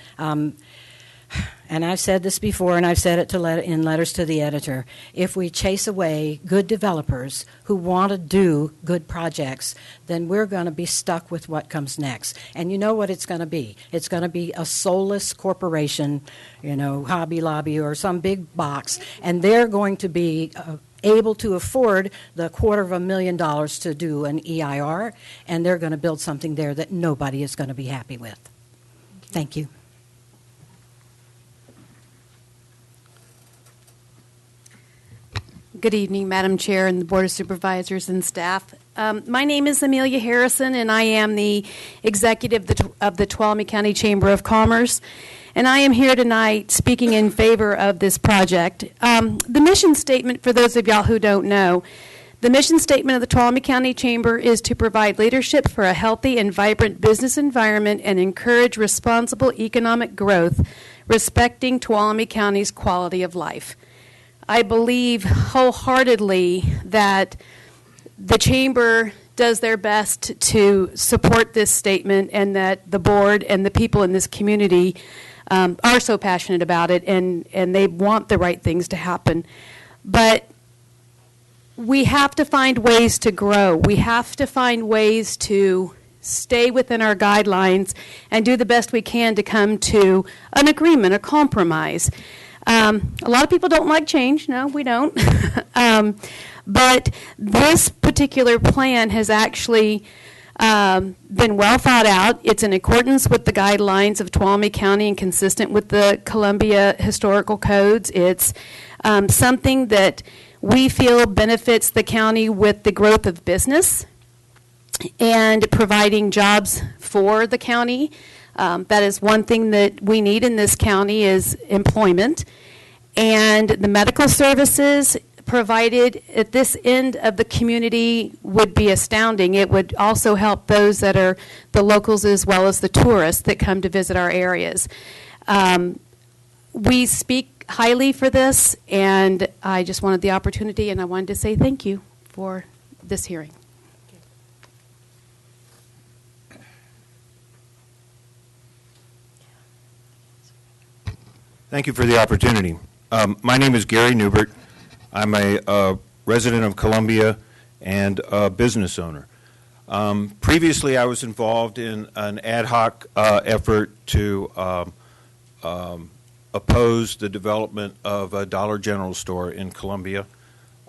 and I've said this before, and I've said it in letters to the editor, if we chase away good developers who want to do good projects, then we're going to be stuck with what comes next. And you know what it's going to be? It's going to be a soulless corporation, Hobby Lobby or some big box, and they're going to be able to afford the $250,000 to do an EIR, and they're going to build something there that nobody is going to be happy with. Thank you. Good evening, Madam Chair and the Board of Supervisors and staff. My name is Amelia Harrison, and I am the executive of the Tuolumne County Chamber of Commerce. And I am here tonight speaking in favor of this project. The mission statement, for those of y'all who don't know, the mission statement of the Tuolumne County Chamber is to provide leadership for a healthy and vibrant business environment and encourage responsible economic growth, respecting Tuolumne County's quality of life. I believe wholeheartedly that the Chamber does their best to support this statement, and that the board and the people in this community are so passionate about it, and they want the right things to happen. But we have to find ways to grow. We have to find ways to stay within our guidelines and do the best we can to come to an agreement, a compromise. A lot of people don't like change. No, we don't. But this particular plan has actually been well thought out. It's in accordance with the guidelines of Tuolumne County and consistent with the Columbia Historical Codes. It's something that we feel benefits the county with the growth of business and providing jobs for the county. That is one thing that we need in this county is employment. And the medical services provided at this end of the community would be astounding. It would also help those that are the locals as well as the tourists that come to visit our areas. We speak highly for this, and I just wanted the opportunity, and I wanted to say thank you for this hearing. Thank you for the opportunity. My name is Gary Newbert. I'm a resident of Columbia and a business owner. Previously, I was involved in an ad hoc effort to oppose the development of a Dollar General store in Columbia.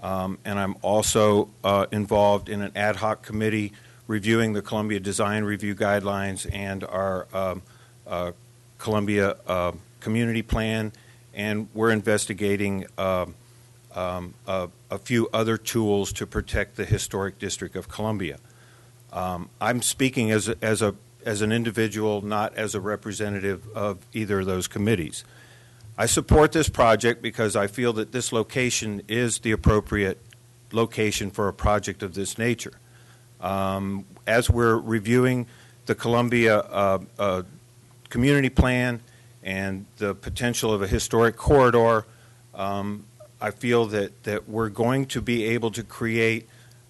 And I'm also involved in an ad hoc committee reviewing the Columbia Design Review Guidelines and our Columbia Community Plan, and we're investigating a few other tools to protect the historic district of Columbia. I'm speaking as an individual, not as a representative of either of those committees. I support this project because I feel that this location is the appropriate location for a project of this nature. As we're reviewing the Columbia Community Plan and the potential of a historic corridor, I feel that we're going to be able to create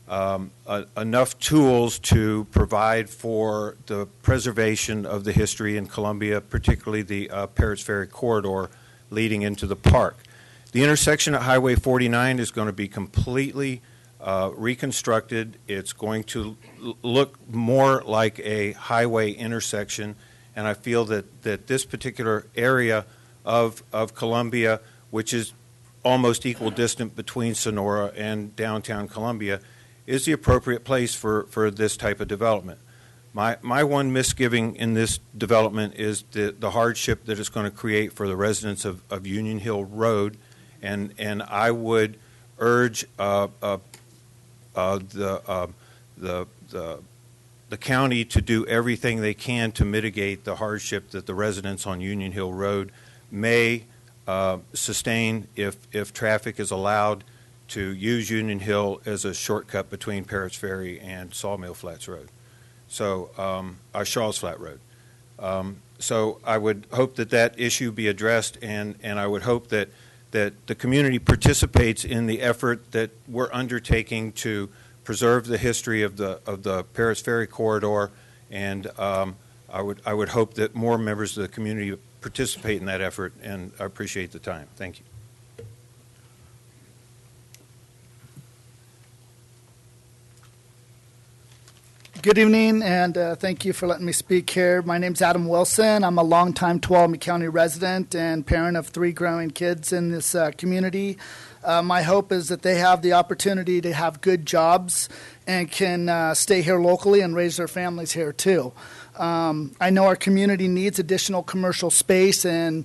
enough tools to provide for the preservation of the history in Columbia, particularly the Parrots Ferry corridor leading into the park. The intersection at Highway 49 is going to be completely reconstructed. It's going to look more like a highway intersection, and I feel that this particular area of Columbia, which is almost equal distance between Sonora and downtown Columbia, is the appropriate place for this type of development. My one misgiving in this development is the hardship that it's going to create for the residents of Union Hill Road, and I would urge the county to do everything they can to mitigate the hardship that the residents on Union Hill Road may sustain if traffic is allowed to use Union Hill as a shortcut between Parrots Ferry and Sawmill Flats Road. So, Shaw's Flat Road. So I would hope that issue be addressed, and I would hope that the community participates in the effort that we're undertaking to preserve the history of the Parrots Ferry corridor, and I would hope that more members of the community participate in that effort, and I appreciate the time. Thank you. Good evening, and thank you for letting me speak here. My name's Adam Wilson. I'm a longtime Tuolumne County resident and parent of 3 growing kids in this community. My hope is that they have the opportunity to have good jobs and can stay here locally and raise their families here too. I know our community needs additional commercial space and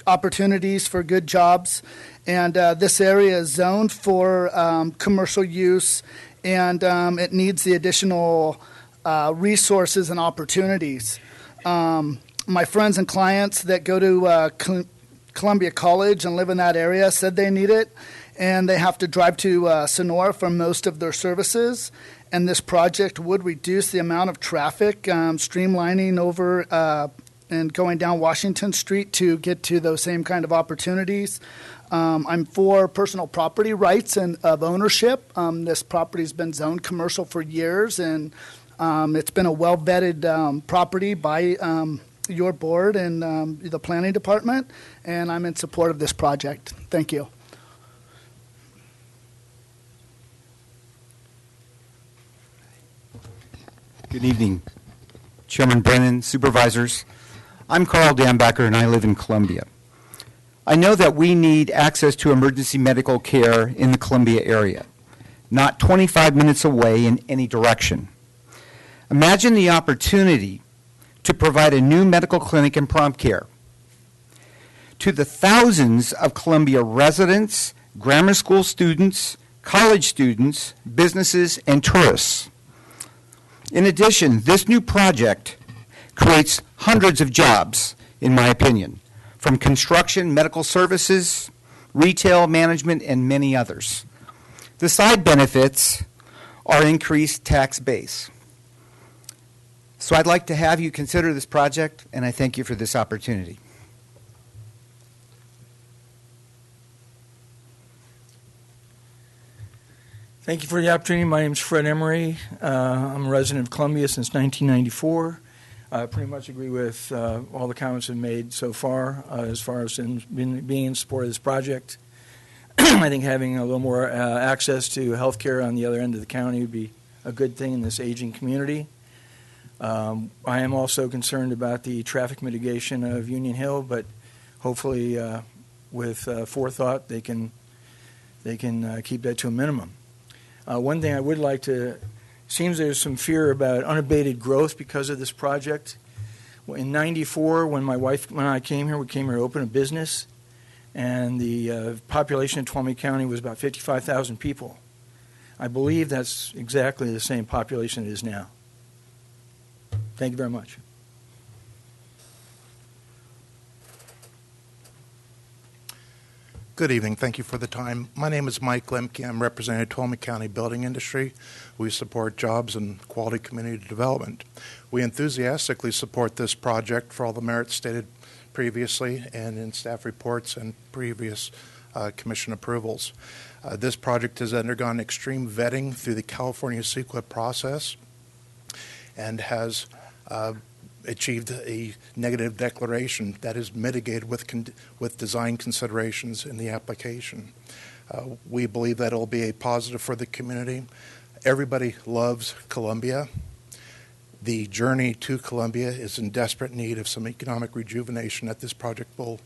opportunities for good jobs, and this area is zoned for commercial use, and it needs the additional resources and opportunities. My friends and clients that go to Columbia College and live in that area said they need it, and they have to drive to Sonora for most of their services, and this project would reduce the amount of traffic, streamlining over and going down Washington Street to get to those same kind of opportunities. I'm for personal property rights and of ownership. This property's been zoned commercial for years, and it's been a well-vetted property by your board and the planning department, and I'm in support of this project. Thank you. Good evening, Chairman Brennan, supervisors. I'm Carl Dambacker, and I live in Columbia. I know that we need access to emergency medical care in the Columbia area, not 25 minutes away in any direction. Imagine the opportunity to provide a new medical clinic and prompt care to the thousands of Columbia residents, grammar school students, college students, businesses, and tourists. In addition, this new project creates hundreds of jobs, in my opinion, from construction, medical services, retail, management, and many others. The side benefits are increased tax base. So I'd like to have you consider this project, and I thank you for this opportunity. Thank you for the opportunity. My name is Fred Emery. I'm a resident of Columbia since 1994. I pretty much agree with all the comments I've made so far as being in support of this project. I think having a little more access to health care on the other end of the county would be a good thing in this aging community. I am also concerned about the traffic mitigation of Union Hill, but hopefully with forethought they can keep that to a minimum. One thing I would like to, seems there's some fear about unabated growth because of this project. In '94, when my wife and I came here, we came here to open a business, and the population in Tuolumne County was about 55,000 people. I believe that's exactly the same population it is now. Thank you very much. Good evening. Thank you for the time. My name is Mike Lemke. I'm representing Tuolumne County Building Industry. We support jobs and quality community development. We enthusiastically support this project for all the merits stated previously and in staff reports and previous commission approvals. This project has undergone extreme vetting through the California CEQA process and has achieved a negative declaration that is mitigated with design considerations in the application. We believe that it will be a positive for the community. Everybody loves Columbia. The journey to Columbia is in desperate need of some economic rejuvenation that this project will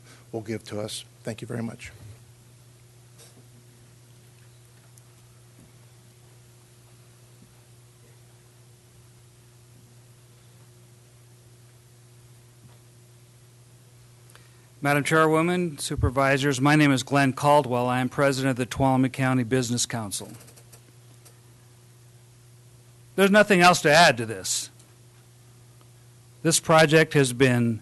give to us. Thank you very much. Madam Chairwoman, Supervisors, my name is Glenn Caldwell. I am President of the Tuolumne County Business Council. There's nothing else to add to this. This project has been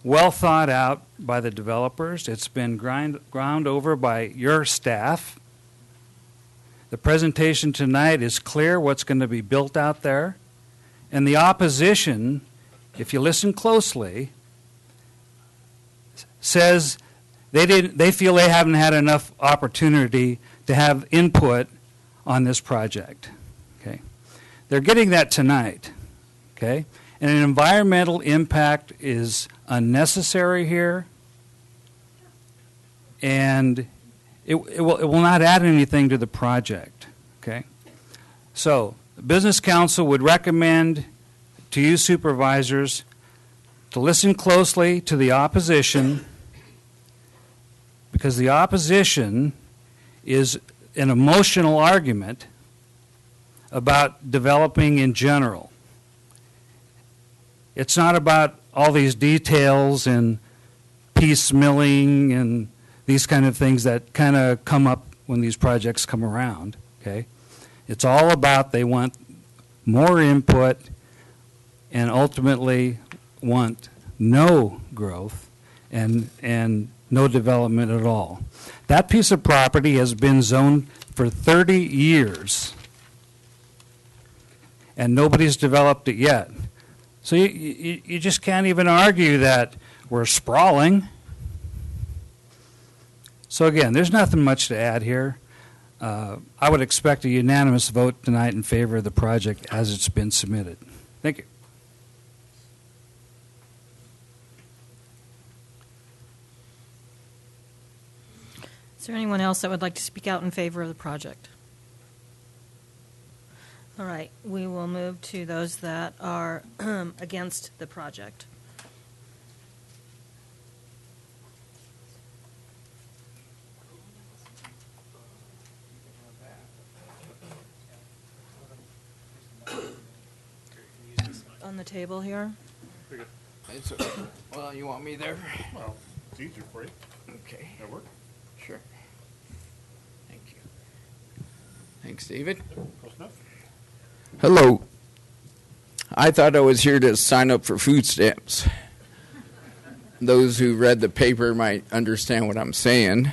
well thought out by the developers. It's been ground over by your staff. The presentation tonight is clear what's going to be built out there. And the opposition, if you listen closely, says they feel they haven't had enough opportunity to have input on this project. Okay, they're getting that tonight. Okay, and an environmental impact is unnecessary here, and it will not add anything to the project. Okay, so the Business Council would recommend to you supervisors to listen closely to the opposition, because the opposition is an emotional argument about developing in general. It's not about all these details and piecemealing and these kind of things that kind of come up when these projects come around. Okay, it's all about they want more input and ultimately want no growth and no development at all. That piece of property has been zoned for 30 years and nobody's developed it yet. So you just can't even argue that we're sprawling. So again, there's nothing much to add here. I would expect a unanimous vote tonight in favor of the project as it's been submitted. Thank you. Is there anyone else that would like to speak out in favor of the project? All right, we will move to those that are against the project. On the table here. It's okay. Well, you want me there? Well, it's easier for you. Okay. That work? Sure. Thank you. Thanks, David. Close enough. Hello. I thought I was here to sign up for food stamps. Those who read the paper might understand what I'm saying.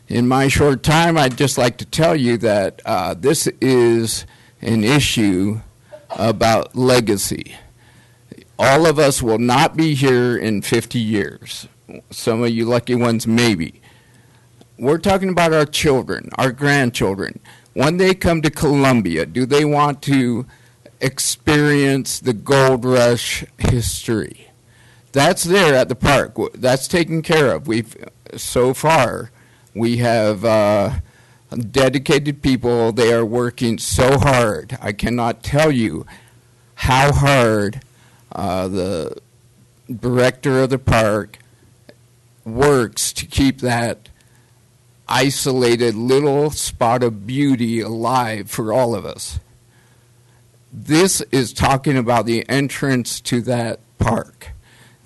In my short time, I'd just like to tell you that this is an issue about legacy. All of us will not be here in 50 years. Some of you lucky ones, maybe. We're talking about our children, our grandchildren. When they come to Columbia, do they want to experience the gold rush history? That's there at the park. That's taken care of. So far, we have dedicated people. They are working so hard. I cannot tell you how hard the director of the park works to keep that isolated little spot of beauty alive for all of us. This is talking about the entrance to that park.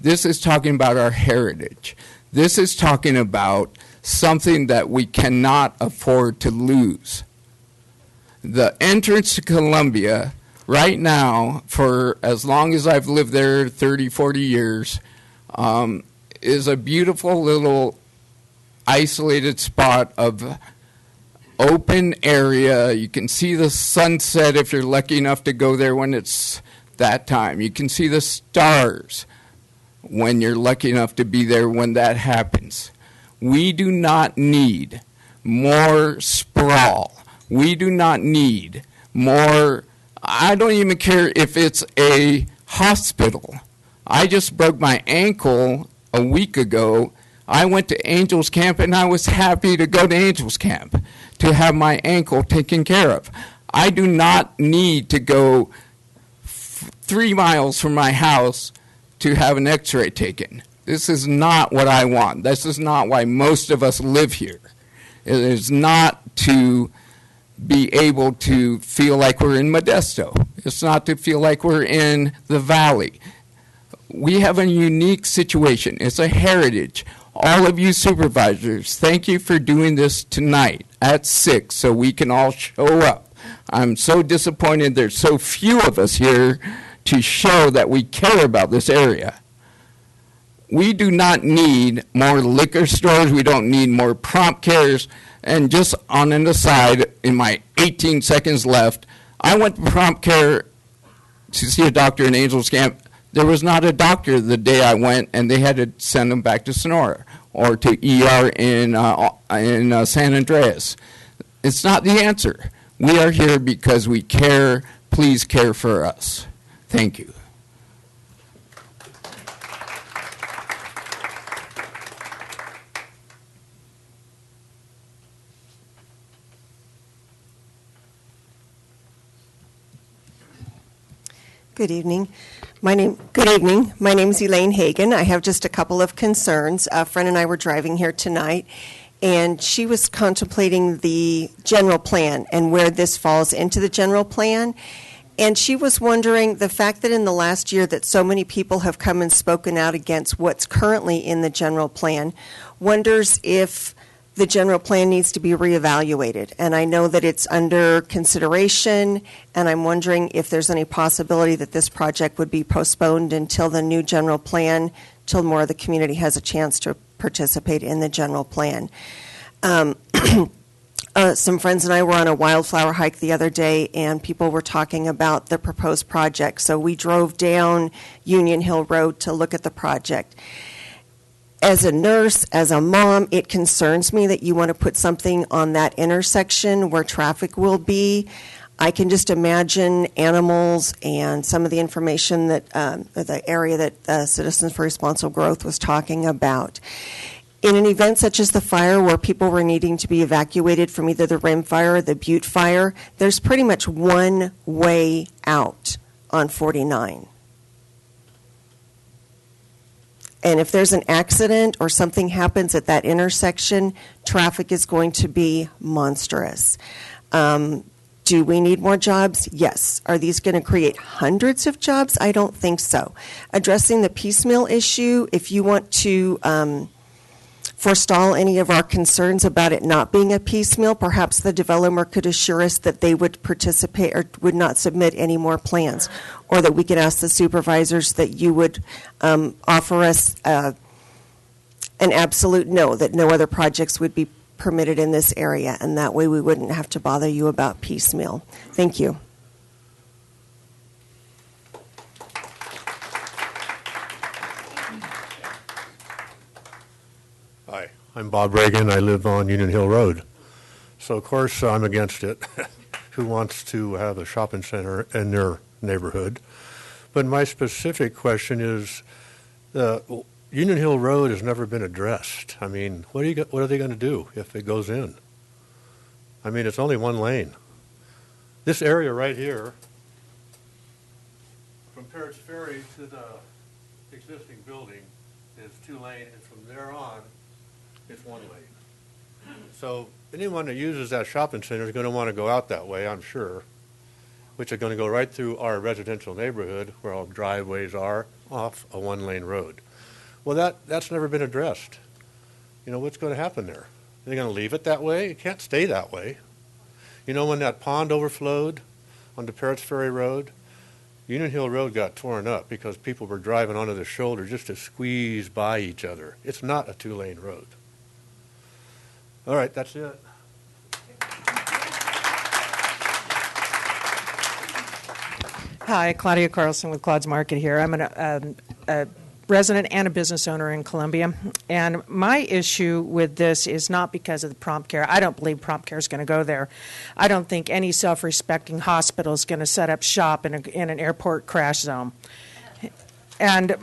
This is talking about our heritage. This is talking about something that we cannot afford to lose. The entrance to Columbia right now, for as long as I've lived there, 30, 40 years, is a beautiful little isolated spot of open area. You can see the sunset if you're lucky enough to go there when it's that time. You can see the stars when you're lucky enough to be there when that happens. We do not need more sprawl. We do not need more. I don't even care if it's a hospital. I just broke my ankle a week ago. I went to Angels Camp, and I was happy to go to Angels Camp to have my ankle taken care of. I do not need to go 3 miles from my house to have an x-ray taken. This is not what I want. This is not why most of us live here. It is not to be able to feel like we're in Modesto. It's not to feel like we're in the valley. We have a unique situation. It's a heritage. All of you supervisors, thank you for doing this tonight at 6 so we can all show up. I'm so disappointed there's so few of us here to show that we care about this area. We do not need more liquor stores. We don't need more prompt cares. And just on an aside, in my 18 seconds left, I went to prompt care to see a doctor in Angels Camp. There was not a doctor the day I went, and they had to send them back to Sonora or to ER in San Andreas. It's not the answer. We are here because we care. Please care for us. Thank you. Good evening. Good evening. My name is Elaine Hagan. I have just a couple of concerns. A friend and I were driving here tonight, and she was contemplating the general plan and where this falls into the general plan. And she was wondering the fact that in the last year that so many people have come and spoken out against what's currently in the general plan, wonders if the general plan needs to be reevaluated. And I know that it's under consideration, and I'm wondering if there's any possibility that this project would be postponed until the new general plan, till more of the community has a chance to participate in the general plan. Some friends and I were on a wildflower hike the other day, and people were talking about the proposed project. So we drove down Union Hill Road to look at the project. As a nurse, as a mom, it concerns me that you want to put something on that intersection where traffic will be. I can just imagine animals and some of the information that the area that Citizens for Responsible Growth was talking about. In an event such as the fire where people were needing to be evacuated from either the Rim Fire or the Butte Fire, there's pretty much one way out on 49. And if there's an accident or something happens at that intersection, traffic is going to be monstrous. Do we need more jobs? Yes. Are these going to create hundreds of jobs? I don't think so. Addressing the piecemeal issue, if you want to forestall any of our concerns about it not being a piecemeal, perhaps the developer could assure us that they would participate or would not submit any more plans, or that we could ask the supervisors that you would offer us an absolute no, that no other projects would be permitted in this area, and that way we wouldn't have to bother you about piecemeal. Thank you. Hi, I'm Bob Reagan. I live on Union Hill Road. So, of course, I'm against it. Who wants to have a shopping center in their neighborhood? But my specific question is, Union Hill Road has never been addressed. I mean, what are they going to do if it goes in? I mean, it's only one lane. This area right here, from Parrots Ferry to the existing building, is 2 lane, and from there on, it's 1 lane. So anyone that uses that shopping center is going to want to go out that way, I'm sure, which are going to go right through our residential neighborhood where all driveways are off a 1 lane road. Well, that's never been addressed. You know, what's going to happen there? Are they going to leave it that way? It can't stay that way. You know, when that pond overflowed onto Parrots Ferry Road, Union Hill Road got torn up because people were driving onto the shoulder just to squeeze by each other. It's not a 2 lane road. All right, that's it. Hi, Claudia Carlson with Claude's Market here. I'm a resident and a business owner in Columbia, and my issue with this is not because of the prompt care. I don't believe prompt care is going to go there. I don't think any self-respecting hospital is going to set up shop in an airport crash zone. And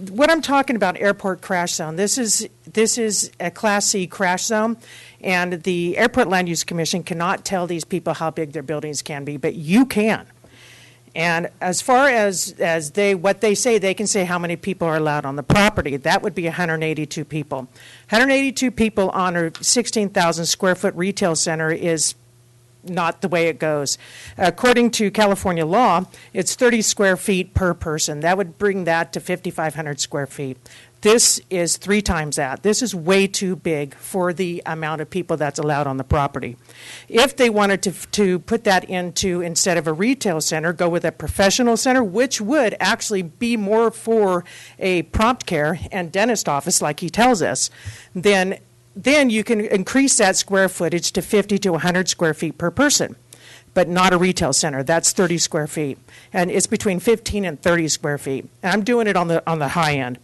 what I'm talking about, airport crash zone, this is a Class C crash zone, and the Airport Land Use Commission cannot tell these people how big their buildings can be, but you can. And as far as what they say, they can say how many people are allowed on the property. That would be 182 people. 182 people on a 16,000 square foot retail center is not the way it goes. According to California law, it's 30 square feet per person. That would bring that to 5,500 square feet. This is 3 times that. This is way too big for the amount of people that's allowed on the property. If they wanted to put that into, instead of a retail center, go with a professional center, which would actually be more for a prompt care and dentist office, like he tells us, then you can increase that square footage to 50 to 100 square feet per person, but not a retail center. That's 30 square feet. And it's between 15 and 30 square feet. And I'm doing it on the high end.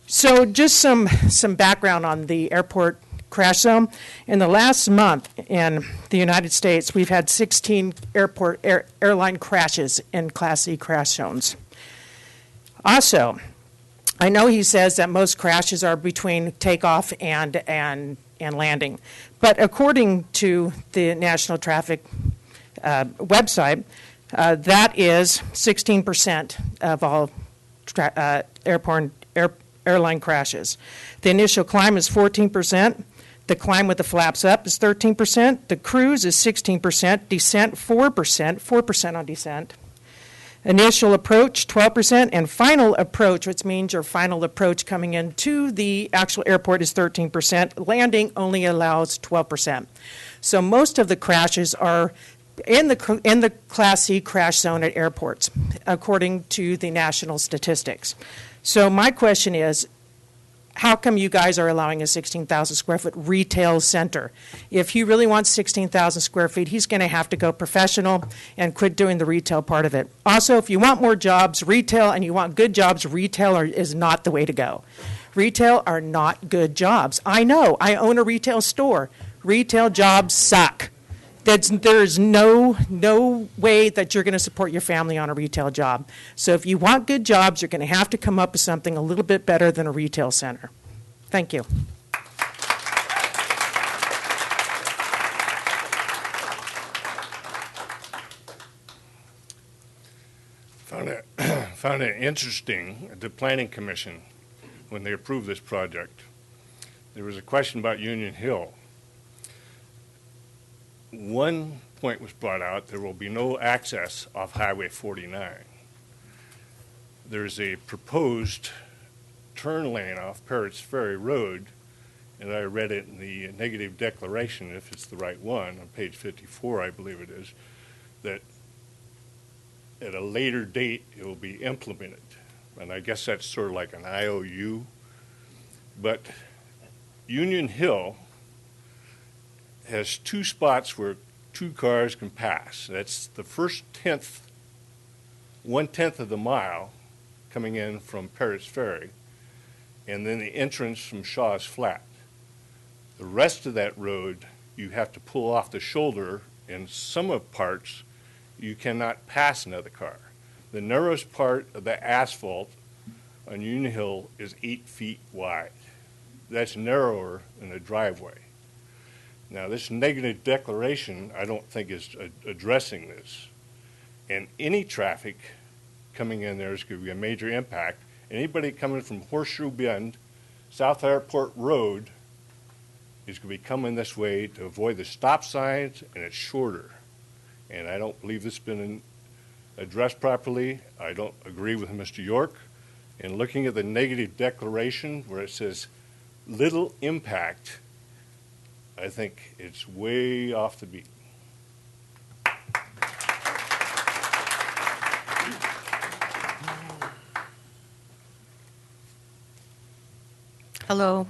So just some background on the airport crash zone. In the last month in the United States, we've had 16 airline crashes in Class C crash zones. Also, I know he says that most crashes are between takeoff and landing, but according to the National Traffic website, that is 16% of all airline crashes. The initial climb is 14%. The climb with the flaps up is 13%. The cruise is 16%. Descent 4% on descent. Initial approach 12%, and final approach, which means your final approach coming into the actual airport, is 13%. Landing only allows 12%. So most of the crashes are in the Class C crash zone at airports, according to the national statistics. So my question is, how come you guys are allowing a 16,000 square foot retail center? If he really wants 16,000 square feet, he's going to have to go professional and quit doing the retail part of it. Also, if you want more jobs, retail, and you want good jobs, retail is not the way to go. Retail are not good jobs. I know. I own a retail store. Retail jobs suck. There's no way that you're going to support your family on a retail job. So if you want good jobs, you're going to have to come up with something a little bit better than a retail center. Thank you. Found it interesting at the Planning Commission when they approved this project. There was a question about Union Hill. One point was brought out: there will be no access off Highway 49. There's a proposed turn lane off Parrots Ferry Road, and I read it in the negative declaration, if it's the right one, on page 54, I believe it is, that at a later date it will be implemented. And I guess that's sort of like an IOU. But Union Hill has two spots where two cars can pass. That's the first 1/10 of the mile coming in from Parrots Ferry, and then the entrance from Shaw's Flat. The rest of that road, you have to pull off the shoulder. In some of parts, you cannot pass another car. The narrowest part of the asphalt on Union Hill is 8 feet wide. That's narrower than a driveway. Now, this negative declaration, I don't think is addressing this. And any traffic coming in there is going to be a major impact. Anybody coming from Horseshoe Bend, South Airport Road, is going to be coming this way to avoid the stop signs, and it's shorter. And I don't believe this has been addressed properly. I don't agree with Mr. York. And looking at the negative declaration where it says little impact, I think it's way off the beat. Hello,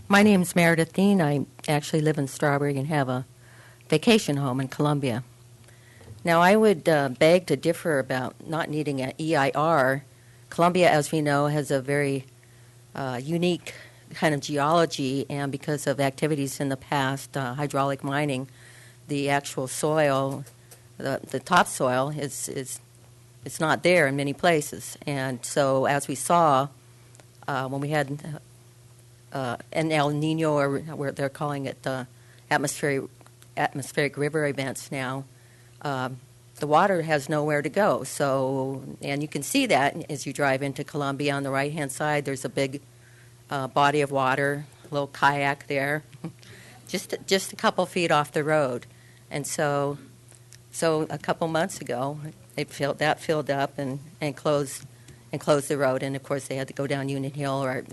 my name is Meredith Dean. I actually live in Strawberry and have a vacation home in Columbia. Now, I would beg to differ about not needing an EIR. Columbia, as we know, has a very unique kind of geology, and because of activities in the past, hydraulic mining, the actual soil, the topsoil it's not there in many places. And so, as we saw when we had an El Nino, or where they're calling it atmospheric river events now, the water has nowhere to go. So, and you can see that as you drive into Columbia. On the right-hand side, there's a big body of water, a little kayak there, just a couple feet off the road. And so a couple months ago, that filled up and closed the road. And of course, they had to go down Union Hill. Or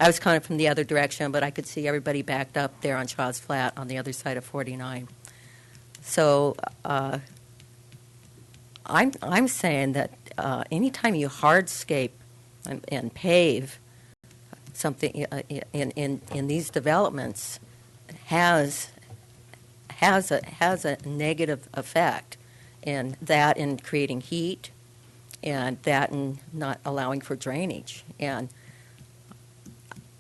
I was kind of from the other direction, but I could see everybody backed up there on Shaw's Flat on the other side of 49. So I'm saying that anytime you hardscape and pave something in these developments has a negative effect, and that in creating heat, and that in not allowing for drainage. And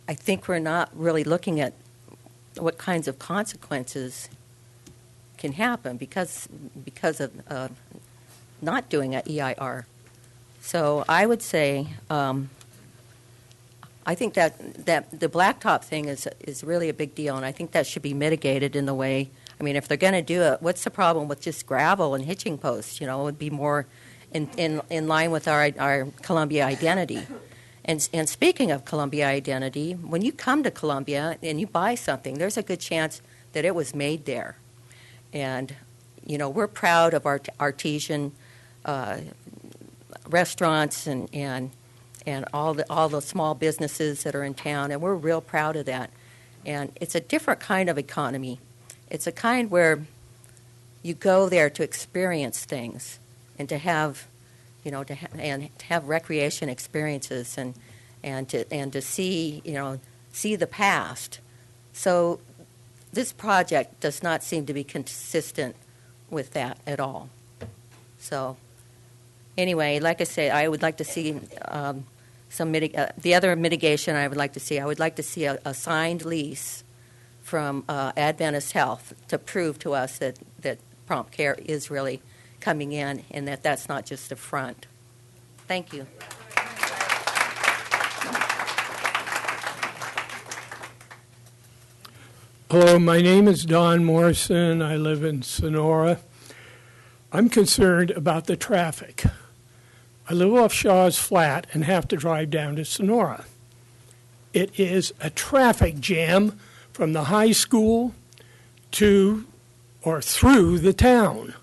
I think we're not really looking at what kinds of consequences can happen because of not doing an EIR. So I would say I think that the blacktop thing is really a big deal, and I think that should be mitigated in the way. I mean, if they're going to do it, what's the problem with just gravel and hitching posts? You know, it would be more in line with our Columbia identity. And speaking of Columbia identity, when you come to Columbia and you buy something, there's a good chance that it was made there. And, you know, we're proud of our artesian restaurants and all the small businesses that are in town, and we're real proud of that. And it's a different kind of economy. It's a kind where you go there to experience things and to have, you know, to have recreation experiences and to see, you know, see the past. So this project does not seem to be consistent with that at all. So anyway, like I say, I would like to see the other mitigation I would like to see. I would like to see a signed lease from Adventist Health to prove to us that prompt care is really coming in and that that's not just a front. Thank you. Hello, my name is Don Morrison. I live in Sonora. I'm concerned about the traffic. I live off Shaw's Flat and have to drive down to Sonora. It is a traffic jam from the high school to or through the town.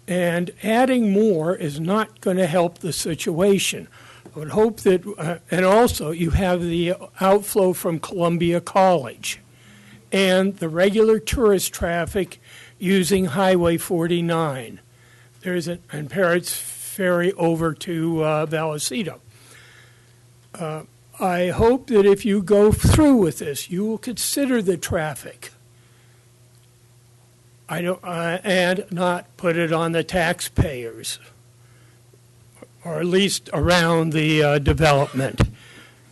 And adding more is not going to help the situation. I would hope that, and also you have the outflow from Columbia College and the regular tourist traffic using Highway 49. There's and Parrots Ferry over to Vallecito. I hope that if you go through with this, you will consider the traffic. And not put it on the taxpayers, or at least around the development.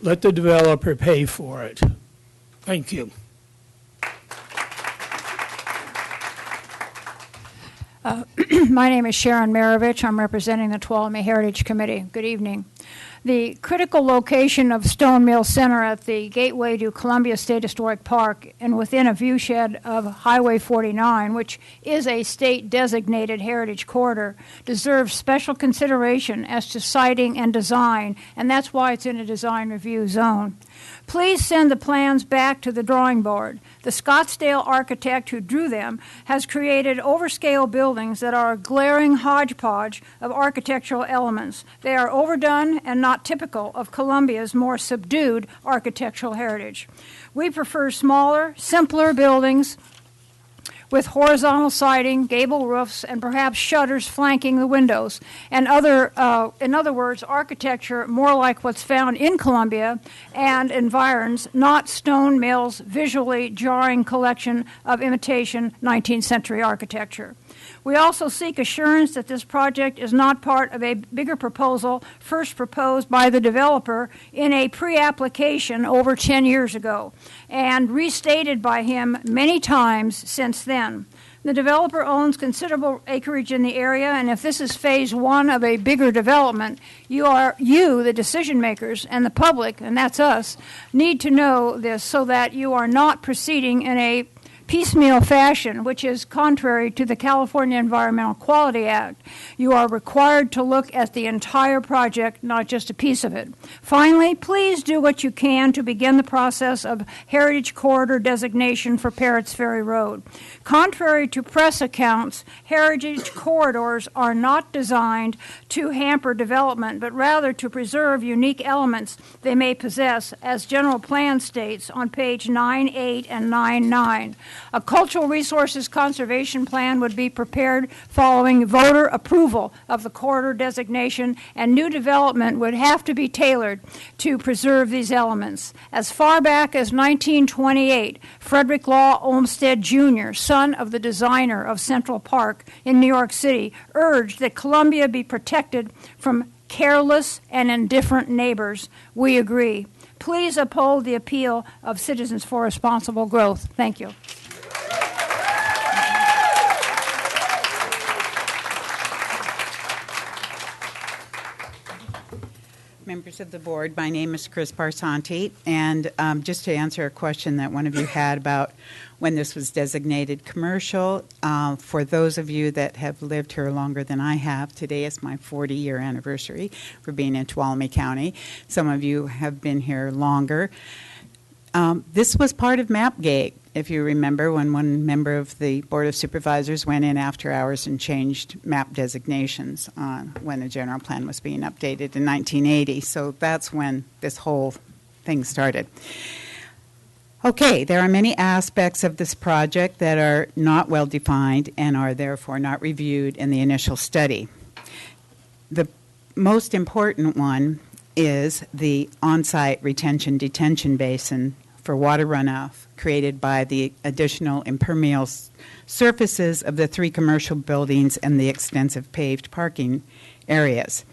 Let the developer pay for it. Thank you. My name is Sharon Marovich. I'm representing the Tuolumne Heritage Committee. Good evening. The critical location of Stone Mill Center at the gateway to Columbia State Historic Park and within a viewshed of Highway 49, which is a state-designated heritage corridor, deserves special consideration as to siting and design, and that's why it's in a design review zone. Please send the plans back to the drawing board. The Scottsdale architect who drew them has created overscale buildings that are a glaring hodgepodge of architectural elements. They are overdone and not typical of Columbia's more subdued architectural heritage. We prefer smaller, simpler buildings with horizontal siding, gable roofs, and perhaps shutters flanking the windows, and in other words, architecture more like what's found in Columbia and environs, not Stone Mill's visually jarring collection of imitation 19th century architecture. We also seek assurance that this project is not part of a bigger proposal first proposed by the developer in a pre-application over 10 years ago and restated by him many times since then. The developer owns considerable acreage in the area, and if this is phase one of a bigger development, you, the decision makers, and the public, and that's us, need to know this so that you are not proceeding in a piecemeal fashion, which is contrary to the California Environmental Quality Act. You are required to look at the entire project, not just a piece of it. Finally, please do what you can to begin the process of Heritage Corridor designation for Parrots Ferry Road. Contrary to press accounts, heritage corridors are not designed to hamper development, but rather to preserve unique elements they may possess, as general plan states on page 9.8 and 9.9. A cultural resources conservation plan would be prepared following voter approval of the corridor designation, and new development would have to be tailored to preserve these elements. As far back as 1928, Frederick Law Olmsted Jr., son of the designer of Central Park in New York City, urged that Columbia be protected from careless and indifferent neighbors. We agree. Please uphold the appeal of Citizens for Responsible Growth. Thank you. Members of the board, my name is Chris Barsanti, and just to answer a question that one of you had about when this was designated commercial, for those of you that have lived here longer than I have, today is my 40-year anniversary for being in Tuolumne County. Some of you have been here longer. This was part of MapGate, if you remember, when one member of the Board of Supervisors went in after hours and changed map designations when the general plan was being updated in 1980. So that's when this whole thing started. Okay, there are many aspects of this project that are not well defined and are therefore not reviewed in the initial study. The most important one is the on-site retention detention basin for water runoff created by the additional impermeable surfaces of the 3 commercial buildings and the extensive paved parking areas.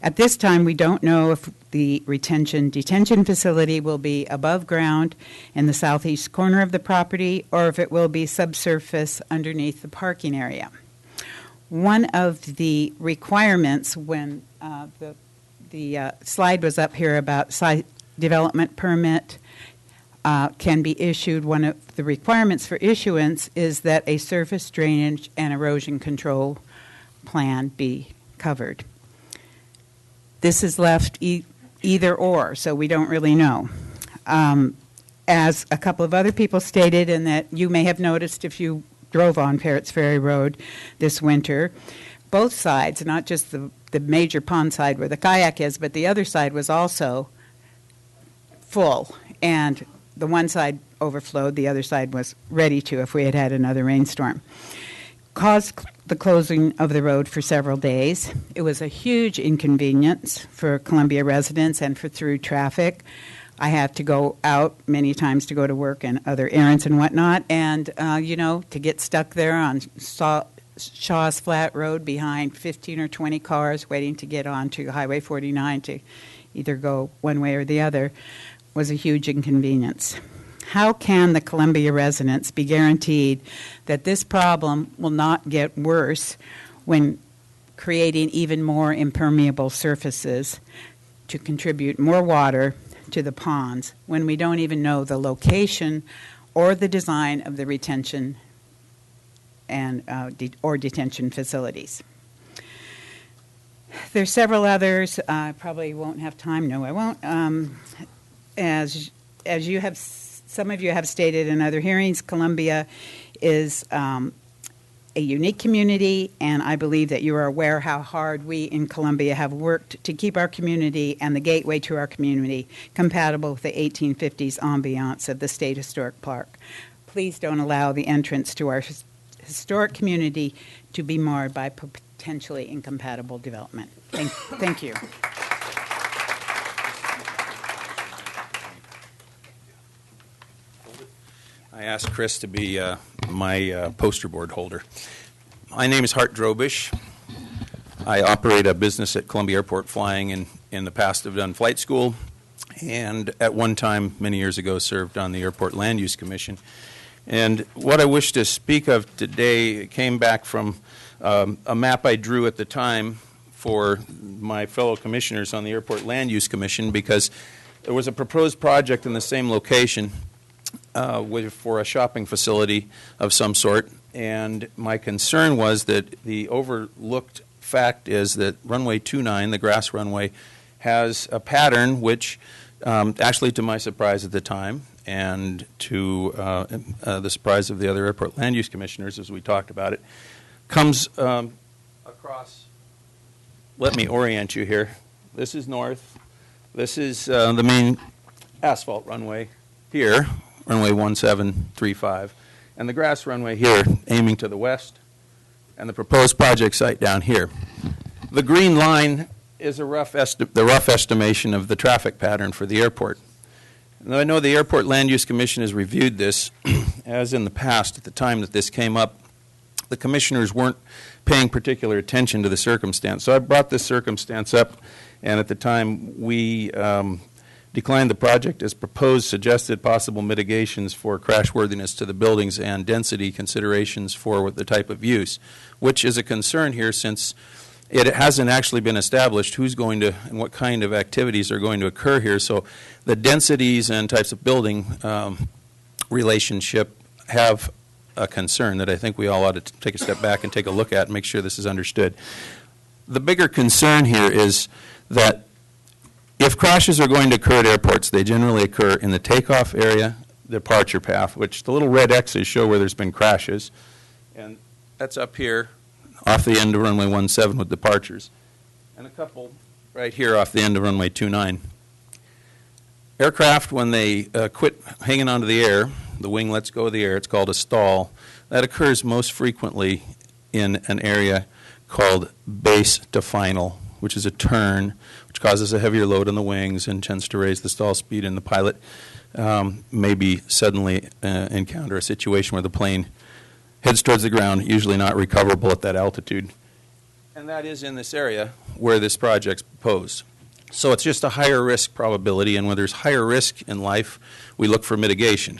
At this time, we don't know if the detention facility will be above ground in the southeast corner of the property or if it will be subsurface underneath the parking area. One of the requirements when the slide was up here about site development permit can be issued, one of the requirements for issuance is that a surface drainage and erosion control plan be covered. This is left either or, so we don't really know. As a couple of other people stated, and that you may have noticed if you drove on Parrots Ferry Road this winter, both sides, not just the major pond side where the kayak is, but the other side was also full. And the one side overflowed, the other side was ready to if we had had another rainstorm. Caused the closing of the road for several days. It was a huge inconvenience for Columbia residents and for through traffic. I had to go out many times to go to work and other errands and whatnot, and to get stuck there on Shaw's Flat Road behind 15 or 20 cars waiting to get onto Highway 49 to either go one way or the other was a huge inconvenience. How can the Columbia residents be guaranteed that this problem will not get worse when creating even more impermeable surfaces to contribute more water to the ponds when we don't even know the location or the design of the retention and or detention facilities? There's several others. I probably won't have time. No, I won't. As you have, some of you have stated in other hearings, Columbia is a unique community, and I believe that you are aware how hard we in Columbia have worked to keep our community and the gateway to our community compatible with the 1850s ambiance of the State Historic Park. Please don't allow the entrance to our historic community to be marred by potentially incompatible development. Thank you. I asked Chris to be my poster board holder. My name is Hart Drobish. I operate a business at Columbia Airport flying, and in the past have done flight school, and at one time, many years ago, served on the Airport Land Use Commission. And what I wish to speak of today came back from a map I drew at the time for my fellow commissioners on the Airport Land Use Commission, because there was a proposed project in the same location for a shopping facility of some sort, and my concern was that the overlooked fact is that runway 29, the grass runway, has a pattern which, actually to my surprise at the time, and to the surprise of the other airport land use commissioners as we talked about it, comes across. Let me orient you here. This is north. This is the main asphalt runway here, runway 1735, and the grass runway here aiming to the west, and the proposed project site down here. The green line is the rough estimation of the traffic pattern for the airport. And I know the Airport Land Use Commission has reviewed this, as in the past, at the time that this came up, the commissioners weren't paying particular attention to the circumstance. So I brought this circumstance up, and at the time we declined the project as proposed, suggested possible mitigations for crashworthiness to the buildings and density considerations for the type of use, which is a concern here since it hasn't actually been established who's going to and what kind of activities are going to occur here. So the densities and types of building relationship have a concern that I think we all ought to take a step back and take a look at and make sure this is understood. The bigger concern here is that if crashes are going to occur at airports, they generally occur in the takeoff area, departure path, which the little red X's show where there's been crashes. And that's up here off the end of runway 17 with departures. And a couple right here off the end of runway 29. Aircraft, when they quit hanging onto the air, the wing lets go of the air, it's called a stall. That occurs most frequently in an area called base to final which is a turn, which causes a heavier load on the wings and tends to raise the stall speed, and the pilot maybe suddenly encounter a situation where the plane heads towards the ground, usually not recoverable at that altitude. And that is in this area where this project's proposed. So it's just a higher risk probability, and when there's higher risk in life, we look for mitigation,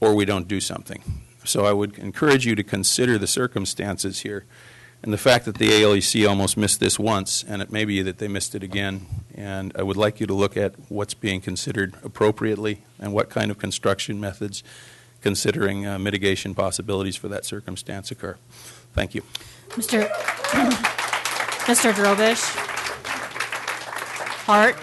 or we don't do something. So I would encourage you to consider the circumstances here, and the fact that the ALEC almost missed this once, and it may be that they missed it again. And I would like you to look at what's being considered appropriately and what kind of construction methods, considering mitigation possibilities for that circumstance, occur. Thank you. Mr. Drobish. Hart.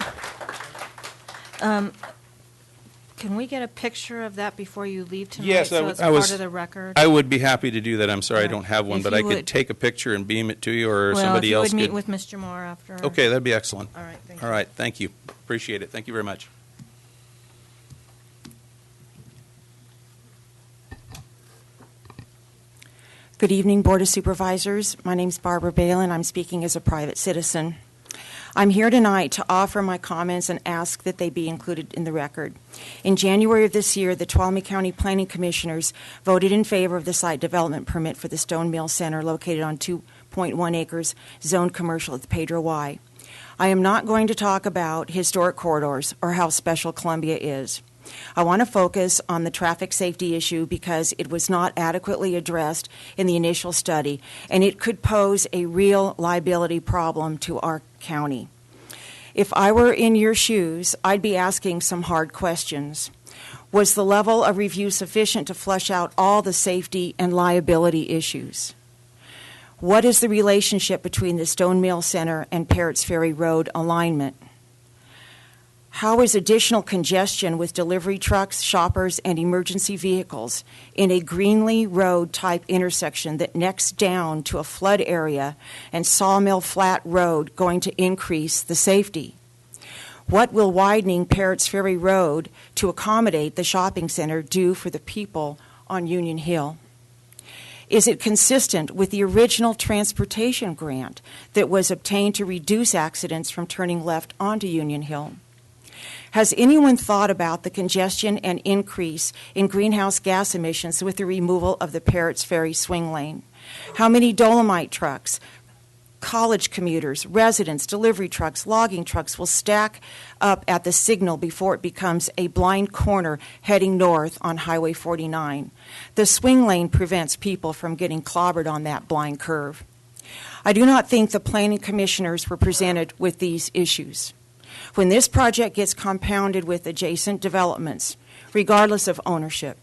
Can we get a picture of that before you leave tonight? Yes, so it's part of the record? I would be happy to do that. I'm sorry I don't have one, If but you I could would. take a picture and beam it to you, or Well, somebody if you else would meet could. with Mr. Moore after. Okay, that'd be excellent. All right, thank All right, thank you. Appreciate it. Thank you very much. Good evening, Board of Supervisors. My name's Barbara Balin. I'm speaking as a private citizen. I'm here tonight to offer my comments and ask that they be included in the record. In January of this year, the Tuolumne County Planning Commissioners voted in favor of the site development permit for the Stone Mill Center located on 2.1 acres zoned commercial at the Pedro Y. I am not going to talk about historic corridors or how special Columbia is. I want to focus on the traffic safety issue because it was not adequately addressed in the initial study, and it could pose a real liability problem to our county. If I were in your shoes, I'd be asking some hard questions. Was the level of review sufficient to flush out all the safety and liability issues? What is the relationship between the Stone Mill Center and Parrots Ferry Road alignment? How is additional congestion with delivery trucks, shoppers, and emergency vehicles in a Greenlee Road type intersection that necks down to a flood area and Sawmill Flat Road going to increase the safety? What will widening Parrots Ferry Road to accommodate the shopping center do for the people on Union Hill? Is it consistent with the original transportation grant that was obtained to reduce accidents from turning left onto Union Hill? Has anyone thought about the congestion and increase in greenhouse gas emissions with the removal of the Parrots Ferry swing lane? How many Dolomite trucks, college commuters, residents, delivery trucks, logging trucks will stack up at the signal before it becomes a blind corner heading north on Highway 49? The swing lane prevents people from getting clobbered on that blind curve. I do not think the planning commissioners were presented with these issues. When this project gets compounded with adjacent developments, regardless of ownership,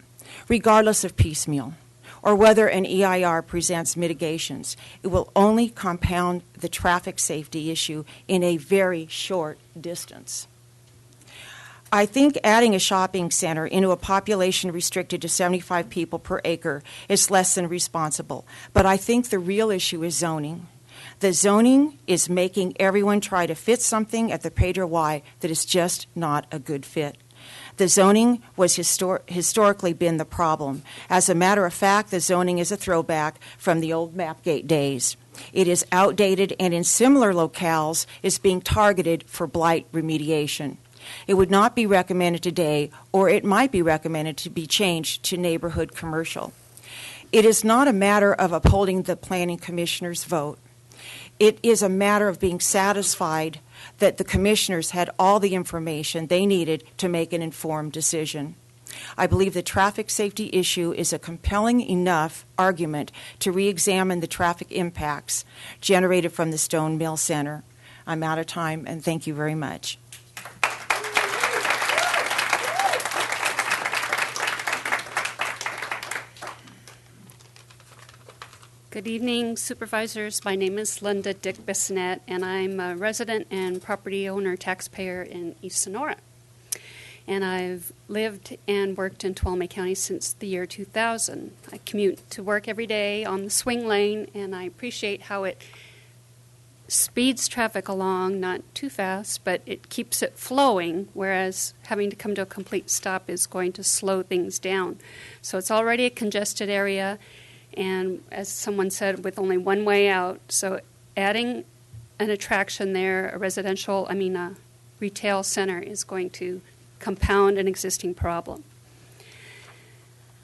regardless of piecemeal, or whether an EIR presents mitigations, it will only compound the traffic safety issue in a very short distance. I think adding a shopping center into a population restricted to 75 people per acre is less than responsible, but I think the real issue is zoning. The zoning is making everyone try to fit something at the Pedro Y that is just not a good fit. The zoning was historically been the problem. As a matter of fact, the zoning is a throwback from the old Mapgate days. It is outdated and in similar locales is being targeted for blight remediation. It would not be recommended today, or it might be recommended to be changed to neighborhood commercial. It is not a matter of upholding the planning commissioner's vote. It is a matter of being satisfied that the commissioners had all the information they needed to make an informed decision. I believe the traffic safety issue is a compelling enough argument to re-examine the traffic impacts generated from the Stone Mill Center. I'm out of time, and thank you very much. Good evening, supervisors. My name is Linda Dick Bissonette, and I'm a resident and property owner taxpayer in East Sonora. And I've lived and worked in Tuolumne County since the year 2000. I commute to work every day on the swing lane, and I appreciate how it speeds traffic along, not too fast, but it keeps it flowing, whereas having to come to a complete stop is going to slow things down. So it's already a congested area. And as someone said, with only one way out, so adding an attraction there, a retail center is going to compound an existing problem.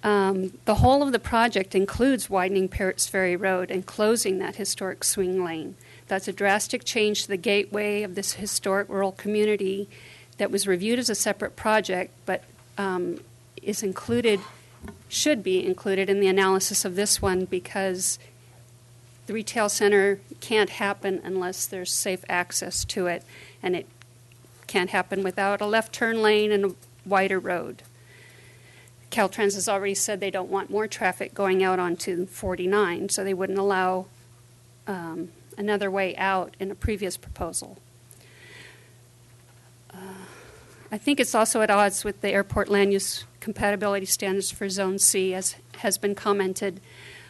The whole of the project includes widening Parrots Ferry Road and closing that historic swing lane. That's a drastic change to the gateway of this historic rural community that was reviewed as a separate project, but should be included in the analysis of this one, because the retail center can't happen unless there's safe access to it, and it can't happen without a left turn lane and a wider road. Caltrans has already said they don't want more traffic going out onto 49, so they wouldn't allow another way out in a previous proposal. I think it's also at odds with the airport land use compatibility standards for Zone C, as has been commented,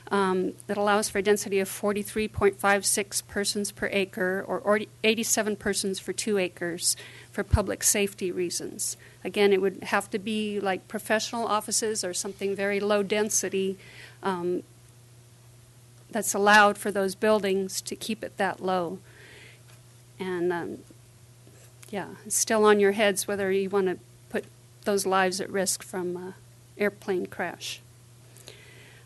that allows for a density of 43.56 persons per acre, or 87 persons for 2 acres for public safety reasons. Again, it would have to be like professional offices or something very low density that's allowed for those buildings to keep it that low. And it's still on your heads whether you want to put those lives at risk from airplane crash.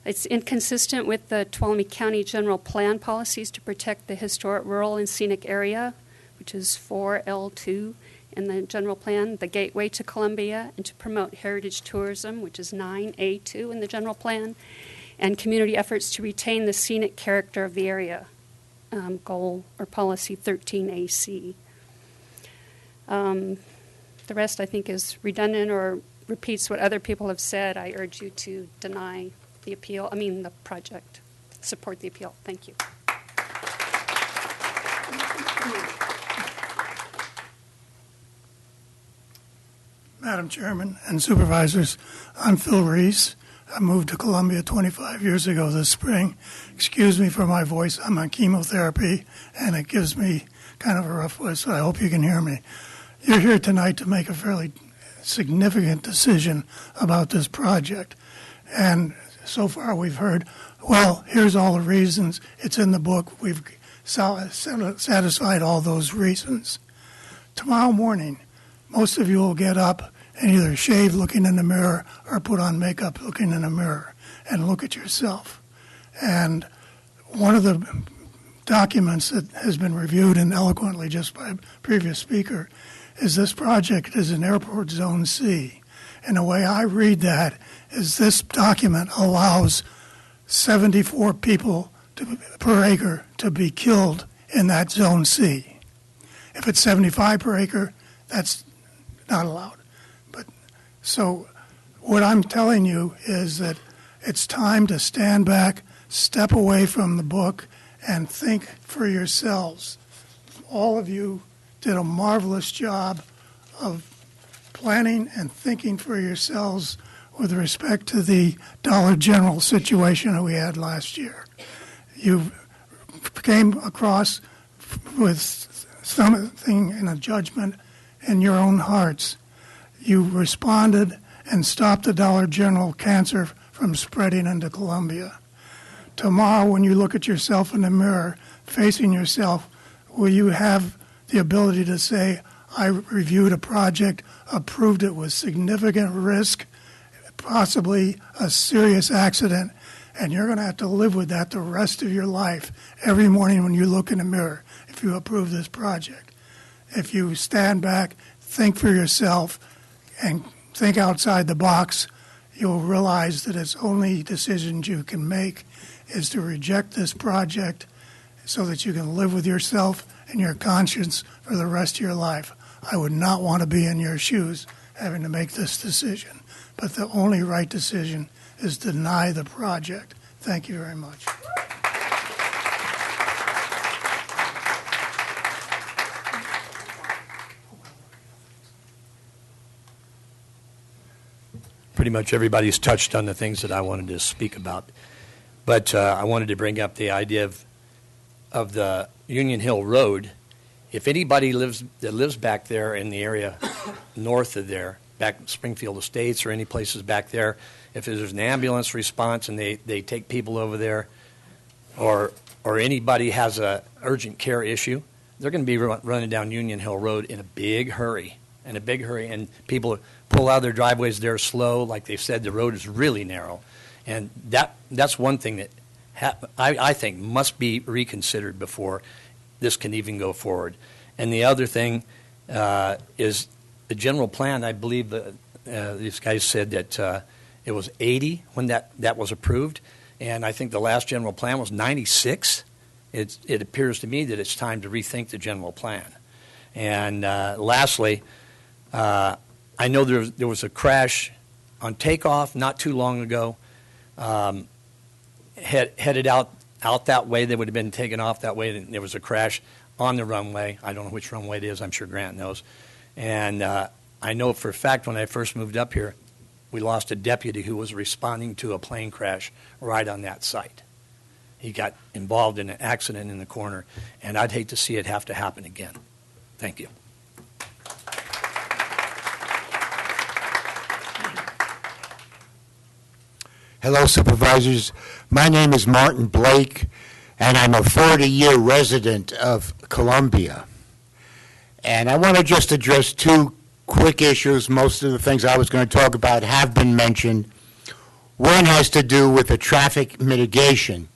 It's inconsistent with the Tuolumne County General Plan policies to protect the historic rural and scenic area, which is 4L2 in the General Plan, the gateway to Columbia, and to promote heritage tourism, which is 9A2 in the General Plan, and community efforts to retain the scenic character of the area, goal or policy 13AC. The rest, I think, is redundant or repeats what other people have said. I urge you to deny the project. Support the appeal. Thank you. Madam Chairman and Supervisors, I'm Phil Reese. I moved to Columbia 25 years ago this spring. Excuse me for my voice. I'm on chemotherapy, and it gives me kind of a rough voice, so I hope you can hear me. You're here tonight to make a fairly significant decision about this project. And so far we've heard, well, here's all the reasons. It's in the book. We've satisfied all those reasons. Tomorrow morning, most of you will get up and either shave looking in the mirror or put on makeup looking in the mirror and look at yourself. And one of the documents that has been reviewed and eloquently just by a previous speaker is this project is in Airport Zone C. And the way I read that is this document allows 74 people per acre to be killed in that Zone C. If it's 75 per acre, that's not allowed. So what I'm telling you is that it's time to stand back, step away from the book, and think for yourselves. All of you did a marvelous job of planning and thinking for yourselves with respect to the Dollar General situation that we had last year. You came across with something in a judgment in your own hearts. You responded and stopped the Dollar General cancer from spreading into Columbia. Tomorrow, when you look at yourself in the mirror, facing yourself, will you have the ability to say, I reviewed a project, approved it with significant risk, possibly a serious accident, and you're going to have to live with that the rest of your life every morning when you look in the mirror if you approve this project. If you stand back, think for yourself, and think outside the box, you'll realize that it's only decisions you can make is to reject this project so that you can live with yourself and your conscience for the rest of your life. I would not want to be in your shoes having to make this decision, but the only right decision is to deny the project. Thank you very much. Pretty much everybody's touched on the things that I wanted to speak about. But I wanted to bring up the idea of the Union Hill Road. If anybody lives back there in the area north of there, back Springfield Estates or any places back there, if there's an ambulance response and they take people over there, or anybody has a urgent care issue, they're going to be running down Union Hill Road in a big hurry, and people pull out of their driveways. They're slow, like they've said. The road is really narrow, and that's one thing that I think must be reconsidered before this can even go forward. And the other thing is the general plan. I believe these guys said that it was 80 when that was approved, and I think the last general plan was 96. It appears to me that it's time to rethink the general plan. And lastly, I know there was a crash on takeoff not too long ago. Headed out that way, they would have been taken off that way. And there was a crash on the runway. I don't know which runway it is. I'm sure Grant knows. And I know for a fact when I first moved up here, we lost a deputy who was responding to a plane crash right on that site. He got involved in an accident in the corner, and I'd hate to see it have to happen again. Thank you. Hello, supervisors. My name is Martin Blake, and I'm a 40-year resident of Columbia. And I want to just address two quick issues. Most of the things I was going to talk about have been mentioned. One has to do with the traffic mitigation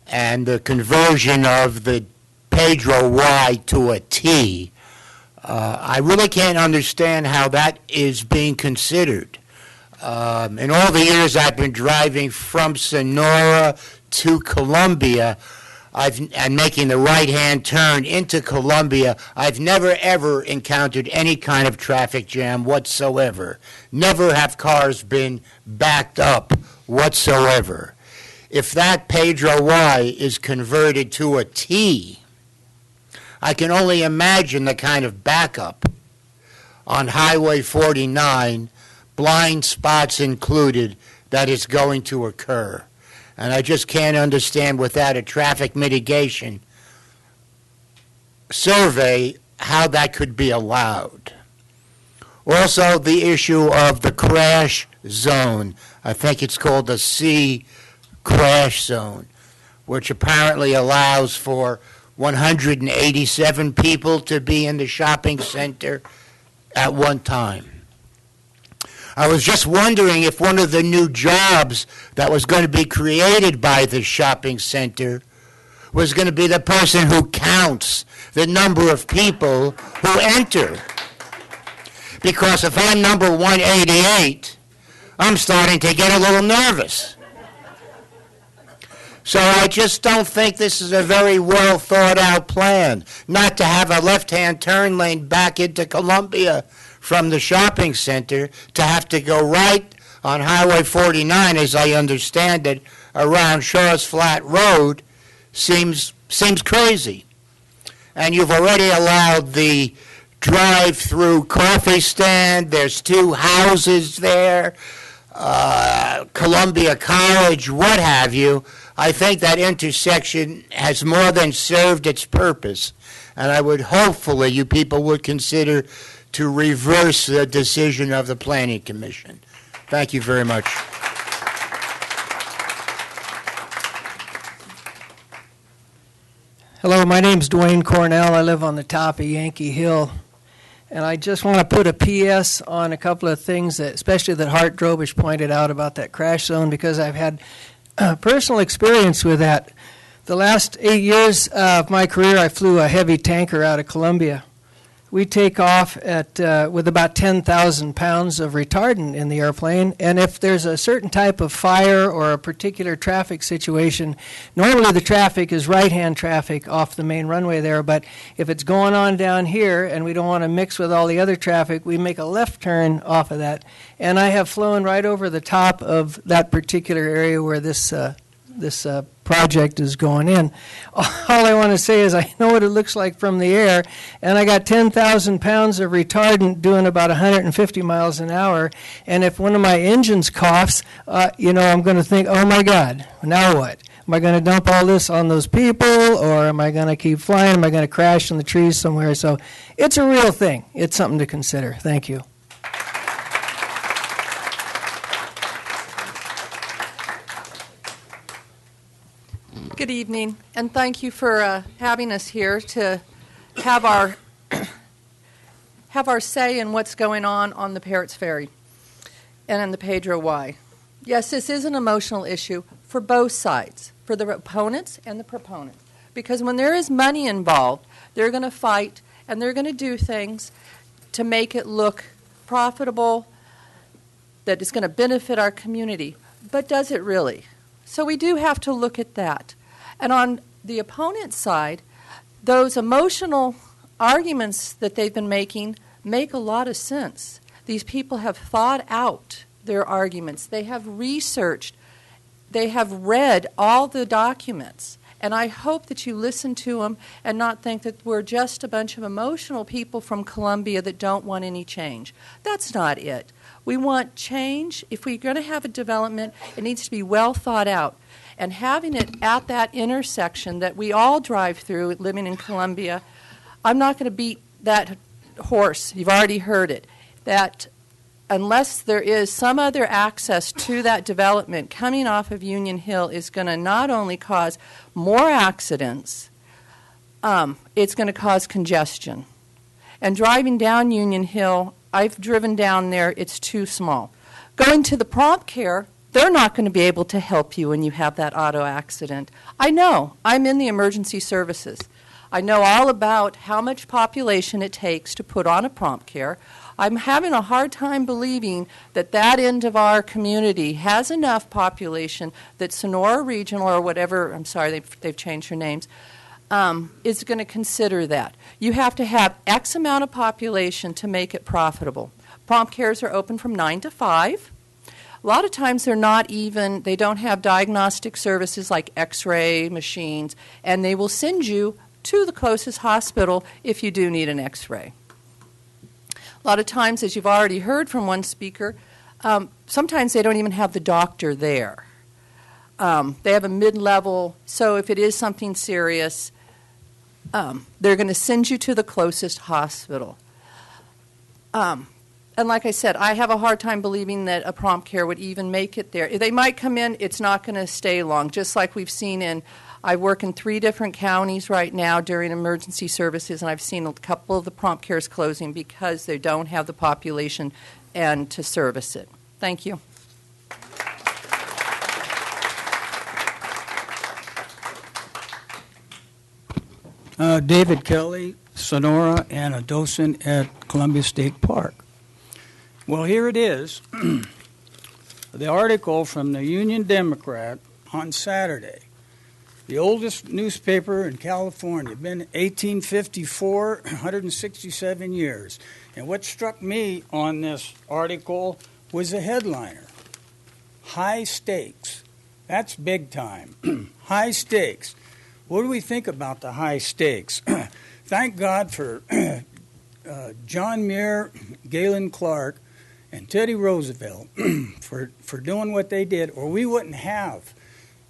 and the conversion of the Pedro Y to a T. I really can't understand how that is being considered. In all the years I've been driving from Sonora to Columbia, and making the right-hand turn into Columbia, I've never, ever encountered any kind of traffic jam whatsoever. Never have cars been backed up whatsoever. If that Pedro Y is converted to a T, I can only imagine the kind of backup on Highway 49, blind spots included, that is going to occur. And I just can't understand without a traffic mitigation survey how that could be allowed. Also, the issue of the crash zone. I think it's called the C crash zone, which apparently allows for 187 people to be in the shopping center at one time. I was just wondering if one of the new jobs that was going to be created by the shopping center was going to be the person who counts the number of people who enter. Because if I'm number 188, I'm starting to get a little nervous. So I just don't think this is a very well thought out plan, not to have a left-hand turn lane back into Columbia from the shopping center, to have to go right on Highway 49, as I understand it, around Shaw's Flat Road, seems crazy. And you've already allowed the drive-through coffee stand. There's two houses there, Columbia College, what have you. I think that intersection has more than served its purpose, and I would hopefully you people would consider to reverse the decision of the Planning Commission. Thank you very much. Hello, my name's Dwayne Cornell. I live on the top of Yankee Hill. And I just want to put a PS on a couple of things, that, especially that Hart Drobish pointed out about that crash zone, because I've had personal experience with that. The last 8 years of my career, I flew a heavy tanker out of Columbia. We take off with about 10,000 pounds of retardant in the airplane, and if there's a certain type of fire or a particular traffic situation, normally the traffic is right-hand traffic off the main runway there, but if it's going on down here and we don't want to mix with all the other traffic, we make a left turn off of that. And I have flown right over the top of that particular area where this project is going in. All I want to say is I know what it looks like from the air, and I got 10,000 pounds of retardant doing about 150 miles an hour, and if one of my engines coughs, I'm going to think, oh my God, now what? Am I going to dump all this on those people, or am I going to keep flying? Am I going to crash in the trees somewhere? So it's a real thing. It's something to consider. Thank you. Good evening, and thank you for having us here to have our say in what's going on the Parrots Ferry and on the Pedro Y. Yes, this is an emotional issue for both sides, for the opponents and the proponents. Because when there is money involved, they're going to fight and they're going to do things to make it look profitable, that is going to benefit our community. But does it really? So we do have to look at that. And on the opponent's side, those emotional arguments that they've been making make a lot of sense. These people have thought out their arguments. They have researched. They have read all the documents. And I hope that you listen to them and not think that we're just a bunch of emotional people from Columbia that don't want any change. That's not it. We want change. If we're going to have a development, it needs to be well thought out. And having it at that intersection that we all drive through living in Columbia, I'm not going to beat that horse. You've already heard it. That unless there is some other access to that development coming off of Union Hill is going to not only cause more accidents, it's going to cause congestion. And driving down Union Hill, I've driven down there, it's too small. Going to the prompt care, they're not going to be able to help you when you have that auto accident. I know. I'm in the emergency services. I know all about how much population it takes to put on a prompt care. I'm having a hard time believing that that end of our community has enough population that Sonora Regional or whatever, I'm sorry, they've changed their names, is going to consider that. You have to have X amount of population to make it profitable. Prompt cares are open from 9 to 5. A lot of times they don't have diagnostic services like x-ray machines, and they will send you to the closest hospital if you do need an x-ray. A lot of times, as you've already heard from one speaker, sometimes they don't even have the doctor there. They have a mid-level, so if it is something serious, they're going to send you to the closest hospital. And like I said, I have a hard time believing that a prompt care would even make it there. They might come in, it's not going to stay long, just like we've seen I work in 3 different counties right now during emergency services, and I've seen a couple of the prompt cares closing because they don't have the population and to service it. Thank you. David Kelly, Sonora, and a docent at Columbia State Park. Well, here it is, the article from the Union Democrat on Saturday. The oldest newspaper in California, been 1854, 167 years. And what struck me on this article was the headliner. High stakes. That's big time. High stakes. What do we think about the high stakes? Thank God for John Muir, Galen Clark, and Teddy Roosevelt for doing what they did, or we wouldn't have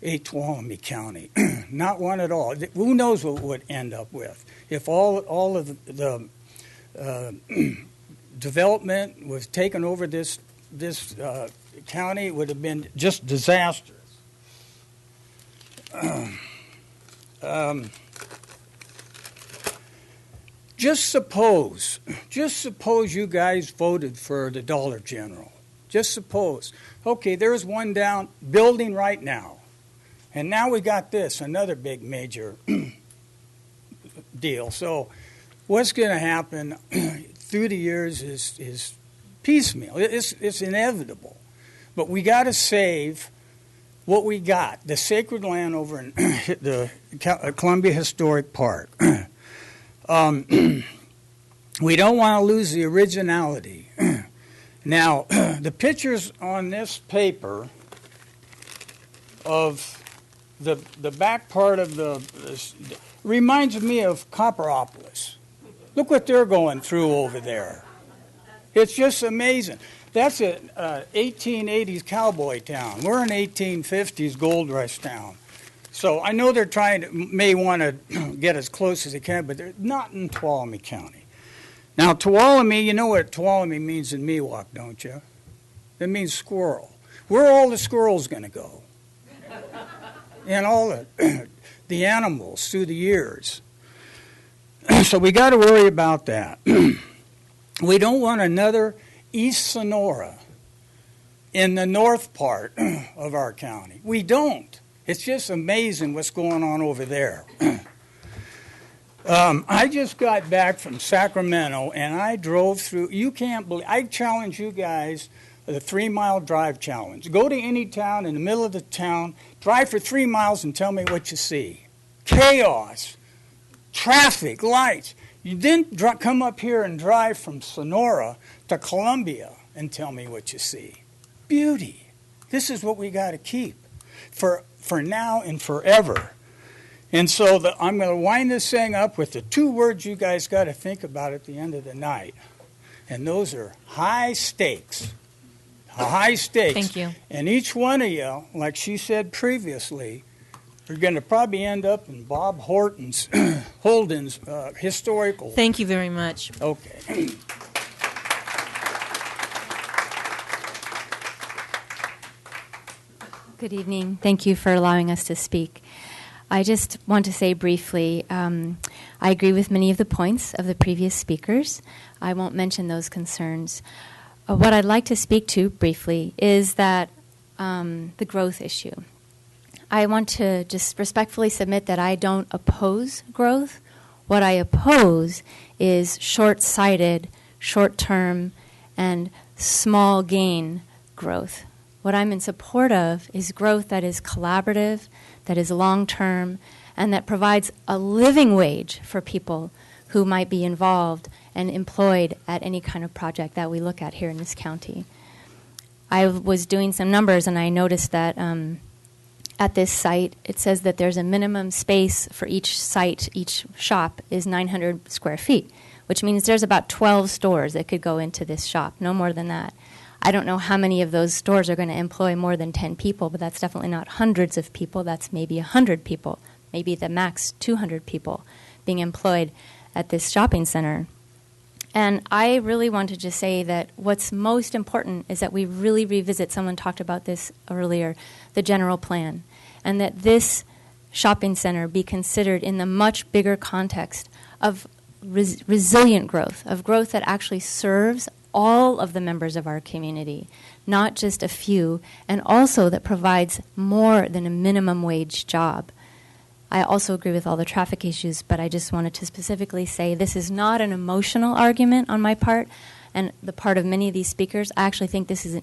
a Tuolumne County. Not one at all. Who knows what we would end up with if all of the development was taken over this county. It would have been just disastrous. Just suppose you guys voted for the Dollar General. Just suppose. Okay, there's one down building right now. And now we got this, another big major deal. So what's going to happen through the years is piecemeal. It's inevitable. But we got to save what we got, the sacred land over in the Columbia Historic Park. We don't want to lose the originality. Now, the pictures on this paper of the back part of reminds me of Copperopolis. Look what they're going through over there. It's just amazing. That's an 1880s cowboy town. We're an 1850s gold rush town. So I know they're may want to get as close as they can, but they're not in Tuolumne County. Now, Tuolumne, you know what Tuolumne means in Miwok, don't you? It means squirrel. Where are all the squirrels going to go? And all the animals through the years. So we got to worry about that. We don't want another East Sonora in the north part of our county. We don't. It's just amazing what's going on over there. I just got back from Sacramento, and I drove through. You can't believe. I challenge you guys the 3-mile drive challenge. Go to any town in the middle of the town, drive for 3 miles, and tell me what you see. Chaos, traffic, lights. You then come up here and drive from Sonora to Columbia and tell me what you see. Beauty. This is what we got to keep for now and forever. And so I'm going to wind this thing up with the 2 words you guys got to think about at the end of the night. And those are high stakes. High stakes. Thank you. And each one of you, like she said previously, are going to probably end up in Bob Holden's historical. Thank you very much. Okay. Good evening. Thank you for allowing us to speak. I just want to say briefly, I agree with many of the points of the previous speakers. I won't mention those concerns. What I'd like to speak to briefly is that the growth issue. I want to just respectfully submit that I don't oppose growth. What I oppose is short-sighted, short-term, and small gain growth. What I'm in support of is growth that is collaborative, that is long-term, and that provides a living wage for people who might be involved and employed at any kind of project that we look at here in this county. I was doing some numbers, and I noticed that at this site, it says that there's a minimum space for each site, each shop is 900 square feet, which means there's about 12 stores that could go into this shop, no more than that. I don't know how many of those stores are going to employ more than 10 people, but that's definitely not hundreds of people. That's maybe 100 people, maybe the max 200 people being employed at this shopping center. And I really want to just say that what's most important is that we really revisit, someone talked about this earlier, the general plan, and that this shopping center be considered in the much bigger context of resilient growth, of growth that actually serves all of the members of our community, not just a few, and also that provides more than a minimum wage job. I also agree with all the traffic issues, but I just wanted to specifically say this is not an emotional argument on my part and the part of many of these speakers. I actually think this is a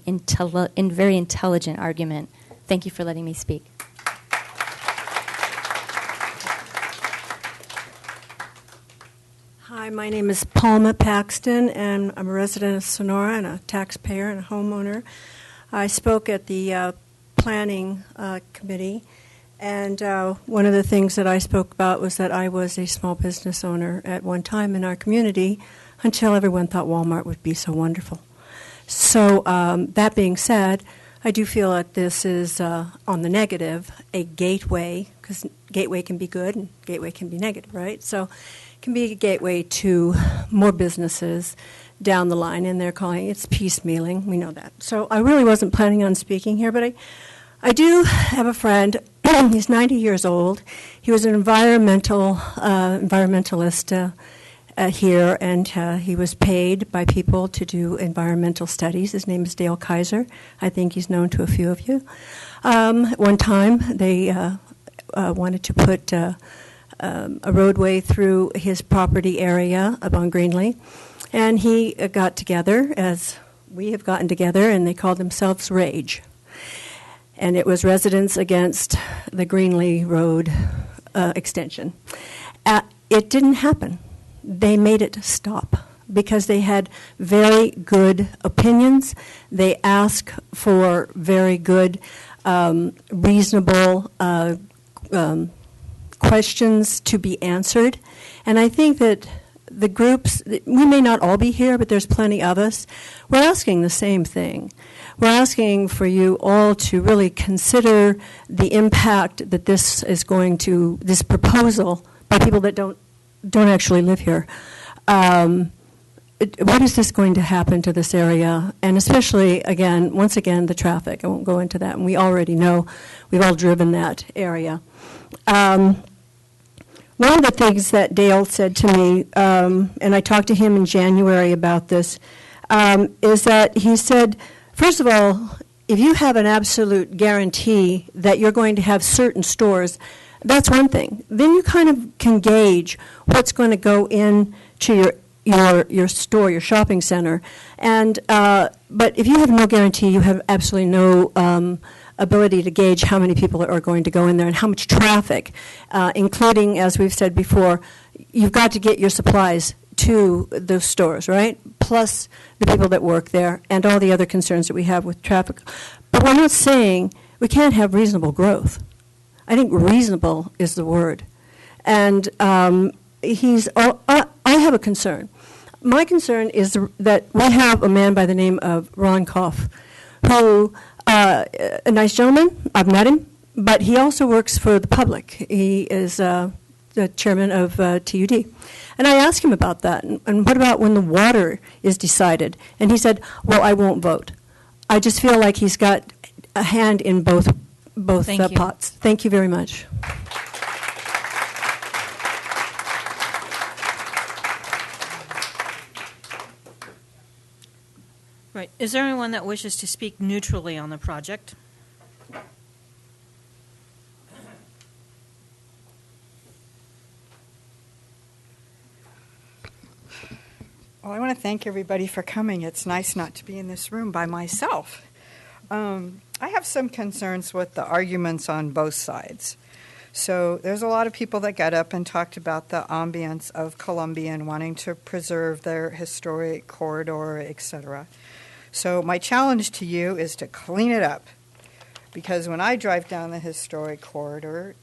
very intelligent argument. Thank you for letting me speak. Hi, my name is Palma Paxton, and I'm a resident of Sonora and a taxpayer and a homeowner. I spoke at the planning committee, and one of the things that I spoke about was that I was a small business owner at one time in our community until everyone thought Walmart would be so wonderful. So that being said, I do feel that this is, on the negative, a gateway, because gateway can be good and gateway can be negative, right? So it can be a gateway to more businesses down the line, and they're calling it piecemealing. We know that. So I really wasn't planning on speaking here, but I do have a friend. He's 90 years old. He was an environmentalist here, and he was paid by people to do environmental studies. His name is Dale Kaiser. I think he's known to a few of you. At one time, they wanted to put a roadway through his property area up on Greenlee, and he got together, as we have gotten together, and they called themselves RAGE. And it was Residents Against the Greenlee Road extension. It didn't happen. They made it stop because they had very good opinions. They asked for very good, reasonable questions to be answered. And I think that the groups, we may not all be here, but there's plenty of us, we're asking the same thing. We're asking for you all to really consider the impact that this is going to, this proposal by people that don't actually live here. What is this going to happen to this area? And especially, once again, the traffic. I won't go into that. And we already know, we've all driven that area. One one of the things that Dale said to me, and I talked to him in January about this, is that he said, first of all, if you have an absolute guarantee that you're going to have certain stores, that's one thing. Then you kind of can gauge what's going to go into your store, your shopping center. And but if you have no guarantee, you have absolutely no ability to gauge how many people are going to go in there and how much traffic, including, as we've said before, you've got to get your supplies to those stores, right? Plus the people that work there and all the other concerns that we have with traffic. But we're not saying we can't have reasonable growth. I think reasonable is the word. And I have a concern. My concern is that we have a man by the name of Ron Koff, who, a nice gentleman, I've met him, but he also works for the public. He is the chairman of TUD. And I asked him about that, and what about when the water is decided? And he said, well, I won't vote. I just feel like he's got a hand in both pots. Thank you very much. Right. Is there anyone that wishes to speak neutrally on the project? Well, I want to thank everybody for coming. It's nice not to be in this room by myself. I have some concerns with the arguments on both sides. So there's a lot of people that got up and talked about the ambience of Columbia and wanting to preserve their historic corridor, etc. So my challenge to you is to clean it up. Because when I drive down the historic corridor,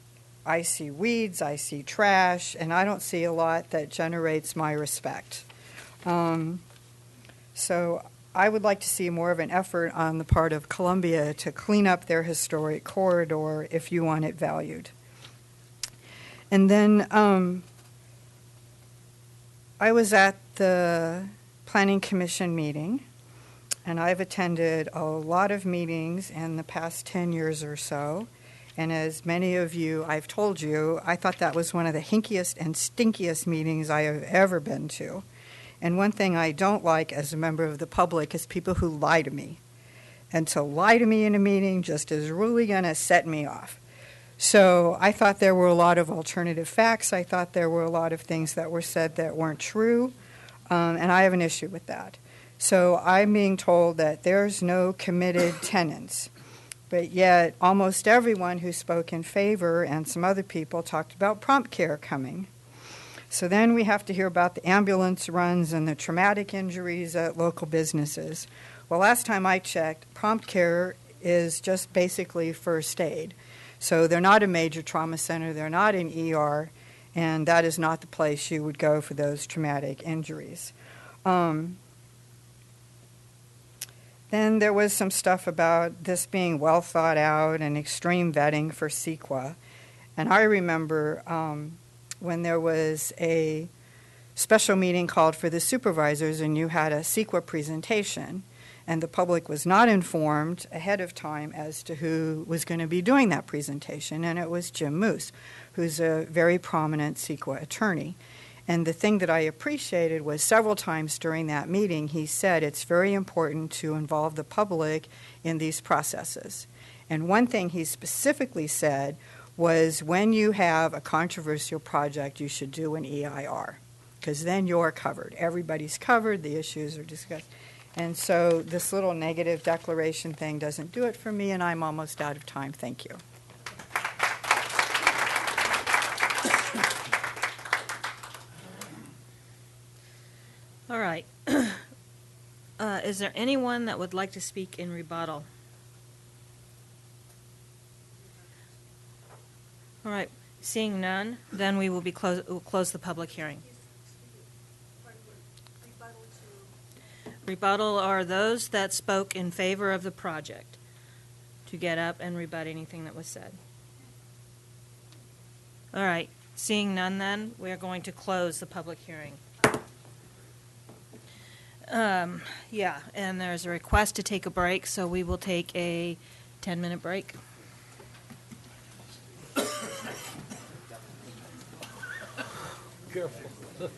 I see weeds, I see trash, and I don't see a lot that generates my respect. So I would like to see more of an effort on the part of Columbia to clean up their historic corridor if you want it valued. And then I was at the Planning Commission meeting, and I've attended a lot of meetings in the past 10 years or so. And as many of you, I've told you, I thought that was one of the hinkiest and stinkiest meetings I have ever been to. And one thing I don't like as a member of the public is people who lie to me. And to lie to me in a meeting just is really going to set me off. So I thought there were a lot of alternative facts. I thought there were a lot of things that were said that weren't true. And I have an issue with that. So I'm being told that there's no committed tenants. But yet almost everyone who spoke in favor and some other people talked about prompt care coming. So then we have to hear about the ambulance runs and the traumatic injuries at local businesses. Well, last time I checked, prompt care is just basically first aid. So they're not a major trauma center, they're not an ER, and that is not the place you would go for those traumatic injuries. Then there was some stuff about this being well thought out and extreme vetting for CEQA. And I remember when there was a special meeting called for the supervisors and you had a CEQA presentation and the public was not informed ahead of time as to who was going to be doing that presentation, and it was Jim Moose, who's a very prominent CEQA attorney. And the thing that I appreciated was several times during that meeting he said it's very important to involve the public in these processes. And one thing he specifically said was when you have a controversial project, you should do an EIR, because then you're covered. Everybody's covered, the issues are discussed. And so this little negative declaration thing doesn't do it for me, and I'm almost out of time. Thank you. All right. Is there anyone that would like to speak in rebuttal? All right. Seeing none, then we will we'll close the public hearing. Rebuttal are those that spoke in favor of the project to get up and rebut anything that was said. All right. Seeing none, then, we are going to close the public hearing. Yeah, and there's a request to take a break, so we will take a 10-minute break. careful.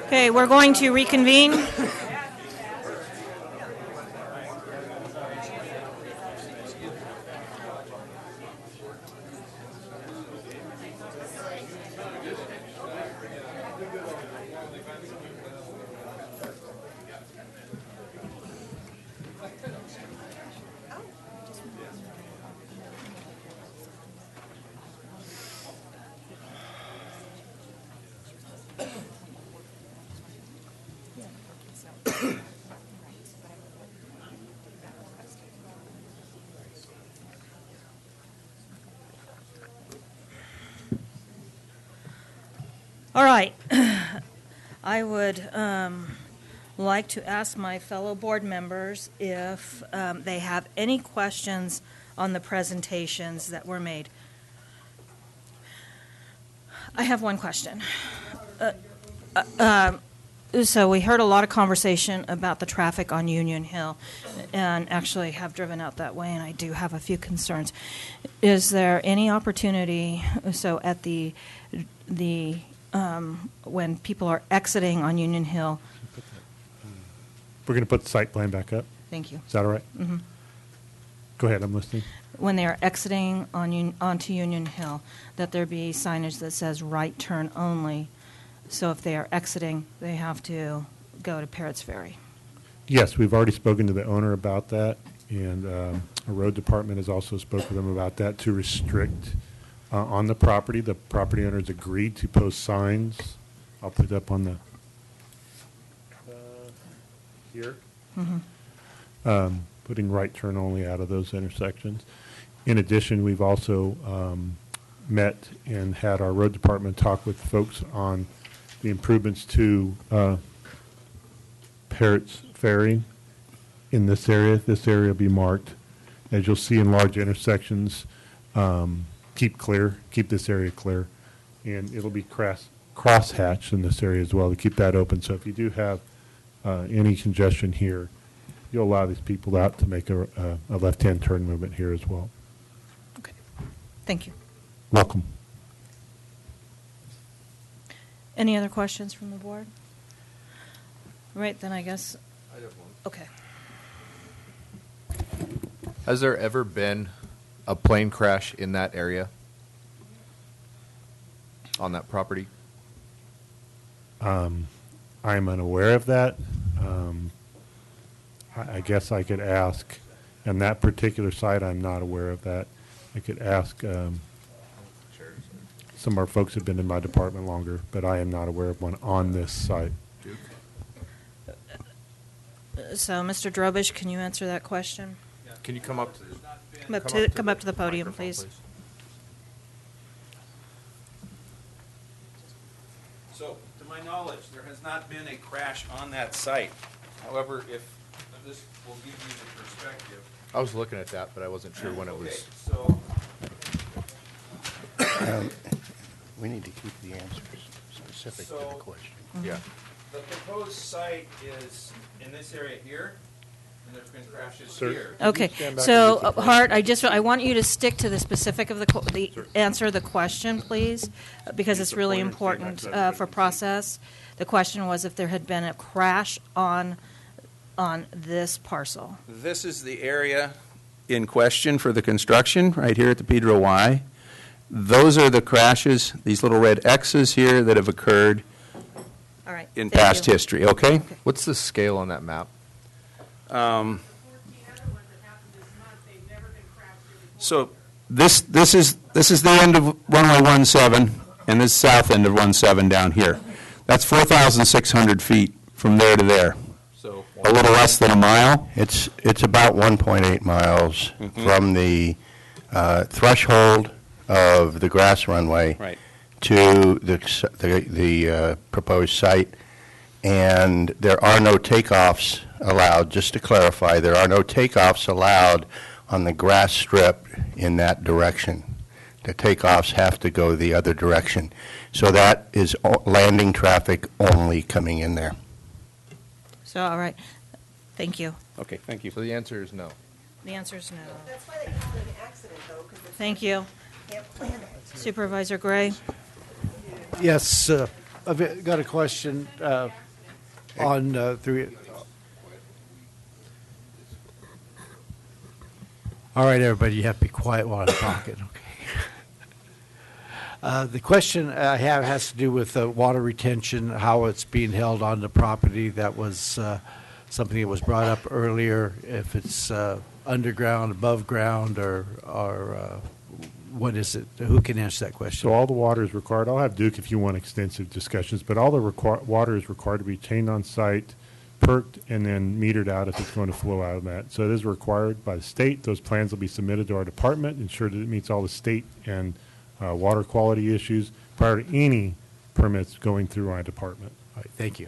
Okay, we're going to reconvene. All right. I would like to ask my fellow board members if they have any questions on the presentations that were made. I have one question. So we heard a lot of conversation about the traffic on Union Hill, and actually have driven out that way, and I do have a few concerns. Is there any opportunity, so at the when people are exiting on Union Hill? We're going to put the site plan back up. Thank you. Is that all right? Mm-hmm. Go ahead, I'm listening. When they are exiting onto Union Hill, that there be signage that says right turn only. So if they are exiting, they have to go to Parrots Ferry. Yes, we've already spoken to the owner about that, and our road department has also spoken with them about that to restrict on the property. The property owners agreed to post signs. I'll put it up on the here. Mm-hmm. Putting right turn only out of those intersections. In addition, we've also met and had our road department talk with folks on the improvements to Parrots Ferry in this area. This area will be marked. As you'll see in large intersections, keep this area clear. And it'll be cross-hatched in this area as well to keep that open. So if you do have any congestion here, you'll allow these people out to make a left-hand turn movement here as well. Okay. Thank you. Welcome. Any other questions from the board? Right, then I guess. I have one. Okay. Has there ever been a plane crash in that area on that property? I'm unaware of that. I guess I could ask, on that particular site, I'm not aware of that. I could ask some of our folks have been in my department longer, but I am not aware of one on this site. So, Mr. Drobish, can you answer that question? Can you come up to Come up to the podium, please. So, to my knowledge, there has not been a crash on that site. However, if this will give you the perspective. I was looking at that, but I wasn't sure when it was. So, we need to keep the answers specific to the question. Yeah. The proposed site is in this area here, and there's been crashes Sir, here. Okay, so Hart, I want you to stick to the specific of the answer the question, please, because it's really important for process. The question was if there had been a crash on this parcel. This is the area in question for the construction, right here at the Pedro Y. Those are the crashes, these little red X's here that have occurred in past history, okay? What's the scale on that map? So this is the end of runway 17, and this south end of 17 down here. That's 4,600 feet from there to there. So a little less than a mile. It's about 1.8 miles from the threshold of the grass runway to the proposed site, and there are no takeoffs allowed. Just to clarify, there are no takeoffs allowed on the grass strip in that direction. The takeoffs have to go the other direction. So that is landing traffic only coming in there. So, all right. Thank you. Okay, thank you. So the answer is no. The answer is no. That's why they call it an accident, though. Thank you. Supervisor Gray. Yes, I've got a question on through. All right, everybody, you have to be quiet while I'm talking. Okay. The question I have has to do with water retention, how it's being held on the property. That was something that was brought up earlier. If it's underground, above ground, or what is it? Who can answer that question? So all the water is required. I'll have Duke if you want extensive discussions, but all the water is required to be retained on site, perked, and then metered out if it's going to flow out of that. So it is required by the state. Those plans will be submitted to our department, ensure that it meets all the state and water quality issues prior to any permits going through our department. All right, thank you.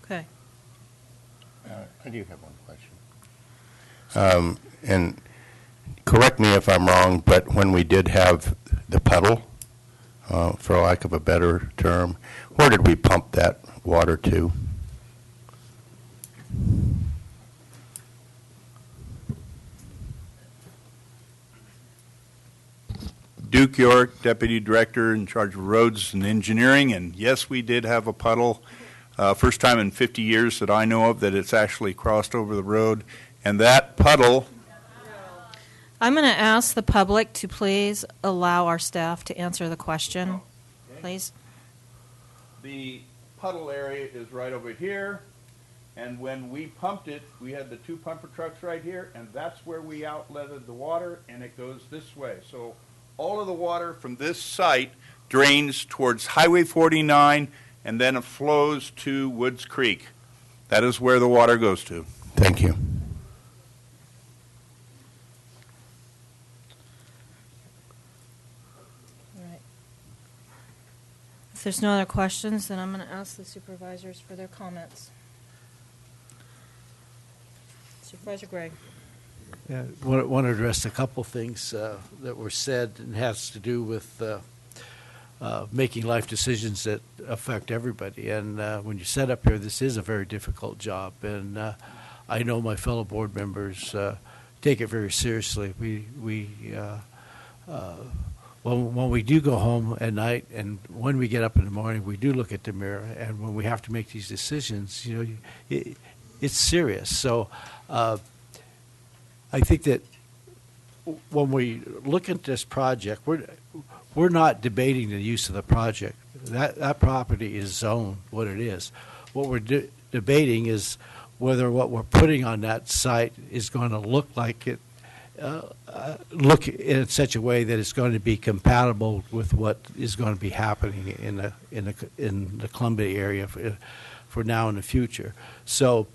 Okay. I do have one question. And correct me if I'm wrong, but when we did have the puddle, for lack of a better term, where did we pump that water to? Duke York, Deputy Director in charge of roads and engineering, and yes, we did have a puddle. First time in 50 years that I know of that it's actually crossed over the road, and that puddle. I'm going to ask the public to please allow our staff to answer the question, please. The puddle area is right over here, and when we pumped it, we had the two pumper trucks right here, and that's where we outletted the water, and it goes this way. So all of the water from this site drains towards Highway 49, and then it flows to Woods Creek. That is where the water goes to. Thank you. If there's no other questions, then I'm going to ask the supervisors for their comments. Supervisor Gregg. Yeah, want to address a couple things that were said and has to do with making life decisions that affect everybody. And when you set up here, this is a very difficult job. And I know my fellow board members take it very seriously. When we do go home at night and when we get up in the morning, we do look at the mirror. And when we have to make these decisions, it's serious. So I think that when we look at this project, we're not debating the use of the project. That property is zoned what it is. What we're debating is whether what we're putting on that site is going to look like it, look in such a way that it's going to be compatible with what is going to be happening in the Columbia area for now and the future. So,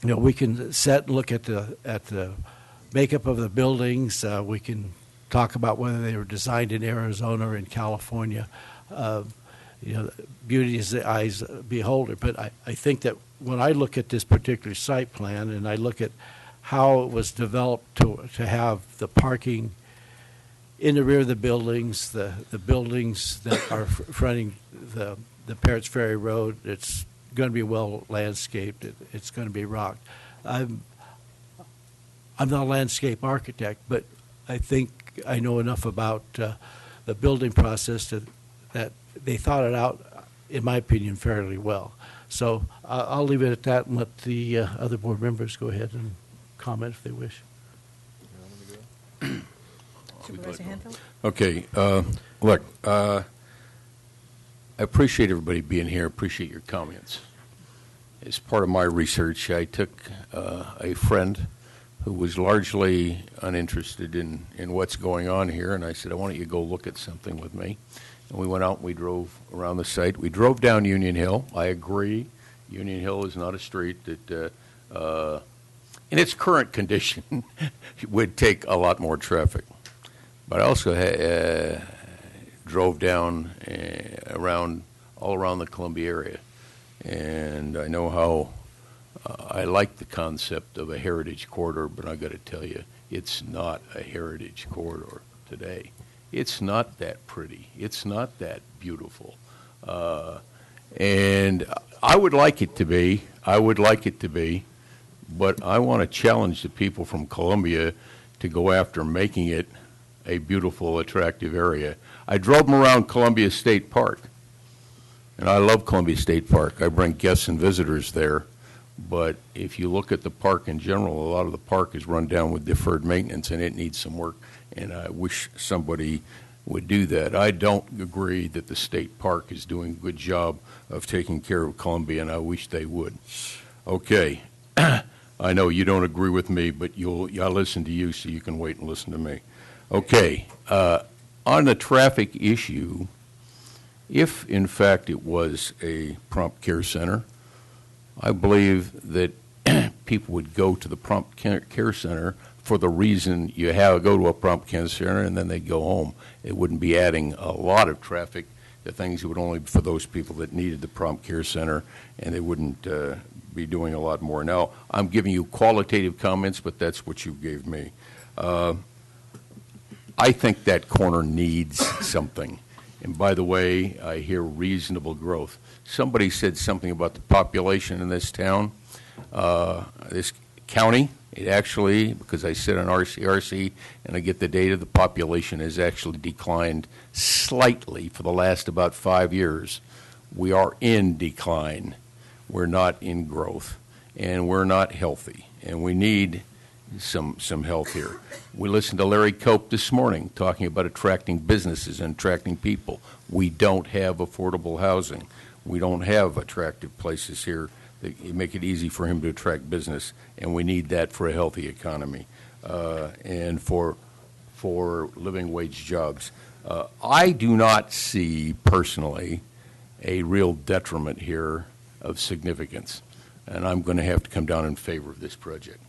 we can set and look at the makeup of the buildings. We can talk about whether they were designed in Arizona or in California. Beauty is the eye's beholder. But I think that when I look at this particular site plan and I look at how it was developed to have the parking in the rear of the buildings, the buildings that are fronting the Parrots Ferry Road, it's going to be well landscaped. It's going to be rocked. I'm not a landscape architect, but I think I know enough about the building process that they thought it out, in my opinion, fairly well. So I'll leave it at that and let the other board members go ahead and comment if they wish. Supervisor Hanfield? Okay. Look, I appreciate everybody being here. Appreciate your comments. As part of my research, I took a friend who was largely uninterested in what's going on here, and I said, why don't you go look at something with me? And we went out and we drove around the site. We drove down Union Hill. I agree. Union Hill is not a street that, in its current condition, would take a lot more traffic. But I also drove down all around the Columbia area. And I know how I like the concept of a heritage corridor, but I got to tell you, it's not a heritage corridor today. It's not that pretty. It's not that beautiful. And I would like it to be. But I want to challenge the people from Columbia to go after making it a beautiful, attractive area. I drove them around Columbia State Park, and I love Columbia State Park. I bring guests and visitors there, but if you look at the park in general, a lot of the park is run down with deferred maintenance, and it needs some work, and I wish somebody would do that. I don't agree that the state park is doing a good job of taking care of Columbia, and I wish they would. Okay. I know you don't agree with me, but I'll listen to you so you can wait and listen to me. Okay. On the traffic issue, if in fact it was a prompt care center, I believe that people would go to the prompt care center for the reason you go to a prompt care center and then they go home. It wouldn't be adding a lot of traffic to things. It would only be for those people that needed the prompt care center, and they wouldn't be doing a lot more. Now, I'm giving you qualitative comments, but that's what you gave me. I think that corner needs something. And by the way, I hear reasonable growth. Somebody said something about the population in this town, this county. It actually, because I sit on RCRC and I get the data, the population has actually declined slightly for the last about 5 years. We are in decline. We're not in growth, and we're not healthy, and we need some health here. We listened to Larry Cope this morning talking about attracting businesses and attracting people. We don't have affordable housing. We don't have attractive places here that make it easy for him to attract business, and we need that for a healthy economy and for living wage jobs. I do not see personally a real detriment here of significance, and I'm going to have to come down in favor of this project.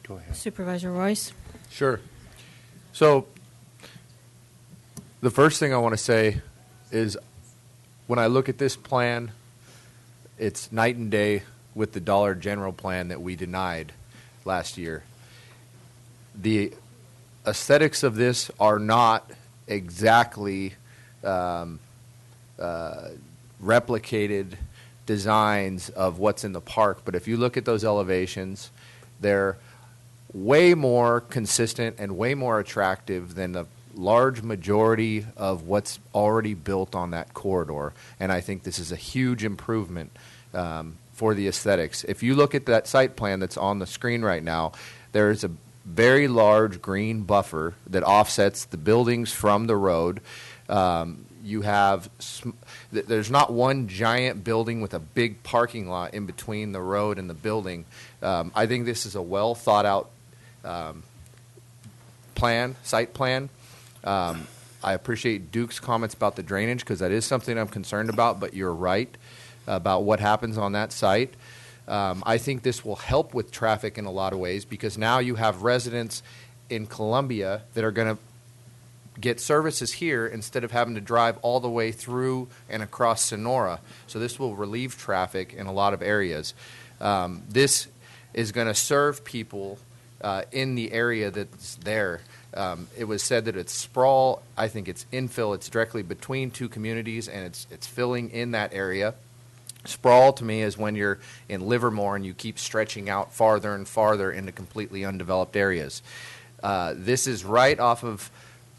Go ahead. Supervisor Royce? Sure. So the first thing I want to say is when I look at this plan, it's night and day with the Dollar General plan that we denied last year. The aesthetics of this are not exactly replicated designs of what's in the park, but if you look at those elevations, they're way more consistent and way more attractive than the large majority of what's already built on that corridor, and I think this is a huge improvement for the aesthetics. If you look at that site plan that's on the screen right now, there's a very large green buffer that offsets the buildings from the road. You have there's not one giant building with a big parking lot in between the road and the building. I think this is a well thought out site plan. I appreciate Duke's comments about the drainage because that is something I'm concerned about, but you're right about what happens on that site. I think this will help with traffic in a lot of ways because now you have residents in Columbia that are going to get services here instead of having to drive all the way through and across Sonora. So this will relieve traffic in a lot of areas. This is going to serve people in the area that's there. It was said that it's sprawl. I think it's infill. It's directly between two communities, and it's filling in that area. Sprawl to me is when you're in Livermore and you keep stretching out farther and farther into completely undeveloped areas. This is right off of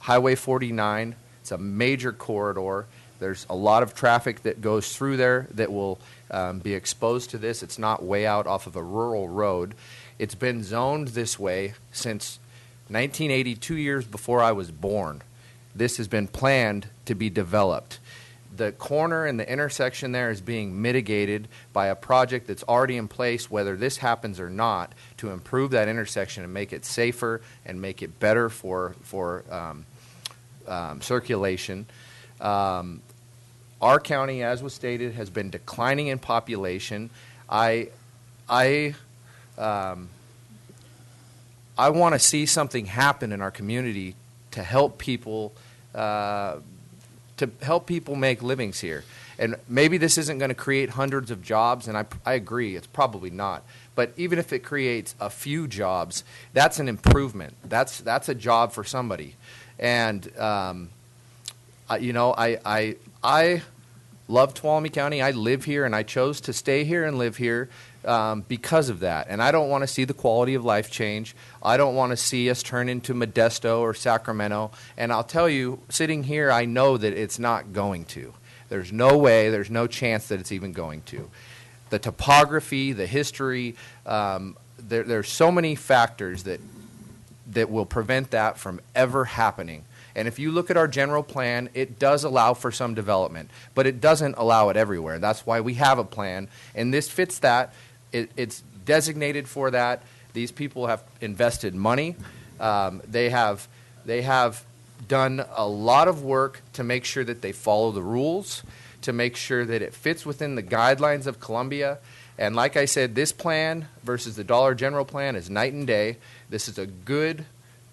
Highway 49. It's a major corridor. There's a lot of traffic that goes through there that will be exposed to this. It's not way out off of a rural road. It's been zoned this way since 1980, 2 years before I was born. This has been planned to be developed. The corner and the intersection there is being mitigated by a project that's already in place, whether this happens or not, to improve that intersection and make it safer and make it better for circulation. Our county, as was stated, has been declining in population. I want to see something happen in our community to help people make livings here. And maybe this isn't going to create hundreds of jobs, and I agree, it's probably not. But even if it creates a few jobs, that's an improvement. That's a job for somebody. And I love Tuolumne County. I live here, and I chose to stay here and live here because of that. And I don't want to see the quality of life change. I don't want to see us turn into Modesto or Sacramento. And I'll tell you, sitting here, I know that it's not going to. There's no way, there's no chance that it's even going to. The topography, the history, there's so many factors that will prevent that from ever happening. And if you look at our general plan, it does allow for some development, but it doesn't allow it everywhere. That's why we have a plan, and this fits that. It's designated for that. These people have invested money. They have done a lot of work to make sure that they follow the rules, to make sure that it fits within the guidelines of Columbia. And like I said, this plan versus the Dollar General plan is night and day. This is a good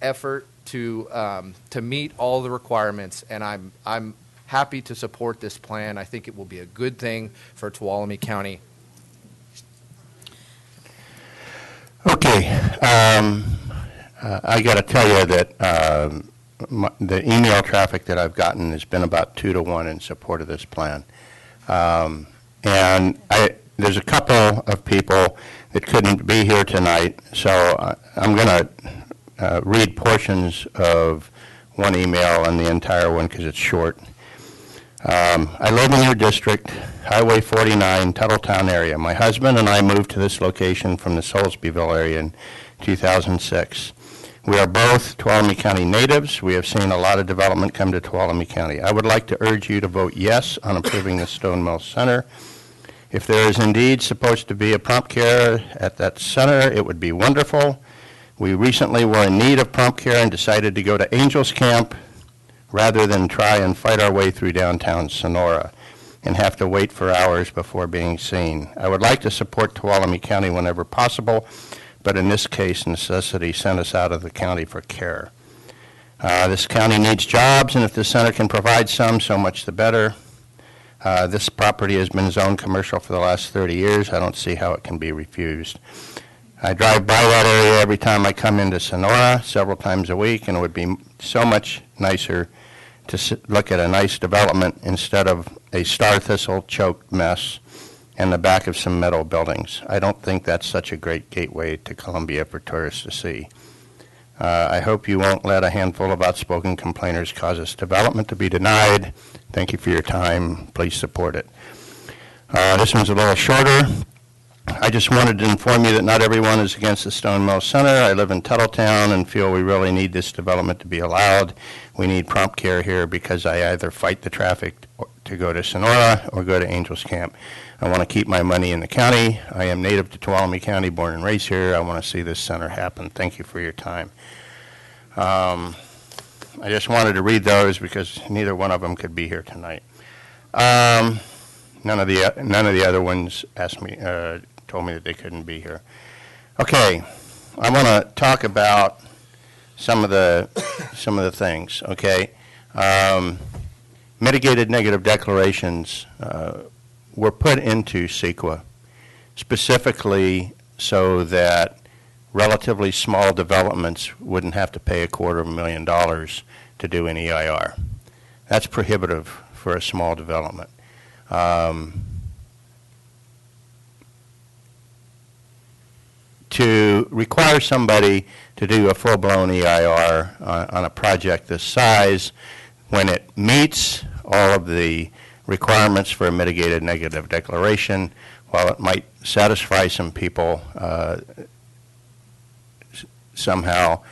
effort to meet all the requirements, and I'm happy to support this plan. I think it will be a good thing for Tuolumne County. Okay, I got to tell you that the email traffic that I've gotten has been about 2 to 1 in support of this plan, and there's a couple of people that couldn't be here tonight, so I'm going to read portions of one email and the entire one because it's short. I live in your district, Highway 49, Tuttletown area. My husband and I moved to this location from the Soulsbyville area in 2006. We are both Tuolumne County natives. We have seen a lot of development come to Tuolumne County. I would like to urge you to vote yes on approving the Stone Mill Center. If there is indeed supposed to be a prompt care at that center, it would be wonderful. We recently were in need of prompt care and decided to go to Angels Camp rather than try and fight our way through downtown Sonora and have to wait for hours before being seen. I would like to support Tuolumne County whenever possible, but in this case, necessity sent us out of the county for care. This county needs jobs, and if the center can provide some, so much the better. This property has been zoned commercial for the last 30 years. I don't see how it can be refused. I drive by that area every time I come into Sonora, several times a week, and it would be so much nicer to look at a nice development instead of a star thistle choked mess and the back of some metal buildings. I don't think that's such a great gateway to Columbia for tourists to see. I hope you won't let a handful of outspoken complainers cause this development to be denied. Thank you for your time. Please support it. This one's a little shorter. I just wanted to inform you that not everyone is against the Stone Mill Center. I live in Tuttletown and feel we really need this development to be allowed. We need prompt care here because I either fight the traffic to go to Sonora or go to Angels Camp. I want to keep my money in the county. I am native to Tuolumne County, born and raised here. I want to see this center happen. Thank you for your time. I just wanted to read those because neither one of them could be here tonight. None of the other ones asked me, told me that they couldn't be here. Okay, I want to talk about some of the things. Okay, mitigated negative declarations were put into CEQA specifically so that relatively small developments wouldn't have to pay $250,000 to do an EIR. That's prohibitive for a small development. To require somebody to do a full-blown EIR on a project this size when it meets all of the requirements for a mitigated negative declaration, while it might satisfy some people, somehow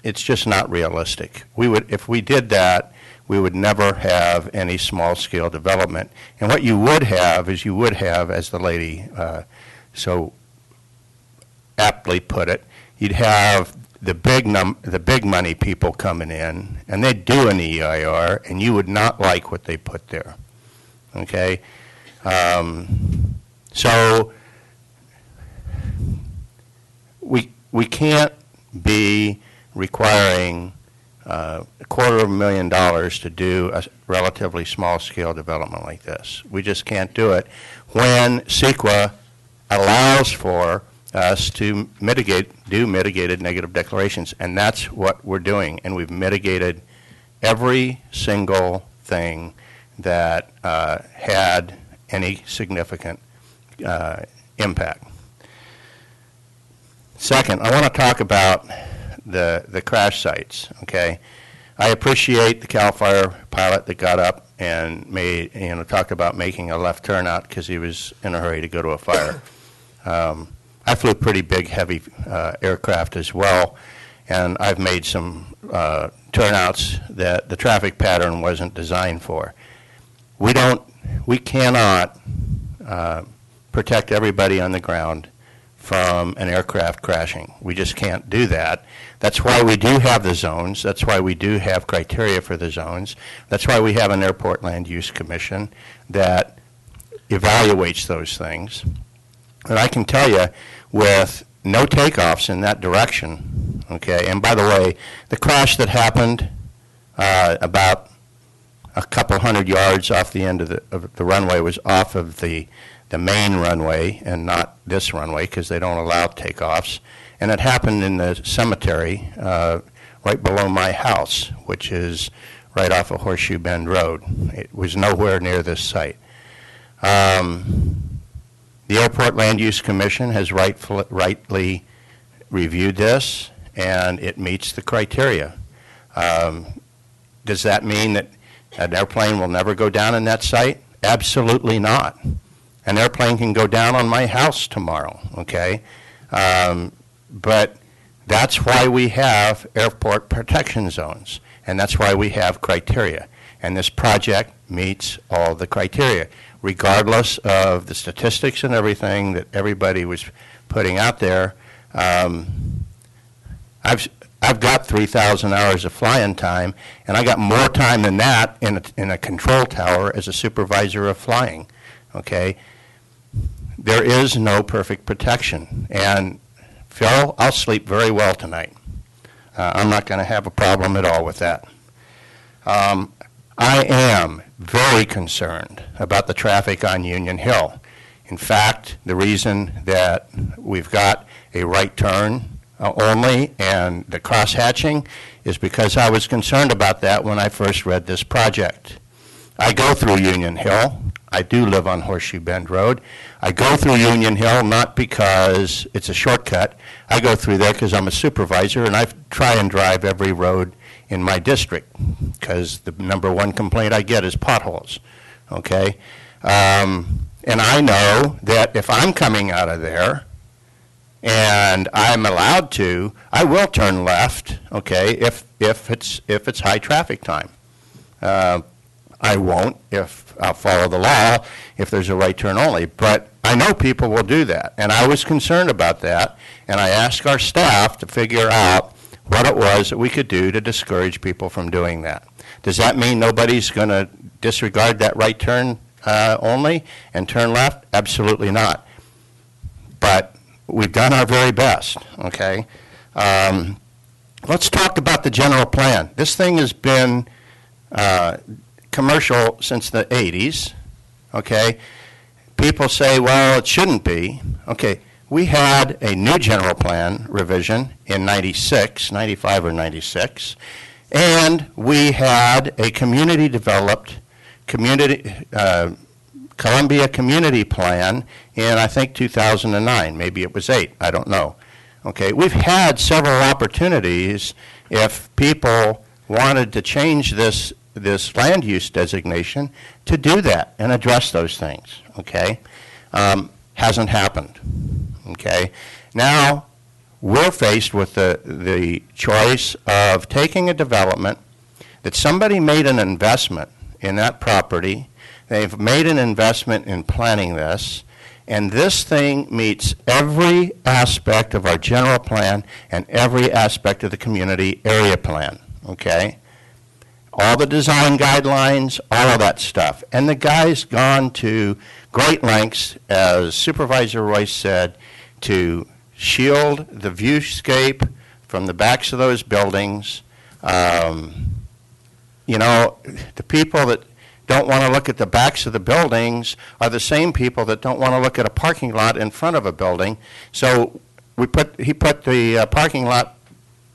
it's just not realistic. If we did that, we would never have any small-scale development. And what you would have is as the lady so aptly put it, you'd have the big money people coming in, and they'd do an EIR, and you would not like what they put there. Okay, so we can't be requiring $250,000 to do a relatively small-scale development like this. We just can't do it when CEQA allows for us to do mitigated negative declarations, and that's what we're doing. And we've mitigated every single thing that had any significant impact. Second, I want to talk about the crash sites, okay? I appreciate the CAL FIRE pilot that got up and talked about making a left turnout because he was in a hurry to go to a fire. I flew pretty big, heavy aircraft as well, and I've made some turnouts that the traffic pattern wasn't designed for. We cannot protect everybody on the ground from an aircraft crashing. We just can't do that. That's why we do have the zones. That's why we do have criteria for the zones. That's why we have an Airport Land Use Commission that evaluates those things. And I can tell you, with no takeoffs in that direction, okay, and by the way, the crash that happened about a couple hundred yards off the end of the runway was off of the main runway and not this runway because they don't allow takeoffs. And it happened in the cemetery right below my house, which is right off of Horseshoe Bend Road. It was nowhere near this site. The Airport Land Use Commission has rightly reviewed this, and it meets the criteria. Does that mean that an airplane will never go down in that site? Absolutely not. An airplane can go down on my house tomorrow, okay? But that's why we have airport protection zones, and that's why we have criteria. And this project meets all the criteria, regardless of the statistics and everything that everybody was putting out there. I've got 3,000 hours of flying time, and I got more time than that in a control tower as a supervisor of flying, okay? There is no perfect protection, and Phil, I'll sleep very well tonight. I'm not going to have a problem at all with that. I am very concerned about the traffic on Union Hill. In fact, the reason that we've got a right turn only and the cross-hatching is because I was concerned about that when I first read this project. I go through Union Hill. I do live on Horseshoe Bend Road. I go through Union Hill not because it's a shortcut. I go through there because I'm a supervisor, and I try and drive every road in my district because the number one complaint I get is potholes, okay? And I know that if I'm coming out of there and I'm allowed to, I will turn left, okay, if it's high traffic time. I won't if I'll follow the law if there's a right turn only, but I know people will do that, and I was concerned about that, and I asked our staff to figure out what it was that we could do to discourage people from doing that. Does that mean nobody's going to disregard that right turn only and turn left? Absolutely not. But we've done our very best, okay? Let's talk about the general plan. This thing has been commercial since the 80s, okay? People say, well, it shouldn't be. Okay, we had a new general plan revision in 95 or 96, and we had a community-developed Columbia Community Plan in, I think, 2009. Maybe it was 8. I don't know. Okay, we've had several opportunities if people wanted to change this land use designation to do that and address those things, okay? Hasn't happened, okay? Now, we're faced with the choice of taking a development that somebody made an investment in that property, they've made an investment in planning this, and this thing meets every aspect of our general plan and every aspect of the community area plan, okay? All the design guidelines, all of that stuff. And the guy's gone to great lengths, as Supervisor Royce said, to shield the viewscape from the backs of those buildings. You know, the people that don't want to look at the backs of the buildings are the same people that don't want to look at a parking lot in front of a building. So he put the parking lot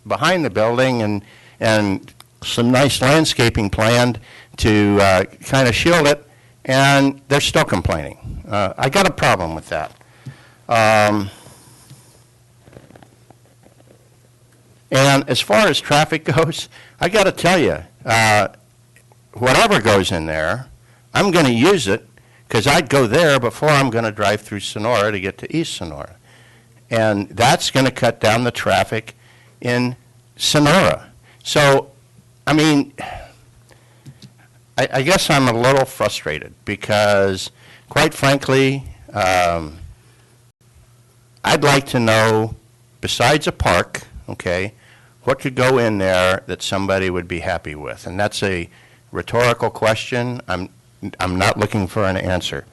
behind the building and some nice landscaping planned to kind of shield it, and they're still complaining. I got a problem with that. And as far as traffic goes, I got to tell you, whatever goes in there, I'm going to use it because I'd go there before I'm going to drive through Sonora to get to East Sonora. And that's going to cut down the traffic in Sonora. So, I mean, I guess I'm a little frustrated because, quite frankly, I'd like to know, besides a park, okay, what could go in there that somebody would be happy with? And that's a rhetorical question. I'm not looking for an answer.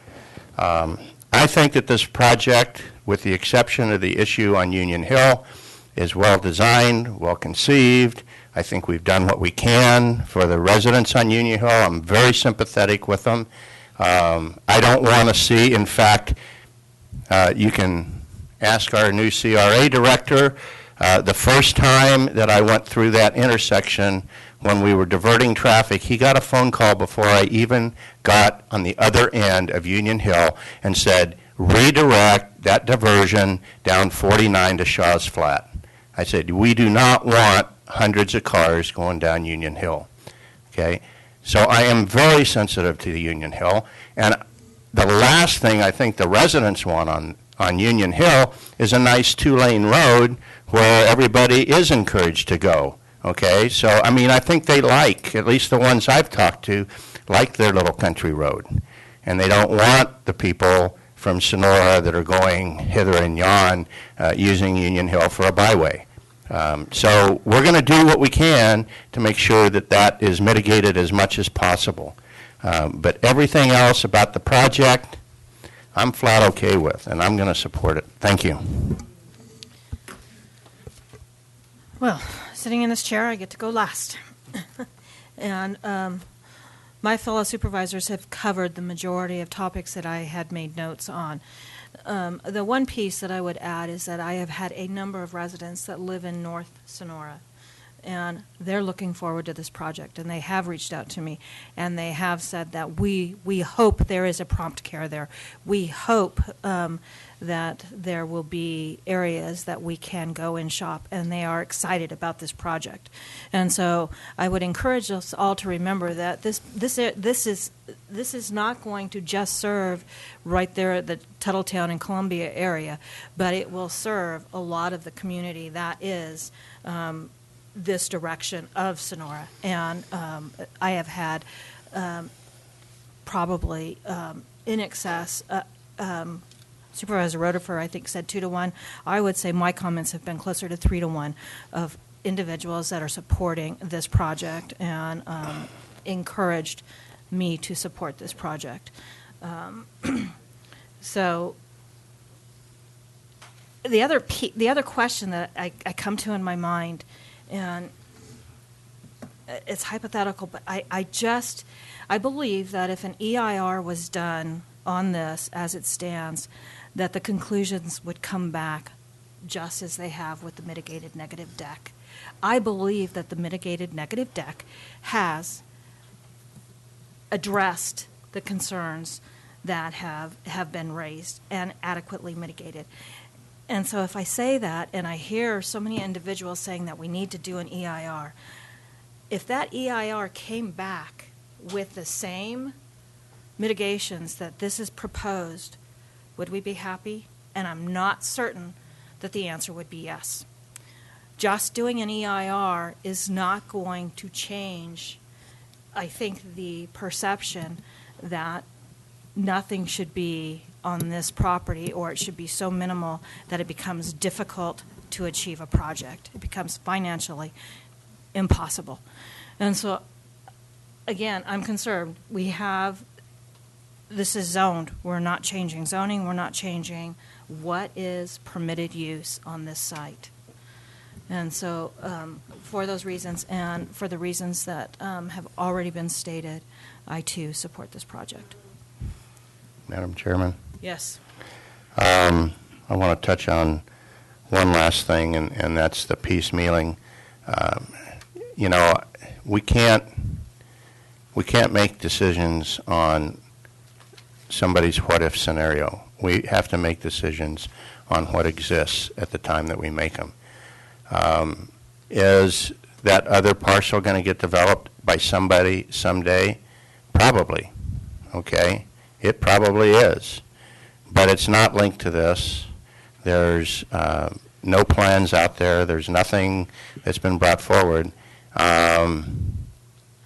I think that this project, with the exception of the issue on Union Hill, is well designed, well conceived. I think we've done what we can for the residents on Union Hill. I'm very sympathetic with them. I don't want to see, in fact, you can ask our new CRA director, the first time that I went through that intersection when we were diverting traffic, he got a phone call before I even got on the other end of Union Hill and said, redirect that diversion down 49 to Shaw's Flat. I said, we do not want hundreds of cars going down Union Hill. Okay? So I am very sensitive to the Union Hill. And the last thing I think the residents want on Union Hill is a nice two-lane road where everybody is encouraged to go. Okay? So, I mean, I think they like, at least the ones I've talked to, like their little country road. And they don't want the people from Sonora that are going hither and yon using Union Hill for a byway. So we're going to do what we can to make sure that that is mitigated as much as possible. But everything else about the project, I'm flat okay with, and I'm going to support it. Thank you. Well, sitting in this chair, I get to go last. And my fellow supervisors have covered the majority of topics that I had made notes on. The one piece that I would add is that I have had a number of residents that live in North Sonora, and they're looking forward to this project, and they have reached out to me, and they have said that we hope there is a prompt care there. We hope that there will be areas that we can go and shop, and they are excited about this project. And so I would encourage us all to remember that this is not going to just serve right there at the Tuttletown and Columbia area, but it will serve a lot of the community that is this direction of Sonora. And I have had probably in excess, Supervisor Rotifer, I think, said 2 to 1. I would say my comments have been closer to 3 to 1 of individuals that are supporting this project and encouraged me to support this project. So the other question that I come to in my mind, and it's hypothetical, but I believe that if an EIR was done on this as it stands, that the conclusions would come back just as they have with the mitigated negative deck. I believe that the mitigated negative deck has addressed the concerns that have been raised and adequately mitigated. And so if I say that, and I hear so many individuals saying that we need to do an EIR, if that EIR came back with the same mitigations that this is proposed, would we be happy? And I'm not certain that the answer would be yes. Just doing an EIR is not going to change, I think, the perception that nothing should be on this property, or it should be so minimal that it becomes difficult to achieve a project. It becomes financially impossible. And so, again, I'm concerned. This is zoned. We're not changing zoning. We're not changing what is permitted use on this site. And so for those reasons and for the reasons that have already been stated, I too support this project. Madam Chairman? Yes. I want to touch on one last thing, and that's the piecemealing. We can't we can't make decisions on somebody's what-if scenario. We have to make decisions on what exists at the time that we make them. Is that other parcel going to get developed by somebody someday? Probably. Okay? It probably is. But it's not linked to this. There's no plans out there. There's nothing that's been brought forward.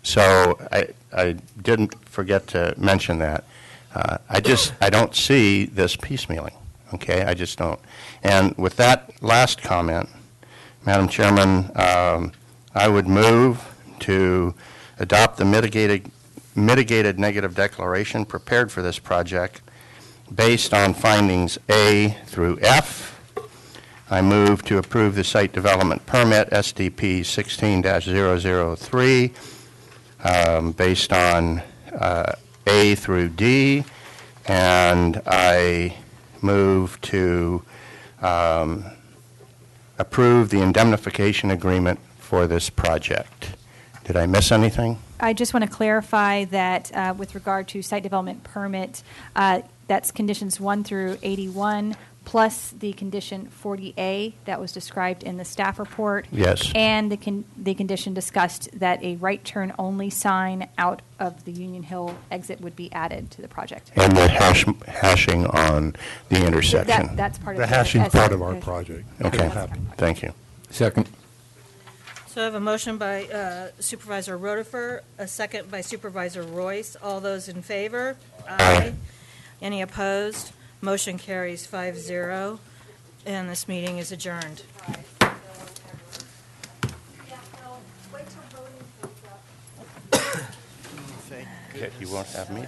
So I didn't forget to mention that. I don't see this piecemealing. Okay? I just don't. And with that last comment, Madam Chairman, I would move to adopt the mitigated negative declaration prepared for this project based on findings A through F. I move to approve the site development permit SDP 16-003 based on A through D, and I move to approve the indemnification agreement for this project. Did I miss anything? I just want to clarify that with regard to site development permit, that's conditions 1 through 81, plus the condition 40A that was described in the staff report. Yes. And the condition discussed that a right turn only sign out of the Union Hill exit would be added to the project. And the hashing on the intersection. That's part of The the hashing part of our project. Okay, thank you. Second. So I have a motion by Supervisor Rotifer, a second by Supervisor Royce. All those in favor? Aye. Any opposed? Motion carries 5-0, and this meeting is adjourned. You won't have me?